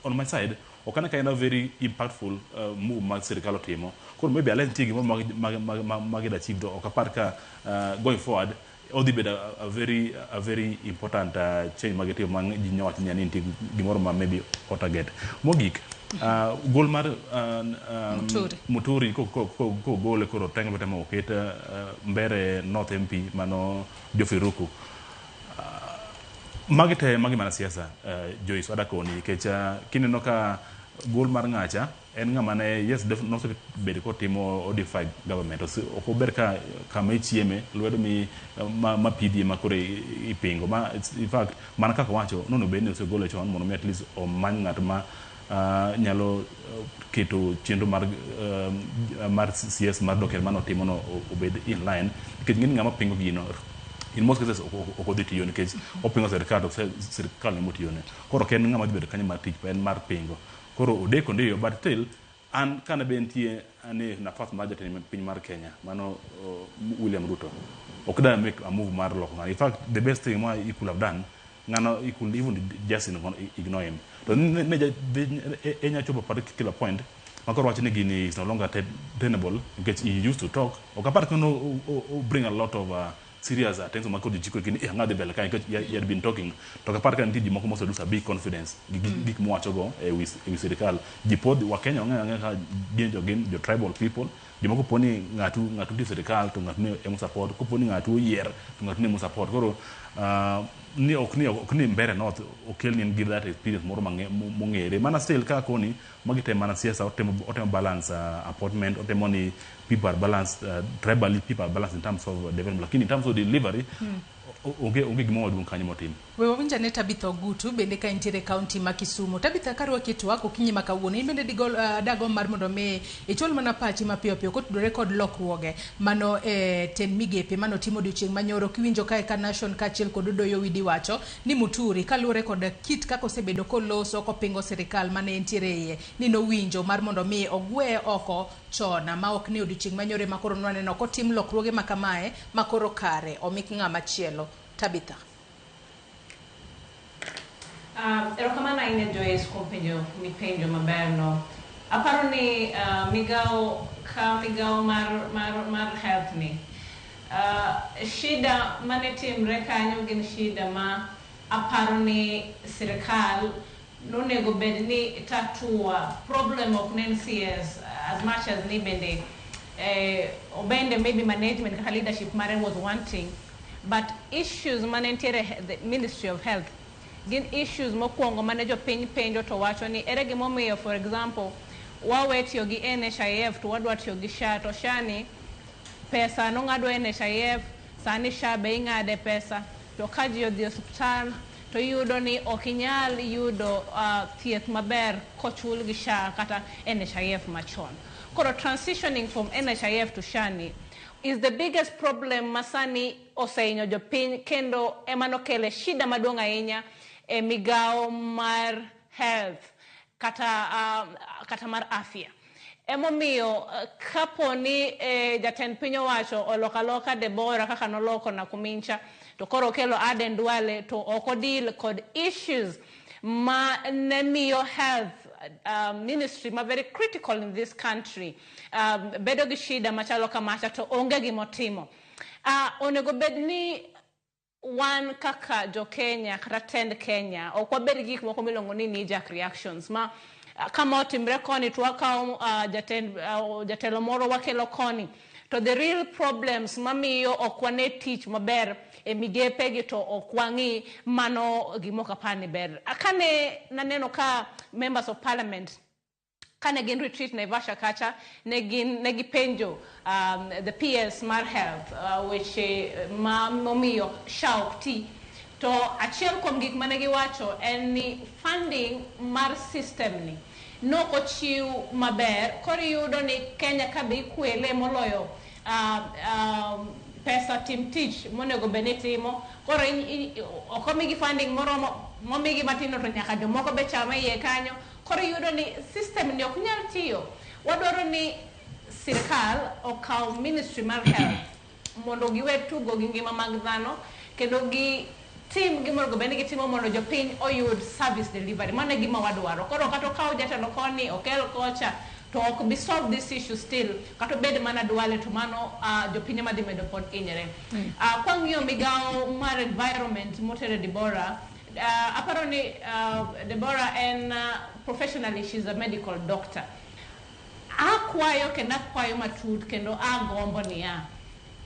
on my side okana kind of very impactful move mag serikal timo koro maybe allen tigi mag da chief do okaparka going forward odi be a very important change magete mang jinyo watnya ni tigi gimoro ma maybe otaget mogik Golmar Muturi ko gole koro tengo betemo oketa mbere North MP mano Jofiruku magite mana siasa Joyce adakoni kecha kineno ka Golmar ngacha en ngama ne yes no se bedo ko timo odify government o ber ka me chieme lwedo mi ma pidi ma kore ipingo ma in fact mana kaka wacho no bene se gole chon mono at least o man ngat ma nyalo keto chenro mar CS mar docker mano timo no obed in line ke ngin ngama pingo gino in most cases okoditi yone ke opingo serikal ne motiyone koro ken ngama bedo kanya mar tich en mar pingo koro odeko ndio but still an kana bentie ane nafas ma jatene piny mar Kenya mano William Ruto okda make a move mar lokna in fact the best thing ma he could have done ngano he could even just ignore him to enya chopo particular point makoro wachine gini is no longer tenable because he used to talk okapart kono bring a lot of serious attention ma ko jiko kini ngade bele kan you had been talking to ka parka ndi moko moso lose a big confidence gik mo wacho go e wi serikal jipod wa Kenya nga genjo gen the tribal people moko poni ngatu di serikal to ngatu ne support ko poni ngatu yer to ngatu ne support koro ni okni mbere not okel ni give that experience moro mongere mana still ka koni magite mana siasa otem balance appointment otem money people balance tribally people balance in terms of development lakini in terms of delivery onge gimo dun kanyo motim wewe winja ne Tabitha Ogutu bende ka intere county ma Kisumu. Tabitha karwa kitu wako kinyi makawuono imende digol dago mar mondo me ichol mana pachi mapiyo piyo kotudore record lokruoge mano ten migepe mano timo diochieng manyoro kiwinjo kae ka nation ka chiel kod doyo widi wacho ni Muturi kaluore kod kit kako sebedo koloso kopingo serikal mane intere iye ni no winjo mar mondo me ogwe oko chona ma ok ni odiochieng manyore makoro nwaneno kotim lokruoge makamae makoro kare omik ng'ama chielo. Tabitha. Erokamana ine Joyce kompenjo mi penjo maberno. Aparo ni migao mar health ni. Shida mane timre kanyo gin shida ma aparo ni serikal nonego bed ni tatua problem of NCS as much as ni bende obende maybe management kata leadership mare was wanting, but issues manentiere the Ministry of Health gin issues mokwongo mane jopiny penjo to wacho ni ere gimomiyo for example wawe tiyo gi NHIF to wadwa tiyo gi SHA to SHA ni pesa nong'ado NHIF sani SHA be ing'ade pesa to ka ji odhi osiptal to yudo ni okinyal yudo thieth maber kochul gi SHA kata NHIF machon. Koro transitioning from NHIF to SHA ni is the biggest problem masani oseinyo jopiny kendo emano kele shida maduong' ahinya e migao mar health kata mar afya. Emomiyo kaponi jatend piny owacho olokaloka Deborah kaka noloko Nakumincha to koro kelo Aden Duale to okodil kod issues ma nemiyo health ministry ma very critical in this country bedo gi shida machalo kamacha to onge gimotimo. Onego bedni wan kaka jo Kenya kata tend Kenya ok wabed gik moko milongo ni knee-jerk reactions ma kama otimre koni to wakawo jatelo moro wakelo koni to the real problems mamiyo ok wane tich maber e migepe gi to ok wang'i mano gimoka pani ber. Akane naneno ka members of parliament kane gin retreat Naivasha kacha negi penjo the PS mar health which momiyo SHA ti to achiel kuom gik mane giwacho en ni funding mar system ni noko chiu maber koro yudo ni Kenya kabe ikwele moloyo pesa tim tich monego benetimo koro okomigi funding moro momigi matino to nyaka jomoko be chama iye kanyo koro yudo ni system ni ok nyal tiyo. Wadwaro ni sirikal okaw Ministry mar Health mondo giwe tugo gi ngima mag dhano kendo gi tim gimoro bende gitimo mondo jopiny oyud service delivery mane gima wadwaro. Koro kata okaw jatelo koni okel kocha to ok be solve this issue still kato bed mana Duale to mano jopiny madhi medo pod inyere. Kwa ng'iyo migao mar environment motere Deborah aparo ni Deborah and professionally she's a medical doctor. Akwayo kendo akwayo matut kendo agombo niya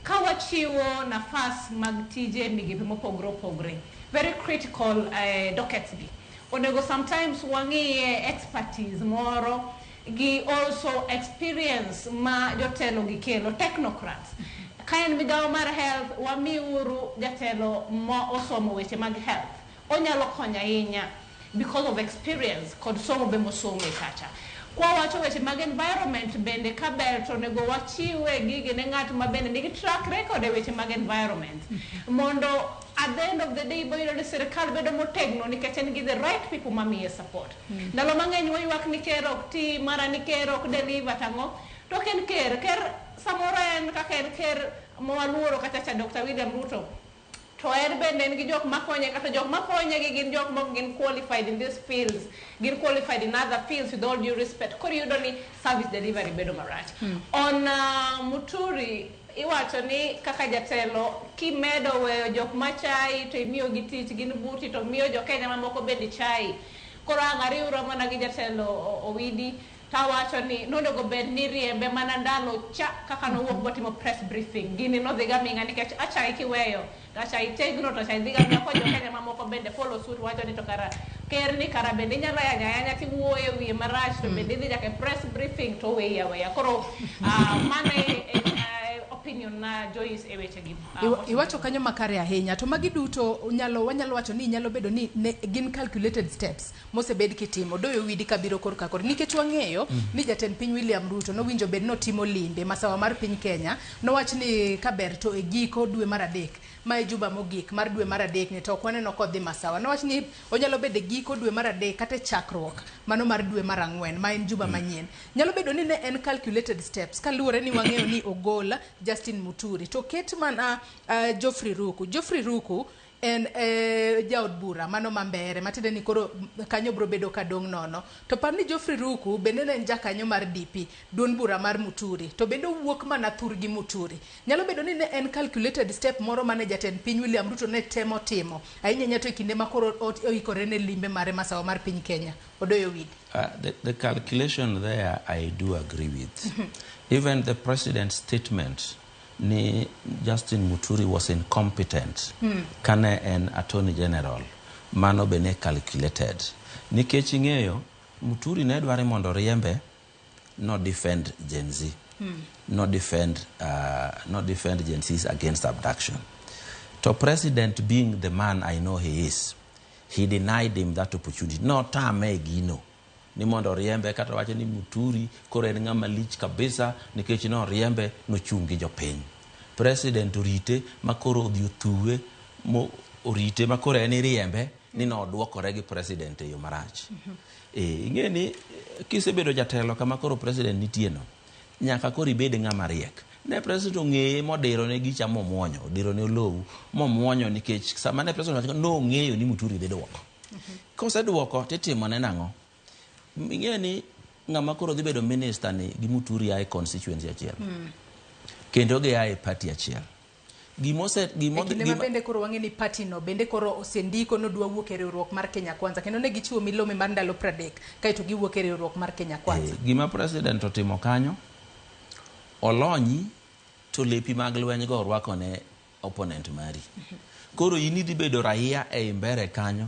kawachiwo nafas mag tije migepe mopogre opogre very critical dockets gi onego sometimes wang'iye expertise moro gi also experience ma jotelo gi kelo technocrats. Kaen migao mar health wamiuru jatelo ma osomo weche mag health onyalo konya ahinya because of experience kod somo be mosomo kacha. Kwa wacho weche mag environment bende kaber to nego wachiwe gige ne ng'at ma bende nigi track record e weche mag environment mondo at the end of the day boyudo ni sirikal bedo motegno nikech en gi the right people mamiye support. Ndalo mang'eny waywak ni ker ok ti mara ni ker ok deliver tango to ken ker samoro en kaka en ker mwaluoro kata cha Dr. William Ruto to en bende en gi jok makonye kata jok makonye gi gin jok mok gin qualified in these fields, gin qualified in other fields with all due respect. Koro yudo ni service delivery bedo marach. On Muturi, iwacho ni kaka jatelo kimedo weyo jok machai to imiyo gi tich gin buti to miyo jo Kenya mamoko bende chai. Koro ang'ariwro mana gi jatelo Owidi tawacho ni nonego bed ni riembe mana ndalo cha kaka nowuok botimo press briefing gini nodhiga ming'a nikech achai kiweyo achai tegno to achai dhiga ming'a ko jo Kenya mamoko bende follow suit wacho ni to kara ker ni kara bende nyalo yanya ti wuoyo wiye marach to bende dhi nyaka press briefing to weya koro mane opinion na Joyce e weche gi iwacho kanyo makare ahinya to magi duto wanyalo wacho ni nyalo bedo ni gin calculated steps mosebed kitimo doyo widi kabiro korka kor nikech wang'eyo ni jatend piny William Ruto no winjo bed no timo limbe masawa mar piny Kenya no wach ni kaber to e giko dwe mar adek ma e juba mogik mar dwe mar adek ni to kwaneno kodhi masawa no wach ni onyalo bedo giko dwe mar adek kata chakruok mano mar dwe mar ang'wen ma en juba manyien nyalo bedo ni ne en calculated steps kaluwore ni wang'eyo ni ogola Justin Muturi to ket mana Geoffrey Ruku en jaod bura mano mambere matinde ni koro kanyo bro bedo kadong nono to par ni Geoffrey Ruku bende ne jakanyo mar DP duon bura mar Muturi to bende wuok mana thur gi Muturi nyalo bedo ni ne en calculated step moro mane jatend piny William Ruto ne temo timo ahinya to kinde makoro oikore ne limbe mare masawa mar piny Kenya odoyo wid the calculation there I do agree with even the president's statement ni Justin Muturi was incompetent kane en attorney general mano bene calculated nikech ing'eyo Muturi ne dware mondo riembe no defend Gen Z no defend Gen Z's against abduction to president being the man I know he is he denied him that opportunity no tame gino ni mondo riembe kata wacho ni Muturi koro en ng'ama lich kabisa nikech no riembe no chungi jopiny president orite makoro odhi othuwe mo orite makoro en riembe ni no duokore gi president e yo marach ing'e ni kisebedo jatelo kama koro president nitie no nyaka koro ibed ng'ama riek ne president ong'eye modiro ne gicha momwonyo odiro ne olowu momwonyo nikech sama ne president wacho no ong'eyo ni Muturi dhi duoko koseduoko titimo ne nang'o ing'e ni ng'ama koro dhi bedo minister ni gi Muturi ai constituency achiel kendo ge ai party achiel gima bende koro wang'e ni party no bende koro osendiko no dwa wuok e riwruok mar Kenya Kwanza kendo ne gichiwo milome mar ndalo 30 kaito giwuok e riwruok mar Kenya Kwanza gima president otimo kanyo olonyi to lepi mag lweny go orwako ne opponent mari koro ini dhi bedo raia e mbere kanyo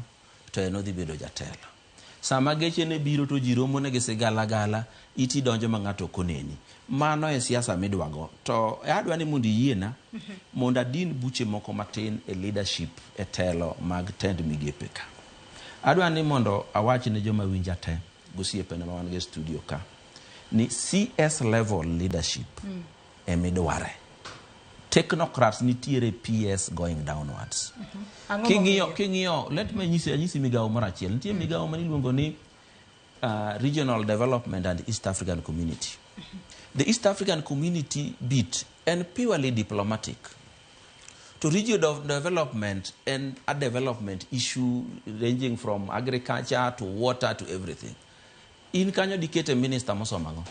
to eno dhi bedo jatelo sama geche ne biro to jiromo ne gisigala iti donjo ma ng'ato koneni mano e siasa midwago to adwa ni mondo yiena mondo adin buche moko matin e leadership e telo mag tend migepe ka adwa ni mondo awach ne joma winja te gosiepe na wan ge studio ka ni CS level leadership e midware technocrats nitiere PS going downwards king'iyo let me nyisi migawo mara achiel nitie migawo mani luongo ni regional development and East African community the East African community bit and purely diplomatic to regional development and a development issue ranging from agriculture to water to everything in kanyo dikete minister mosomango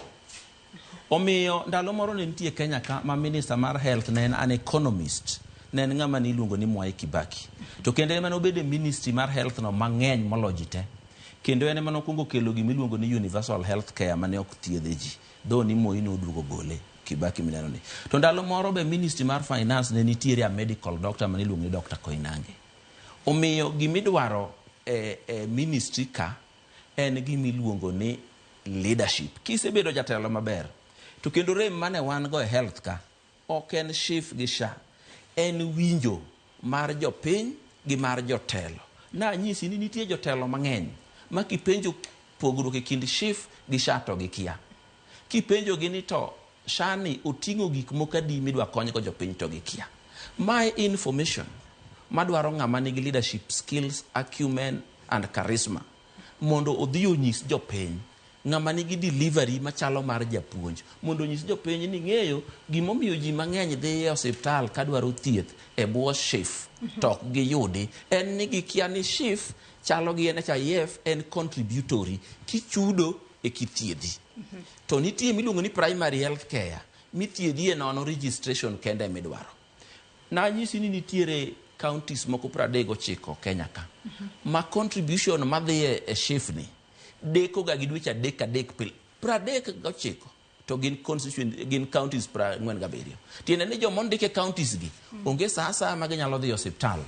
omiyo ndalo moro ne nitie Kenya ka ma minister mar health ne an economist ne en ng'ama ni luongo ni Mwai Kibaki to kendo ema nobede ministry mar health no mang'eny moloji te kendo ene mano kungo kelo gimiluongo ni universal health care mane ok thiedhe ji do ni Moi no duogo gole Kibaki mineno ni to ndalo moro be ministry mar finance ne nitiere a medical doctor mane luongo ni Dr. Koinange omiyo gimidwaro ministry ka en gimiluongo ni leadership kisebedo jatelo maber to kendo rem mane wan go e health ka ok en shif gi sha en winjo mar jopiny gi mar jotelo na nyisi ni nitie jotelo mang'eny ma kipenjo pogruok e kind shif gi sha to gi kia kipenjo gi ni to shani oting'o gik moko adi midwa kony go jopiny to gi kia my information madwaro ng'ama nigi leadership skills acumen and charisma mondo odhi onyis jopiny ng'ama nigi delivery machalo mar japuonj mondo nyis jopiny ni ng'eyo gimomiyo ji mang'eny dhi e osiptal kadwaro thieth e bwo SHIF to ok giyudi en ni gikia ni SHIF chalo gi NHIF en contributory kichudo e kithiedhi to nitie miluongo ni primary health care mithiedhie nono registration kende midwaro nanyisi ni nitiere counties moko 39 Kenya ka ma contribution madhie e SHIF ni deko ga gi dweche adek pile 39 to gin counties 47 tiende ni joma ondike counties gi onge saa asaya ma ginyalo dhi osiptal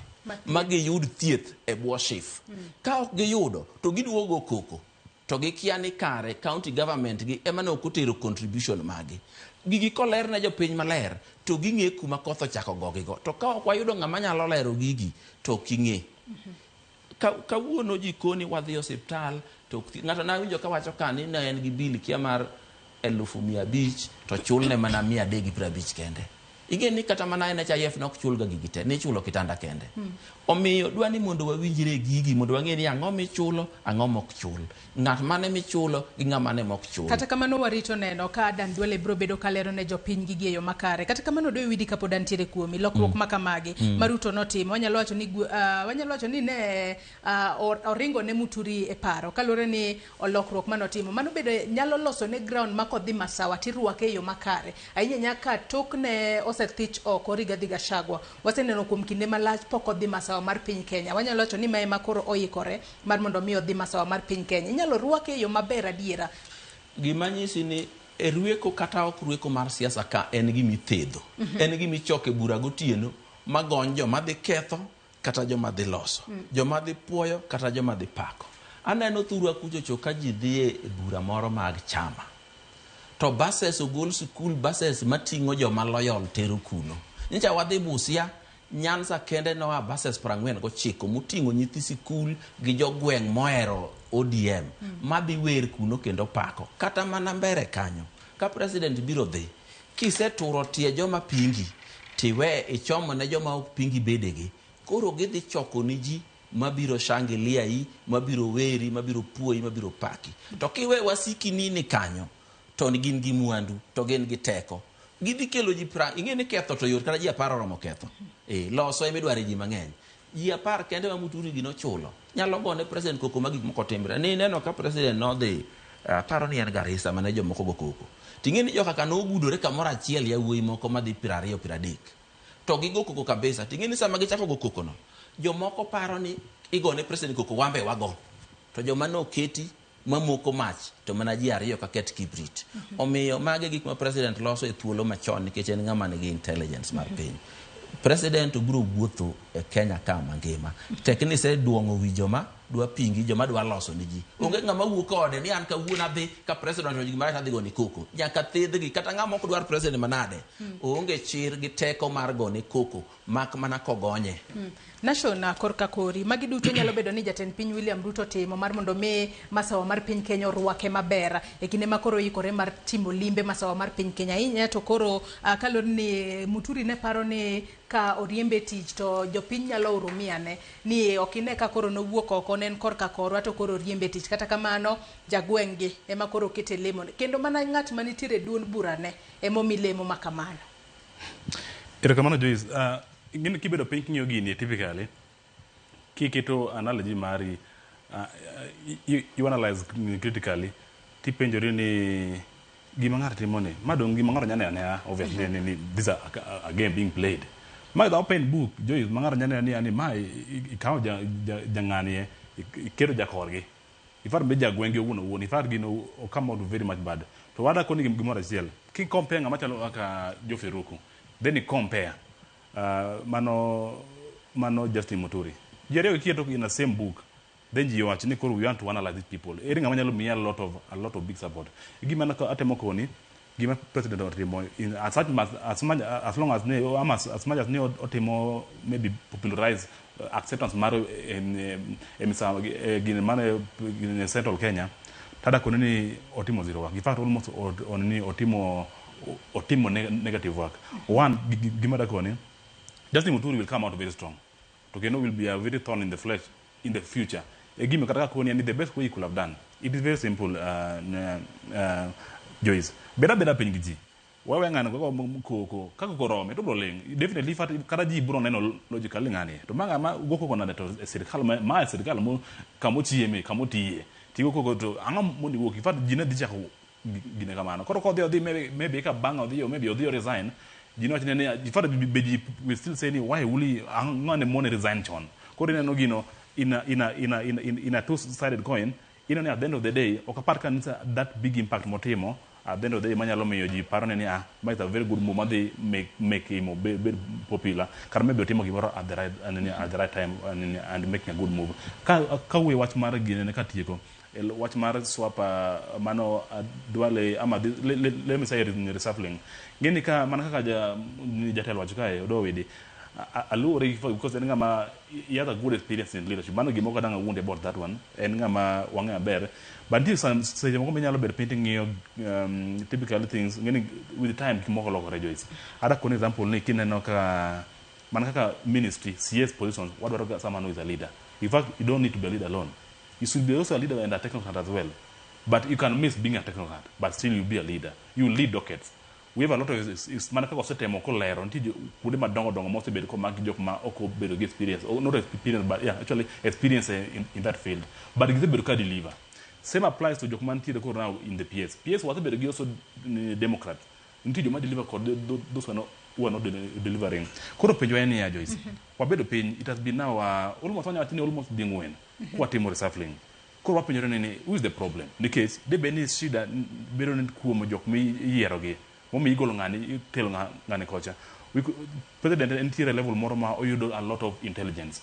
ma giyud thieth e bwo SHIF ka ok giyudo to giduogo koko to gikia ni kare county government gi ema ne ok otero contribution magi gigi koler ne jopiny maler to ging'e kuma koth ochako gogigo to ka ok wayudo ng'ama nyalo lero gigi to ok ing'e kawuono jikoni wadhi osiptal to ng'ato nawinjo kawacho ka ni ne en gi bil kia mar 500,000 to chulne mana 350 kende ing'e ni kata mana NHIF nok chul ga gigi te ni chulo kitanda kende omiyo dwani mondo wawinjre gigi mondo wang'e ni ang'o michulo ang'o mok chul ng'at mane michulo gi ng'ama ne mok chul kata kamano warito neno ka Dan Duale bro bedo kalero ne jopiny gigi eyo makare kata kamano do widi kapod antiere kuomi lokruok makamagi Maruto notimo wanyalo wacho ni ne oringo ne Muturi e paro kalore ni olokruok manotimo mano bedo nyalo loso ne ground makodhi masawa tirwake eyo makare ahinya nyaka tok ne osethich oko Rigathi Gachagua waseneno kuom kinde malach pok odhi masawa mar piny Kenya wanyalo wacho ni mae makoro oikore mar mondo mi odhi masawa mar piny Kenya inyalo rwake yo maber adiera gimanyisi ni rweko kata ok rweko mar siasa ka en gimi thedho en gimi choke bura gotieno magony joma dhi ketho kata joma dhi loso joma dhi puoyo kata joma dhi pako aneno thurwa kuchocho ka ji dhi e bura moro mag chama to buses ogol school buses mating'o joma loyal tero kuno nyicha wadhi Busia Nyanza kende noa buses 49 moting'o nyithi sikul gi jogweng' mohero ODM madhi wer kuno kendo pako kata mana mbere kanyo ka president biro dhi kiseturo tie joma pingi tiwe ichomo ne joma ok pingi bedegi koro gidhi choko ni ji mabiro shangilia yi mabiro weri mabiro puoyi mabiro paki to kiwe wasiki nini kanyo to gin gi mwandu to gin gi teko gidhi kelo ji ing'e ni ketho to yot kata ji 10 romo ketho loso emidware ji mang'eny ji 10 kende ma Muturi gi nochulo nyalo gone president koko magik moko timbre ni neno ka president nodhi paro ni en Garissa mane jomoko go koko ting'e ni joka kano ogudore kamoro achiel yawuoyi moko madhi 20-30 to gigo koko kabisa ting'e ni sama gichako go koko no jomoko paro ni igone president koko wambe wago to joma no keti mamoko mach to mana ji 2 ka ket kibrit omiyo mage gik ma president loso e thuolo machon nikech en ng'ama nigi intelligence mar piny president biro wuotho e Kenya ka mangima tekni se duongo wi joma dwa pingi joma dwa loso ni ji onge ng'ama wuok ode ni an ka wuona dhi ka president oji gimara dhi goni koko nyaka thedhgi kata ng'ama ok dwar president manade onge chir gi teko mar gone koko mak mana kogonye Nashona korka kori magi duto nyalo bedo ni jatend piny William Ruto timo mar mondo me masawa mar piny Kenya rwake maber e kinde makoro ikore mar timo limbe masawa mar piny Kenya inya to koro kalor ni Muturi ne paro ni ka oriembe tich to jopiny nyalo urumiane ni okine ka koro nowuok oko nen korka korwa to koro oriembe tich kata kamano jagweng' gi ema koro kete lemo kendo mana ng'at manitiere duon burane emo milemo makamano Erokamano Joyce ingine kibedo piny king'iyo gini typically kiketo analogy mari you analyze critically tipenjori ni gima ng'ato timo ni madong gima ng'ato nyane ane obviously ni these are a game being played ma the open book Joyce ma ng'ato nyane ani ma ikawo jang'anie iketo jakorgi ifar be jagwenge wuon ifar gino come out very much bad to wada koni gimoro achiel ki compare ng'ama chalo kaka Joferuku then compare mano Justin Muturi jere kieto in the same book then you watch ni koro we want to analyze these people eri ngama nyalo miya a lot of big support gima na atemo koni gima president otimo as long as ne otimo maybe popularize acceptance maro in Central Kenya tada koni ni otimo zero work in fact almost only otimo negative work one gima da koni Justin Muturi will come out very strong. Tokeno will be a very thorn in the flesh in the future. Give me kata koni and the best way he could have done It is very simple, Joyce. Beda piny gi ji. Wawe ng'ano ko kaka korome to bro ling. Definitely fat kara ji bro neno logically ng'ani. To manga ma goko kona to sirikal ma sirikal mo kamo chieme kamo tiye. Tigo ko to anga mondi woki fat jina dicha ko gine kamano. Koro ko odi maybe ka bang odi or maybe odi resign. Jino chinene fat beji we still say why wuli ngane money resign chon. Koro neno gino in a two-sided coin. At the end of the day, okaparka nisa that big impact motimo. At the end of the day, manyalo meyo ji paro neni might a very good move they make him be popular. Karme beotimo gimoro at the right time and making a good move. Ka we watch mara gine ka tieko. Watch mara swap mano duale ama let me say reshuffling. Gini ka manaka kaja jatel wachukae odo wedi. Alure because ngama he had a good experience in leadership. Mano gimoka danga wunde about that one. And ngama wanga ber. But this say jamo menyalo ber painting typical things ngeni with the time kimoko loko rejoice. Ada kon example ni kineno ka manaka ministry CS positions what do someone who is a leader. In fact, you don't need to be a leader alone. You should be also a leader and a technocrat as well. But you can miss being a technocrat, but still you'll be a leader. You lead dockets. We have a lot of manaka ko sete mo ko lero nti kude madongo most be ko magi jok ma oko be experience or not experience but yeah actually experience in that field but it be ka deliver. Same applies to jok man ti ko now in the PS what be also Democrat nti jok ma deliver ko those who are not delivering ko penjo ene ya Joyce wa bedo pin it has been now almost being when ko timo reshuffling ko wa penjo nene who is the problem the case de beni shida bedo ko mo jok mi yeroge Momi igolo ngani tell ngani kocha. President entire level moroma or you do a lot of intelligence.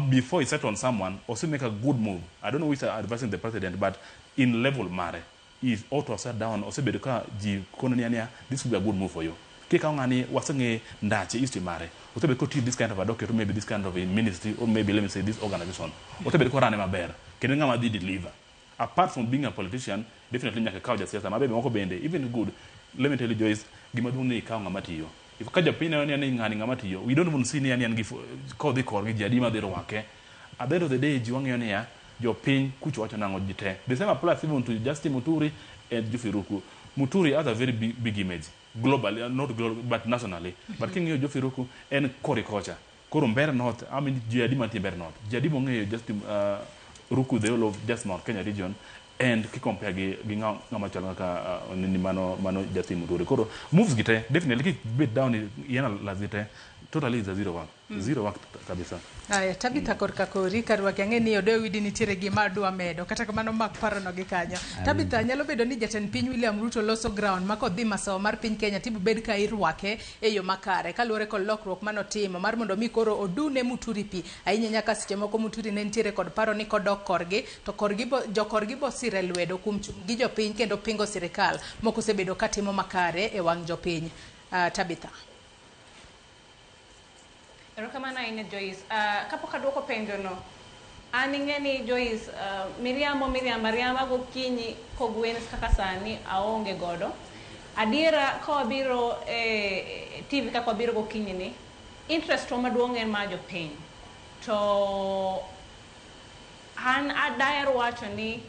Before he set on someone, also make a good move. I don't know which are advising the president, but in level mare, he ought to sit down. Also beduka ji kononiania. This will be a good move for you. Kika ngani wasange ndache isti mare. Also beduka this kind of a document, maybe this kind of a ministry, or maybe let me say this organization. Also beduka rane maber. Kenenga ma deliver. Apart from being a politician, definitely nyaka kauja siasa. Mabebe moko bende even good. Let me tell you, Joyce, gimaduni ikaw ngamatiyo. If kaja pina ni ngani ngamatiyo, we don't even see ni ani ngifo ko de korgi jadima de wake. At the end of the day, jiwangi yone ya your pain kucho wacha nango jite. The same applies even to Justin Muturi and Jofiruku. Muturi has a very big image, globally, not global, but nationally. But King Jofiruku and Kori Kocha. Korumbera North, I mean Jadima Timber North. Jadimo nge Justin Ruku, the whole of just North Kenya region. And compare ngama chalanga ka ni mano Justin Muturi koro moves gite definitely bit down yana lazite totally is a zero work kabisa. Aya Tabitha korka kori karwa kangeni odo widi nitiere gima dwa medo kata kamano mak paro no gi kanyo. Tabitha nyalo bedo ni jatend piny William Ruto loso ground mako dhi masawa mar piny Kenya tibu bed ka irwake e yo makare kaluore kod lokruok manotimo mar mondo mi koro odune Muturi pi ahinya nyaka seche moko Muturi ne nitiere kod paro ni kodok korgi to korgi bo sire lwedo kum gi jopiny kendo pingo sirikal moko sebedo katimo makare e wang jopiny. Tabitha Erokamana ine Joyce. Kapok aduoko penjo no. An ing'eni Joyce, Miriam go kinyi kogwen kaka sani aonge godo. Adiera ka wabiro TV kaka wabiro go kinyi ni. Interest to maduong' en ma jopiny. To an adaer wacho ni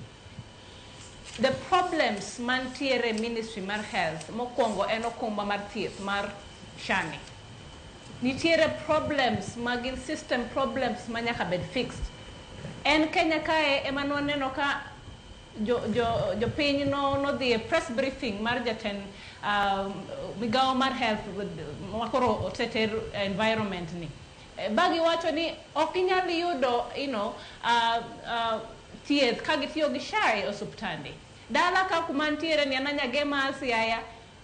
the problems mantiere Ministry mar Health mokwongo en okumba mar thieth mar Shani. Nitiere problems magin system problems manyaka bed fixed. En Kenya kae emano neno ka jo piny no the press briefing mar jaten migawo mar health makoro oteter environment ni. Bagi wacho ni okinyal yudo thieth kagitiyo gi SHA e osuptande. Dala ka kumantiere ni ananya gema asiaya.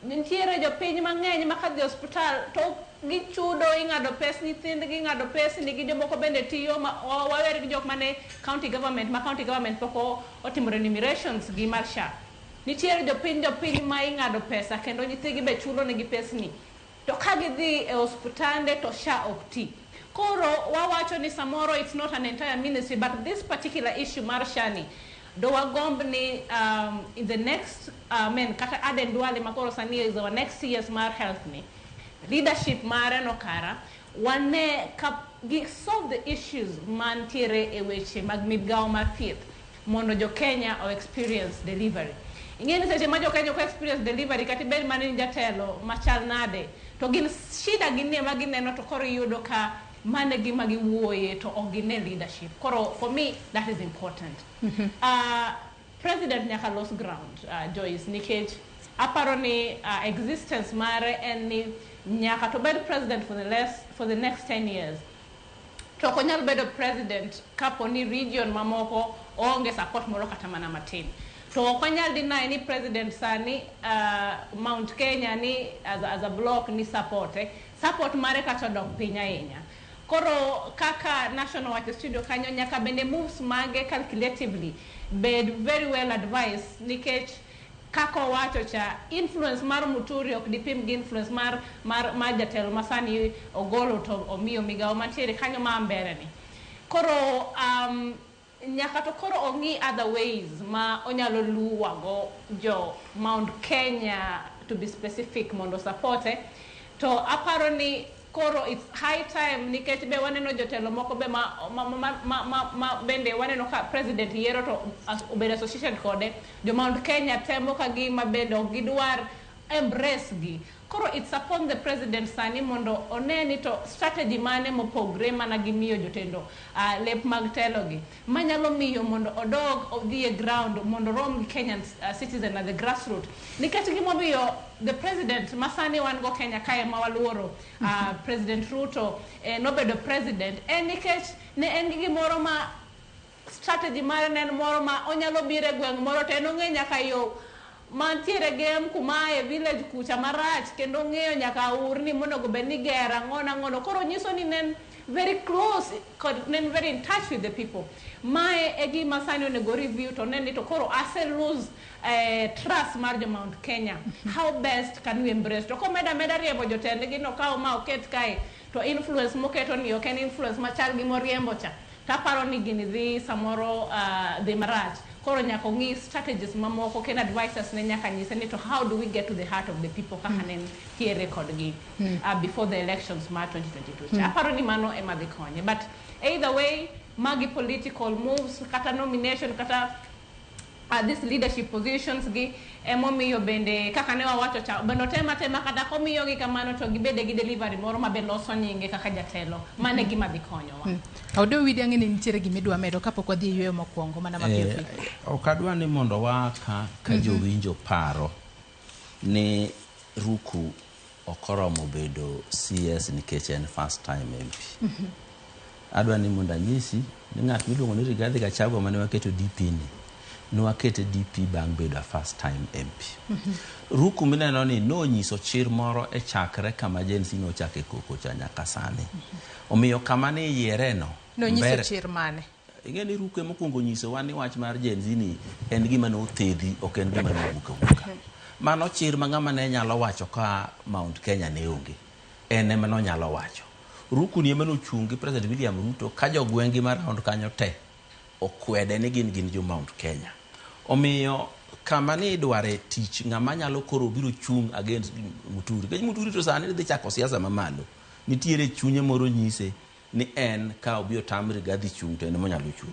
Nitiere jo piny mang'eny makadhi hospital to gichudo ing'ado pes nyithindgi ing'ado pes ni gi jomoko bende tiyo wawer gi jok mane county government poko otimo remunerations gi mar SHA. Nitiere jo piny ma ing'ado pesa kendo nyithigi be chulo negi pes ni. To ka gidhi e hospitande to SHA ok ti. Koro wawacho ni samoro it's not an entire ministry but this particular issue mar SHA ni do wagomb ni in the next kata Aden Duale makoro sani is our next year's mar health ni leadership mare no kara wane solve the issues mantiere e weche mag migawo mar thieth mondo jo Kenya o experience delivery. Ingeni seche ma jo Kenya ko experience delivery kati bed mane jatelo machal nade to gin shida ginne ma gineno to koro yudo ka mane gima giwuoye to ogine leadership. Koro for me that is important. President nyaka lost ground, Joyce, nikech aparo ni existence mare en ni nyaka to bed president for the next 10 years. To konyal bedo president kapo ni region mamoko onge support moro kata mana matin. To konyal deny ni president sani Mount Kenya ni as a block ni support mare kata dok piny ahinya. Koro kaka National Watch Studio kanyo nyaka bende moves mage calculatively bed very well advised nikech kako wacho cha influence mar Muturi ok dipim gi influence mar jatelo masani ogolo to omiyo migawo mantiere kanyo ma mbere ni. Koro nyaka to koro ongi other ways ma onyalo luwago jo Mount Kenya to be specific mondo support to aparo ni koro it's high time nikech be waneno jotelo moko be ma bende waneno ka president yiero to obedo association kode jo Mount Kenya temo ka gima bende gidwar embrace gi. Koro it's upon the president sani mondo oneni to strategy mane mopogre mana gimiyo jotendo lep mag telo gi manyalo miyo mondo odog of the ground mondo rom Kenyan citizen at the grassroots nikech gimomiyo the president masani wan go Kenya kae mawaluoro President Ruto nobedo president nikech ne en gimoro ma strategy mare ne en moro ma onyalo bire gweng moro to enong'e nyaka yo mantiere gem kumae village kucha marach kendo ng'eyo nyaka urni mondo beni gera ng'ono koro nyiso ni nen very close nen very in touch with the people mae egi masani onego review to neni to koro ase lose trust mar jo Mount Kenya. How best can we embrace to komeda riembo jotend gi no kawo ma oket kae to influence moketo ni ok en influence machal gi moriembo cha taparo ni gini dhi samoro dhi marach. Koro nyaka ngi strategies mamoko ken advisors ne nyaka nyise ni to how do we get to the heart of the people kaka nen tie record gi before the elections ma 2022 aparo ni mano ema dhi konye but either way magi political moves kata nomination kata these leadership positions gi emomiyo bende kaka ne wawacho cha bendo tema kata komiyo gi kamano to gibede gi delivery moro mabe loso nyinge kaka jatelo mane gima dhi konyowa. Audo widi ang'e ni nitiere gimidwa medo kapok wadhi yweyo mokwongo mana mapiyo. Ok adwa ni mondo waka ka jowinjo paro ni Ruku okoromo bedo CS nikech en first time MP. Adwa ni mondo anyisi ni ng'at miluongo ni Rigathi Gachagua mane waketo DP ni nwakete DP bang' bedo first time MP. Ruku mineno ni nonyiso chir moro e chakre kama jensi nochake koko cha nyaka sani. Omiyo kama ni yiere no nonyiso chir mane? Ingeni Ruku mokwongo nyiso wani wach mar jensi ni en gima no thedhi ok en gima no wuka. Mano chir ma ng'ama ne nyalo wacho ka Mount Kenya ne onge. En ema no nyalo wacho. Ruku ni ema no chungi President William Ruto ka jogwengi mar round kanyo te okwede ni gin jo Mount Kenya. Omiyo kama ni idware tich ng'ama nyalo koro biro chung against Muturi. Kech Muturi to sani dhi chako siasa mamalo. Nitiere chunye moro nyise ni en ka obio tam Rigathi chung to en monyalo chung.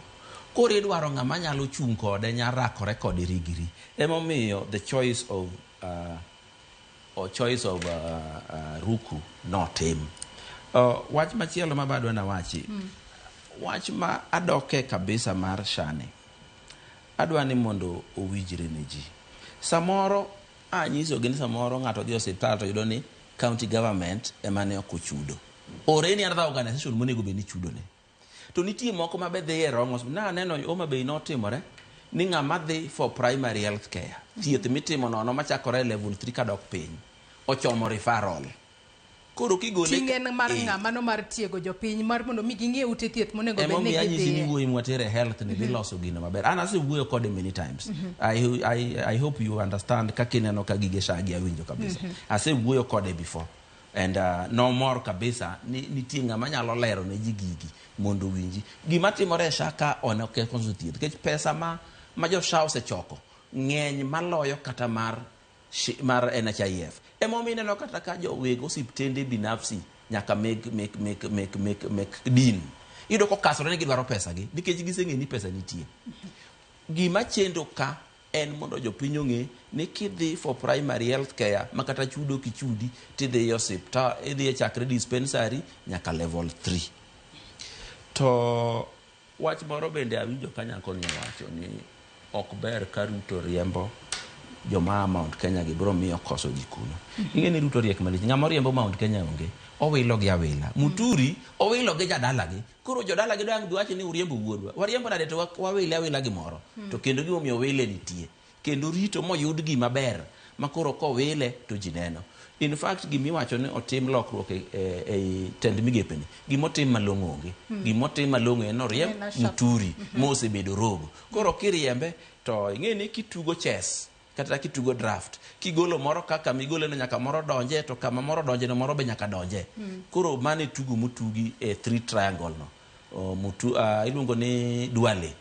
Koro idwaro ng'ama nyalo chung kode nyarakore kode rigiri. Emomiyo the choice of Ruku not him. Wach machielo mabadwa na wachi. Wach ma adoke kabisa mar Shani. Adwa ni mondo owinjre ne ji. Samoro anyiso gini samoro ng'ato dhi osiptal to yudo ni county government emane ok ochudo. Ore ni another organization monego be ni chudo ne. To nitie moko mabe dhi e wrong na neno Homa Bay notimore ni ng'ama dhi for primary health care. Thieth mitimo nono machakore level 3 kadok piny. Ochomo referral. Koro kigole tingen mar ng'ama no mar tiego jopiny mar mondo mi ging'e ute thieth monego be ne gidhi. Ni wuoyi mwatere health ni dhi loso gino maber. An ase wuoyo kode many times. I hope you understand kakineno ka gige shagi awinjo kabisa. Ase wuoyo kode before. And no more kabisa nitie ng'ama nyalo lero ne ji gigi mondo winji. Gima timore shaka on ok konso thieth. Kech pesa ma jo SHA osechoko ng'eny maloyo kata mar NHIF. Emomine no kata ka jo weg osiptende binafsi nyaka make din. Ido ko kasore ne gidwaro pesa gi nikech giseng'e ni pesa nitie. gima chendo ka en mondo jopiny ong'e ni kidhi for primary health care makata chudo kichudi tidhi osiptal idhi chakre dispensary nyaka level 3. To wach moro bende awinjo ka nyako ni wacho ni ok ber ka Ruto riembo joma Mount Kenya gi bro miyo koso jikuno. Ing'e ni Ruto riek malich, ng'ama riembo Mount Kenya onge, owilo gi awila. Muturi owilo gi jadala gi. Koro jodala gi dang duache ni uriembo wuodwa. Wariembo nade to wawile awila gimoro. To kendo gimo miyo wile nitie. Kendo rito moyud gima ber makoro kowile to jineno. In fact gimiwacho ni otim lokruok e tend migepeni. Gimotim malong'o onge. Gimotim malong'o en oriem Muturi mosebedo rogo. Koro kiriembe to ing'e ni kitugo chess kata kitugo draft kigolo moro kaka migole no nyaka moro donje to kama moro donje no moro be nyaka donje. Koro mane tugo mutugi e 3 triangle no iluongo ni Duale.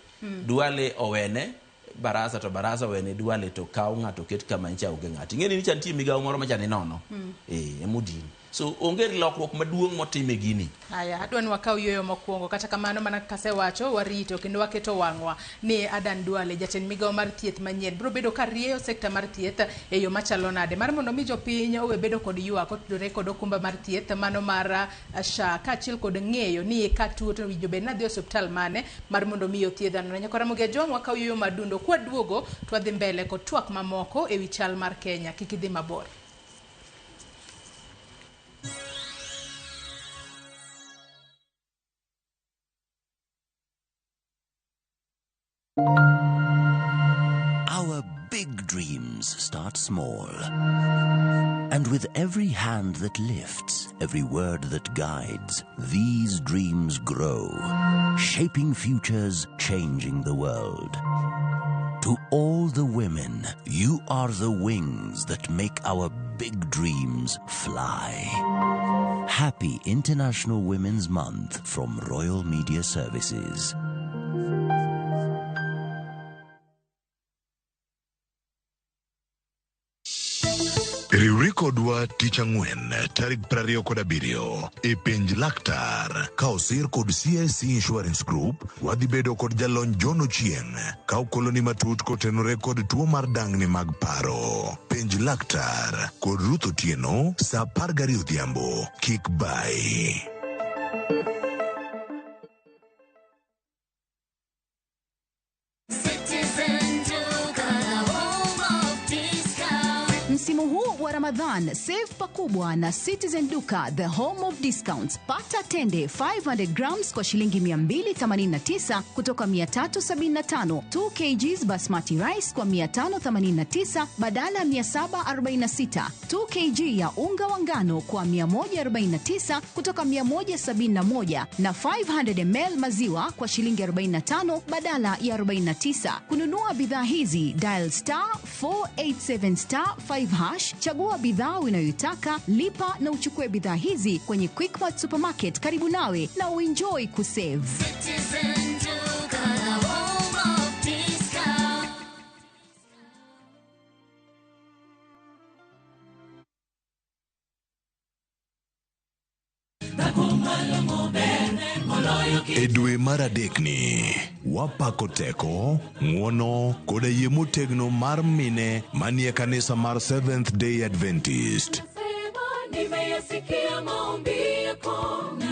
Duale owene Barasa to Barasa owene Duale to kaw ng'ato ket kama ncha onge ng'ato. Ing'e ni chantie migawo moro machane nono emodin. So onge lokruok maduong' motime gini. Haya, adwani wakao yoyo mokwongo kata kamano mana kasewacho warito kendo waketo wang'wa ni Adan Duale jatend migawo mar thieth manyien bro bedo ka rieyo sekta mar thieth e yo machalo nade mar mondo mi jopiny owe bedo kod ywak otudore kod okumba mar thieth mano mar SHA kaachiel kod ng'eyo ni ka tuo to winjo bed nadhi osiptal mane mar mondo mi othiedhano. Nyakora Muge Jong wakao yoyo madundo kwa duogo twadhi mbele kod twak mamoko e wi chal mar Kenya. Kik idhi mabor. Our big dreams start small. And with every hand that lifts, every word that guides, these dreams grow, shaping futures, changing the world. To all the women, you are the wings that make our big dreams fly. Happy International Women's Month from Royal Media Services. Rikodwa tich ang'wen tarik 27 e penj laktar ka osir kod CIC Insurance Group wadhi bedo kod jalony John Ochieng ka okoloni matut kotenore kod tuo mar dang'ni mag paro. Penj laktar kod Ruth Otieno sa 12 odhiambo. Kik bai. Msimu huu wa Ramadhan, save pakubwa na Citizen Duka, the home of discounts. Pata tende 500 grams kwa shilingi 289 kutoka 375, 2 kgs basmati rice kwa 589 badala 746, 2 kg ya unga wa ngano kwa 149 kutoka 171 na 500 ml maziwa kwa shilingi 45 badala ya 49. Kununua bidhaa hizi, dial *487*5 hash, chagua bidhaa unayotaka, lipa na uchukue bidhaa hizi kwenye Quickmart Supermarket karibu nawe na uenjoy kusave. E dwe mar adekni wapako teko, ng'wono koda yie motegno mar mine manie kanisa mar Seventh Day Adventist.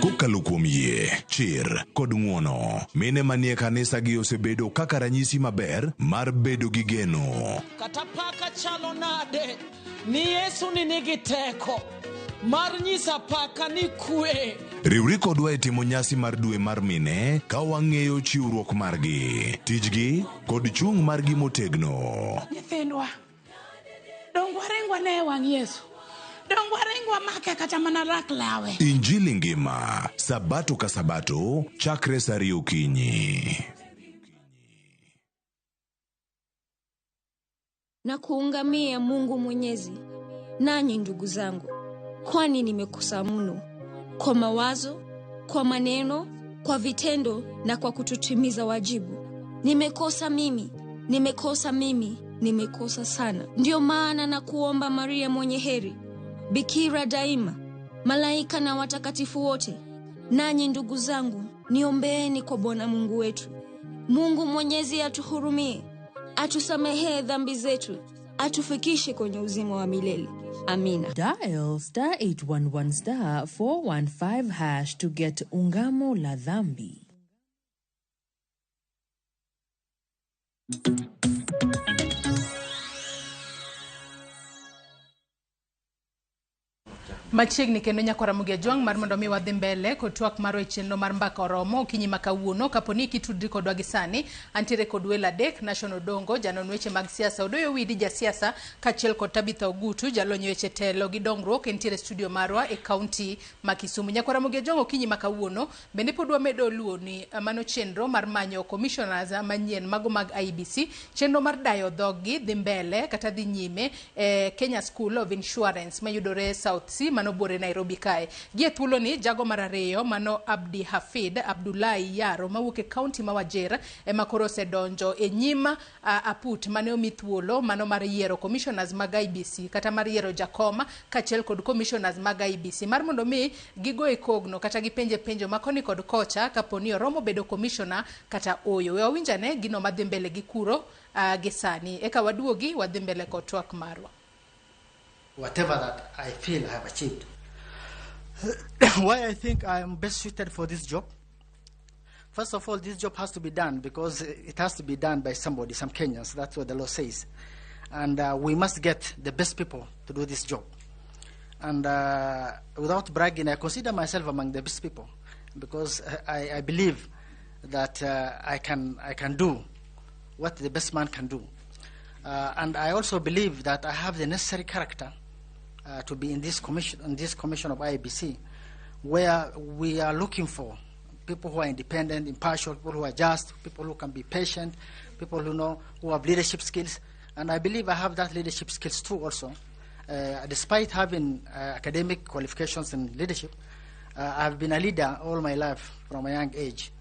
Kokalo kuom yie, chir kod ng'wono, mine manie kanisa gi osebedo kaka ranyisi maber mar bedo gi geno. Kata paka chalo nade ni Yesu ni nigi teko mar nyisa paka ni kwe. Riwri kodwa e timo nyasi mar dwe mar mine ka wang'eyo chiwruok margi, tijgi kod chung' margi motegno. Nyithindwa, dong warengwa ne wang' Yesu. Dong warengwa make kata mana rak lawe. Injili ngima, sabato ka sabato, chakre saa 2 okinyi. Na kuungamia Mungu Mwenyezi, nanyi ndugu zangu, kwani nimekosa mno kwa mawazo, kwa maneno, kwa vitendo na kwa kutotimiza wajibu. Nimekosa mimi, nimekosa sana. Ndio maana na kuomba Maria mwenye heri, Bikira daima, malaika na watakatifu wote, nanyi ndugu zangu, niombeeni kwa Bwana Mungu wetu. Mungu Mwenyezi atuhurumie, atusamehee dhambi zetu, atufikishe kwenye uzima wa milele. Amina. Dial *811*415# to get ungamo la dhambi. Machiegni kendo Nyakwaramuge Jwang mar mondo mi wadhi mbele kod twak maro e chenro mar mbaka oromo okinyi makawuono kaponi kitudri kodwa gi sani antiere kod welo adek National Odongo janon weche mag siasa Odoyo Widi jasiasa kachiel kod Tabitha Ogutu jalonyo weche telo gi dongruok entiere studio marwa e kaunti ma Kisumu. Nyakwaramuge Jwang okinyi makawuono bende podwa medo luoni mano chenro mar manyo commissioners manyien mago mag IEBC chenro mar dayo dhogi dhi mbele kata dhi nyime Kenya School of Insurance mayudore South Sea mano bore Nairobi kae. Gie thuolo ni jago mar ariyo mano Abdi Hafid Abdullahi Yaro mawuok e kaunti ma Wajir ema koro osedonjo e nyima aput mane omi thuolo mano mar yiero commissioners mag IEBC kata mar yiero jakoma kachiel kod commissioners mag IEBC mar mondo mi gigo e kogno kata gipenje penjo makoni kod kocha kaponi oromo bedo commissioner kata oyo. Wawinjane gino madhi mbele gi kuro gisani eka waduogi wadhi mbele kod twak marwa. Whatever that I feel I have achieved. Why I think I am best suited for this job? First of all, this job has to be done because it has to be done by somebody, some Kenyans. That's what the law says. And we must get the best people to do this job. And without bragging, I consider myself among the best people because I believe that I can do what the best man can do. And I also believe that I have the necessary character to be in this commission of IEBC, where we are looking for people who are independent, impartial, people who are just, people who can be patient, people who have leadership skills. And I believe I have that leadership skills too also. Despite having academic qualifications in leadership, I've been a leader all my life from a young age.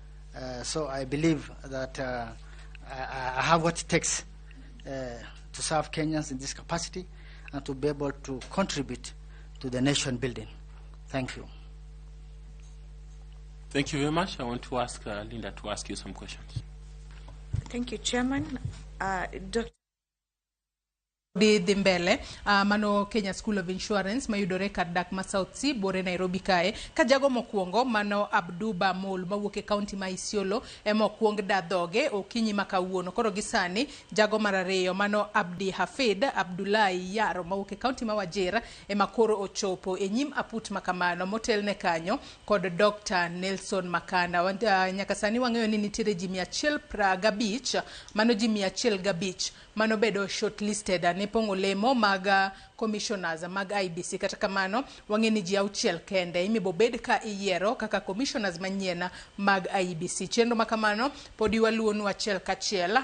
So I believe that I have what it takes to serve Kenyans in this capacity and to be able to contribute to the nation building. Thank you. Thank you very much. I want to ask Linda to ask you some questions. Thank you, Chairman. Dr. Dhi mbele mano Kenya School of Insurance mayudore kar dak ma South Sea bore Nairobi kae ka jago mokwongo mano Abduba Mol mawuok e county ma Isiolo ema okwong da dhoge okinyi makawuono koro gisani jago mar ariyo mano Abdi Hafid Abdullahi Yaro mawuok e county ma Wajir ema koro ochopo e nyim aput makamano motelne kanyo kod Dr. Nelson Makanda. Nyaka sani wang'eyo ni nitiere ji 155 mano ji 105 mano bedo shortlisted ne pongo lemo mag commissioners mag IEBC kata kamano wang'eni ji 6 kende imibo bed ka iyiero kaka commissioners manyien mag IEBC. Chenro makamano podi waluonu achiel kachiel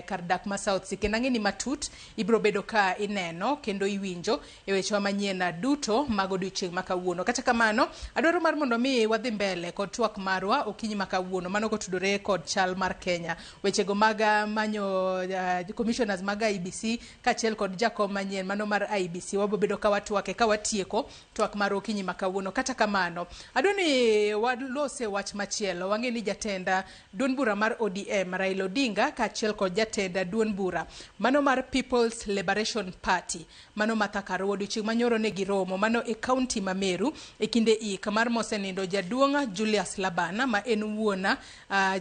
kar dak ma South Sea kendo ang'eni matut ibro bedo ka ineno kendo iwinjo e weche manyien duto mag odiochieng' makawuono. Kata kamano adwaro mar mondo mi wadhi mbele kod twak marwa okinyi makawuono mano kotudore kod chal mar Kenya wechego mag manyo commissioners mag IEBC kachiel kod jakom manyien mano mar IEBC wabobedo ka watwake ka watieko twak mar okinyi makawuono. Kata kamano adoni walose wach machielo wang'eni jatenda duond bura mar ODM Raila Odinga kachiel kod jatenda duond bura mano mar People's Liberation Party mano Martha Karua odiochieng' manyoro ne giromo mano e county ma Meru e kinde kamar mosenindo jaduong' Julius Labana ma en wuona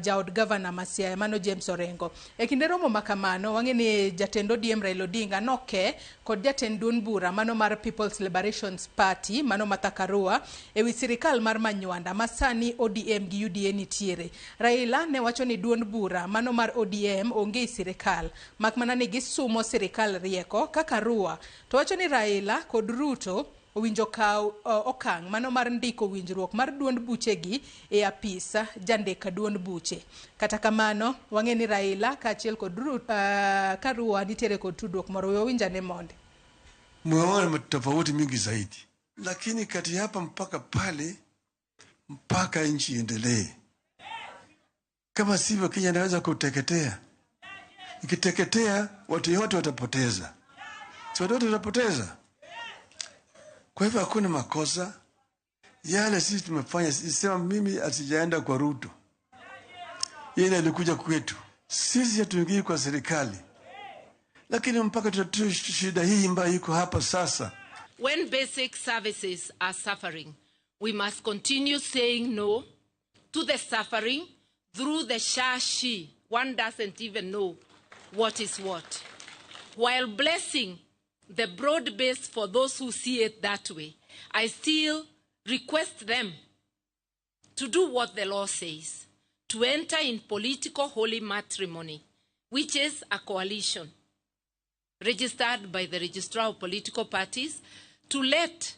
jaod governor ma Siaya mano James Orengo. E kinde romo makamano wang'eni jatend ODM Raila Odinga noke kod jatend duond bura mano mar People's Liberation Party mano Martha Karua ewi sirikal mar Manywanda masani ODM gi UDA nitiere. Raila ne wacho ni duond bura mano mar ODM onge sirikal mak mana ni gisumo sirikal rieko kaka Karua to wacho ni Raila kod Ruto owinjo kaw okang' mano mar ndiko winjruok mar duond buchegi e apisa jandika duond buche. Kata kamano wang'eni Raila kachiel kod Karua nitiere kod tudruok moro wawinjane monde. Mwaona tofauti mingi zaidi, lakini kati hapa mpaka pale mpaka nchi iendelee. Kama sivyo Kenya inaweza kuteketea. Ikiteketea watu wote watapoteza. Si watu wote watapoteza. Kwa hivyo hakuna makosa yale sisi tumefanya. Sisema mimi asijaenda kwa Ruto. Yeye alikuja kwetu. Sisi hatuingii kwa serikali. Lakini mpaka tutatue shida hii ambayo iko hapa sasa. When basic services are suffering, we must continue saying no to the suffering through the she. One doesn't even know what is what. While blessing the broad base for those who see it that way, I still request them to do what the law says, to enter in political holy matrimony, which is a coalition registered by the Registrar of Political Parties, to let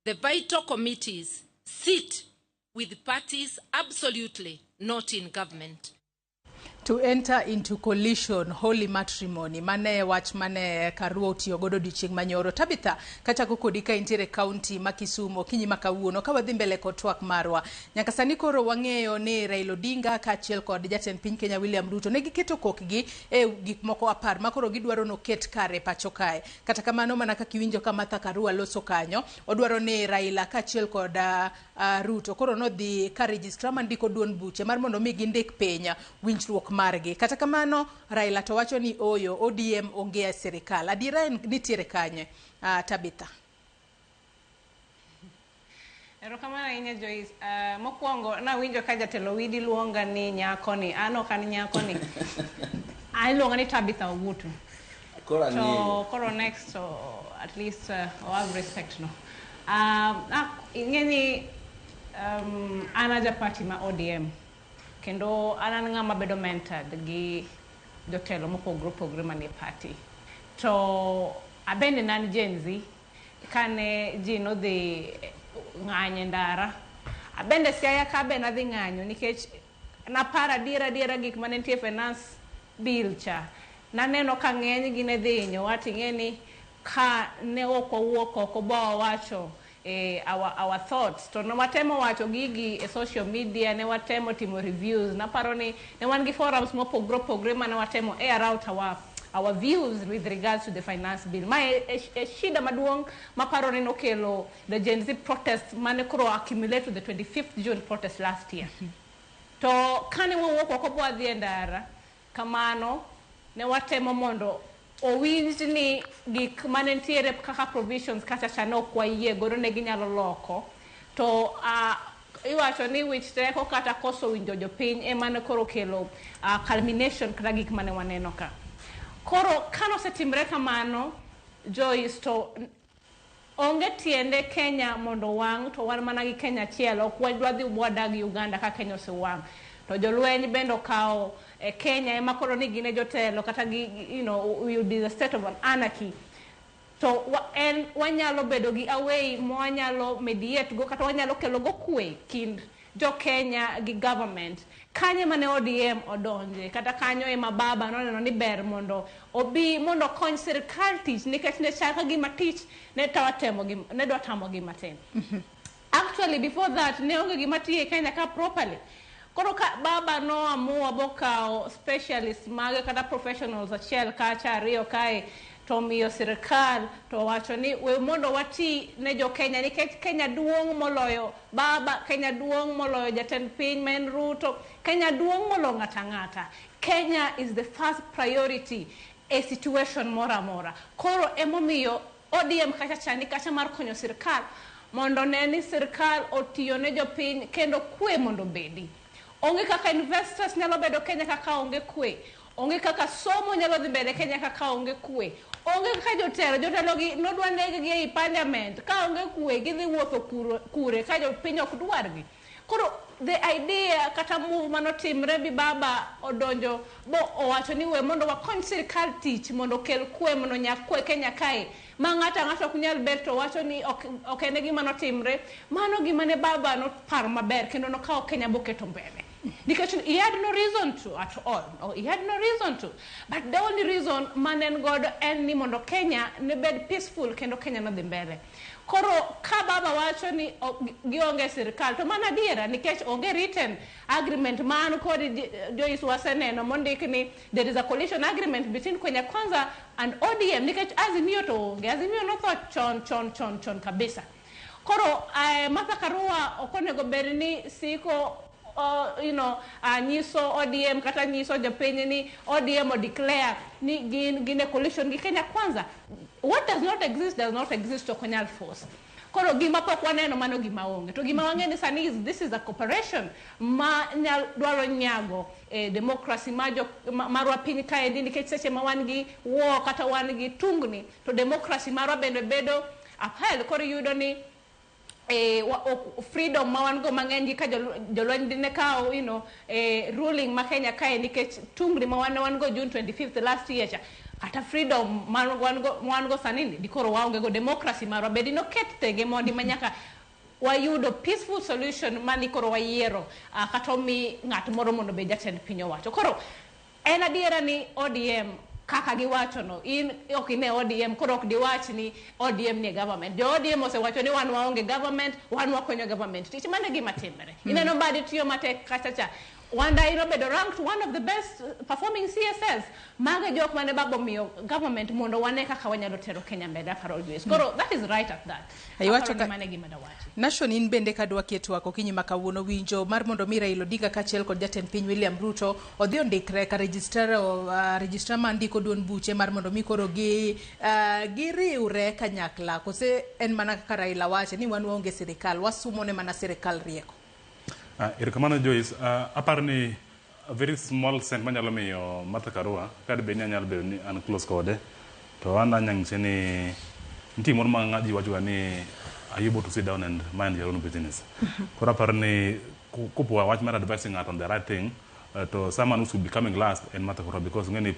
the vital committees sit with parties absolutely not in government. To enter into coalition, holy matrimony, mane wach mane Karua otiyo godo odiochieng' manyoro. Tabitha, kachako kodi ka intiere kaunti ma Kisumu okinyi ma kawuono ka wadhi mbele kod twak marwa. Nyaka sani koro wang'eyo ni Raila Odinga kaachiel kod jatend piny Kenya William Ruto ne giketo kokgi e gik moko 10 ma koro gidwaro noket kare pacho kae. Kata kamano mana kaka iwinjo ka Martha Karua loso kanyo, odwaro ni Raila kaachiel kod Ruto koro nodhi ka registrar mandiko duond buche mar mondo mi gindik piny winjruok margi. Kata kamano Raila to wacho ni oyo ODM onge e serikal. Adiera nitiere kanye, Tabitha? Erokamano ahinya Joyce. Mokwongo na winjo ka jatelo Widi luonga ni nyako ni. Ano kan nyako ni. Luonga ni Tabitha Ogutu. Koro next, so at least have respect no. Ingeni anaja party ma ODM. Kendo anan ngama bedo mentored gi jotelo mopogore manie party. To abende nan Gen Z kane ji no dhi ng'anye ndara. Abende siaya ka be na dhi ng'anyo nikech na para diera gik mane nitie finance bill cha. Naneno ka ng'eny gi ne dhi nyo wating'eni ka ne ok owuok oko bo wacho our thoughts. To no watemo wacho gigi e social media, ne watemo timo reviews. Naparo ni ne wan gi forums mopogore mane watemo air out our views with regards to the finance bill. Ma shida maduong' maparo ni nokelo the Gen Z protest mane koro accumulate to the 25th June protest last year. To kane wawuok oko bo adhi ndara kamano ne watemo mondo owinj ni gik mane ntiere kaka provisions kacha chano kwa yie godo ne ginyalo loko. To iwacho ni wich teko kata koso winjo jopiny emane koro kelo culmination kata gik mane waneno ka. Koro kano setimre kamano Joyce, to onge tiende Kenya mondo wang' to wan mana gi Kenya chielo ok wadhi wadag Uganda ka Kenya osewang'. To jolweny bendo kao Kenya ema koro ni gine jotelo kata gi, will be the state of an anarchy. To wanyalo bedo gi away mo wanyalo mediate go kata wanyalo kelo go kwe kind jo Kenya gi government. Kanye mane ODM odonje kata kanyo ema baba noneno ni ber mondo obi mondo kony sirkal tich nikech ne chaka gi matich ne tawatemo gi ne do tamo gi matin. Actually before that ne onge gi matie Kenya ka properly. Koro ka baba no amua bokao specialists mage kata professionals achiel kacha ariyo kae to miyo sirkal to wacho ni we mondo wati ne jo Kenya nikech Kenya duong' moloyo baba, Kenya duong' moloyo jatend piny men Ruto, Kenya duong' moloyo ng'ata. Kenya is the first priority a situation mora. Koro emomiyo ODM kacha chani kacha mar konyo sirkal mondo neni sirkal otiyo ne jo piny kendo kwe mondo bedi. Onge kaka investors nyalo bedo Kenya kaka onge kwe. Onge kaka somo nyalo dhi mbele Kenya kaka onge kwe. Onge kaka jotelo gi nodwa negi gi e parliament ka onge kwe gidhi wuotho kure ka jopiny ok dwargi. Koro the idea kata move manotimre bi baba odonjo bo owacho ni we mondo wakony sirkal tich mondo kel kwe mondo nyak kwe Kenya kae ma ng'ato ok nyal ber to wacho ni ok ene gima notimre. Mano gima ne baba no par maber kendo no kawo Kenya boketo mbele. Because he had no reason to at all. No, he had no reason to. But the only reason manen God en ni mondo Kenya ne bed peaceful kendo Kenya no dhi mbele. Koro ka baba wacho ni gionge sirkal to mana diera nikech onge written agreement man kod Joyce waseneno mondik ni there is a coalition agreement between Kenya Kwanza and ODM nikech Azimio to onge. Azimio no tho chon kabisa. Koro Martha Karua okonego berni siko nyiso ODM kata nyiso jopiny ni ODM o declare ni gin coalition gi Kenya Kwanza. What does not exist to konyal force. Koro gima pok waneno mano gima onge. To gima wang'eni sani this is a cooperation ma dwaro nyago democracy marwa piny kaendi nikech seche ma wan gi war kata wan gi tungni to democracy marwa bende bedo upheld. Koro yudo ni freedom ma wan go mang'eny gi ka jolweny dine kawo ruling ma Kenya kae nikech tungni ma wan go June 25th last year cha kata freedom wan go sanini dikoro waonge go democracy marwa bedi no ket tenge mondi manyaka wayudo peaceful solution mani koro wayiero kata mi ng'at moro mondo be jatend piny owacho. Koro en adiera ni ODM kaka giwacho no in ok ine ODM koro ok diwach ni ODM ni government. Jo ODM osewacho ni wan waonge government, wan wakonyo government. Tich mane gima timore. Ineno badi tiyo matek kachacha. Wanda bedo ranked one of the best performing CSS. Maga jok mane babo miyo government mondo wane kaka wanyalo tero Kenya mbele para always. Koro that is right at that. Aywacho ka mane gima dawacho. Nation in bende kadwa keto wako kinyi makawuono winjo mar mondo mira ilo diga kachiel kod jatend piny William Ruto odhi ondikre ka registrar mandiko duon buche mar mondo mi koro giriure kanyakla kose en mana kaka Raila wache ni wan waonge sirikal wasumo ne mana sirikal rieko. Irikamano Joyce, aparni a very small cent manyalo miyo Martha Karua kad be nyalo bedo ni an close kode to an anyang'ise ni nitie moro ma ng'aji wacho ni are you able to sit down and mind your own business. Koro aparni kupo wach mar advising on the right thing to someone who should be coming last and Martha Karua because ngeni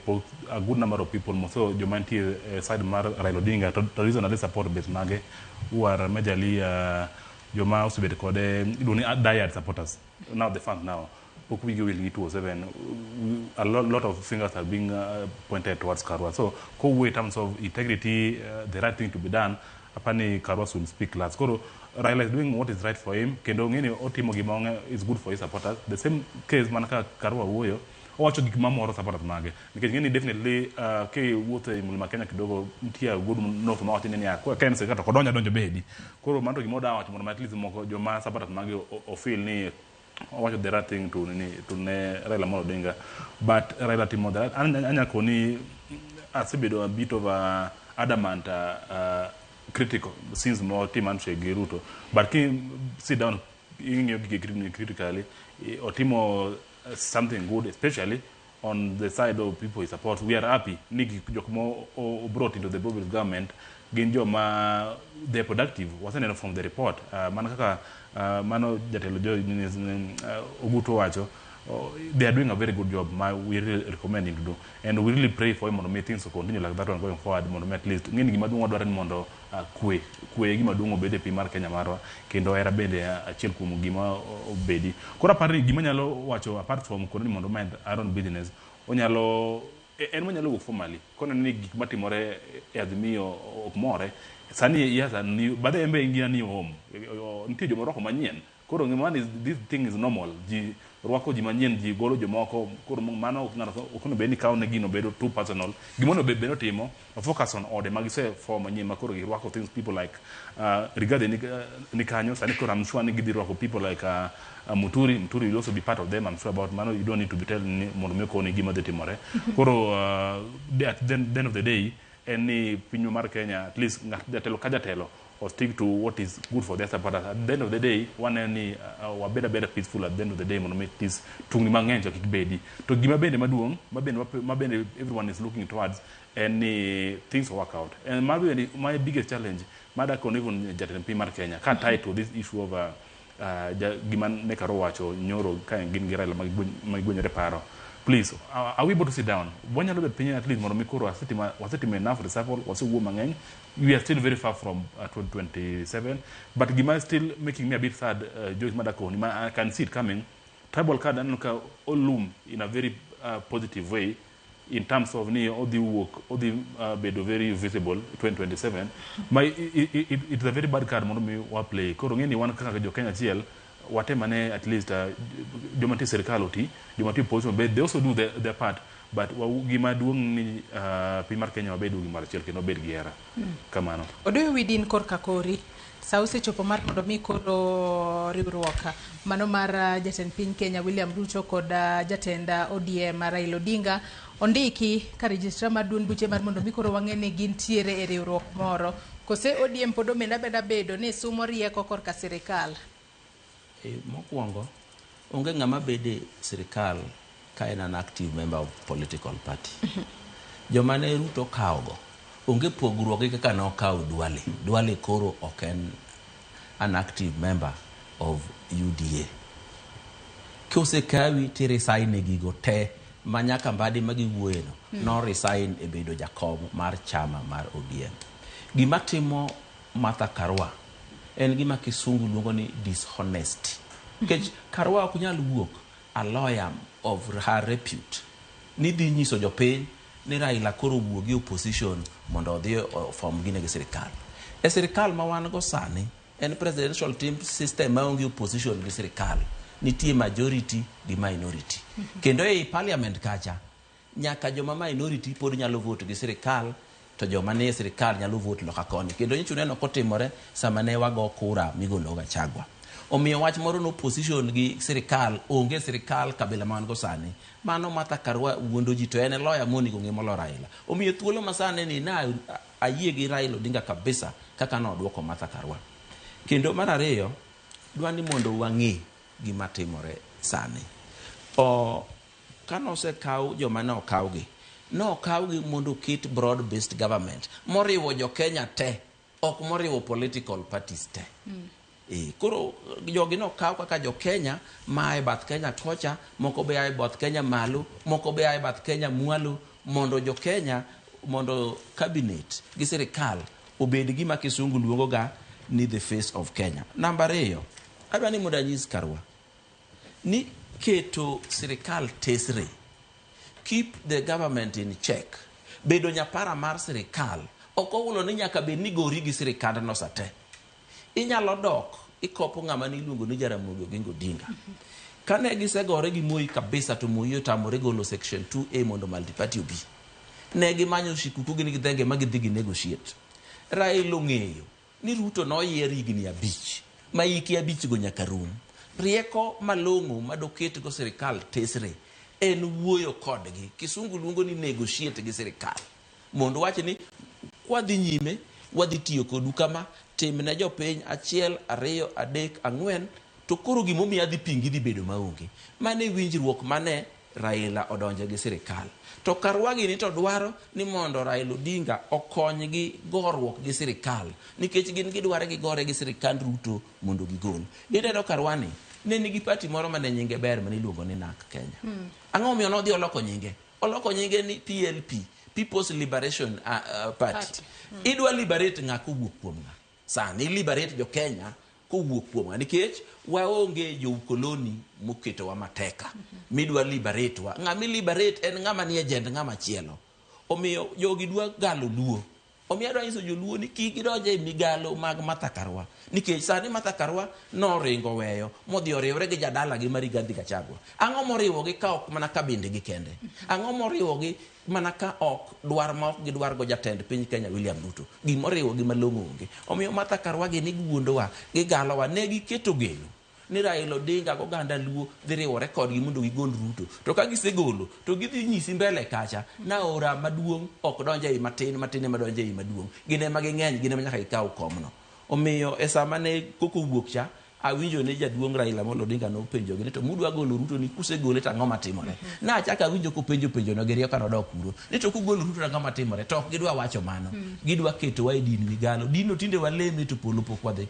a good number of people so jomantie side mar Raila Odinga to reasonably support base mage who are majorly Joma usibete kode idoni diehard supporters. Now the fans now. Pokwi will need 207. A lot of fingers are being pointed towards Karua. So in terms of integrity, the right thing to be done. Apani Karua will speak last. Koro Raila is doing what is right for him. Kendo ngeni otimo gimonge is good for his supporters. The same case manaka Karua uoyo. Owacho gik mamoro supporters mage. Because ngeni definitely ke wote mulima Kenya kidogo ntia good no to mawati nini ya. Kwa Kenya sekata kodonya donjo bedi. Koro manto gimoda wacho mondo at least moko joma supporters mage o feel ni owacho the right thing to ne Raila Amolo Odinga. But Raila timo that anya koni asibedo a bit of a adamant critical since more team and Ruto. But can sit down critically or timo something good, especially on the side of people he supports. We are happy. Niki Jokomo brought into the Bobbers government. Ginjo ma they're productive. Wasn't enough from the report. Manaka Mano Jatelojo Oguto Wacho. They are doing a very good job. We really recommend him to do, and we really pray for him to make things to continue like that one going forward. Mondo at least ngini gimadungo dwaren mondo kwe gimadungo bede pi mar Kenya marwa kendo era bende achiel kuom gima obedi. Kora pari gima nyalo wacho apart from kononi mondo mind Aaron business onyalo en manyalo go formally kono ni gik matimore e Azimio ok more sani yasa ni bade embe ingia ni home nitie jomoroko manyien koro ngimani this thing is normal ji rwako ji manyien ji golo jomoko koro mano okuno be ni kawo ne gino bedo too personal gimono be beno timo focus on ode magise for manyien makoro rwako things people like regarding ni kanyo sani koro I'm sure ni gidi rwako people like Muturi will also be part of them. I'm sure about Mano. You don't need to be telling Monomeko ni gima de timore. Koro at the end of the day, any pinyo mar Kenya at least ngatelo kajatelo or stick to what is good for their supporters. At the end of the day, one any better peaceful. At the end of the day, mono make this tungi mangenja kikbedi. To gima bende maduong, mabende everyone is looking towards any things to work out. And my biggest challenge, mada kon even jatelo mar Kenya, can't tie to this issue of giman ne Karo wacho nyoro ka gin gi Raila magigonyore paro. Please, are we able to sit down? Wanyalo bet piny at least mondo mikoro wasetima enough reshuffle wasewuo mang'eny. We are still very far from 2027, but gima still making me a bit sad, Joyce Madako, I can see it coming. Tribal card annuka all loom in a very positive way in terms of all the work, all the bedo very visible 2027. It's a very bad card mondo mi wa play. Koro ngeni wan kaka jo Kenya chiel watemane at least jomati serikal oti jomati position but they also do their part, but gima duong ni piny mar Kenya wabedo gimar chiel kendo bed gi hera kamano. Odoyo widin korka kori Sausi chopo mar mondo mi koro riwruok mano mar jatend piny Kenya William Ruto kod jatend ODM Raila Odinga ondiki ka registra mar duond buche mar mondo mi koro wang'e ni gintiere e riwruok moro. Kose ODM pod omenda bedo ni sumo rieko korka sirikal. Mokwongo onge ng'ama bede sirikal ka en an active member of political party. Joma ne Ruto kawogo onge pogruok gi kaka no kawo Duale koro ok en an active member of UDA. Kose kawi ti resign gigo te manyaka mbadi magiwuoyeno no resign e bedo jakom mar chama mar ODM. Gima timo Martha Karua en gima kisungu luongo ni dishonesty. Kech Karua ok nyal wuok a lawyer of her repute ni dhi nyiso jopiny ni Raila koro wuogi opposition mondo odhi form gine gi sirikal. E sirikal ma wan go sani en presidential team system ma onge opposition gi sirikal. Nitie majority gi minority. Kendo e parliament kacha nyaka joma minority pod nyalo vote gi sirikal to joma ne sirikal nyalo vote loka koni. Kendo nyichuneno kotimore sama ne wago kura migolo Gachagua. Omiyo wach moro no opposition gi sirikal onge sirikal kabila man go sani. Mano Martha Karua wuondo ji to en lawyer moni go ng'imolo Raila. Omiyo thuolo masane ni na ayie gi Raila Odinga kabisa kaka no duoko Martha Karua. Kendo mar ariyo dwani mondo wang'e gima timore sani. Kano se kaw joma no kawgi. No kawgi mondo kit broad based government. Moriwo jo Kenya te ok moriwo political parties te. Koro jogi no kaw kaka jo Kenya ma e bath Kenya kocha, moko be ai bath Kenya malu, moko be ai bath Kenya mualu, mondo jo Kenya, mondo cabinet gi sirikal obed gima kisungu luongo ga ni the face of Kenya. Number 2, adwani mondo anyis Karua ni keto sirikal tesre, keep the government in check, bedo nyapara mar sirikal ok owulo ni nyaka bed ni gori gi sirikal no sate. Inyalo dok ikopo ng'ama ni luongo ni Jaramogi Oginga Odinga. Kane gisegore gi Moi kabisa to Moi otamore golo section 2A mondo multiparty obi. Ne gimanyo shikuku gi gidhenge ma gidhi gi negotiate. Raila ong'eyo ni Ruto noyier higni 5 ma hiki 5 go nyaka rum. Rieko malong'o madoket go sirikal tesre en wuoyo kodgi. Kisungu luongo ni negotiate gi sirikal. Mondo wache ni kwadhi nyime wadhi tiyo kodu kama timne jopiny 1, 2, 3, 4 to koro gimomi adhi pingi dhi bedo maonge. Mane winjruok mane Raila odonje gi sirikal. To Karua gini to dwaro ni mondo Raila Odinga okony gi gorruok gi sirikal. Nikech gin gidware gi gore gi sirikal Ruto mondo gigol. Gideno Karua ni ne nigi party moro mane nyinge ber mane iluongo ni NARC Kenya. Ang'o omiyo nodhi oloko nyinge? Oloko nyinge ni PLP, People's Liberation Party. Idwa liberate ng'a kowuok kuom ng'a. Sani liberate jo Kenya kowuok kuom ng'a. Nikech waonge jo ukoloni moketo wa mateka. Midwa liberate wa. Ng'ama liberate en ng'ama ni agent ng'ama chielo. Omiyo jogi dwa galo luo. Omiyo adwa nyiso joluo ni kik gidonje migalo mag Martha Karua. Nikech sani Martha Karua noringo weyo modhi oriwre gi jadala gi Rigathi Gachagua. Ang'o moriwo gi ka ok mana kabinde gi kende? Ang'o moriwo gi mana ka ok dwar ma ok gidwar go jatend piny Kenya William Ruto? Gimoriwo gi malong'o onge. Omiyo Martha Karua gi ni guondowa, gigalowa, ne giketo geno ni Raila Odinga go ganda luo dhi riwore kodgi mondo gigol Ruto. To ka gisegolo to gidhi nyisi mbele kacha na ora maduong' ok donje ei matin ma donje ei maduong'. Gine ma ging'eny, gine ma nyaka ikaw komno. Omiyo e sama ne koko wuok cha awinjo ne jaduong' Raila Amolo Odinga no penjo gine to mudwa golo Ruto ni kusegole to ang'o matimore. Na achaka awinjo ko penjo no gi rieko nodok kuro. Ni to kugolo Ruto ang'o matimore to ok gidwa wacho mano. Gidwa keto wa e din migalo. Dino tinde waleme to polo pok wadhi.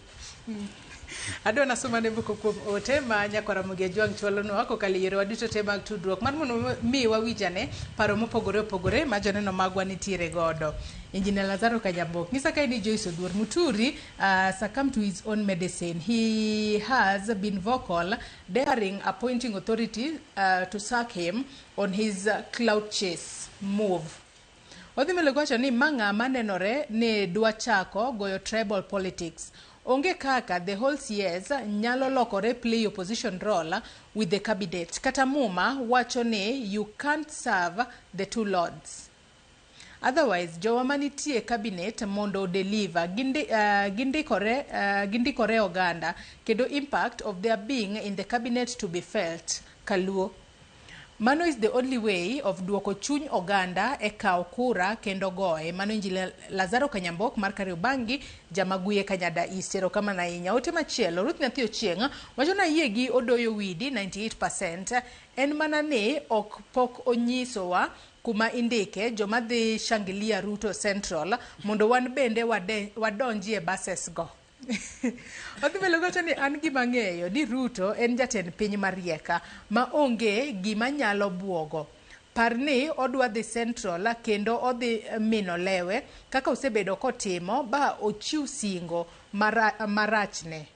Adwa nasoma ne buko kuom ote ma Nyakwara Mugia Jwang chwalo no ako kaliero waduto te mag tudruok mar mondo mi wawijane paro mopogore ma joneno magwa nitiere godo. Engineer Lazaro Kanyambok ngisa kai ni Joyce Oduor Muturi succumbed to his own medicine. He has been vocal daring appointing authority to sack him on his clout chase move. Odhimele gwacho ni manga manenore ne dwa chako goyo tribal politics. Onge kaka the whole CS nyalo lokore play opposition role with the cabinet. Kata Muma wacho ni you can't serve the two lords. Otherwise, jowa manitie cabinet mondo deliver gindikore oganda kendo impact of their being in the cabinet to be felt. Kaluo. Mano is the only way of duoko chuny oganda e kao kura kendo goe. Mano injili Lazaro Kanyambok mar Kariobangi, Jamaguye Kanyada East. Kama na inya. Ote machielo, Ruth Nyathio Chieng, wachona yegi odoyo widi 98%. En manane ok pok onyisowa kuma indike joma dhi shangilia Ruto Central mondo wan bende wadonji e buses go. Odhibelo gocho ni an gima ng'eyo ni Ruto en jatend piny marieka ma onge gima nyalo buogo. Parni odwa dhi Central kendo odhi mino lewe kaka osebedo kotimo ba ochiw singo marachne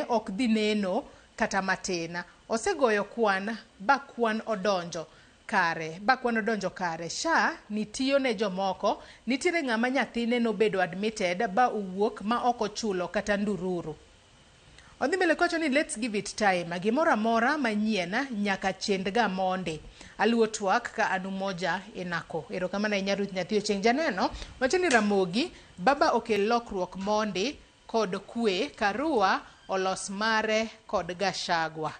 ok dhi neno kata matina. Osegoyo kwan ba kwan odonjo kare. Sha nitiyo ne jomoko, nitire ng'ama nyathine nobedo admitted ba uwuok ma oko chulo kata ndururu. Odhi mbele kocho ni let's give it time. Gimora mora manyiena nyaka chendga monde. Aluo twak ka anu moja inako. Kama na Ruth Nyathio Chieng janeno, wacho ni Ramogi baba okel lokruok monde kod kwe Karua olos mare kod Gashagwa.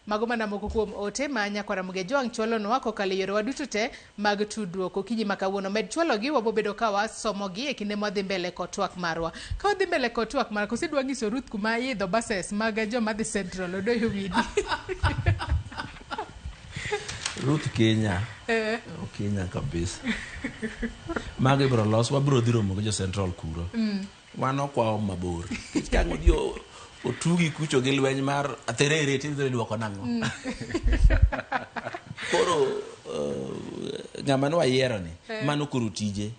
Mago mana moko kuom ote ma Nyakwara Mugejwang chwalo no wako kale yore waduto te mag tudruok okinyi makawuono. Med chwalo gi wabobedo ka wasomo gi e kinde modhi mbele kotwak marwa. Ka odhi mbele kotwak marwa kosidwa ngiso Ruth kuma idho buses mag joma dhi Central odoyo widi. Ruth Kenya. Kenya kabisa. Mage bro los wabro dhiro mo jo Central kuro. Wano kwa mabor. Kango dio otugi kucho gi lweny mar atherere tidhi duoko nango. Koro ng'ama no ayiero ni mano kuru tije.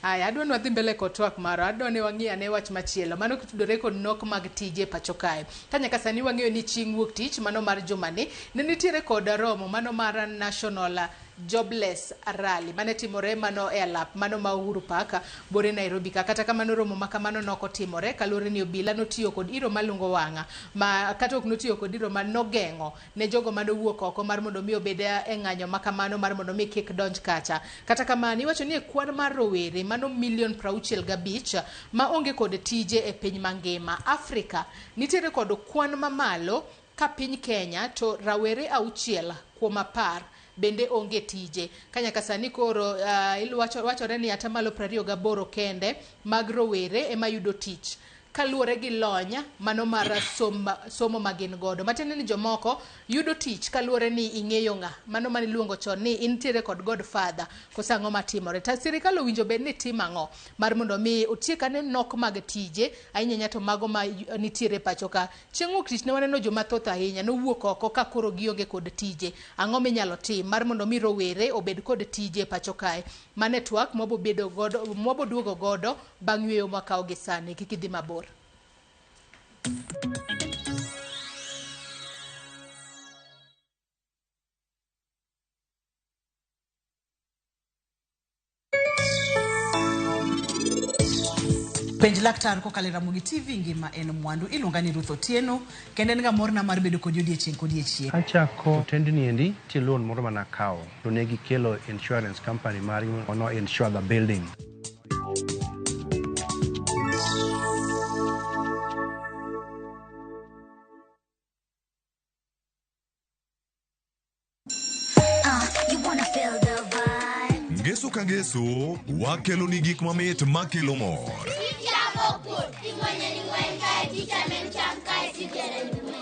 Aya adwa nwadhi mbele kotwak maro adwa ne wang'ia ne wach machielo mano kitudore kod nok mag tije pacho kae. Tanya kasani wang'eyo ni chieng' wuok tich mano mar jumani ne nitiere kod romo mano mar National Jobless Rally mane timore mano e alap mano ma Uhuru Park bore Nairobi ka. Kata kamano romo makamano noko timore kalure ni obila notiyo kod iro malungo wanga ma kata ok notiyo kod iro manogeng'o ne jogo mano wuok oko mar mondo mi obeda e ng'anyo makamano mar mondo mi kik donj kacha. Kata kamano iwacho ni kwan mar rowere mano 65,000,000 ma onge kod tije e piny mangima Afrika nitiere kod kwan mamalo ka piny Kenya to rawere 6 kuom 10 bende onge tije. Kanya kasani koro wachore ni atamalo 28 kende mag rowere ema yudo tich kaluore gi lonya mano mar somo magin godo. Matene ni jomoko yudo tich kaluore ni ing'eyo ng'a mano mani luongo chon ni intiere kod Godfather kosango matimore. Ta sirikal owinjo bed ni timang'o mar mondo mi otiekane nok mag tije ahinya to mago ma nitiere pacho ka. Chieng' wuok tich ne waneno joma thoth ahinya no wuok oko ka koro gionge kod tije. Ang'o minyalo tim mar mondo mi rowere obed kod tije pacho kae. Mane twak moboduogo godo bang' yweyo makao gi sani kik idhi mabor. Penj laktar kokalo Ramogi TV ngima en mwandu iluonga ni Ruth Otieno kendo en ga morna mar bedo kod odiechieng'. Achako tendni endi ti loan moro mana kao to ne gikelo insurance company mari ono insure the building. Ngeso ka ngeso wakelo ni gik mamit makelo mor.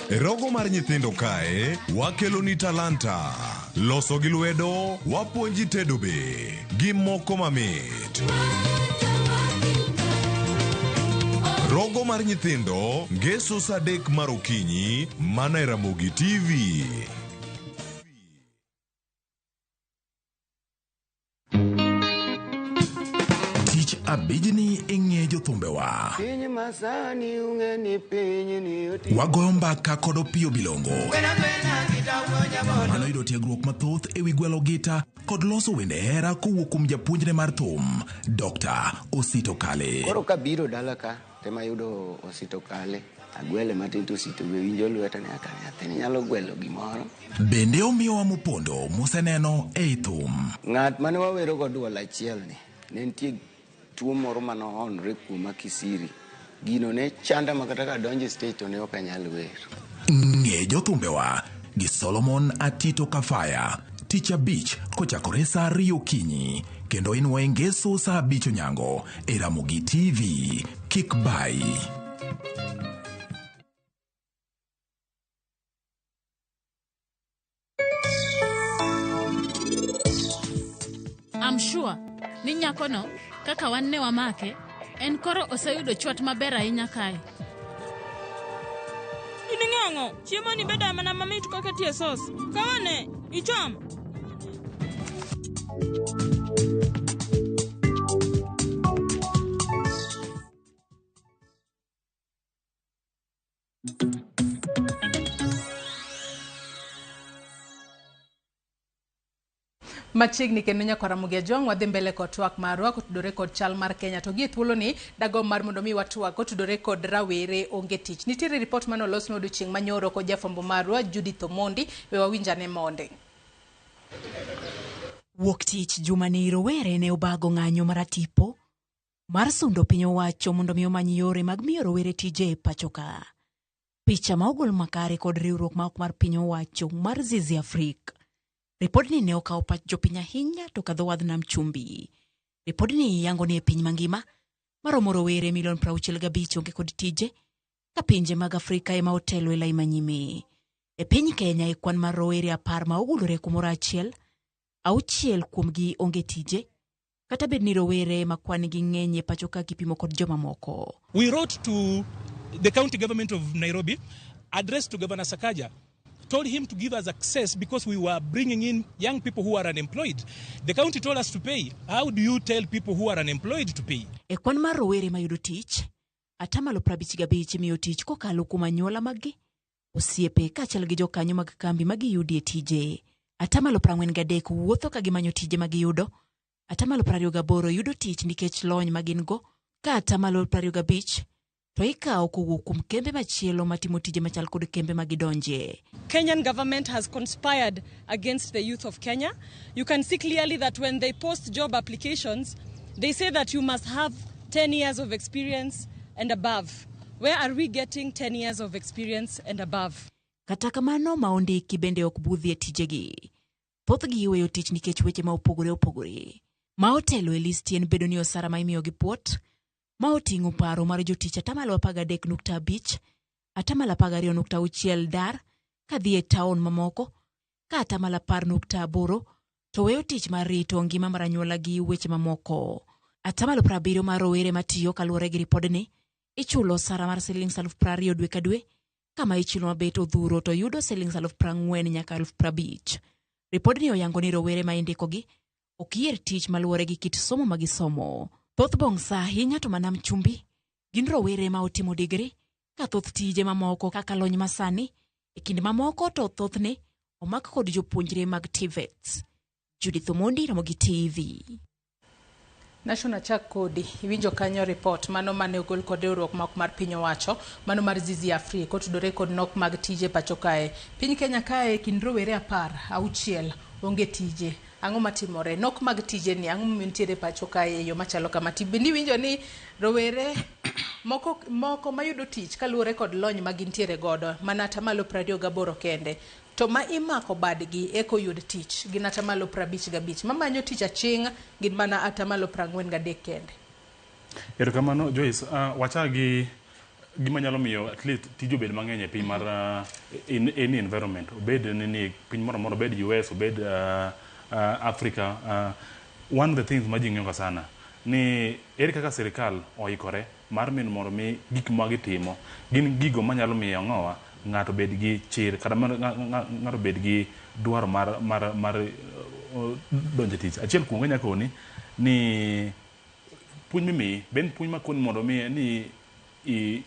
E rogo mar nyithindo kae wakelo ni talanta. Loso gi lwedo wapuonji tedo be gi moko mamit. Rogo mar nyithindo ngeso saa 3 mar okinyi mana e Ramogi TV. Abijni ing'e jothumbewa wagoyo mbaka kod Opiyo Bilongo mano yudo tiegruok mathoth e wi gwelo gita kod loso wende hera kowuok kuom japuonjre mar thum Dr. Osito Kale. Koro kabiro dala ka tema yudo Osito Kale agwele matin to sito be winjo lweta ne aka nyathini nyalo gwelo gimoro. Bende omiyowa mopondo moseneno e thum. Ng'at mane wawero go duol achiel ni ne nitie tuo moro manohonre kuoma Kisiri. Gino ne chanda makata ka donje stage to ne ok anyal wer. Ng'e jothumbewa gi Solomon Atito Kafaya tich abich kochakore saa 2 okinyi kendo inuoye ngeso saa 5 onyango e Ramogi TV. Kik bai. I'm sure ni nyakono kaka wan ne wamake en koro oseyudo chwat maber ahinya kae. Ini ng'ong'o, chiemo ni beda mana mamit kaka tie sos. Kawane, icham. Machiegni kendo nyakwara Mugia Jong wadhi mbele kod twak marwa kotudore kod chal mar Kenya to gi thuolo ni dago mar mondo mi watwak kotudore kod rawere onge tich. Nitiere report mano los no odiochieng' manyoro kod jafwambo marwa Judith Omondi we wawinjane monde. Wuok tich juma ni rowere ne obago ng'anyo maratipo mar sundo piny owacho mondo mi omany yore mag miyo rowere tije e pacho ka. Picha ma ogol makare kod riwruok ma ok mar piny owacho mar Zizi Afrika. Ripodni ne okawo pach jopiny ahinya to kadho wadh nam chumbi. Ripodni yango ni e piny mangima maromo rowere milion 65 onge kod tije ka pinje mag Afrika ema otelo e lai manyime. E piny Kenya e kwan mar rowere 10 ma ogulore kumoro achiel, 6 kuomgi onge tije kata bed ni rowere ma kwan gi ng'eny e pacho ka kipimo kod joma moko. We wrote to the county government of Nairobi, addressed to Governor Sakaja, told him to give us access because we were bringing in young people who are unemployed. The county told us to pay. How do you tell people who are unemployed to pay? E kwan mar rowere mayudo tich, 55% miyo tich kokalo kuom anyuola maggi, osiepe kaachiel gi jokanyo mag kambi magiyudie tije. 43% wuotho ka gimanyo tije magiyudo. 28% yudo tich nikech lony magin go. Ka 25% to ikawo kowuok kuom kembe machielo matimo tije machal kod kembe magidonje. Kenyan government has conspired against the youth of Kenya. You can see clearly that when they post job applications, they say that you must have 10 years of experience and above. Where are we getting 10 years of experience and above? Kata kamano maondiki bende ok budhie tijegi. Thothgi iweyo tich nikech weche ma opogore. Ma otelo e listi en bedo ni osara ma imiyo gi puot, ma oting'o paro mar jotich 13.5, 12.6 dar kadhi e taon mamoko, ka 10.8 to weyo tich mar rito ngima mar anyuola gi weche mamoko. 70% mar rowere matiyo kaluwore gi ripodni ichulo osara mar Sh20,000 dwe ka dwe, kama ichulo mabet odhuro to yudo Sh40,000 nyaka Sh50,000. Ripodni oyango ni rowere ma indikogi ok yier tich maluwore gi kit somo magisomo. Thoth bongsa ahinya to manam chumbi gin rowere ma otimo digri, ka thoth tije mamoko kaka lony masani e kinde mamoko to thothne omak kod jopuonjre mag TVETs. Judith Omondi, Ramogi TV. National Chak Kodi iwinjo kanyo report mano mane ogol kod riwruok ma ok mar piny owacho mano mar Zizi Afrika kotudore kod nok mag tije pacho kae. Piny Kenya kae kin rowere 10 onge tije. Ang'o matimore? Nok mag tije ni ang'o mentiere pacho kae yo machalo kama. Tibendi winjo ni rowere moko mayudo tich kaluwore kod lony magintiere godo mana 28 kende. To ma imako badgi eko yud tich gin 55. Mamanyo tich aching' gin mana 43 kende. Erokamano Joyce, wachagi gima nyalo miyo at least tijo bed mang'eny e piny mar any environment, obed ni piny moro obed US, obed Africa. One of the things ma ji ng'eyo sana ni ere kaka sirikal oikore mar min mondo mi gik ma gitimo gin gigo manyalo miyo ng'owa ng'ato bed gi chir kata ng'ato bed gi dwaro mar donjo tich. Achiel kuongo nyakoni ni puonj mimi ben puonj makoni mondo mi ni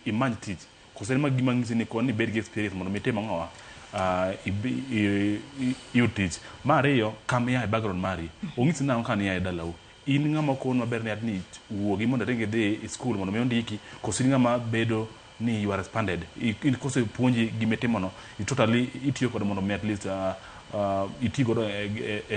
imany tich kose ma gima ng'isi ni koni bed gi experience mondo mi tim ng'owa yud tich. Mar ariyo, kam ia e background mari ong'isi nang'o ka ia e dalau in ng'ama kon maber ni wuogi mondo ringi dhi e skul mondo mi ondiki kose ng'ama bedo ni you are expanded in kose puonji gimetimo no totally itiyo kod mondo mi at least itigo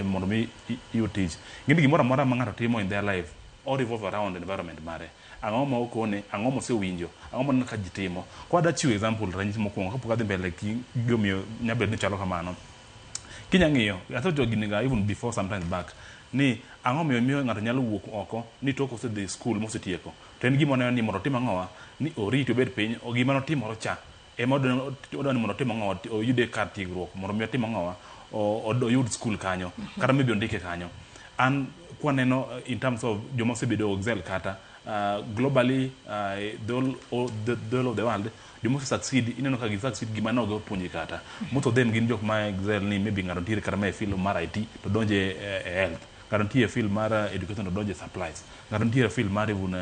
mondo mi you teach ngini gimoro amora ma ng'ato timo in their life all revolve around environment mare ang'o ma okone ang'o ma osewinjo ang'o ma ka ji timo kwa da chiwo example ranyisi mokwongo kapok adhi mbele ki gomiyo nyabed ni chalo kamano kinya ng'iyo ato joginiga even before sometimes back ni ang'o miyo ng'ato nyalo wuok oko ni tok osedhi school mosetieko to en gima ni mondo tim ang'owa ni oriti obed piny o gima notimoro cha ema odwani mondo tim ang'owa oyude kar tiegruok mondo miyo tim ang'owa oyud school kanyo kata maybe ondike kanyo an kwaneno in terms of joma osebedo excel kata globally the whole of the world joma succeed ineno ka gi succeed gima nogo puonji kata most of them gin jok ma excel ni maybe ng'ato ntiere kata ma e film mar IT to donje health ng'ato ntiere film mar education to donje supplies ng'ato ntiere film mar even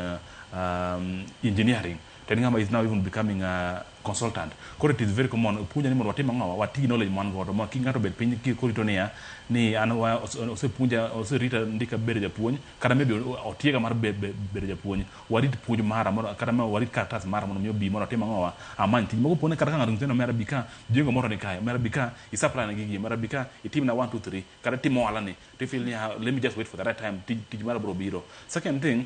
engineering then ngama is now even becoming a consultant koro it is very common puonja ni mondo watim ang'o wati knowledge man godo ma ki ng'ato bed piny korito niya ni an osepuonja oserita ndika bedo japuonj kata maybe otiega mar bedo japuonj warit puonj mara kata ma warit kartas mara mondo mi obi mondo tim ang'owa amany tich moko pone kata ka ng'ato ng'eno mera bika jengo moro ni kae mera bika isapla na gigi mera bika itim na 1 2 3 kata timo wala ni to feel ni let me just wait for the right time tich mara bro biro second thing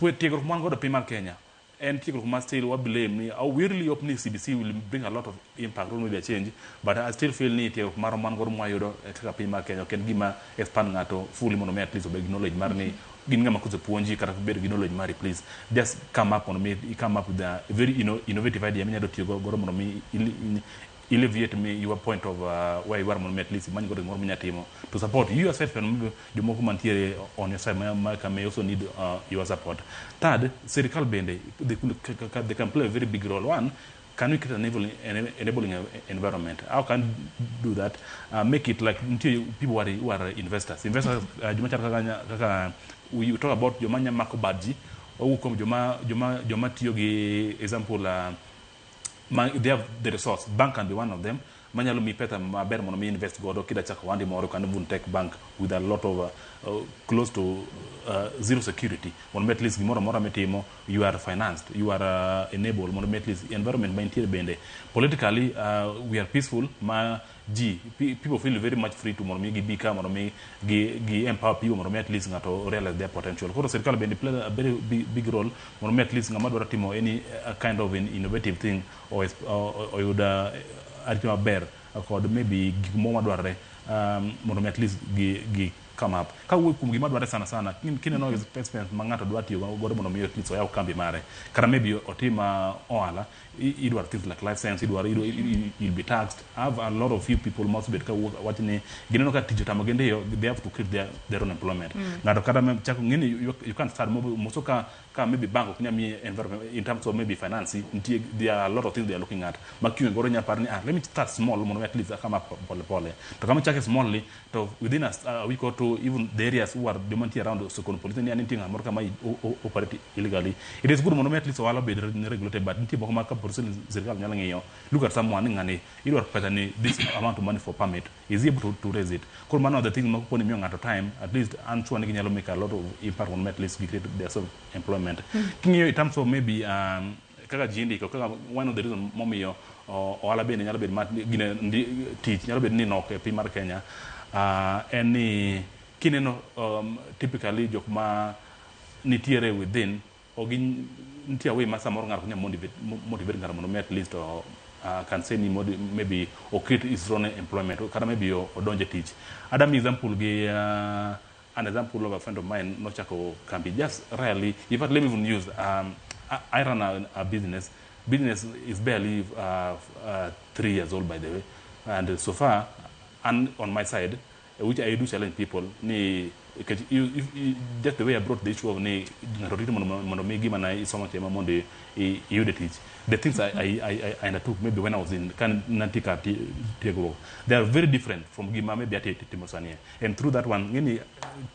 tiegruok man godo piny mar Kenya en tiegruok ma still wa blame ni we really hope ni CBC will bring a lot of impact maybe a change but I still feel ni tiegruok mar man godo mwayudo kaka piny mar Kenya ken gima expand ng'ato fully mondo me at least obed knowledge mar ni gin ng'ama kose puonji kata bed gi knowledge mari please just come up with a very innovative idea minyalo tiyo godo mondo mi alleviate me your point of where you are mondo at least many godo ngoro minyatimo to support you yourself and jomoko mantiere on your side may also need your support. Third, serical bende they can play a very big role. One, can we create an enabling environment? How can we do that? Make it like people who are investors. Investors, we talk about jomanya mako badji ou kom joma tiyo gi example they have the resource. Bank can be one of them. Manyalo mi peta maber mono mi invest godo kida chako wandi moro kan even tech bank with a lot of close to zero security. Mono at least gimoro moro metimo you are financed, you are enabled mono at least environment maintain bende. Politically we are peaceful people feel very much free to mono mi gibika mono mi gi empower people mono at least ngato realize their potential. Koro serikal bende play a very big role mono at least ngama dwaro timo any kind of an innovative thing or would aritima ber kod maybe gik mo madwarre mondo at least gi come up ka wuok kum gima dwarre sana kineno expense ma ng'ato dwa tiyo godo mondo mi at least oyaw kambi mare kata maybe otima ohala idwar things like license you'll be taxed. I have a lot of few people must be ka watching gineno ka tijo tamo gende they have to create their own employment ng'ato kata chako ngini you can't start moso ka maybe bank kunya mi environment in terms of maybe finance there are a lot of things they are looking at makiwe goro nya parni let me start small mondo at least come up pole to kama chake smallly to within a week or two even the areas who are demanding around Sokon police and anything amor kama operate illegally it is good mondo at least wala be regulated but nti boko maka person serikal nyala ngiyo look at someone ngani you are paying this amount of money for permit is able to raise it ko man of the thing mako poni mi ngato time at least and sure ngi nyalo make a lot of impact on at least create their self employment kinyo in terms of maybe kaka jindi ko kaka one of the reason momiyo wala be nyalo be mat gine teach nyalo be ni nok e piny mar Kenya any kineno typically jok ma nitiere within ogin ntia way masa moro ngar kunya motivate ngar mono at least can say ni maybe or create his own employment kada maybe odonje teach adam example gi an example of a friend of mine no chako can be just rarely if let me even use I run a business is barely 3 years old by the way and so far and on my side which I do challenge people ni just the way I brought the issue of ni mono me give na so much money you teach the things I undertook maybe when I was in kan nantika tiegro they are very different from gima maybe at Timosania and through that one ngini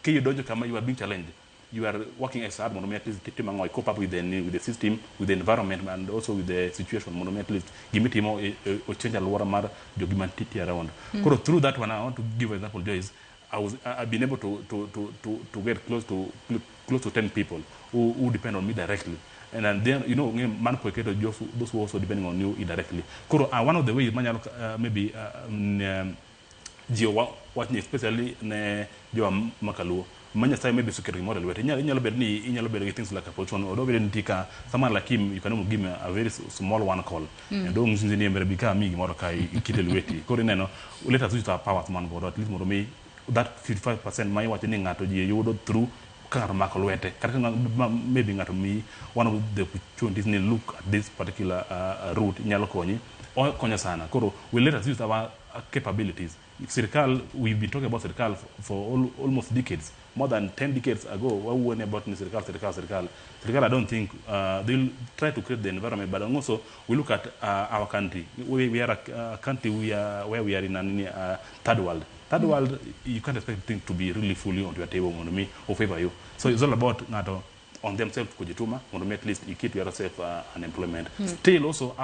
ke dojo kama you are being challenged you are working as hard mono at least timango cope up with the system with the environment and also with the situation mono at least gimitimo o change alwara mar jogimantiti around koro through that one I want to give an example Joyce I've been able to get close to 10 people who depend on me directly and then man those who also depending on you indirectly. Kuro, one of the ways maybe watching especially ne jo makaluo manya sai maybe security model wete inyalo bed things like a position or do tika someone like him you can give me a very small one call and don't nzinzi mbere bika mingi moro kai kitelu weti ko neno let us use our power man board at least moro me that 55% mai wacho ni ngato ji yudo through kar makolo wete kata maybe ngato mi one of the opportunities ni look at this particular route nyalo konyi o konya sana koro we let us use our capabilities. Sirikal, we've been talking about Sirikal for almost decades, more than 10 decades ago. What we were about Sirikal, I don't think they'll try to create the environment, but also we look at our country. We are a country where we are in a third world. Third world, you can't expect things to be really fully on your table or favor you. So it's all about on themselves kujituma, at least you keep yourself unemployment. Still also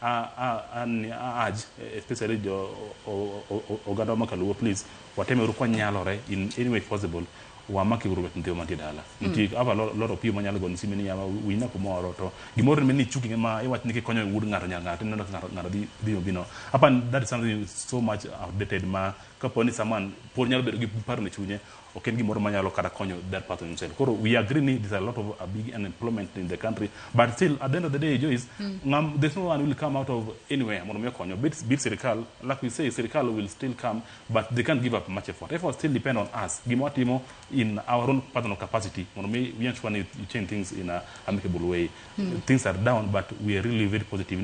an urge, especially Ogada Makaluo, please, whatever nyalore in any way possible, Wamaki Rubet and Teomatidala. You have a lot of people Manyalagon, Simini, we know tomorrow. Gimor many chuking my what Niki Konya wouldn't not upon that is something so much outdated. Ma Caponi, someone, Ponyal Parnichune, or can give more Manyalo Karakonyo, that part of himself. We agree there's a lot of big unemployment in the country, but still, at the end of the day, Joyce, there's no one will come out of anywhere. Bit Sirikal, like we say, Sirikal will still come, but they can't give up much effort. Effort still depend on us. Gimotimo in our own personal capacity. We actually you change things in an amicable way. Things are down, but we are really very positive.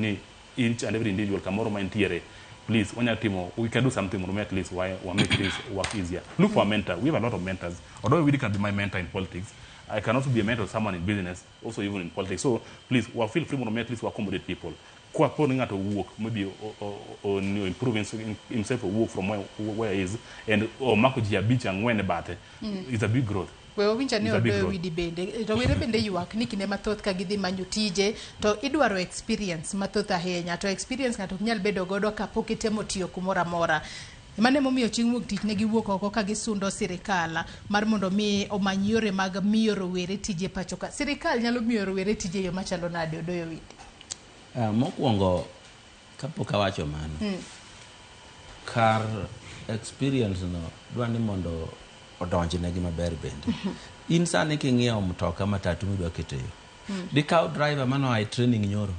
Each and every individual can more mind theory. Please, when you're Timo, we can do something at least why we make this work easier. Look for a mentor. We have a lot of mentors. Although we can be my mentor in politics, I can also be a mentor of someone in business, also even in politics. So please, feel free at least to accommodate people. Putting out a work, maybe or improving himself or work from where he is, and or Makuji beach and when about it, it's a big growth. Wewe winja ne odo widi bende to were bende yuak ni kinde mathoth ka gidhi manyo tije to idwaro experience mathoth ahinya to experience ngato nyal bedo godo kapok itemo tiyo kumora mora mane momiyo chieng' wuok tich ne giwuok oko ka gisundo sirikal mar mondo mi omany yore mag miyo rowere tije pacho ka sirikal nyalo miyo rowere tije yo machalo nade odoyo widi mokwongo kapok awacho mano kar experience no dwani mondo odonjne gi maber bende in sane king'iewo mtoka matatu midwa keteyo dikaw driver mano ai training nyoro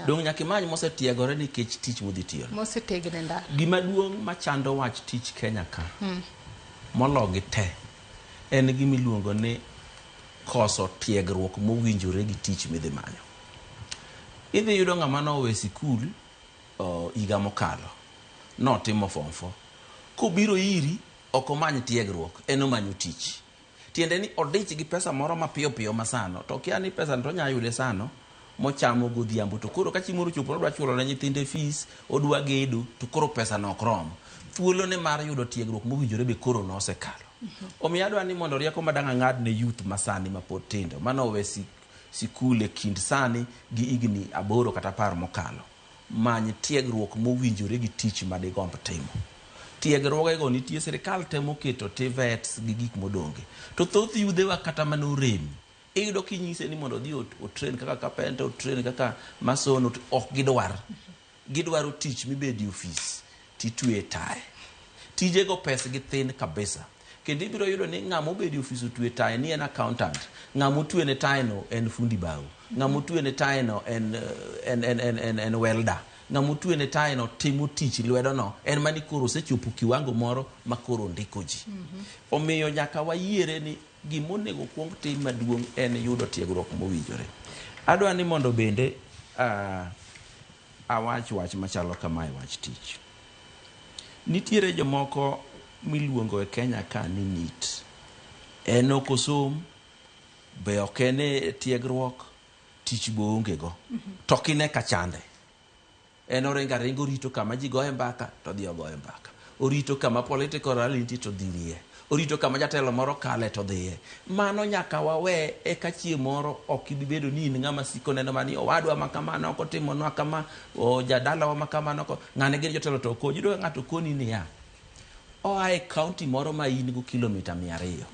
dong nyaka imany mosetiegore nikech tich modhi tiyo mosetegne ndalo gima duong' machando wach tich Kenya ka mologi te en gimiluongo ni koso tiegruok mowinjore gi tich midhi manyo. Idhi yudo ng'ama nowe sikul higa mokalo notimo form 4 kobiro iri okomany tiegruok enomanyo tich tiende ni odich gi pesa moro mapiyo piyo masano to kia ni pesa to nya yude sano mochamo godhiambo to koro ka chimoro chopo odwa chulo ne nyithinde fees odwa gedo to koro pesa no okrom thuolo ne mar yudo tiegruok mowinjore be koro no osekalo omiyo adwa ni mondo rieko madanga ngad ne youth masani mapod tindo manowe sikul e kind sani gi igni 8 kata 10 mokalo many tiegruok mowinjore gi tich ma de gomb timo. Tiegruogego nitie sirikal temo keto TVETs gi gik modonge to thoth yudhewa kata mano orem iyudo kinyise ni mondo dhi otrain kaka carpenter otrain kaka mason ok gidwaro tich mibedi office titwe tae tijego pes gi thin kabisa kendo ibiro yudo ni ng'ama obedi office otwe tae ni en accountant ng'ama otwe ne tae no en fundi bao ng'ama otwe ne tae no en welder ng'amutwe ne tae no timo tich lwedo no en mani koro sechopo kiwango moro makoro ndiko ji omiyo nyaka wayiere ni gimonego kuong tim maduong' en yudo tiegruok mowinjore. Adwa ni mondo bende wach machalo kamae wach tich nitiere jomoko miluongo e Kenya ka ni NEET en okosom be okene tiegruok tich boonge go to kine kachande en oringo rito kama ji goye mbaka to dhi ogoye mbaka orito kama political rally to dhirie orito kama jatelo moro kale to dhiye mano nyaka wawe e ka chieng' moro ok ibi bedo ni in ng'ama siko neno mani owadwa makamano ok otimonwa kama jadalawa makamano ng'ane gin jotelo to ko yudo ng'ato koni ni ya oae county moro ma in go kilomita 200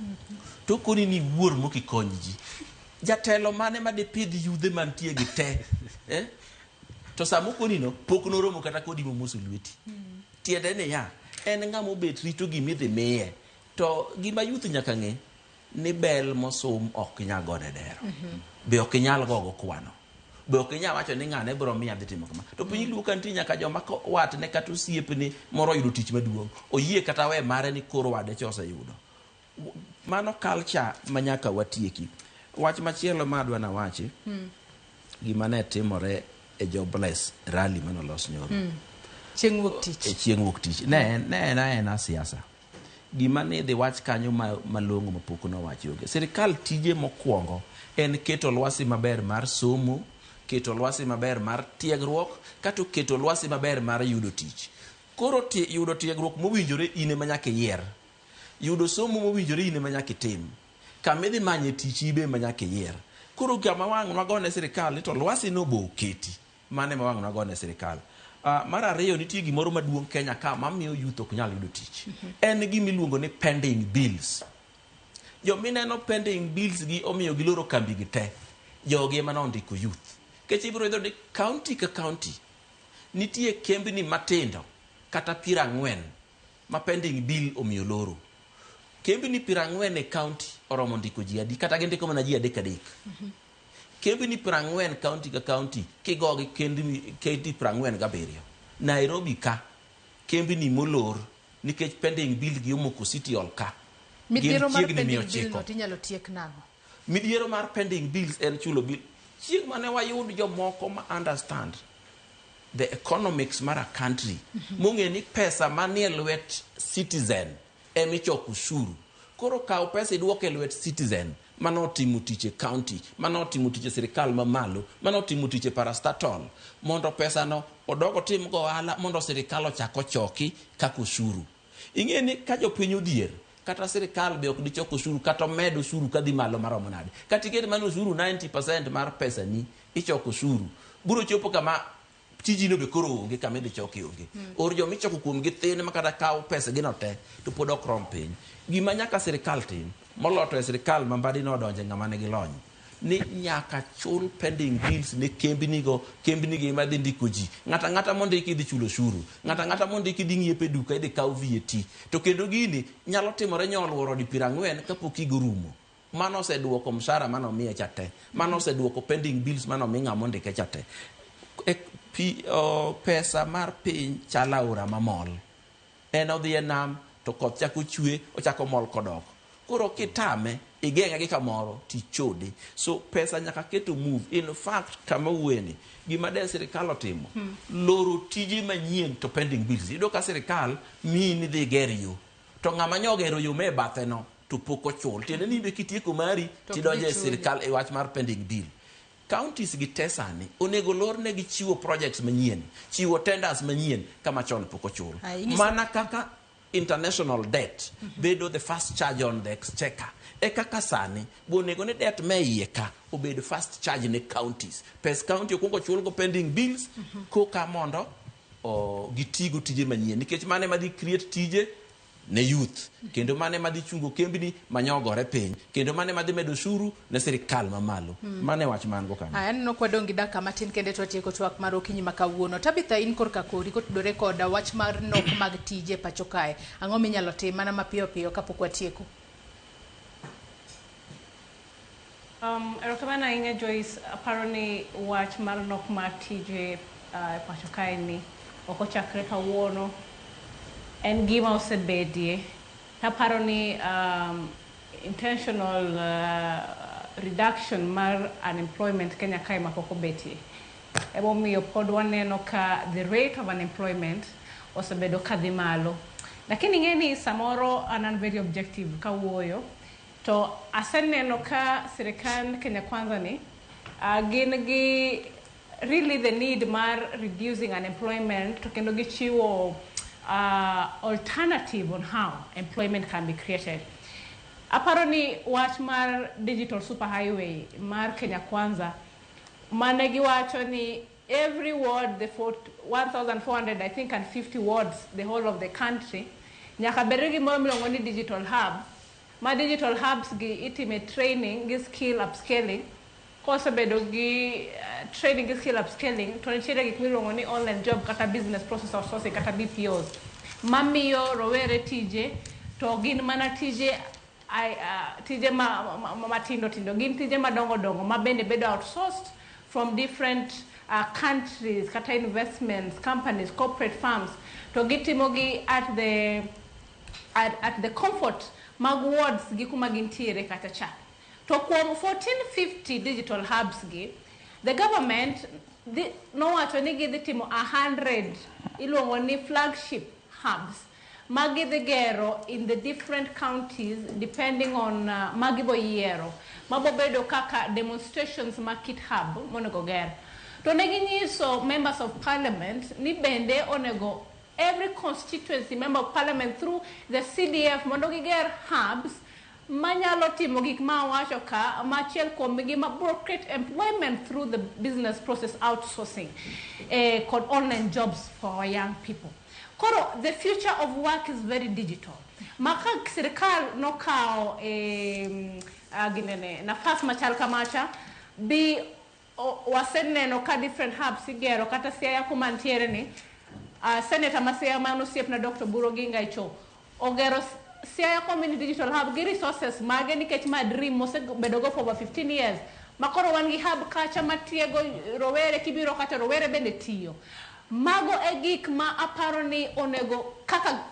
to koni ni wuor mokikony ji jatelo mane ma dipidh yudhe mantie gi te to samokoni no pok noromo kata kodi momoso lweti tiende ni ya en ng'ama obet rito gimidhi miye to gima youth nyaka ng'e ni bel mosom ok nyal gone dero be ok nyal gogo kwano be ok nyal wacho ni ng'ane bro miya dhi timo kama to piny luo kanti nyaka joma ko watne kata osiepni moro yudo tich maduong' oyie kata we mare ni koro wade chose yudo mano culture manyaka watieki. Wach machielo madwa na wachi gima ne timore e jobless rally manolos nyoro chieng' wuok tich ne en siasa gima ne dhi wach kanyo malong'o mapok nowachoge. Sirikal tije mokwongo en keto lwasi maber mar somo, keto lwasi maber mar tiegruok, kata keto lwasi maber mar yudo tich. Koro yudo tiegruok mowinjore ine manyaka yier, yudo somo mowinjore ine manyaka tim, kamidhi manye tich ibe manyaka yier. Koro gama wang' nwagone sirikal to lwasi no bo keti mane ma wang' nwagone sirikal. Mar ariyo nitie gimoro maduong' Kenya ka mamiyo youth ok nyal yudo tich. En gimiluongo ni pending bills. Jomineno pending bills gi omiyo giloro kambi gi te. Jogi ema nondiko youth. Kech ibiro yudo ni county ka county nitie kembni matindo kata 40 ma pending bill omiyo loro. Kembni 40 e county oromo ndiko ji adi kata gindiko mana ji adek. Kembni 40 county ka county kigogi kembni 47. Nairobi ka kembni molor nikech pending bill gi omoko city hall ka. Midhiero mar pending bill no tinyalo tiek nang'o? Midhiero mar pending bills en chulo bill. Chieng' mane wayud jomoko ma understand the economics mar a country mong'e ni pesa manie lwet citizen emichoko ushuru. Koro kaw pesa iduoke lwet citizen manotimo tich e county, manotimo tich e sirikal mamalo, manotimo tich e parastatal, mondo pesa no odogo tim go ohala mondo sirikal ochako choki kaka ushuru. Ing'e ni ka jopiny odhier kata sirikal be ok dichoko ushuru kata medo ushuru kadhi malo maromo nade. Kata ikete mano ushuru 90% mar pesa ni ichoko ushuru. Buro chopo kama tijino be koro onge kama idhi choki onge. Or jo michoko kuom gi thin ma kata kaw pesa gino te to pod ok rom piny. Gima nyaka sirikal tim moloto e sirikal mambadi no donje ng'ama ne gilony ni nyaka chul pending bills ne kembni ma dhi ndiko ji. Ng'ata mondiki dhi chulo ushuru, ng'ata mondiki dhi ng'iepe duka idhi kaw VAT. To kendo gini nyalo timore nyoluoro di 40 kapok igorumo. Mano oseduoko mshahara mano miye chate, mano oseduoko pending bills mano mi ng'ama ondike chate. Pesa mar piny chala ora mamol. En odhi e nam to koth chako chwe ochako mol kodok. Koro kitame igeng'e gi kamoro tichode. So pesa nyaka keto move. In fact kama uweni gima de sirikal otimo loro tije manyien to pending bills. Ido ka sirikal mini dhi ger yo to ng'ama nyogero yo me bathe no to pok ochul. Tiende ni be kitieko mari tidonje e sirikal e wach mar pending bill. Counties gi tesani onego lor ne gi chiwo projects manyien, chiwo tenders manyien kama chon pok ochul. Mana kaka international debt bedo the first charge on the exchequer. E kaka sani bonego ne debt me iye ka obedo first charge ne counties. Pes county okwongo chul go pending bills koka mondo gitigo tije manyien nikech mane madhi create tije ne youth, kendo mane madhi chungo kembni manyogore piny, kendo mane madhi medo ushuru ne sirikal mamalo. Mane wach man go kanyo. Aneno kwadongi daka matin kende twatieko twak mar okinyi makawuono. Tabitha in korka kori kotudore koda wach mar nok mag tije pacho kae. Ang'o minyalo tim mana mapiyo piyo kapok watieko? Erokamano ahinya Joyce, aparo ni wach mar nok mar tije pacho kae ni ok ochakre kawuono. En gima osebedie. Taparo ni intentional reduction mar unemployment Kenya kae mapok obetie. Emomiyo pod waneno ka the rate of unemployment osebedo kadhi malo. Lakini ng'eni samoro an very objective kawuoyo to aseneno ka sirikal Kenya Kwanza ni gin gi really the need mar reducing unemployment to kendo gichiwo alternative on how employment can be created. Aparo ni wach mar digital superhighway mar Kenya Kwanza mane giwacho ni every ward, the 1,400 I think and 50 wards, the whole of the country, nyaka bere gimoro miluongo ni digital hub ma digital hubs gi itime training gi skill upscaling kosebedo gi training gi skill upscaling to nitiere gik miluongo ni online job kata business process outsourcing kata BPOs mamiyo rowere tije to gin mana tije tije matindo tindo gin tije madongo dongo ma bende bedo outsourced from different countries kata investments companies corporate firms to gitimogi at the comfort mag wards gi kuma gintiere kata cha to kuom 1450 digital hubs gi the government nowacho ni gidhi timo 100 iluongo ni flagship hubs magidhi gero in the different counties depending on magibo yiero mabo bedo kaka demonstrations ma kit hub monego ger to ne ginyiso members of parliament ni bende onego every constituency member of parliament through the CDF mondo giger hubs manyalo timo gik ma wacho ka machiel kuom gi ma create employment through the business process outsourcing called online jobs for our young people. Koro the future of work is very digital. Maka sirikal no kao ginene nafas machal kamacha bi waseneno ka different hubs igero kata siaya kumantiere ni Senator Masia Manu Siep na Dr. Buro Ginga Icho ogero siaya community digital hub gi resources mage nikech ma dream mose bedogo for over 15 years makoro wan gi hub kacha matiego rowere kibiro kata rowere bende tiyo mago egik ma aparo ni onego kaka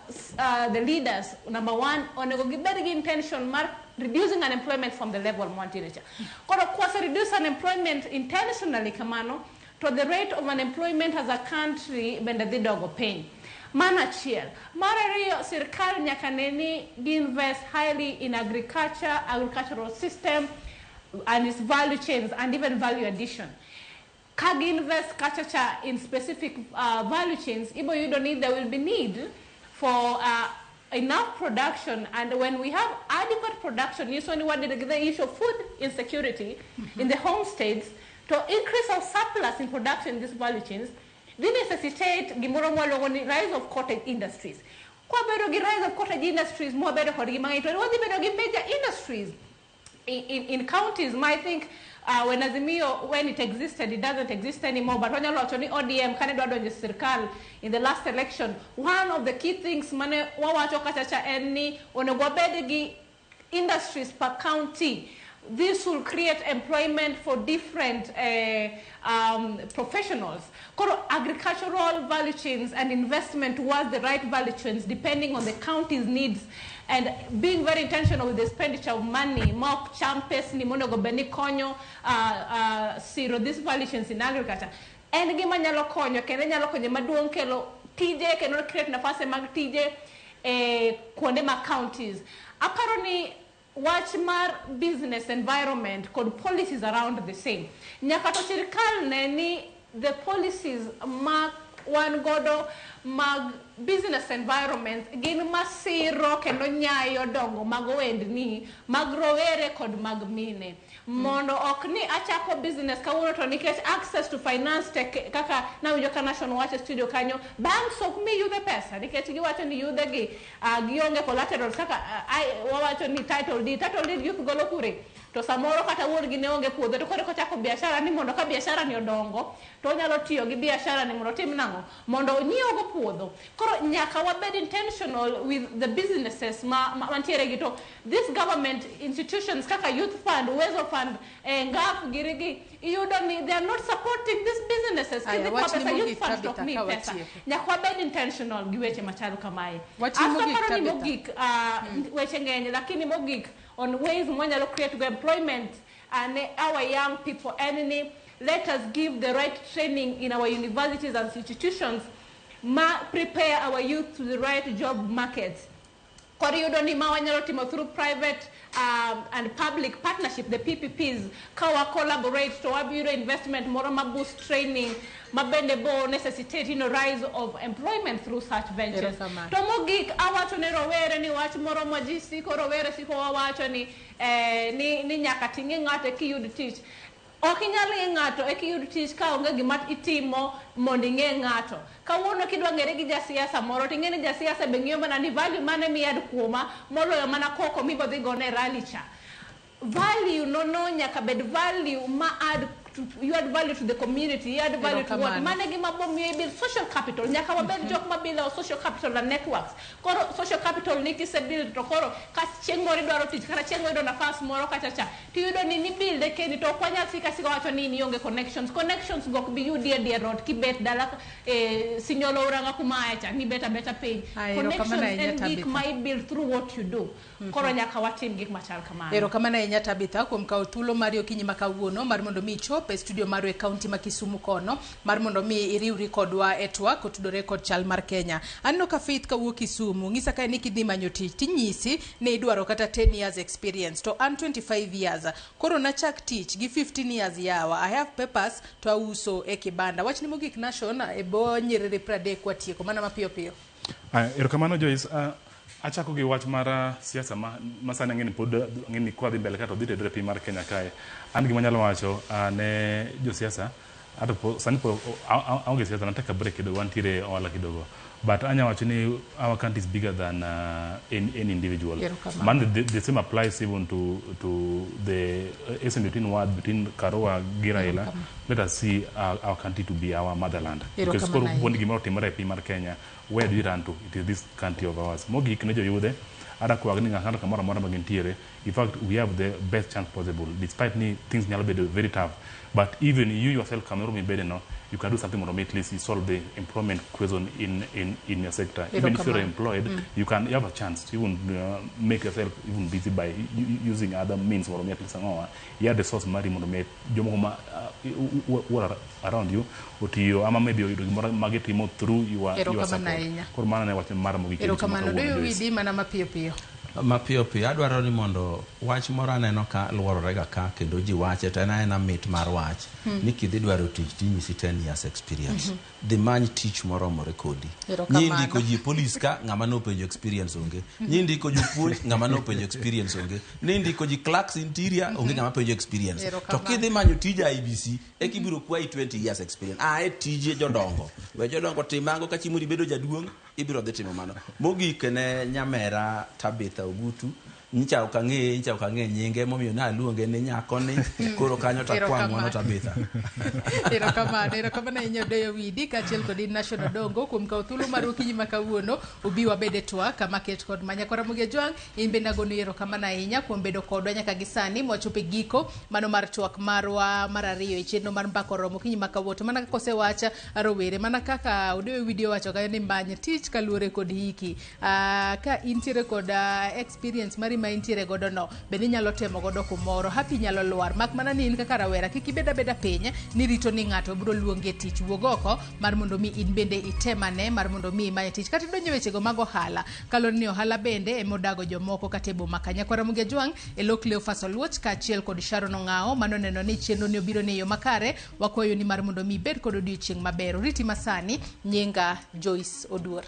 the leaders number one onego gibed gi intention mar reducing unemployment from the level mwantiere cha koro kwase reduce unemployment intentionally kamano to the rate of unemployment as a country bende dhi dogo piny mana chiel marariyo sirkal nyaka neni invest highly in agricultural system and its value chains and even value addition kag invest kachacha in specific value chains ibo you don't need there will be need for enough production, and when we have adequate production you only want the issue of food insecurity in the home states to increase our surplus in production in these value chains. They necessitate the rise of cottage industries. The rise of cottage industries more better for the major industries in counties. I think when Azimio, when it existed, it doesn't exist anymore. But when you look at ODM, in the last election, one of the key things, industries per county. This will create employment for different professionals. Agricultural value chains and investment towards the right value chains depending on the county's needs and being very intentional with the expenditure of money, mock champes, ni mono gobeni konyo, zero these value chains in agriculture. And gima nyalo konyo, kene nyalo konyo maduong kelo TJ, keno create nafase mag TJ kuonde ma counties. Apparently, watch mar business environment called policies around the same. Nyakato sirikal neni the policies mag wan godo mag business environment gin masiro kendo nyayo dongo mag wendni mag rowere kod mag mine. Mondo okni achako business kawuono to nikech access to finance tech kaka na ujoka National Watch Studio kanyo banks ok mi yude pesa nikech giwacho ni yude gi gionge collaterals kaka wawacho ni title deed gigolo kure to samoro kata wuon gi ne onge puodho to koro kochako biashara ni mondo ka biashara ni odongo to nyalo tiyo gi biashara ni mondo tim nango mondo onyiew go puodho koro nyaka wabed intentional with the businesses mantiere gi to this government institutions kaka youth fund uwezo fund ngaf girigi you don't need, they are not supporting these businesses youth fund to me pesa nyaka wabed intentional gi weche machalo kamae after ni mogik weche ngeny lakini mogik on ways mwanyalo create employment and our young people and let us give the right training in our universities and institutions prepare our youth to the right job markets. Koriyudo ni mawanyalo timo through private and public partnership, the PPPs, kawa collaborate to wabido investment moro ma boost training mabende bo necessitate rise of employment through such ventures. Tomogik awacho ne rowere ni wach moro majisi ko rowere siko wawacho ni nyaka tingi ngate ki yud tich. Ok inyalo ng'e ng'ato e kiyud tich ka onge gima itimo mondo ing'e ng'ato. Kawuono kidwa ng'ere gi jasiasa moro to ing'e ni jasiasa be ng'iyo mana ni value mane miyad kuoma moloyo mana koko mibodhi gone rally cha. Value no nyaka bed value ma you add value to the community, you add value to what? Managi mabomi you build social capital. Nyaka wabed jok mabilo social capital and networks. Koro social capital niki se build to koro kas chengo ri dwaro tich kara chengo do nafas moro kachacha. Ti yudo ni build e keni to kwanya sika wacho ni yonge connections. Connections go be you dear road ki bet dala sinyolo uranga kumaecha ni better pay. Connections and gik mai build through what you do. Koro nyaka watim gik machal kamano. Ero kamana enya Tabitha kuom kawo thuolo mari okinyi makawuono mar mondo mi chop e studio mar county ma Kisumu kono mar mondo mi iriwri kodwa twak kotudore kod chal mar Kenya. Anno ka Faith kawuok Kisumu ngisa ka ni kidhi manyo tich tinyisi ne idwaro kata 10 years experience to an 25 years koro nachak tich gi 15 years yawa. I have papers to auso e kibanda. Wach ni mogik nation e bo nyiriri 30 kwa tieko mana mapiyo piyo. Ero kamano Joyce, achako gi wach mar siasa ma sani ng'eni pod ng'eni kwa dhi mbele kata odhi tedre piny mar Kenya kae. An gima nyalo wacho ne jo siasa ata sani po aonge siasa nataka break kidogo wantiere ohala kidogo. But anya wacho ni our country is bigger than any individual. Man, the same applies even to the asymmetry word between Karua Giraila. Let us see our country to be our motherland. Because for one gimoro timore piny mar Kenya, where do we run to? It is this country of ours. Mogi kinejo yude ada kwa gini ngakana kamara mara magentiere. In fact, we have the best chance possible. Despite things nyalo be very tough. But even you yourself can no, you can do something more at least you solve the employment question in your sector. Even if you're employed, you have a chance to even make yourself even busy by using other means more at least you have the source mari more met jomoma around you or ama maybe you mageti more through your support. Kormana ne wache mara mogiki. Ero kamano do widi mana mapiyo mapiyo adwaro ni mondo wach moro aneno ka luorore ga ka kendo ji wache to en mit mar wach ni kidhi dwaro tich tinyisi 10 years experience the man teach moromore kodi nyindi ko ji police ka ngama no penjo experience onge nyindi ko ju puonj ngama no penjo experience onge nindi ko ji clerks interior onge ngama penjo experience to kidhi manyo tija IBC e kibiro kwai 20 years experience tije jodongo we jodongo timango ka chimuri bedo jaduong ibiro dhi timo mano mogik ne nyamera Tabitha Ogutu nyicha okang'e nyinge momiyo na aluonge ni nyako ni koro kanyo takwang'o Tabitha. Ero kamano inyo doyo widi kachiel kod national dongo kuom kawo thuolo mar okinyi makawuono ubi wabede twak kama ket kod Manyakora Mugejwang in be nagono ero kamano ahinya kuom bedo kodwa nyaka gisani mwachope giko mano mar twak marwa mar ariyo e chenro mar mbaka oromo okinyi makawuoto mana kaka osewacha rowere mana kaka udoyo video wacho kayo ni mbanye tich kaluore kod hiki ka intiere kod experience mari ma intiere godo no bende nyalo temo godo kumoro happy nyalo lwar mak mana ni in kaka rawera kiki beda piny ni rito ni ng'ato biro luonge tich wuogoko mar mondo mi in bende itemane mar mondo mi imanye tich kata donjo weche go mago hala kalon ni ohala bende emodago jomoko katebo Manyakora Mugejwang e lokle Fasoluoch ka achiel kod Sharon Ong'ao mano neno ni chenro ni obiro ne yo makare wakwayo ni mar mondo mi bed kod odiochieng' maber riti masani nyinga Joyce Oduor.